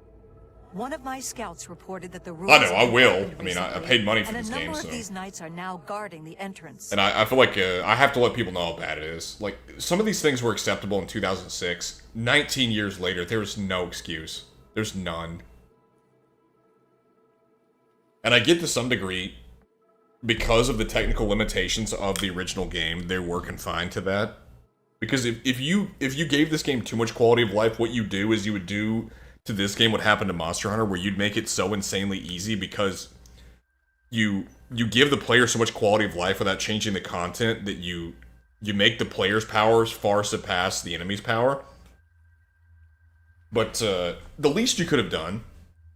One of my scouts reported that the ruins... I know, I will. I mean, I paid money for this game, and a number so... of these knights are now guarding the entrance. And I feel like I have to let people know how bad it is. Like, some of these things were acceptable in 2006. 19 years later, there's no excuse. There's none. And I get to some degree, because of the technical limitations of the original game, they were confined to that. Because if you gave this game too much quality of life, what you do is you would do to this game what happened to Monster Hunter, where you'd make it so insanely easy because you give the player so much quality of life without changing the content that you make the player's powers far surpass the enemy's power. But the least you could have done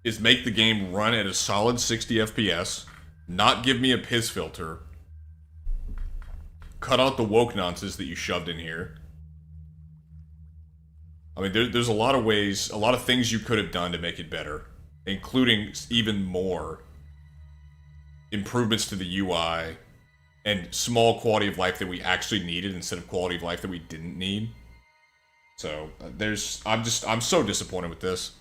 is make the game run at a solid 60 FPS, not give me a piss filter, cut out the woke nonsense that you shoved in here. I mean, there's a lot of ways, a lot of things you could have done to make it better, including even more improvements to the UI and small quality of life that we actually needed instead of quality of life that we didn't need. So, I'm so disappointed with this.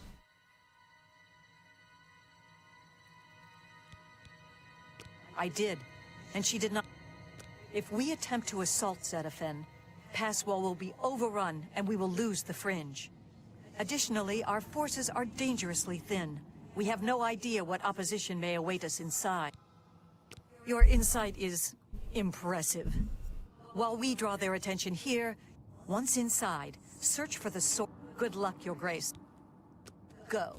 I did, and she did not. If we attempt to assault Zedaphen, Passwall will be overrun and we will lose the Fringe. Additionally, our forces are dangerously thin. We have no idea what opposition may await us inside. Your insight is impressive. While we draw their attention here, once inside, search for the sword. Good luck, Your Grace. Go.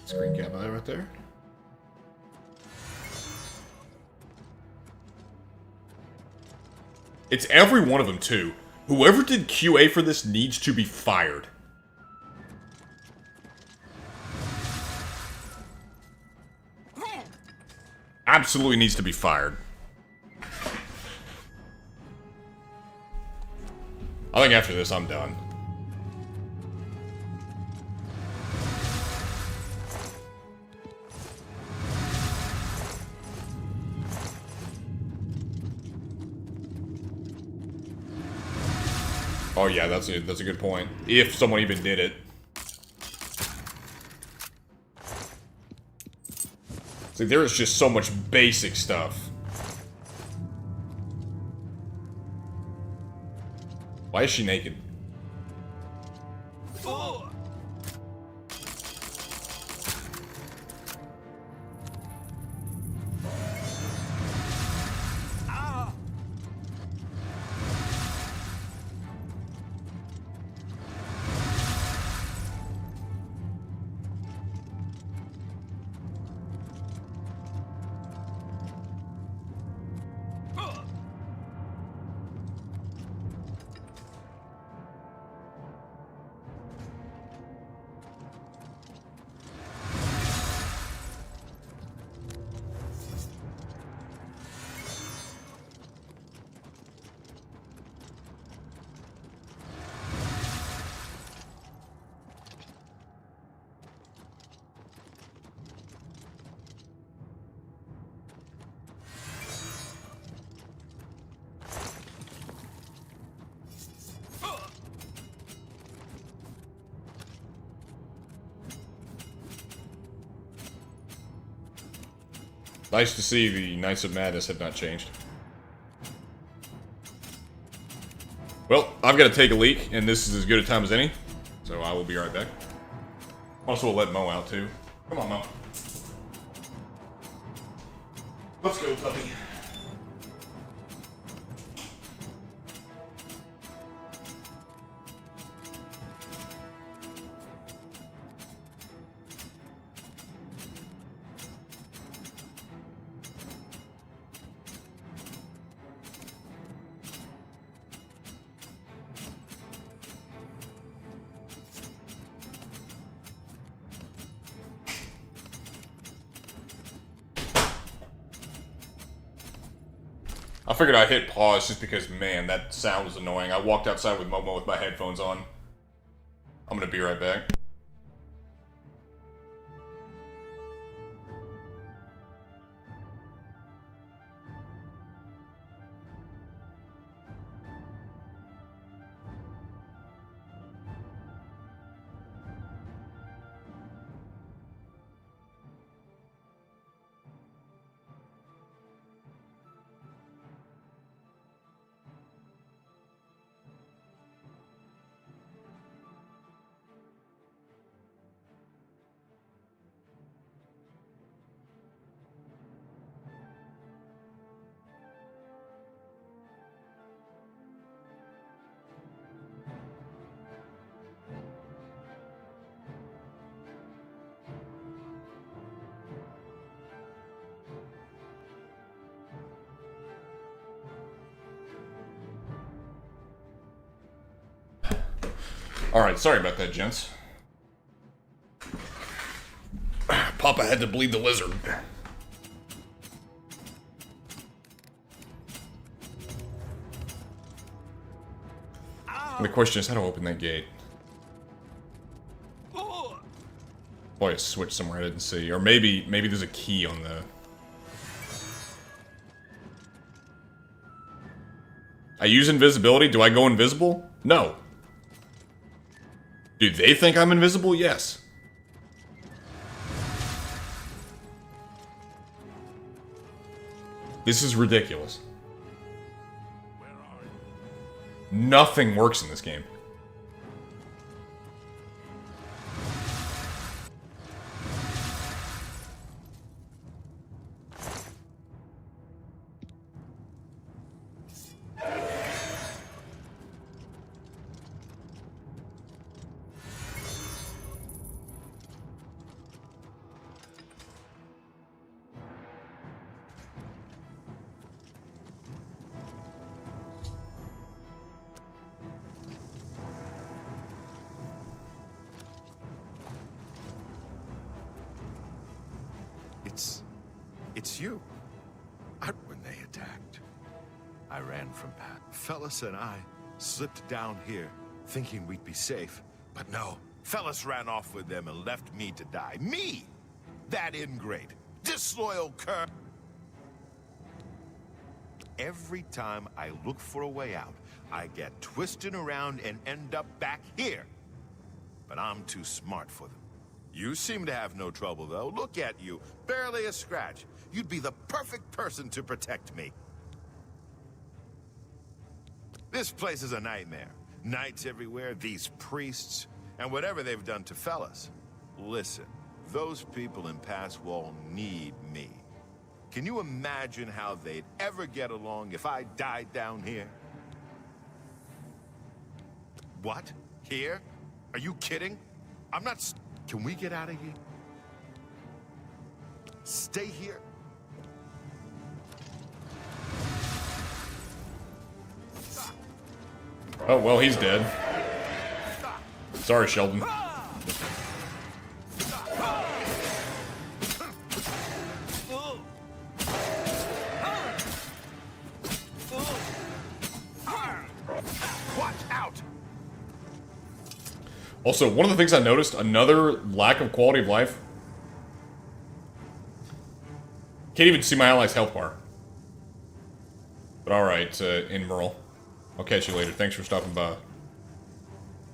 Screen cap right there. It's every one of them, too. Whoever did QA for this needs to be fired. Absolutely needs to be fired. I think after this, I'm done. Oh yeah, that's a good point. If someone even did it. See, there is just so much basic stuff. Why is she naked? Nice to see the Knights of Madness have not changed. Well, I've got to take a leak, and this is as good a time as any, so I will be right back. Also, we'll let Mo out, too. Come on, Mom. Let's go, puppy. I figured I'd hit pause just because, man, that sound was annoying. I walked outside with Momo with my headphones on. I'm gonna be right back. Alright, sorry about that, gents. Papa had to bleed the lizard. The question is how to open that gate. Boy, a switch somewhere I didn't see. Or maybe there's a key on the... I use invisibility? Do I go invisible? No. Do they think I'm invisible? Yes. This is ridiculous. Nothing works in this game. It's you. When they attacked, I ran from Pat. Fellas and I slipped down here, thinking we'd be safe. But no, Fellas ran off with them and left me to die. Me! That ingrate, disloyal cur. Every time I look for a way out, I get twisted around and end up back here. But I'm too smart for them. You seem to have no trouble, though. Look at you. Barely a scratch. You'd be the perfect person to protect me. This place is a nightmare. Knights everywhere, these priests, and whatever they've done to Fellas. Listen, those people in Passwall need me. Can you imagine how they'd ever get along if I died down here? What? Here? Are you kidding? I'm not... Can we get out of here? Stay here? Oh, well, he's dead. Sorry, Sheldon. Watch out! Also, one of the things I noticed, another lack of quality of life. Can't even see my ally's health bar. But alright, Admiral. I'll catch you later. Thanks for stopping by.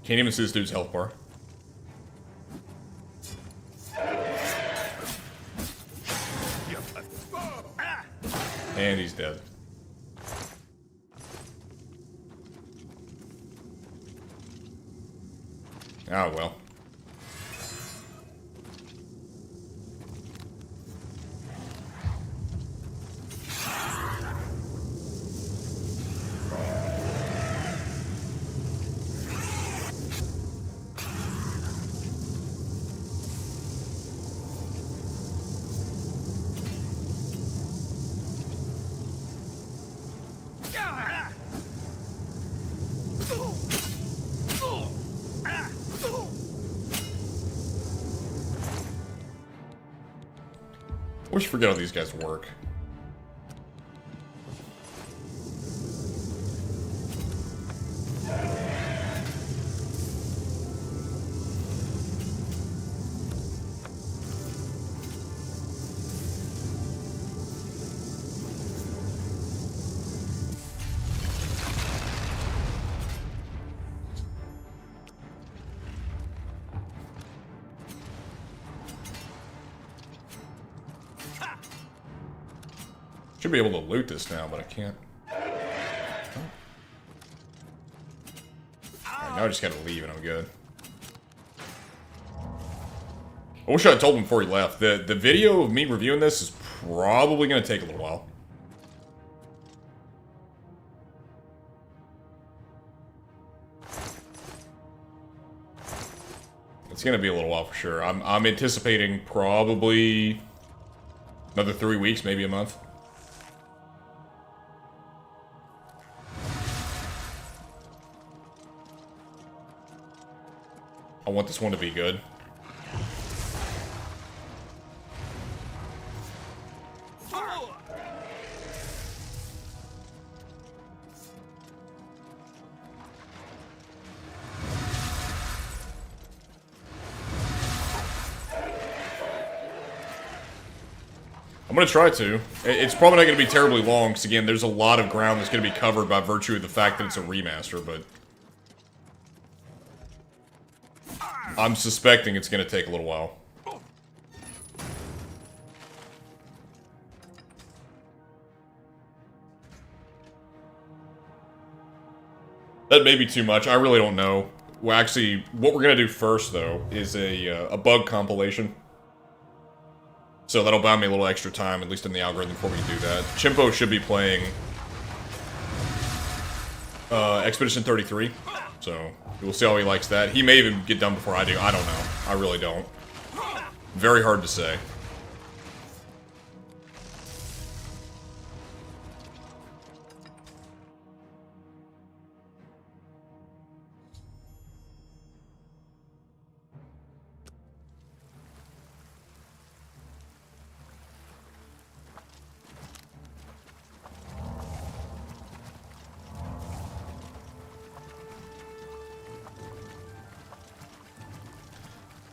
Can't even see this dude's health bar. And he's dead. Oh, well. always forget how these guys work. Should be able to loot this now, but I can't. Alright, now I just gotta leave and I'm good. I wish I had told him before he left. The video of me reviewing this is probably gonna take a little while. It's gonna be a little while for sure. I'm anticipating probably another 3 weeks, maybe a month. I want this one to be good. I'm gonna try to. It's probably not gonna be terribly long, because again, there's a lot of ground that's gonna be covered by virtue of the fact that it's a remaster, but I'm suspecting it's gonna take a little while. That may be too much. I really don't know. Well, actually, what we're gonna do first, though, is a bug compilation. So that'll buy me a little extra time, at least in the algorithm, before we can do that. Chimpo should be playing Expedition 33, so we'll see how he likes that. He may even get done before I do. I don't know. I really don't. Very hard to say.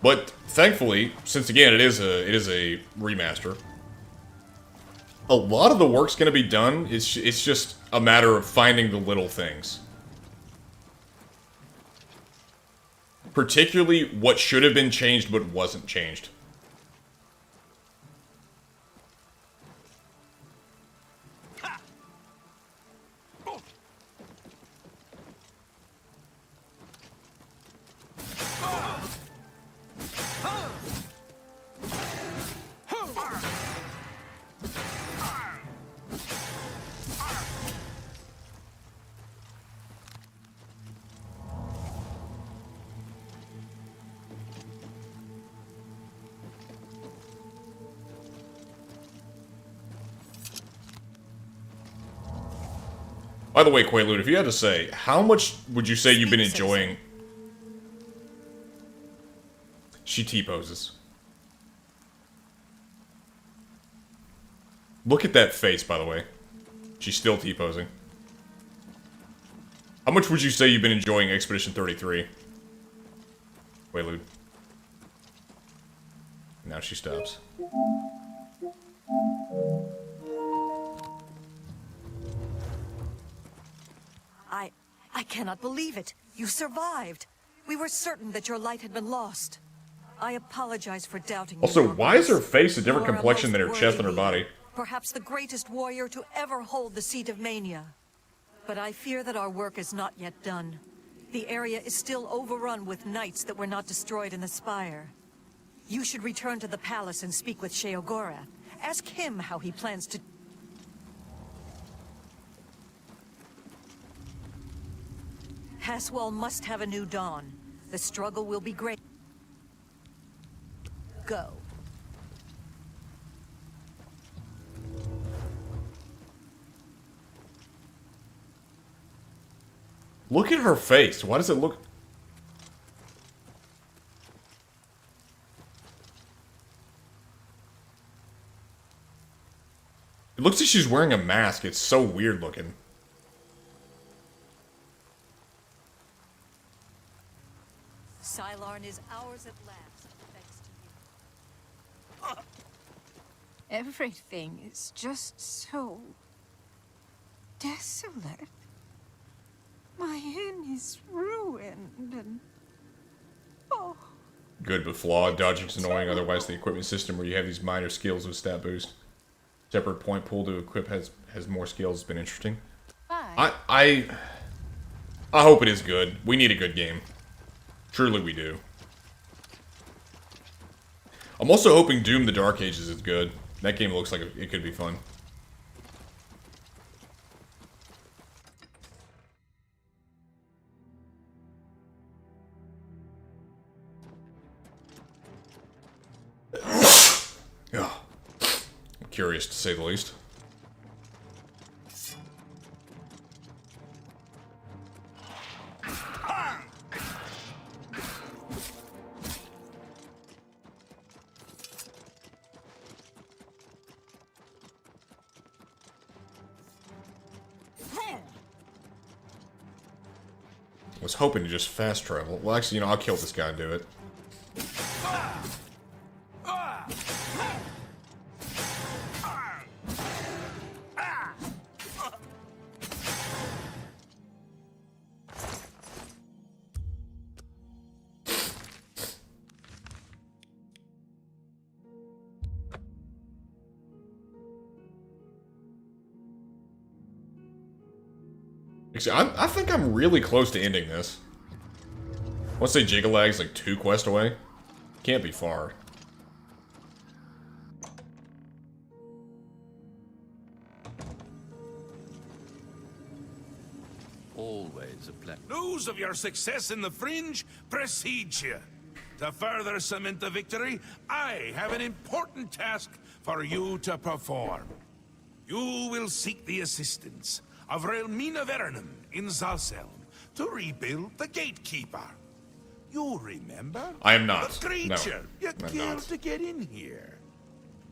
But thankfully, since again it is a remaster, a lot of the work's going to be done. It's just a matter of finding the little things. Particularly what should have been changed but wasn't changed. By the way, Quaalude, if you had to say, how much would you say you've been enjoying... She T-poses. Look at that face, by the way. She's still T-posing. How much would you say you've been enjoying Expedition 33? Quaalude. Now she stops. I cannot believe it. You survived. We were certain that your light had been lost. I apologize for doubting you. Also, why is her face a different You are complexion than her most chest and her worthy body? leader, perhaps the greatest warrior to ever hold the seat of Mania. But I fear that our work is not yet done. The area is still overrun with knights that were not destroyed in the Spire. You should return to the palace and speak with Sheogorath. Ask him how he plans to... Haswell must have a new dawn. The struggle will be great. Go. Look at her face. Why does it look... It looks like she's wearing a mask. It's so weird looking. Sylarn is ours at last, thanks to you. Everything is just so desolate. My inn is ruined and... Oh. Good but flawed. Dodging's annoying. Otherwise, the equipment system where you have these minor skills with stat boost. Separate point pool to equip has more skills. Has been interesting. I hope it is good. We need a good game. Truly we do. I'm also hoping Doom the Dark Ages is good. That game looks like it could be fun. Yeah. I'm curious to say the least. Was hoping to just fast travel. Well, actually, you know, I'll kill this guy and do it. I think I'm really close to ending this. I want to say Jigalag's like 2 quests away. Can't be far. Always a pleasure. News of your success in the Fringe precedes you. To further cement the victory, I have an important task for you to perform. You will seek the assistance of Relmina Vernum in Zalselm to rebuild the Gatekeeper. You remember? I am not. The creature No, you I'm killed not. to get in here.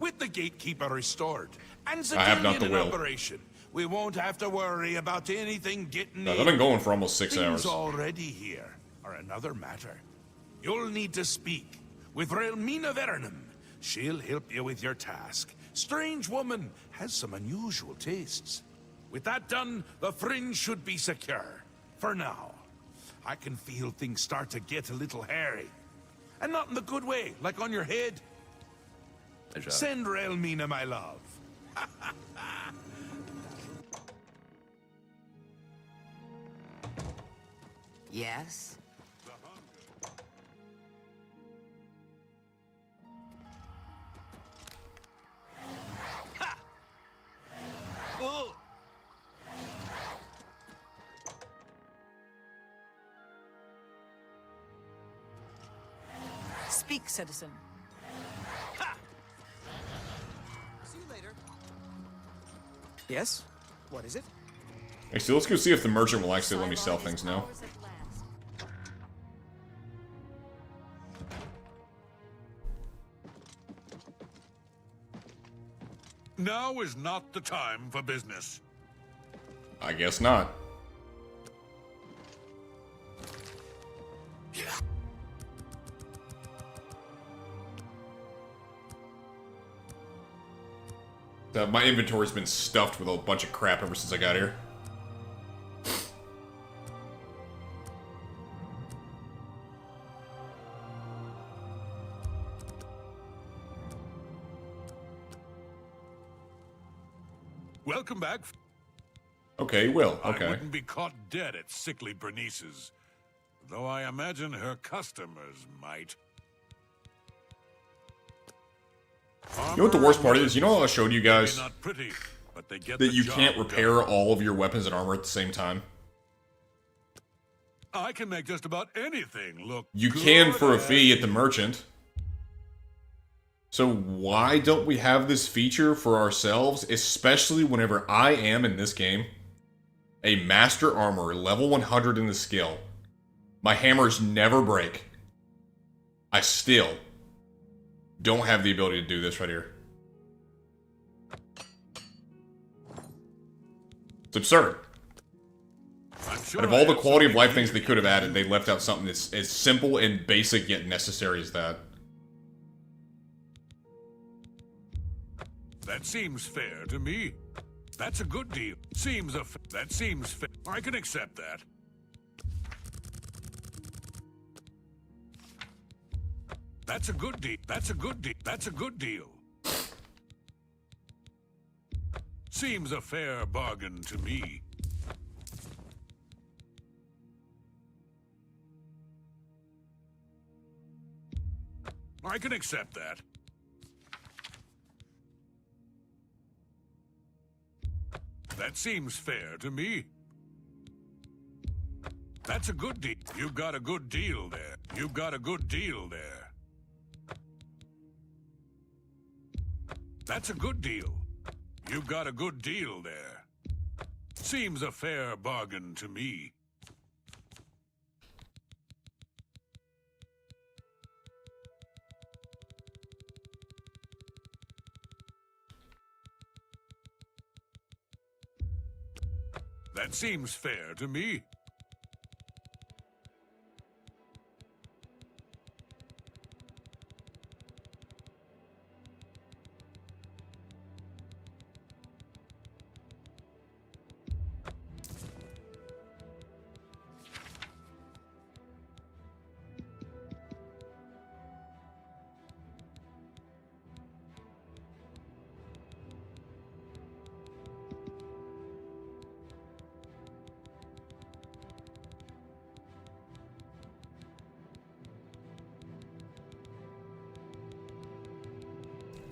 With the Gatekeeper restored and I have not civilian the in will. operation, we won't have to worry about anything getting No, in. I've been going for almost 6 Things hours. already here are another matter. You'll need to speak with Relmina Vernum. She'll help you with your task. Strange woman has some unusual tastes. With that done, the Fringe should be secure. For now. I can feel things start to get a little hairy. And not in the good way, like on your head. Send Relmina my love. Yes? Speak, citizen. See you later. Yes? What is it? Actually, let's go see if the merchant will actually let me sell things now. Now is not the time for business. I guess not. My inventory's been stuffed with a bunch of crap ever since I got here. Welcome back. Okay, Will. I Okay. wouldn't be caught dead at sickly Bernice's, though I imagine her customers might. You know what the worst part is? You know how I showed you guys Maybe not pretty, but they get that the you job can't done. repair all of your weapons and armor at the same time? I can make just about anything look You good can for a and- fee at the merchant. So why don't we have this feature for ourselves, especially whenever I am, in this game, a master armorer, level 100 in the skill. My hammers never break. I still don't have the ability to do this right here. It's absurd. I'm sure Out of I all the have quality of something life here things they could have added, they left out something that's as simple and basic yet necessary as that. you- As simple and basic yet necessary as that. That seems fair to me. That's a good deal. That seems fair. I can accept that. That's a good deal. That's a good deal. That's a good deal. Seems a fair bargain to me. I can accept that. That seems fair to me. That's a good deal. You got a good deal there. You got a good deal there. That's a good deal. You got a good deal there. Seems a fair bargain to me. That seems fair to me.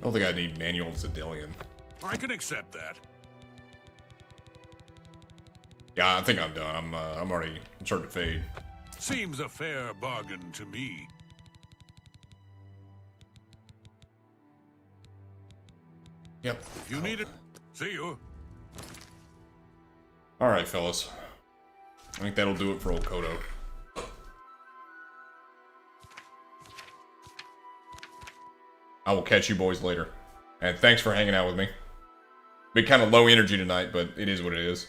I don't think I need manual Zedillion. I can accept that. Yeah, I think I'm done. I'm already starting to fade. Seems a fair bargain to me. Yep. If you need it, see you. Alright, fellas. I think that'll do it for old Kodo. I will catch you boys later. And thanks for hanging out with me. Been kind of low energy tonight, but it is what it is.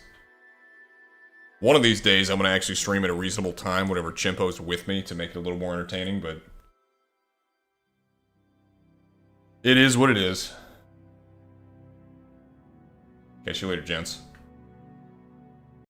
One of these days, I'm going to actually stream at a reasonable time whenever Chimpo's with me to make it a little more entertaining, but... it is what it is. Catch you later, gents.